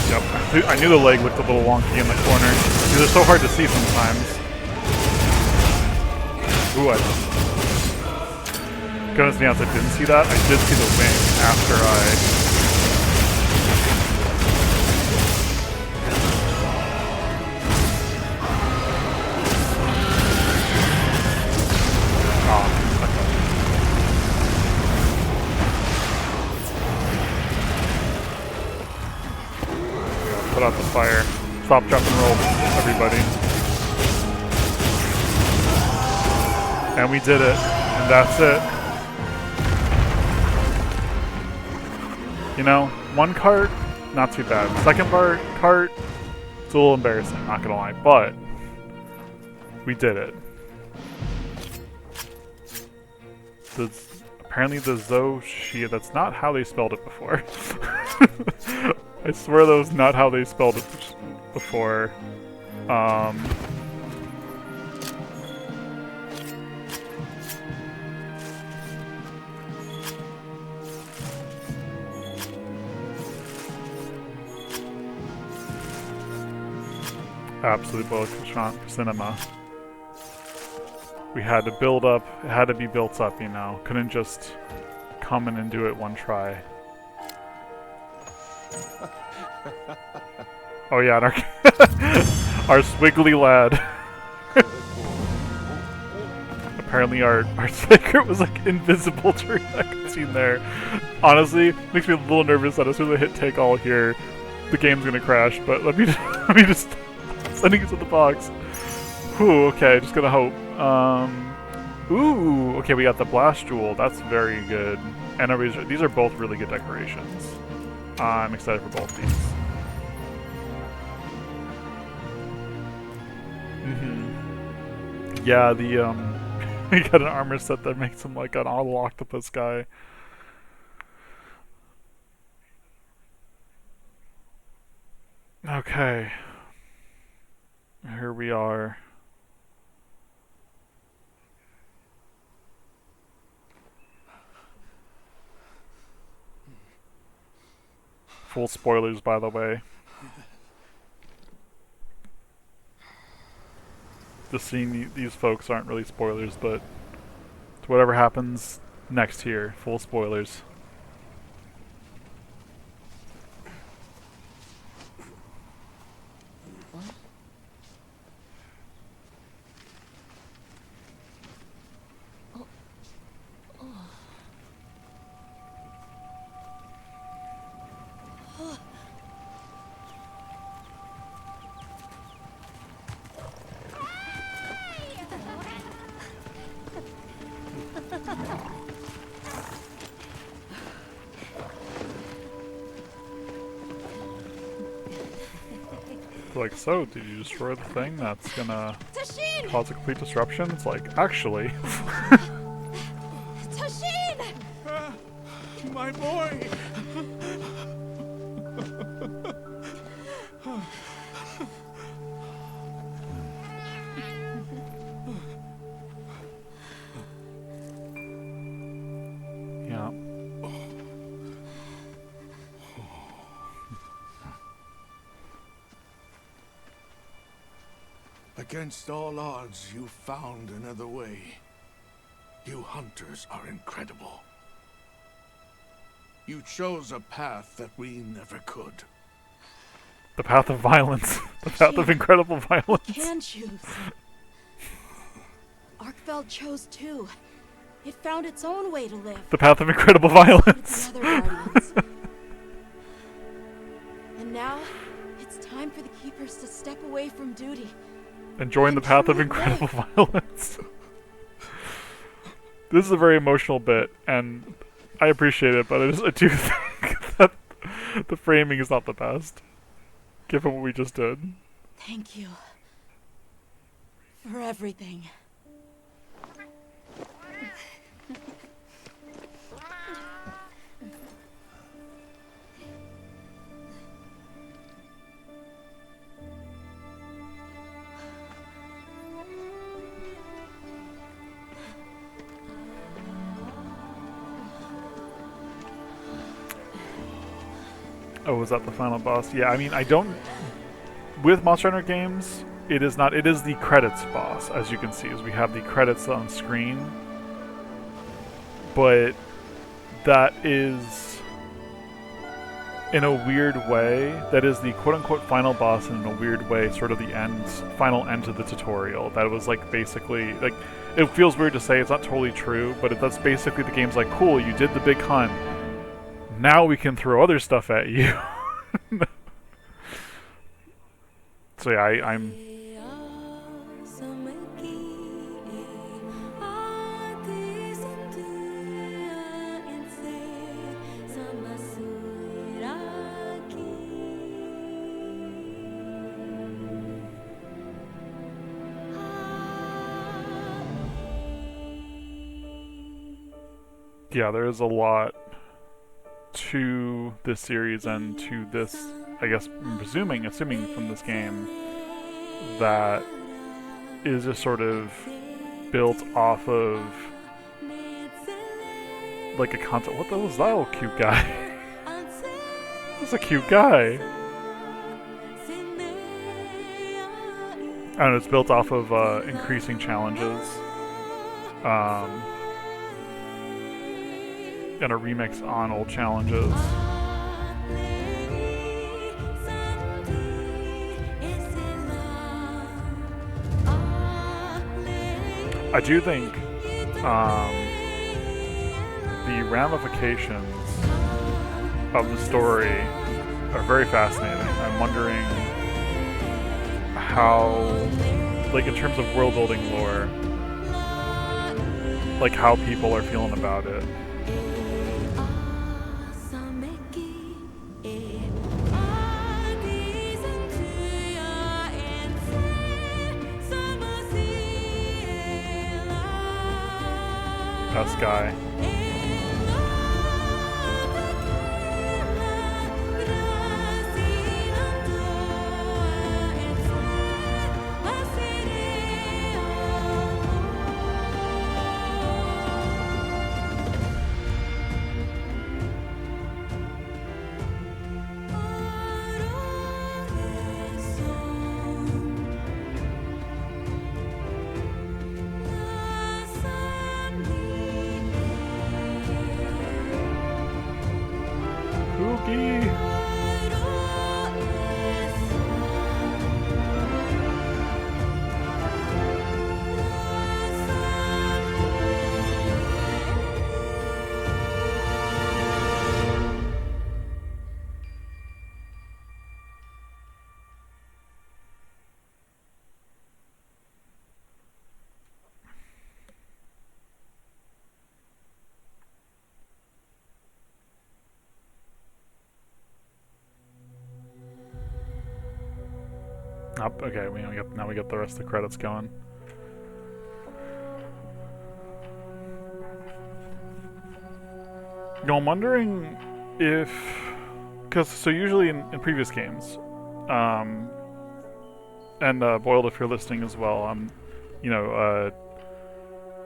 Yep, I knew the leg looked a little wonky in the corner. These are so hard to see sometimes. Ooh, goodness me, I didn't see that. I did see the wing after I... Put out the fire. Stop, drop, and roll, everybody. And we did it. And that's it. You know, one cart, not too bad. Second cart, it's a little embarrassing, not gonna lie. But, we did it. Apparently the Zoshia, that's not how they spelled it before. I swear that was not how they spelled it before. Absolute bullet cinema. We had to build up, it had to be built up, you know. Couldn't just come in and do it one try. Oh yeah, and our our squiggly lad. Apparently our Saker was like invisible during that cutscene there. Honestly, makes me a little nervous that as soon as I hit take all here, the game's gonna crash, but let me just sending it to the box. Whew, okay, just gonna hope. Ooh, okay, we got the blast jewel. That's very good. And these are both really good decorations. I'm excited for both these. Yeah, the we got an armor set that makes him like an auto octopus guy. Okay. Here we are. Full spoilers, by the way. Just seeing these folks aren't really spoilers, but whatever happens next here, full spoilers. Like, so, did you destroy the thing that's gonna cause a complete disruption? It's like, actually. Tashin! My boy! Yeah. Against all odds, you found another way. You hunters are incredible. You chose a path that we never could. The path of violence. The path of incredible violence. Can choose. Arkfeld chose too. It found its own way to live. The path of incredible violence. The other guardians. And now, it's time for the Keepers to step away from duty. And join the path of incredible violence. This is a very emotional bit, and I appreciate it, but I do think that the framing is not the best, given what we just did. Thank you for everything. Oh, was that the final boss? Yeah, I mean, I don't... With Monster Hunter games, it is not... It is the credits boss, as you can see, as we have the credits on screen. But that is, in a weird way, that is the quote-unquote final boss, and in a weird way, sort of the final end to the tutorial. That was, like, basically... like, it feels weird to say, it's not totally true, but that's basically the game's like, cool, you did the big hunt. Now we can throw other stuff at you. So yeah, I'm... Yeah, there is a lot to this series and to this, I guess, assuming from this game, that is just sort of built off of like a concept. What the hell was that old cute guy? That's a cute guy. And it's built off of increasing challenges. And a remix on old challenges. I do think the ramifications of the story are very fascinating. I'm wondering how, like in terms of world building lore, like how people are feeling about it. That guy. Okay, now we get the rest of the credits going. You know, I'm wondering if, so usually in previous games, and Boiled, if you're listening as well, you know,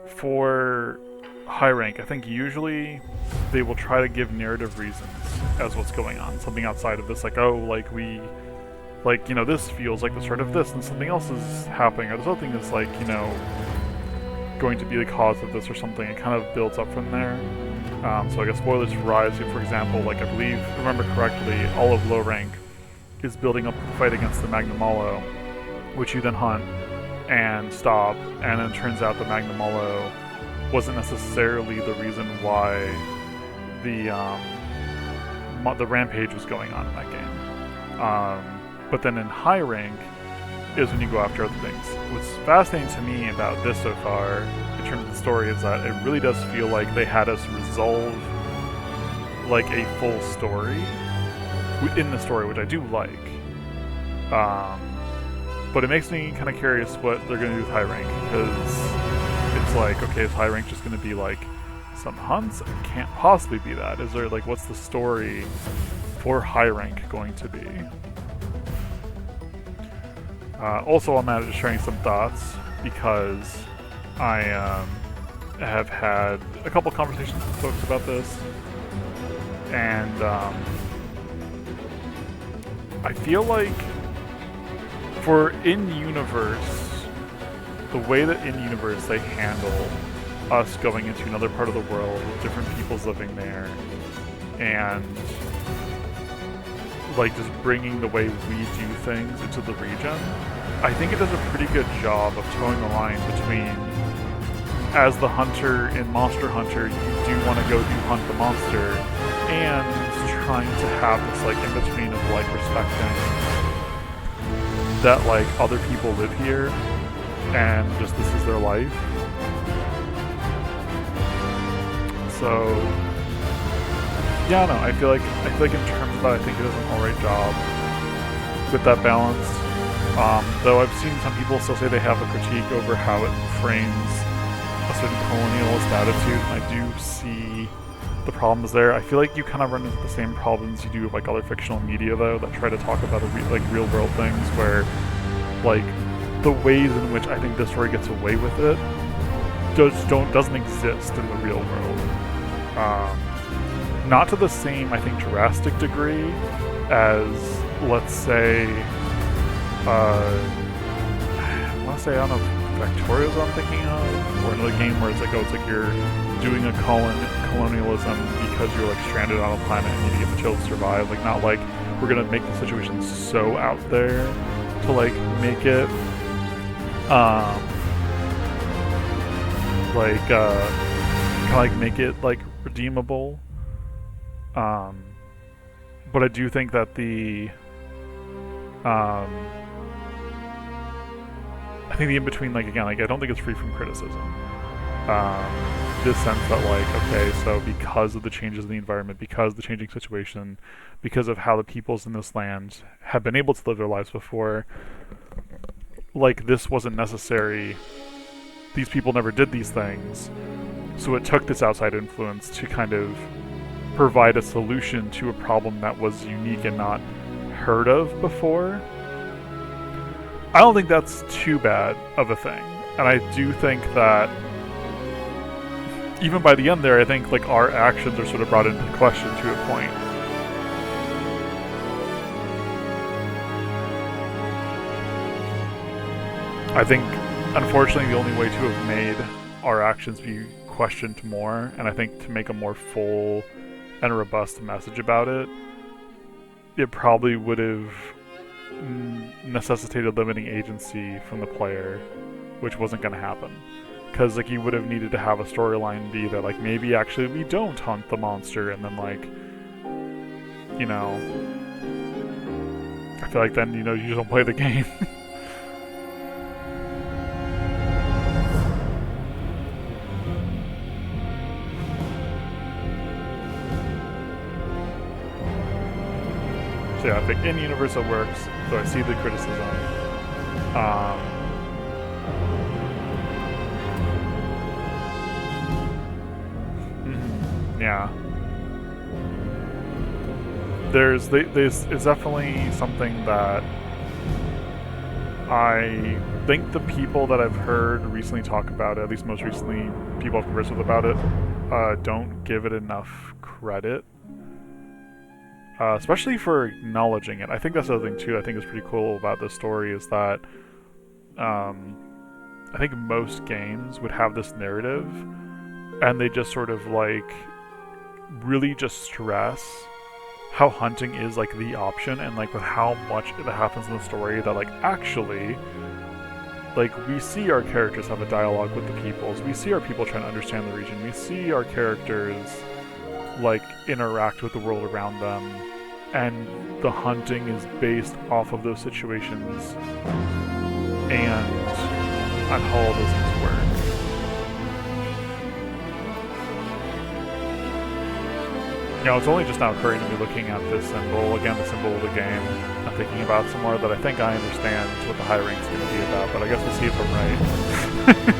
for high rank, I think usually they will try to give narrative reasons as what's going on, something outside of this, like, oh, like, you know, this feels like the start of this, and something else is happening, or this other thing is, like, you know, going to be the cause of this or something. It kind of builds up from there. So I guess spoilers for Rise, for example, like, I believe, if I remember correctly, all of low rank is building up the fight against the Magnum Mallow, which you then hunt and stop, and then it turns out the Magnum Mallow wasn't necessarily the reason why the rampage was going on in that game. But then in high rank is when you go after other things. What's fascinating to me about this so far, in terms of the story, is that it really does feel like they had us resolve like a full story in the story, which I do like. But it makes me kind of curious what they're going to do with high rank, because it's like, okay, is high rank just going to be like some hunts? It can't possibly be that. Is there, like, what's the story for high rank going to be? Also, I'm just sharing some thoughts because I have had a couple conversations with folks about this, and I feel like for in-universe, the way that in-universe they handle us going into another part of the world with different peoples living there, and like just bringing the way we do things into the region, I think it does a pretty good job of towing the line between, as the hunter in Monster Hunter, you do want to go do hunt the monster, and trying to have this like in between of like respecting that like other people live here and just this is their life. So yeah, no, I feel like in terms of that, I think it does an alright job with that balance. Though I've seen some people still say they have a critique over how it frames a certain colonialist attitude, and I do see the problems there. I feel like you kind of run into the same problems you do with like other fictional media, though, that try to talk about real world things, where like the ways in which I think this story gets away with it doesn't exist in the real world. Not to the same, I think, drastic degree as, let's say, I want to say, I don't know if Factoria's what I'm thinking of, or another game where it's like, oh, it's like you're doing a colonialism because you're like stranded on a planet and you need to get the children to survive. Like, not like we're gonna make the situation so out there to like make it like kind of like make it like redeemable. But I do think that the I think the in between, like again, like I don't think it's free from criticism. This sense that like, okay, so because of the changes in the environment, because of the changing situation, because of how the peoples in this land have been able to live their lives before, like this wasn't necessary. These people never did these things, so it took this outside influence to kind of provide a solution to a problem that was unique and not heard of before. I don't think that's too bad of a thing, and I do think that even by the end there, I think like our actions are sort of brought into question to a point. I think, unfortunately, the only way to have made our actions be questioned more, and I think to make a more full and robust message about it, it probably would have necessitated limiting agency from the player, which wasn't going to happen. Because like you would have needed to have a storyline be that like maybe actually we don't hunt the monster, and then like, you know, I feel like then, you know, you just don't play the game. So yeah, I think in universe it works, so I see the criticism. Yeah. There's it's definitely something that I think the people that I've heard recently talk about it, at least most recently people I've conversed with about it, don't give it enough credit. Especially for acknowledging it. I think that's the other thing too I think is pretty cool about this story is that I think most games would have this narrative and they just sort of like really just stress how hunting is like the option, and like with how much it happens in the story that like actually like we see our characters have a dialogue with the peoples, we see our people trying to understand the region, we see our characters like interact with the world around them, and the hunting is based off of those situations and on how all those things work. You know, it's only just now occurring to me looking at this symbol, again the symbol of the game, I'm thinking about some more that I think I understand what the high rank's going to be about, but I guess we'll see if I'm right.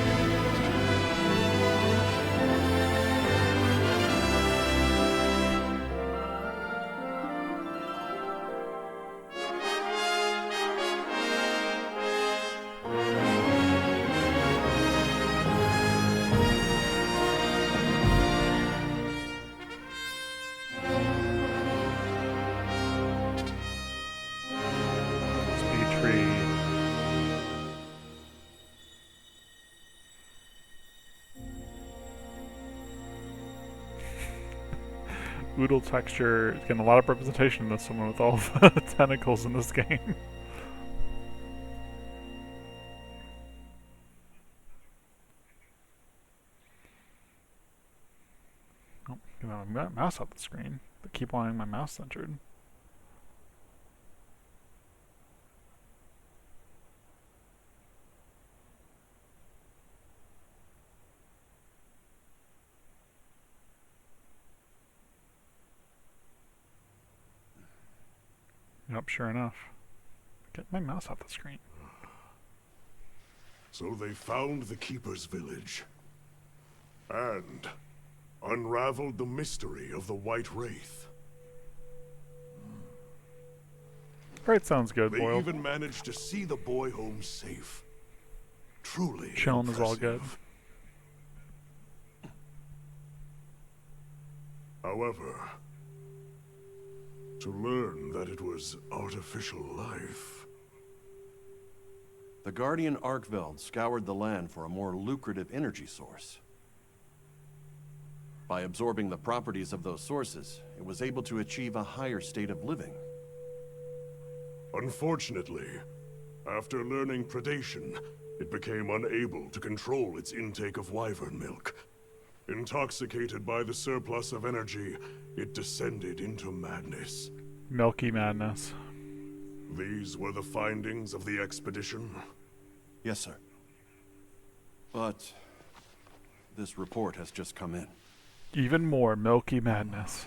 Oodle texture is getting a lot of representation of someone with all the tentacles in this game. Oh, get my mouse off the screen. I keep wanting my mouse centered. Yep, sure enough. Get my mouse off the screen. So they found the Keeper's village and unraveled the mystery of the White Wraith. Right, sounds good, They Boyle. even managed to see the boy home safe. Truly Chilling is all good. impressive. However, to learn that it was artificial life. The Guardian Arkveld scoured the land for a more lucrative energy source. By absorbing the properties of those sources, it was able to achieve a higher state of living. Unfortunately, after learning predation, it became unable to control its intake of wyvern milk. Intoxicated by the surplus of energy, it descended into madness. Milky madness. These were the findings of the expedition? Yes, sir. But this report has just come in. Even more milky madness.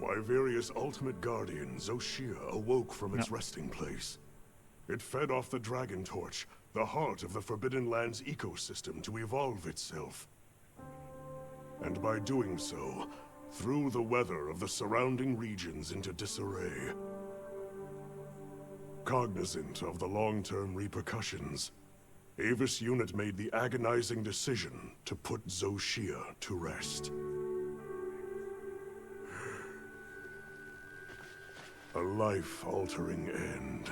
Wyveria's ultimate guardian, Zoshia, awoke from its resting place. It fed off the Dragon Torch, the heart of the Forbidden Lands ecosystem, to evolve itself. And by doing so, threw the weather of the surrounding regions into disarray. Cognizant of the long-term repercussions, Avis Unit made the agonizing decision to put Zoshia to rest. A life-altering end.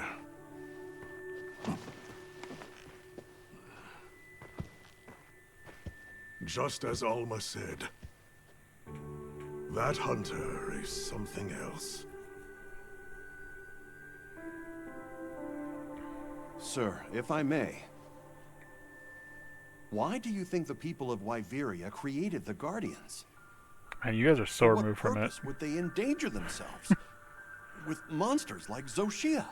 Just as Alma said, that hunter is something else. Sir, if I may, why do you think the people of Wyveria created the Guardians? And you guys are so removed from it. Would they endanger themselves with monsters like Zoshia?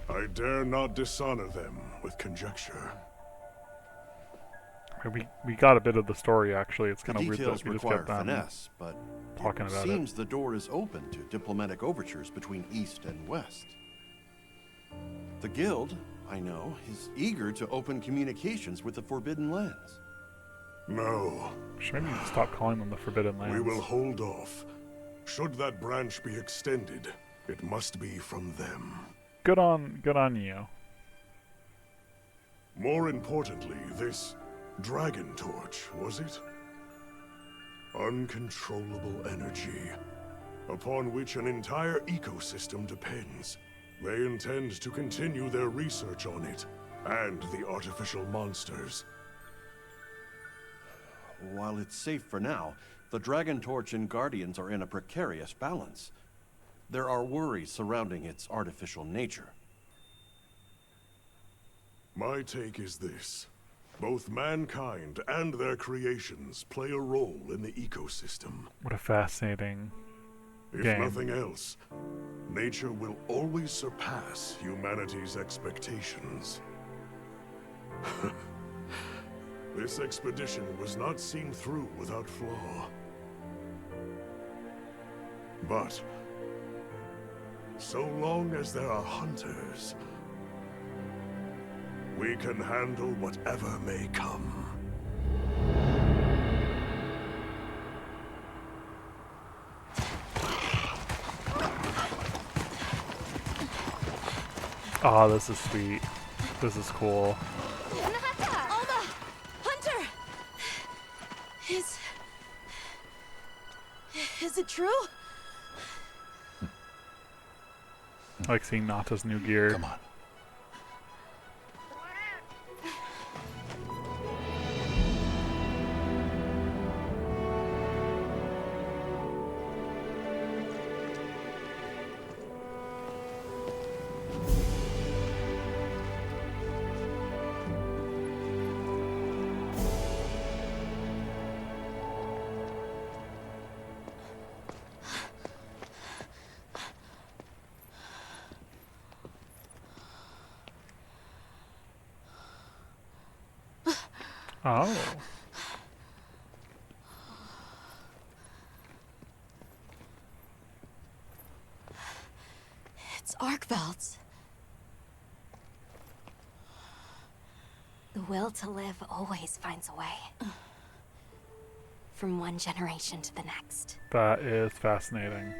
I dare not dishonor them with conjecture. We got a bit of the story, actually. It's kind of weird details that we just require kept on finesse, but talking about seems the door is open to diplomatic overtures between East and West. The Guild, I know, is eager to open communications with the Forbidden Lands. No. Should maybe stop calling them the Forbidden Lands. We will hold off. Should that branch be extended, it must be from them. Good on you. More importantly, this Dragon Torch, was it? Uncontrollable energy, upon which an entire ecosystem depends. They intend to continue their research on it, and the artificial monsters. While it's safe for now, the Dragon Torch and Guardians are in a precarious balance. There are worries surrounding its artificial nature. My take is this. Both mankind and their creations play a role in the ecosystem. What a fascinating If game. nothing else, nature will always surpass humanity's expectations. This expedition was not seen through without flaw. But so long as there are hunters, we can handle whatever may come. Oh, this is sweet. This is cool. Alma! Hunter! Is it true? I like seeing Nata's new gear. Come on. Oh. It's Arkveld's. The will to live always finds a way. From one generation to the next. That is fascinating.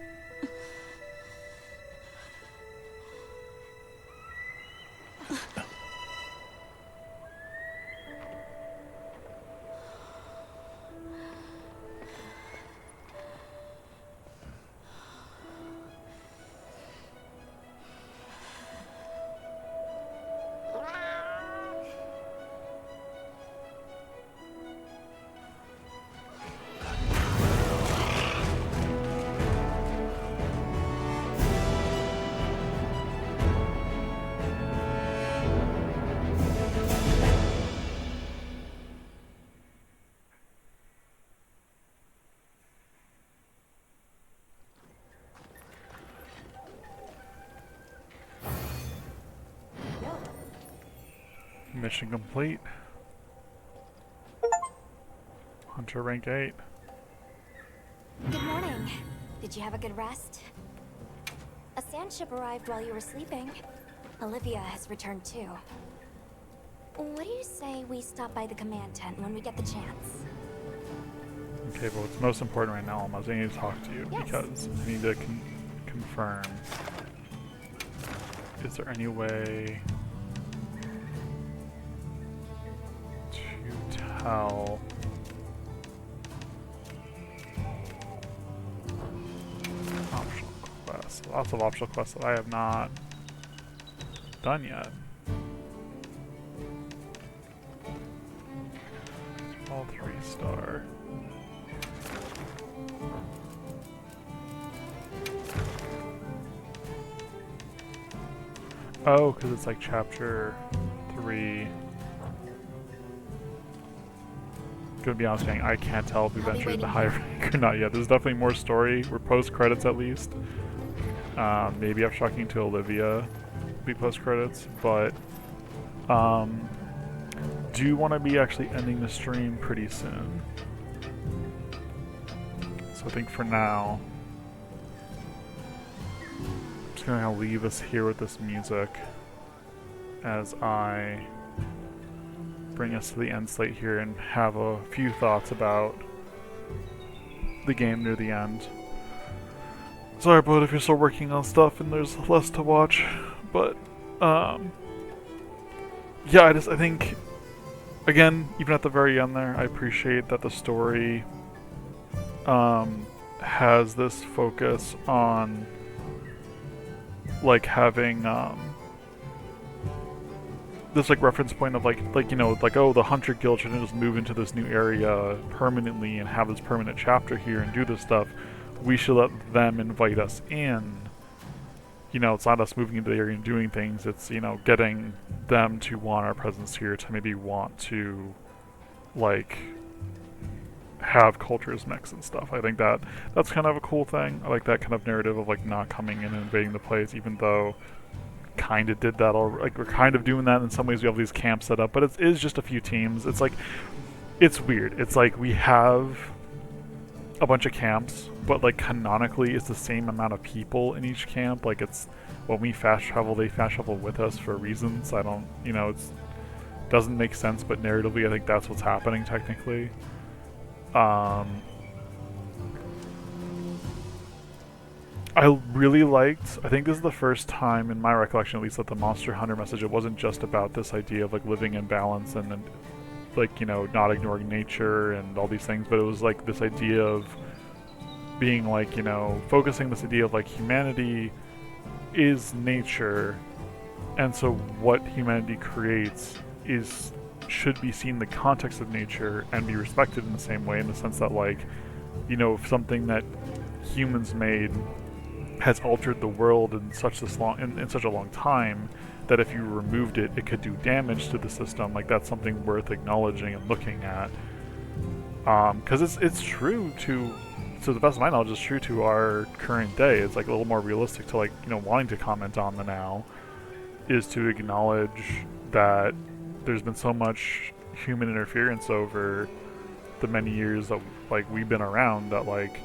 Mission complete. Hunter rank 8. Good morning. Did you have a good rest? A sand ship arrived while you were sleeping. Olivia has returned too. What do you say we stop by the command tent when we get the chance? Okay, but what's most important right now, Almost, I need to talk to you Yes. because I need to confirm. Is there any way to tell? Optional quests. Lots of optional quests that I have not done yet. All 3-star. Oh, because it's like chapter 3. Gonna be honest, gang, I can't tell if we've entered the high rank or not yet. There's definitely more story. We're post credits at least. Maybe after talking to Olivia, we post credits, but do want to be actually ending the stream pretty soon. So I think for now, I'm just gonna leave us here with this music as I bring us to the end slate here and have a few thoughts about the game near the end. Sorry about if you're still working on stuff and there's less to watch, but yeah, I think again, even at the very end there, I appreciate that the story has this focus on like having this like reference point of like you know, like, oh, the Hunter Guild shouldn't just move into this new area permanently and have this permanent chapter here and do this stuff. We should let them invite us in. You know, it's not us moving into the area and doing things, it's, you know, getting them to want our presence here, to maybe want to like have cultures mix and stuff. I think that's kind of a cool thing. I like that kind of narrative of like not coming in and invading the place, even though kind of did that already. Like, we're kind of doing that in some ways. We have these camps set up, but it is just a few teams. It's like, it's weird. It's like we have a bunch of camps, but like canonically it's the same amount of people in each camp. Like, it's when we fast travel, they fast travel with us for reasons. I don't, you know, it's doesn't make sense, but narratively I think that's what's happening technically. I really liked, I think this is the first time in my recollection at least, that the Monster Hunter message, it wasn't just about this idea of like living in balance and like, you know, not ignoring nature and all these things, but it was like this idea of being like, you know, focusing this idea of like humanity is nature, and so what humanity creates should be seen in the context of nature and be respected in the same way, in the sense that, like, you know, if something that humans made has altered the world in such a long time, that if you removed it, it could do damage to the system. Like, that's something worth acknowledging and looking at, because it's true to the best of my knowledge, it's true to our current day. It's like a little more realistic to, like, you know, wanting to comment on the now, is to acknowledge that there's been so much human interference over the many years that, like, we've been around, that, like,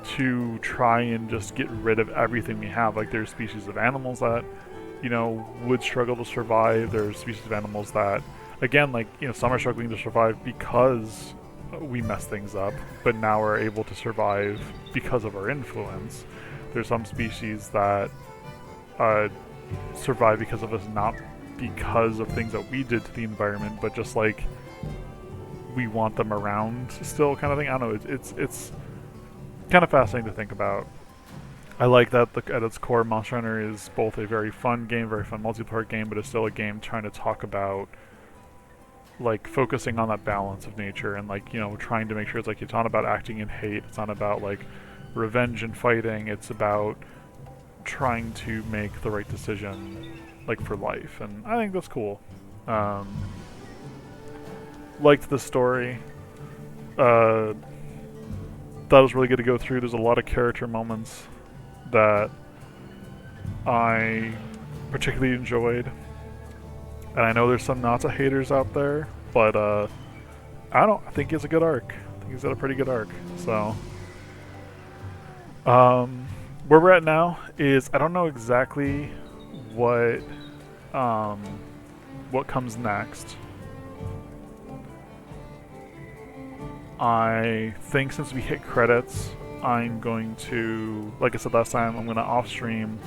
to try and just get rid of everything we have. Like, there's species of animals that, you know, would struggle to survive. There's species of animals that, again, like, you know, some are struggling to survive because we mess things up, but now are able to survive because of our influence. There's some species that survive because of us, not because of things that we did to the environment, but just like we want them around still, kind of thing. I don't know, it's kind of fascinating to think about. I like that at its core, Monster Hunter is both a very fun game, very fun multiplayer game, but it's still a game trying to talk about, like, focusing on that balance of nature, and, like, you know, trying to make sure it's like, it's not about acting in hate, it's not about like revenge and fighting, it's about trying to make the right decision, like, for life. And I think that's cool. Liked the story. Thought it was really good to go through. There's a lot of character moments that I particularly enjoyed. And I know there's some Nata haters out there, but I think it's a good arc. I think he's got a pretty good arc. So, where we're at now is I don't know exactly what comes next. I think since we hit credits, I'm going to, like I said last time, I'm going to off-stream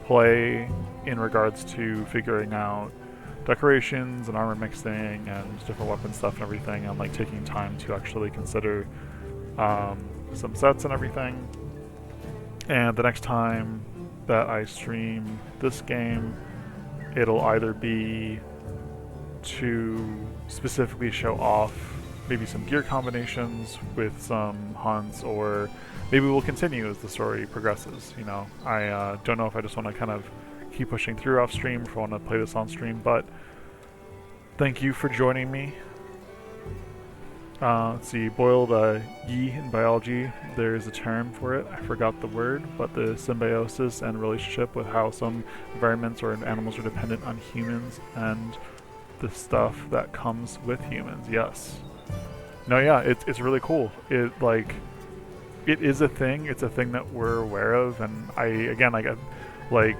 play in regards to figuring out decorations and armor mixing and different weapon stuff and everything, and like taking time to actually consider some sets and everything. And the next time that I stream this game, it'll either be to specifically show off maybe some gear combinations with some hunts, or maybe we'll continue as the story progresses. You know, I don't know if I just want to kind of keep pushing through off stream, if I want to play this on stream, but thank you for joining me. Let's see, boiled Yi in biology, there's a term for it, I forgot the word, but the symbiosis and relationship with how some environments or animals are dependent on humans and the stuff that comes with humans. Yes. No, yeah, it's really cool. It is a thing. It's a thing that we're aware of, and I don't know.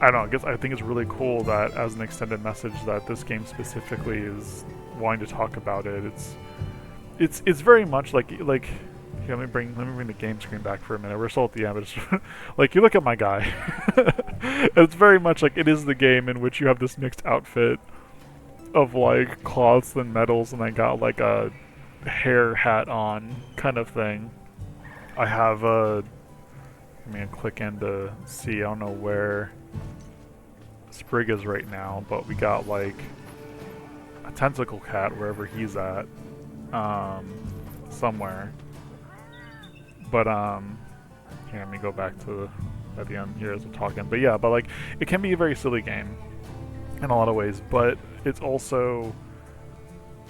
I guess I think it's really cool that as an extended message that this game specifically is wanting to talk about it. It's very much like here, let me bring the game screen back for a minute. We're still at the end, but it's like you look at my guy. It's very much like it is the game in which you have this mixed outfit of like cloths and metals, and I got like a hair hat on kind of thing. I have a, let me click in to see, I don't know where Sprig is right now, but we got like a tentacle cat wherever he's at, somewhere. But here, let me go back to at the end here as I'm talking. But yeah, but like it can be a very silly game in a lot of ways, but it's also,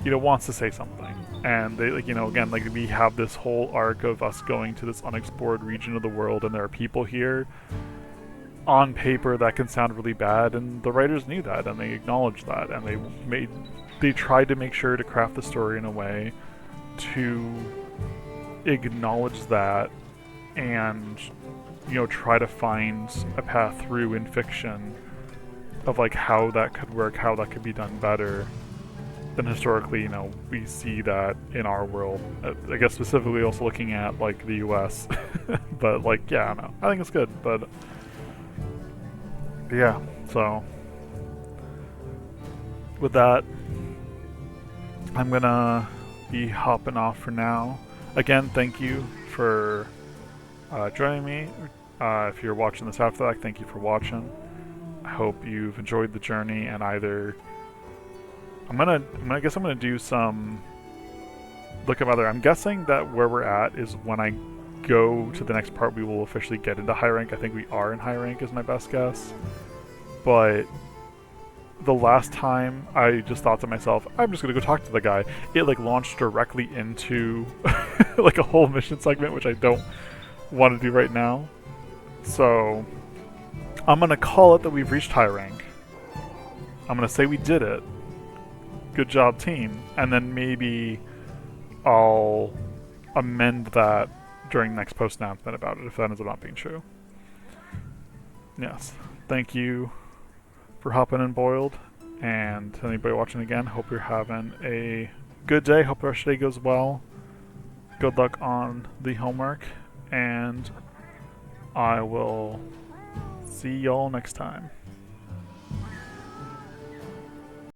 you know, wants to say something. And they, like, you know, again, like we have this whole arc of us going to this unexplored region of the world, and there are people here on paper that can sound really bad, and the writers knew that, and they acknowledged that, and they tried to make sure to craft the story in a way to acknowledge that, and, you know, try to find a path through in fiction of like how that could work, how that could be done better than historically, you know, we see that in our world. I guess specifically also looking at like the US. But like, yeah, no, I think it's good, but yeah, so with that, I'm gonna be hopping off for now. Again, thank you for joining me. If you're watching this after that, thank you for watching. I hope you've enjoyed the journey, and either I guess I'm gonna do some look at other. I'm guessing that where we're at is when I go to the next part, we will officially get into high rank. I think we are in high rank is my best guess. But the last time I just thought to myself, I'm just gonna go talk to the guy. It like launched directly into like a whole mission segment, which I don't want to do right now. So I'm gonna call it that we've reached high rank. I'm gonna say we did it. Good job, team. And then maybe I'll amend that during next post announcement about it if that ends up not being true. Yes. Thank you for hopping in, Boiled. And to anybody watching again, hope you're having a good day. Hope the rest of your day goes well. Good luck on the homework. And I will see y'all next time.